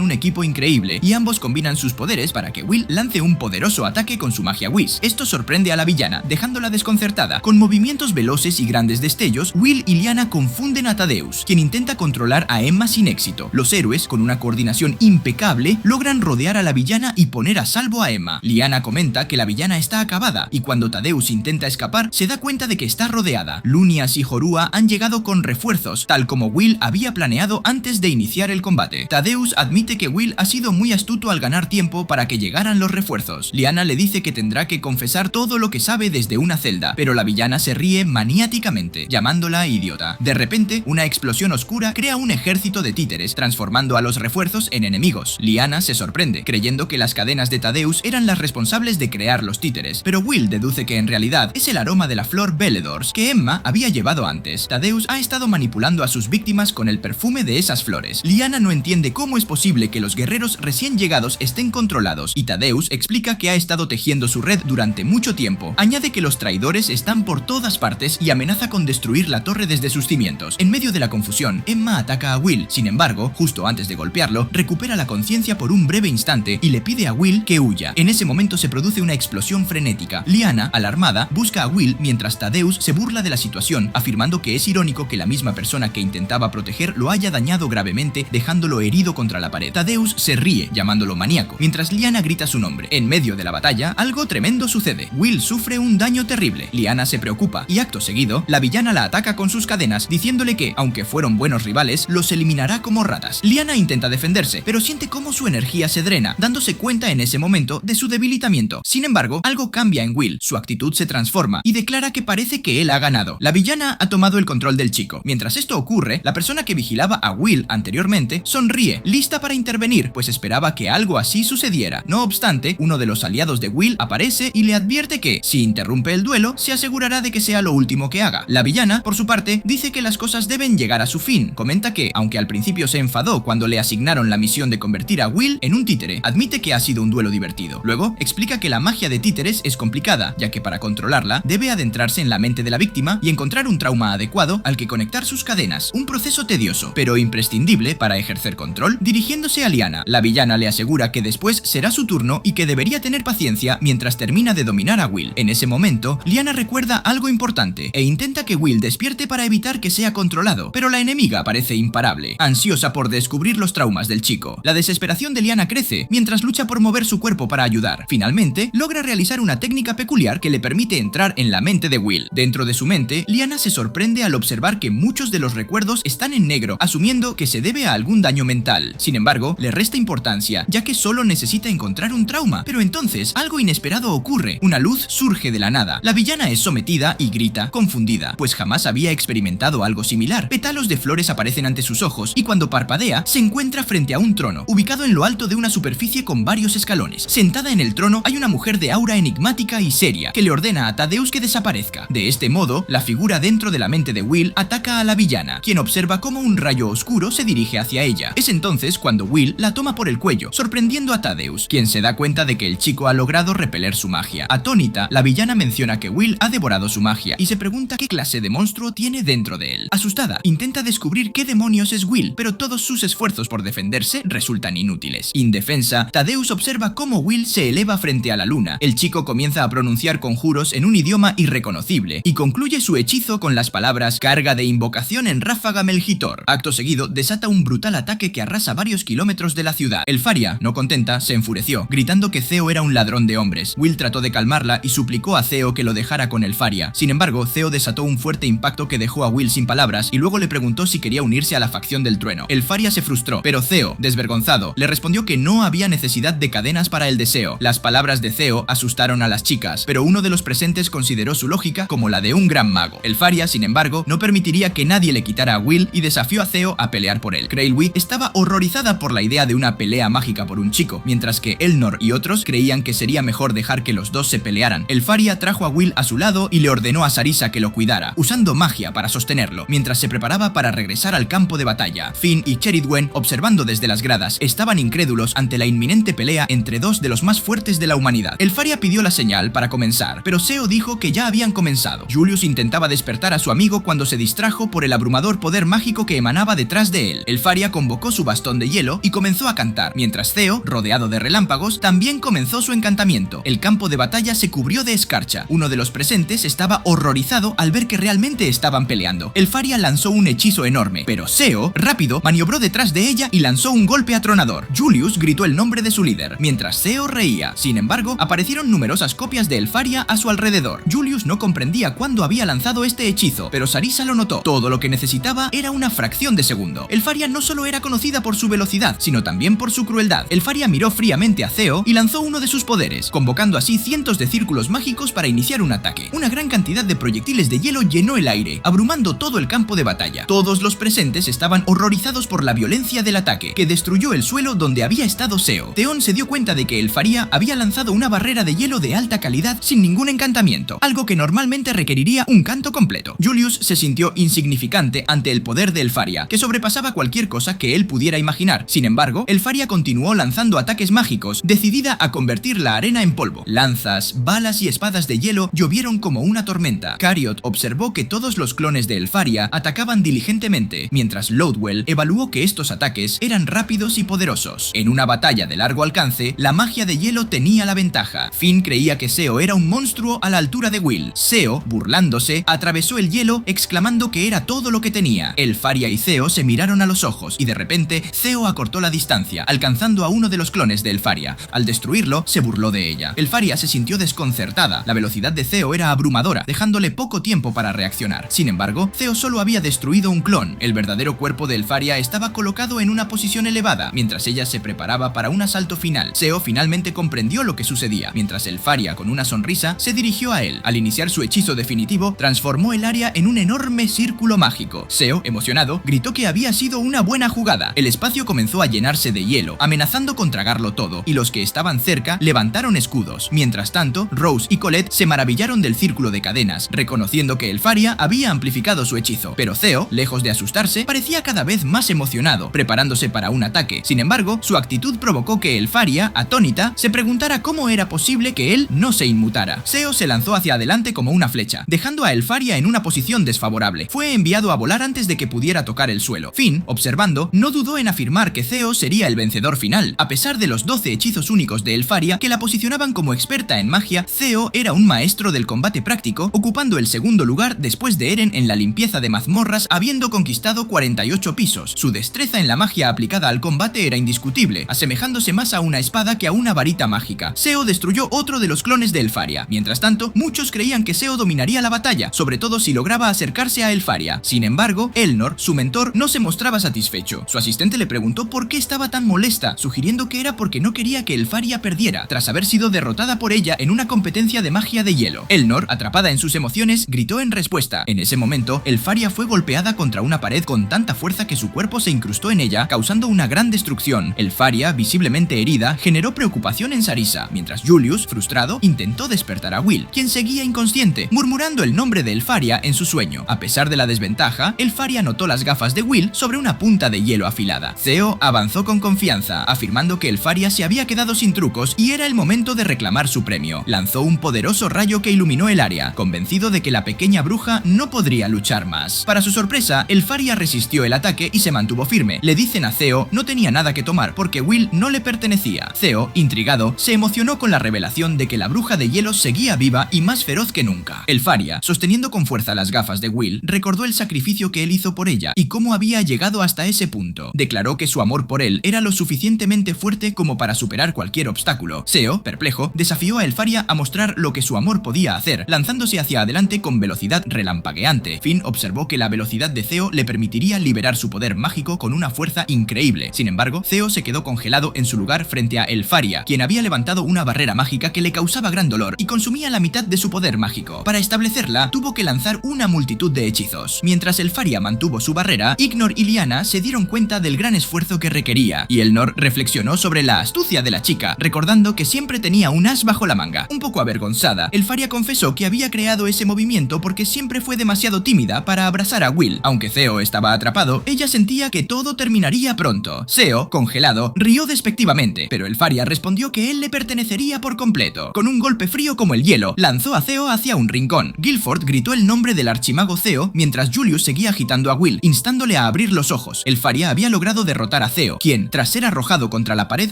[SPEAKER 2] un equipo increíble y ambos combinan sus poderes para que Will lance un poderoso ataque con su magia Whis. Esto sorprende a la villana, dejándola desconcertada. Con movimientos veloces y grandes destellos, Will y Lyanna confunden a Thaddeus, quien intenta controlar a Emma sin éxito. Los héroes, con una coordinación impecable, logran rodear a la villana y poner a salvo a Emma. Lyanna comenta que la villana está acabada, y cuando Thaddeus intenta escapar, se da cuenta de que está rodeada. Lunias y Jorúa han llegado con refuerzos, tal como Will había planeado antes de iniciar el combate. Thaddeus admite que Will ha sido muy astuto al ganar tiempo para que llegaran los refuerzos. Lyanna le dice que tendrá que confesar todo lo que sabe desde una celda, pero la villana se ríe maniáticamente, llamándola idiota. De repente, una explosión oscura crea un ejército de títeres, transformando a los refuerzos en enemigos. Lyanna se sorprende, creyendo que las cadenas de Thaddeus eran las responsables de crear los títeres, pero Will deduce que en realidad es el aroma de la flor Belledors que Emma había llevado antes. Thaddeus ha estado manipulando a sus víctimas con el perfume de esas flores. Lyanna no entiende cómo es posible que los guerreros recién llegados estén controlados, y Thaddeus explica que ha estado tejiendo su red durante mucho tiempo. Añade que los traidores están por todas partes y amenaza con destruir la torre desde sus cimientos. En medio de la confusión, Emma ataca a Will. Sin embargo, justo antes de golpearlo, recupera la conciencia por un breve instante y le pide a Will que huya. En ese momento se produce una explosión frenética mágica. Lyanna, alarmada, busca a Will mientras Thaddeus se burla de la situación, afirmando que es irónico que la misma persona que intentaba proteger lo haya dañado gravemente, dejándolo herido contra la pared. Thaddeus se ríe, llamándolo maníaco, mientras Lyanna grita su nombre. En medio de la batalla, algo tremendo sucede. Will sufre un daño terrible. Lyanna se preocupa y acto seguido, la villana la ataca con sus cadenas, diciéndole que, aunque fueron buenos rivales, los eliminará como ratas. Lyanna intenta defenderse, pero siente cómo su energía se drena, dándose cuenta en ese momento de su debilitamiento. Sin embargo, algo cambia en Will, su actitud se transforma y declara que parece que él ha ganado. La villana ha tomado el control del chico. Mientras esto ocurre, la persona que vigilaba a Will anteriormente sonríe, lista para intervenir, pues esperaba que algo así sucediera. No obstante, uno de los aliados de Will aparece y le advierte que, si interrumpe el duelo, se asegurará de que sea lo último que haga. La villana, por su parte, dice que las cosas deben llegar a su fin. Comenta que, aunque al principio se enfadó cuando le asignaron la misión de convertir a Will en un títere, admite que ha sido un duelo divertido. Luego, explica que la magia de títeres es complicada, ya que para controlarla, debe adentrarse en la mente de la víctima y encontrar un trauma adecuado al que conectar sus cadenas. Un proceso tedioso, pero imprescindible para ejercer control. Dirigiéndose a Lyanna, la villana le asegura que después será su turno y que debería tener paciencia mientras termina de dominar a Will. En ese momento, Lyanna recuerda algo importante e intenta que Will despierte para evitar que sea controlado, pero la enemiga parece imparable, ansiosa por descubrir los traumas del chico. La desesperación de Lyanna crece mientras lucha por mover su cuerpo para ayudar. Finalmente, logra realizar una técnica peculiar que le permite entrar en la mente de Will. Dentro de su mente, Lyanna se sorprende al observar que muchos de los recuerdos están en negro, asumiendo que se debe a algún daño mental. Sin embargo, le resta importancia, ya que solo necesita encontrar un trauma. Pero entonces, algo inesperado ocurre. Una luz surge de la nada. La villana es sometida y grita, confundida, pues jamás había experimentado algo similar. Pétalos de flores aparecen ante sus ojos y cuando parpadea, se encuentra frente a un trono, ubicado en lo alto de una superficie con varios escalones. Sentada en el trono hay una mujer de aura enigmática y seria, que le ordena a Thaddeus que desaparezca. De este modo, la figura dentro de la mente de Will ataca a la villana, quien observa cómo un rayo oscuro se dirige hacia ella. Es entonces cuando Will la toma por el cuello, sorprendiendo a Thaddeus, quien se da cuenta de que el chico ha logrado repeler su magia. Atónita, la villana menciona que Will ha devorado su magia y se pregunta qué clase de monstruo tiene dentro de él. Asustada, intenta descubrir qué demonios es Will, pero todos sus esfuerzos por defenderse resultan inútiles. Indefensa, Thaddeus observa cómo Will se eleva frente a la luna. El chico comienza a pronunciar conjuros en un idioma irreconocible y concluye su hechizo con las palabras carga de invocación en ráfaga Melchitor. Acto seguido, desata un brutal ataque que arrasa varios kilómetros de la ciudad. El Faria, no contenta, se enfureció, gritando que Theo era un ladrón de hombres. Will trató de calmarla y suplicó a Theo que lo dejara con el Faria. Sin embargo, Theo desató un fuerte impacto que dejó a Will sin palabras y luego le preguntó si quería unirse a la facción del trueno. El Faria se frustró, pero Theo, desvergonzado, le respondió que no había necesidad de cadenas para el deseo. Las palabras de Theo asustaron a las chicas, pero uno de los presentes consideró su lógica como la de un gran mago. El Faria, sin embargo, no permitiría que nadie le quitara a Will y desafió a Theo a pelear por él. Creilwy estaba horrorizada por la idea de una pelea mágica por un chico, mientras que Elnor y otros creían que sería mejor dejar que los dos se pelearan. El Faria trajo a Will a su lado y le ordenó a Sarisa que lo cuidara, usando magia para sostenerlo, mientras se preparaba para regresar al campo de batalla. Finn y Cheridwen, observando desde las gradas, estaban incrédulos ante la inminente pelea entre dos de los más fuertes de la humanidad. El Faria pidió la señal para comenzar, pero Seo dijo que ya habían comenzado. Julius intentaba despertar a su amigo cuando se distrajo por el abrumador poder mágico que emanaba detrás de él. El Faria convocó su bastón de hielo y comenzó a cantar, mientras Theo, rodeado de relámpagos, también comenzó su encantamiento. El campo de batalla se cubrió de escarcha. Uno de los presentes estaba horrorizado al ver que realmente estaban peleando. El Faria lanzó un hechizo enorme, pero Seo, rápido, maniobró detrás de ella y lanzó un golpe atronador. Julius gritó el nombre de su líder, mientras Seo reía. Sin embargo, aparecieron numerosas copias de El Faria a su alrededor. Julius no comprendía cuándo había lanzado este hechizo, pero Sarisa lo notó. Todo lo que necesitaba era una fracción de segundo. El Faria no solo era conocida por su velocidad, sino también por su crueldad. El Faria miró fríamente a Theo y lanzó uno de sus poderes, convocando así cientos de círculos mágicos para iniciar un ataque. Una gran cantidad de proyectiles de hielo llenó el aire, abrumando todo el campo de batalla. Todos los presentes estaban horrorizados por la violencia del ataque, que destruyó el suelo donde había estado Seo. Theon se dio cuenta de que el Faria había lanzado una barrera de hielo de alta calidad sin ningún encantamiento, algo que normalmente requeriría un canto completo. Julius se sintió insignificante ante el poder del Faria, que sobrepasaba cualquier cosa que él pudiera imaginar. Sin embargo, el Faria continuó lanzando ataques mágicos, decidida a convertir la arena en polvo. Lanzas, balas y espadas de hielo llovieron como una tormenta. Cariot observó que todos los clones de El Faria atacaban diligentemente, mientras Loadwell evaluó que estos ataques eran rápidos y poderosos. En una batalla de largo alcance, la magia de hielo tenía la ventaja. Finn creía que que Seo era un monstruo a la altura de Will. Seo, burlándose, atravesó el hielo exclamando que era todo lo que tenía. El Faria y Seo se miraron a los ojos y de repente Seo acortó la distancia, alcanzando a uno de los clones de El Faria. Al destruirlo, se burló de ella. El Faria se sintió desconcertada. La velocidad de Seo era abrumadora, dejándole poco tiempo para reaccionar. Sin embargo, Seo solo había destruido un clon. El verdadero cuerpo de El Faria estaba colocado en una posición elevada, mientras ella se preparaba para un asalto final. Seo finalmente comprendió lo que sucedía, mientras El Faria, con una sonrisa, se dirigió a él. Al iniciar su hechizo definitivo, transformó el área en un enorme círculo mágico. Seo, emocionado, gritó que había sido una buena jugada. El espacio comenzó a llenarse de hielo, amenazando con tragarlo todo, y los que estaban cerca levantaron escudos. Mientras tanto, Rose y Colette se maravillaron del círculo de cadenas, reconociendo que El Faria había amplificado su hechizo. Pero Seo, lejos de asustarse, parecía cada vez más emocionado, preparándose para un ataque. Sin embargo, su actitud provocó que El Faria, atónita, se preguntara cómo era posible que él no se inmutara. Seo se lanzó hacia adelante como una flecha, dejando a El Faria en una posición desfavorable. Fue enviado a volar antes de que pudiera tocar el suelo. Finn, observando, no dudó en afirmar que Seo sería el vencedor final. A pesar de los 12 hechizos únicos de El Faria que la posicionaban como experta en magia, Seo era un maestro del combate práctico, ocupando el segundo lugar después de Eren en la limpieza de mazmorras, habiendo conquistado 48 pisos. Su destreza en la magia aplicada al combate era indiscutible, asemejándose más a una espada que a una varita mágica. Seo destruyó otro de los clones de El Faria. Mientras tanto, muchos creían que Seo dominaría la batalla, sobre todo si lograba acercarse a El Faria. Sin embargo, Elnor, su mentor, no se mostraba satisfecho. Su asistente le preguntó por qué estaba tan molesta, sugiriendo que era porque no quería que El Faria perdiera, tras haber sido derrotada por ella en una competencia de magia de hielo. Elnor, atrapada en sus emociones, gritó en respuesta. En ese momento, El Faria fue golpeada contra una pared con tanta fuerza que su cuerpo se incrustó en ella, causando una gran destrucción. El Faria, visiblemente herida, generó preocupación en Sarisa, mientras Julius, frustrado, intentó despertar a Will, quien seguía inconsciente, murmurando el nombre de El Faria en su sueño. A pesar de la desventaja, El Faria notó las gafas de Will sobre una punta de hielo afilada. Seo avanzó con confianza, afirmando que El Faria se había quedado sin trucos y era el momento de reclamar su premio. Lanzó un poderoso rayo que iluminó el área, convencido de que la pequeña bruja no podría luchar más. Para su sorpresa, El Faria resistió el ataque y se mantuvo firme. Le dicen a Seo no tenía nada que tomar porque Will no le pertenecía. Seo, intrigado, se emocionó con la revelación de que la bruja de hielo seguía viva y más feroz que nunca. El Faria, sosteniendo con fuerza las gafas de Will, recordó el sacrificio que él hizo por ella y cómo había llegado hasta ese punto. Declaró que su amor por él era lo suficientemente fuerte como para superar cualquier obstáculo. Seo, perplejo, desafió a El Faria a mostrar lo que su amor podía hacer, lanzándose hacia adelante con velocidad relampagueante. Finn observó que la velocidad de Seo le permitiría liberar su poder mágico con una fuerza increíble. Sin embargo, Seo se quedó congelado en su lugar frente a El Faria, quien había levantado una barrera mágica que le causaba gran dolor y consumía la mitad de su poder mágico. Para establecerla, tuvo que lanzar una multitud de hechizos. Mientras El Faria mantuvo su barrera, Ignor y Lyanna se dieron cuenta del gran esfuerzo que requería, y Elnor reflexionó sobre la astucia de la chica, recordando que siempre tenía un as bajo la manga. Un poco avergonzada, El Faria confesó que había creado ese movimiento porque siempre fue demasiado tímida para abrazar a Will. Aunque Seo estaba atrapado, ella sentía que todo terminaría pronto. Seo, congelado, rió despectivamente, pero El Faria respondió que él le pertenecería por completo. Con un golpe frío como el hielo, lanzó a Seo hacia un rincón. Guilford gritó el nombre del archimago Seo mientras Julius seguía agitando a Will, instándole a abrir los ojos. El Faria había logrado derrotar a Seo, quien, tras ser arrojado contra la pared,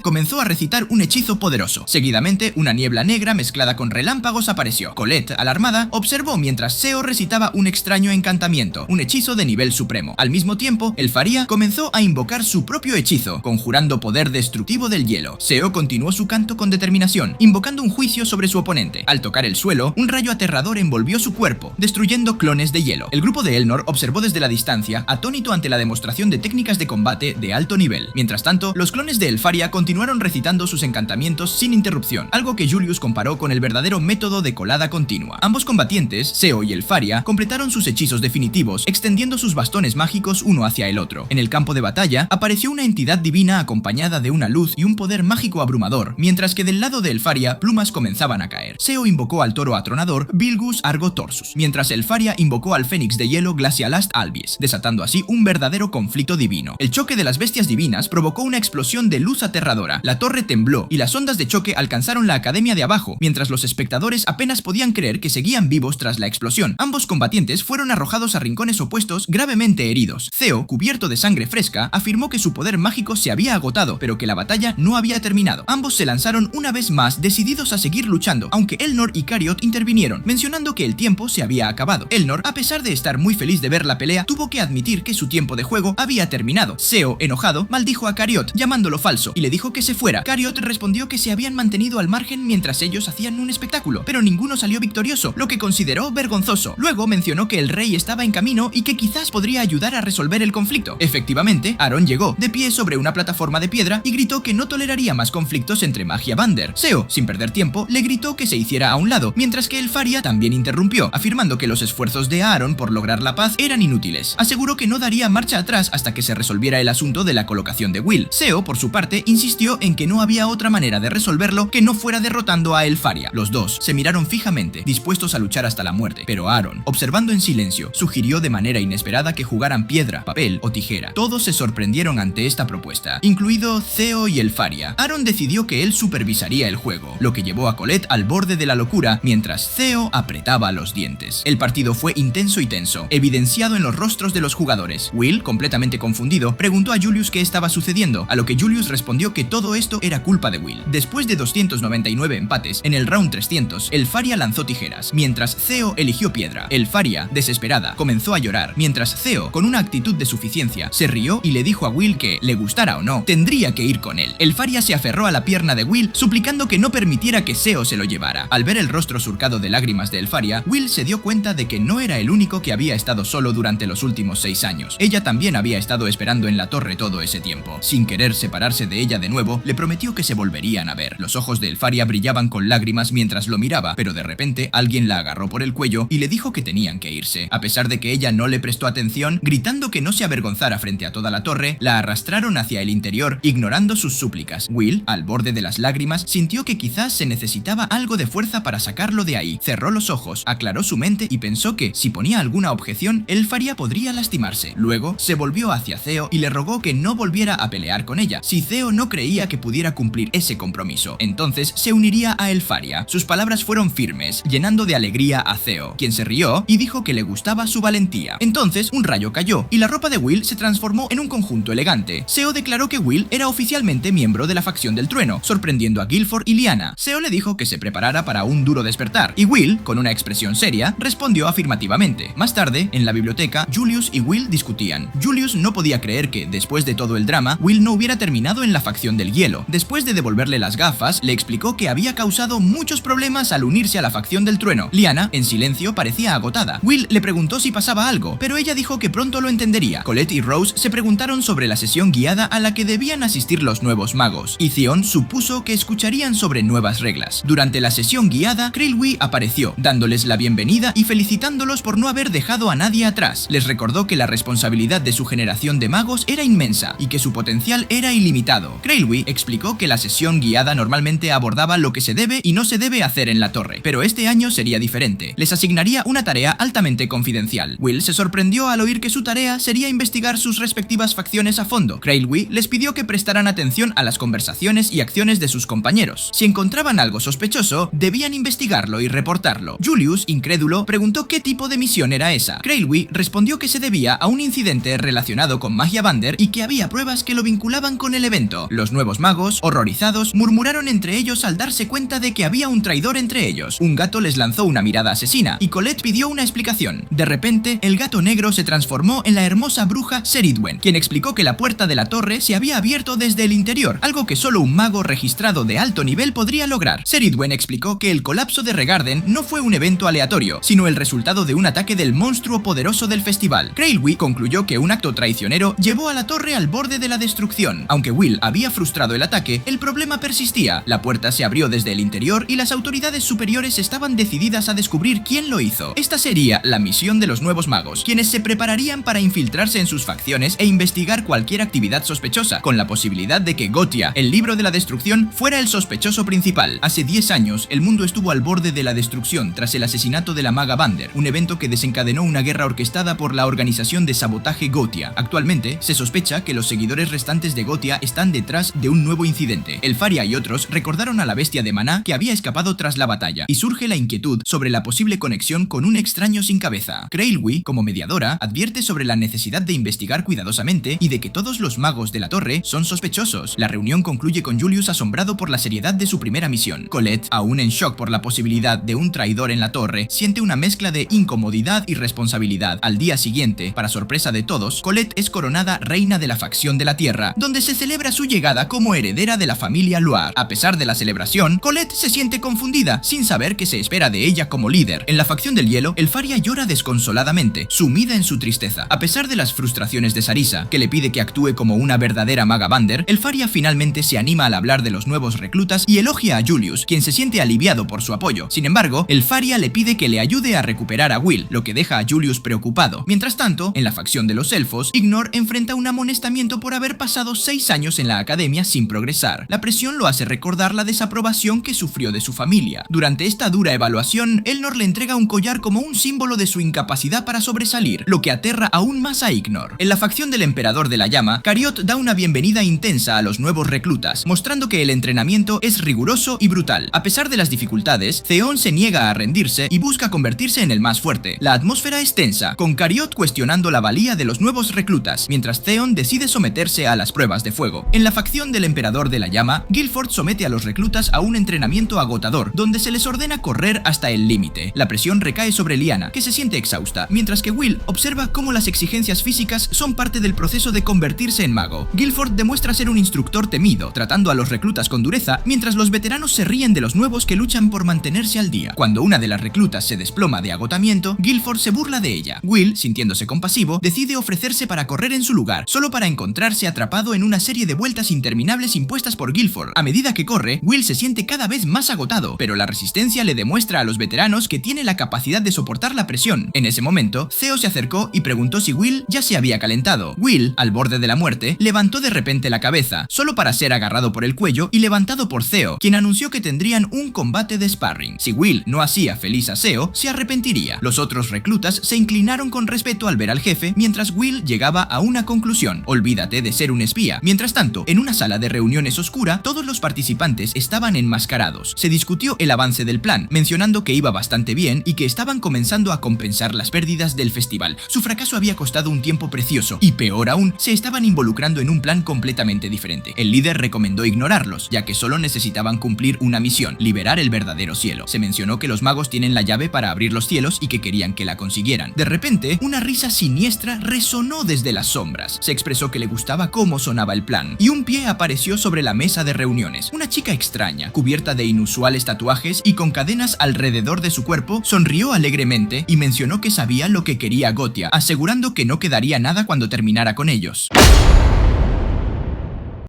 [SPEAKER 2] comenzó a recitar un hechizo poderoso. Seguidamente, una niebla negra mezclada con relámpagos apareció. Colette, alarmada, observó mientras Seo recitaba un extraño encantamiento, un hechizo de nivel supremo. Al mismo tiempo, El Faria comenzó a invocar su propio hechizo, conjurando poder destructivo del hielo. Seo continuó su canto con determinación, invocando un juicio sobre su oponente. Al tocar el suelo, un rayo aterrador envolvió su cuerpo, destruyendo clones de hielo. El grupo de Elnor observó desde la distancia, atónito ante la demostración de técnicas de combate de alto nivel. Mientras tanto, los clones de El Faria continuaron recitando sus encantamientos sin interrupción, algo que Julius comparó con el verdadero método de colada continua. Ambos combatientes, Seo y El Faria, completaron sus hechizos definitivos, extendiendo sus bastones mágicos uno hacia el otro. En el campo de batalla, apareció una entidad divina acompañada de una luz y un poder mágico abrumador, mientras que del lado de El Faria, plumas comenzaban a caer. Seo invocó al toro atronador Bilgus Argo Torsus, mientras El Faria invocó al fénix de hielo Glacialast Albies, desatando así un verdadero conflicto divino. El choque de las bestias divinas provocó una explosión de luz aterradora. La torre tembló y las ondas de choque alcanzaron la academia de abajo, mientras los espectadores apenas podían creer que seguían vivos tras la explosión. Ambos combatientes fueron arrojados a rincones opuestos gravemente heridos. Seo, cubierto de sangre fresca, afirmó que su poder mágico se había agotado, pero que la batalla no había terminado. Ambos se lanzaron una vez más, decididos a seguir seguir luchando, aunque Elnor y Cariot intervinieron, mencionando que el tiempo se había acabado. Elnor, a pesar de estar muy feliz de ver la pelea, tuvo que admitir que su tiempo de juego había terminado. Seo, enojado, maldijo a Cariot, llamándolo falso, y le dijo que se fuera. Cariot respondió que se habían mantenido al margen mientras ellos hacían un espectáculo, pero ninguno salió victorioso, lo que consideró vergonzoso. Luego mencionó que el rey estaba en camino y que quizás podría ayudar a resolver el conflicto. Efectivamente, Aaron llegó, de pie sobre una plataforma de piedra, y gritó que no toleraría más conflictos entre Magia Vander. Seo, sin perder tiempo, le gritó que se hiciera a un lado, mientras que el Faria también interrumpió, afirmando que los esfuerzos de Aaron por lograr la paz eran inútiles. Aseguró que no daría marcha atrás hasta que se resolviera el asunto de la colocación de Will. Seo, por su parte, insistió en que no había otra manera de resolverlo que no fuera derrotando a el Faria. Los dos se miraron fijamente, dispuestos a luchar hasta la muerte, pero Aaron, observando en silencio, sugirió de manera inesperada que jugaran piedra, papel o tijera. Todos se sorprendieron ante esta propuesta, incluido Seo y el Faria. Aaron decidió que él supervisaría el juego, lo que llevó a Colette al borde de la locura mientras Seo apretaba los dientes. El partido fue intenso y tenso, evidenciado en los rostros de los jugadores. Will, completamente confundido, preguntó a Julius qué estaba sucediendo, a lo que Julius respondió que todo esto era culpa de Will. Después de 299 empates, en el round 300, el Faria lanzó tijeras, mientras Seo eligió piedra. El Faria, desesperada, comenzó a llorar, mientras Seo, con una actitud de suficiencia, se rió y le dijo a Will que, le gustara o no, tendría que ir con él. El Faria se aferró a la pierna de Will, suplicando que no permitiera que Seo se lo llevara. Al ver el rostro surcado de lágrimas de el Faria, Will se dio cuenta de que no era el único que había estado solo durante los últimos 6 años. Ella también había estado esperando en la torre todo ese tiempo. Sin querer separarse de ella de nuevo, le prometió que se volverían a ver. Los ojos de el Faria brillaban con lágrimas mientras lo miraba, pero de repente alguien la agarró por el cuello y le dijo que tenían que irse. A pesar de que ella no le prestó atención, gritando que no se avergonzara frente a toda la torre, la arrastraron hacia el interior, ignorando sus súplicas. Will, al borde de las lágrimas, sintió que quizás se necesitaba algo de fuerza para sacarlo de ahí. Cerró los ojos, aclaró su mente y pensó que, si ponía alguna objeción, el Faria podría lastimarse. Luego, se volvió hacia Seo y le rogó que no volviera a pelear con ella, si Seo no creía que pudiera cumplir ese compromiso. Entonces, se uniría a el Faria. Sus palabras fueron firmes, llenando de alegría a Seo, quien se rió y dijo que le gustaba su valentía. Entonces, un rayo cayó y la ropa de Will se transformó en un conjunto elegante. Seo declaró que Will era oficialmente miembro de la facción del trueno, sorprendiendo a Guilford y Lyanna. Seo le dijo que se preparara para un duro despertar, y Will, con una expresión seria, respondió afirmativamente. Más tarde, en la biblioteca, Julius y Will discutían. Julius no podía creer que, después de todo el drama, Will no hubiera terminado en la facción del hielo. Después de devolverle las gafas, le explicó que había causado muchos problemas al unirse a la facción del trueno. Lyanna, en silencio, parecía agotada. Will le preguntó si pasaba algo, pero ella dijo que pronto lo entendería. Colette y Rose se preguntaron sobre la sesión guiada a la que debían asistir los nuevos magos, y Theon supuso que escucharían sobre nuevas reglas. Durante la sesión guiada, Krillwi apareció, dándoles la bienvenida y felicitándolos por no haber dejado a nadie atrás. Les recordó que la responsabilidad de su generación de magos era inmensa y que su potencial era ilimitado. Krillwi explicó que la sesión guiada normalmente abordaba lo que se debe y no se debe hacer en la torre, pero este año sería diferente. Les asignaría una tarea altamente confidencial. Will se sorprendió al oír que su tarea sería investigar sus respectivas facciones a fondo. Krillwi les pidió que prestaran atención a las conversaciones y acciones de sus compañeros. Si encontraban algo sospechoso, debían investigarlo y reportarlo. Julius, incrédulo, preguntó qué tipo de misión era esa. Krillwi respondió que se debía a un incidente relacionado con Magia Vander y que había pruebas que lo vinculaban con el evento. Los nuevos magos, horrorizados, murmuraron entre ellos al darse cuenta de que había un traidor entre ellos. Un gato les lanzó una mirada asesina y Colette pidió una explicación. De repente, el gato negro se transformó en la hermosa bruja Ceridwen, quien explicó que la puerta de la torre se había abierto desde el interior, algo que solo un mago registrado de alto nivel podría lograr. Ceridwen explicó que el colapso de Regarden no fue un evento aleatorio, sino el resultado de un ataque del monstruo poderoso del festival. Krillwi concluyó que un acto traicionero llevó a la torre al borde de la destrucción. Aunque Will había frustrado el ataque, el problema persistía. La puerta se abrió desde el interior y las autoridades superiores estaban decididas a descubrir quién lo hizo. Esta sería la misión de los nuevos magos, quienes se prepararían para infiltrarse en sus facciones e investigar cualquier actividad sospechosa, con la posibilidad de que Gotia, el libro de la destrucción, fuera el sospechoso principal. Hace 10 años, el mundo estuvo al borde de la destrucción tras el asesinato de la maga Vander, un evento que desencadenó una guerra orquestada por la organización de sabotaje Gotia. Actualmente, se sospecha que los seguidores restantes de Gotia están detrás de un nuevo incidente. El Faria y otros recordaron a la bestia de Maná que había escapado tras la batalla, y surge la inquietud sobre la posible conexión con un extraño sin cabeza. Krillwi, como mediadora, advierte sobre la necesidad de investigar cuidadosamente y de que todos los magos de la torre son sospechosos. La reunión concluye con Julius asombrado por la seriedad de su primera misión. Colette, aún en shock por la posibilidad de un traidor en la torre, siente una mezcla de incomodidad y responsabilidad. Al día siguiente, para sorpresa de todos, Colette es coronada reina de la facción de la Tierra, donde se celebra su llegada como heredera de la familia Loire. A pesar de la celebración, Colette se siente confundida, sin saber qué se espera de ella como líder. En la facción del hielo, el Faria llora desconsoladamente, sumida en su tristeza. A pesar de las frustraciones de Sarisa, que le pide que actúe como una verdadera maga Vander, el Faria finalmente se anima al hablar de los nuevos reclutas y elogia a Julius, quien se siente aliviado por su apoyo. Sin embargo, el Faria le pide que le ayude a recuperar a Will, lo que deja a Julius preocupado. Mientras tanto, en la facción de los elfos, Ignor enfrenta un amonestamiento por haber pasado 6 años en la academia sin progresar. La presión lo hace recordar la desaprobación que sufrió de su familia. Durante esta dura evaluación, Elnor le entrega un collar como un símbolo de su incapacidad para sobresalir, lo que aterra aún más a Ignor. En la facción del Emperador de la Llama, Cariot da una bienvenida intensa a los nuevos reclutas, mostrando que el entrenamiento es riguroso y brutal. A pesar de las dificultades, Theon se niega a rendirse y busca convertirse en el más fuerte. La atmósfera es tensa, con Cariot cuestionando la valía de los nuevos reclutas, mientras Theon decide someterse a las pruebas de fuego. En la facción del Emperador de la Llama, Guilford somete a los reclutas a un entrenamiento agotador, donde se les ordena correr hasta el límite. La presión recae sobre Lyanna, que se siente exhausta, mientras que Will observa cómo las exigencias físicas son parte del proceso de convertirse en mago. Guilford demuestra ser un instructor temido, tratando a los reclutas con dureza, mientras los veteranos se ríen de los nuevos que luchan por mantenerse al día. Cuando una de las reclutas se desploma de agotamiento, Guilford se burla de ella. Will, sintiéndose compasivo, decide ofrecerse para correr en su lugar, solo para encontrarse atrapado en una serie de vueltas interminables impuestas por Guilford. A medida que corre, Will se siente cada vez más agotado, pero la resistencia le demuestra a los veteranos que tiene la capacidad de soportar la presión. En ese momento, Theo se acercó y preguntó si Will ya se había calentado. Will, al borde de la muerte, levantó de repente la cabeza, solo para ser agarrado por el cuello y levantado por Theo, quien anunció que tendrían un combate de sparring. Si Will no hacía feliz a Theo, se arrepentiría. Los otros reclutas se inclinaron con respeto al ver al jefe, mientras Will llegaba a una conclusión: olvídate de ser un espía. Mientras tanto, en una sala de reuniones oscura, todos los participantes estaban enmascarados. Se discutió el avance del plan, mencionando que iba bastante bien y que estaban comenzando a compensar las pérdidas del festival. Su fracaso había costado un tiempo precioso y, peor aún, se estaban involucrando en un plan completamente diferente. El líder recomendó ignorarlos, ya que solo necesitaban cumplir una misión: liberar el verdadero cielo. Se mencionó que los magos tienen la llave para abrir los cielos y que querían que la consiguieran. De repente, una risa siniestra resonó desde las sombras. Se expresó que le gustaba cómo sonaba el plan, y un pie apareció sobre la mesa de reuniones. Una chica extraña, cubierta de inusuales tatuajes y con cadenas alrededor de su cuerpo, sonrió alegremente y mencionó que sabía lo que quería Gotia, asegurando que no quedaría nada cuando terminara con ellos.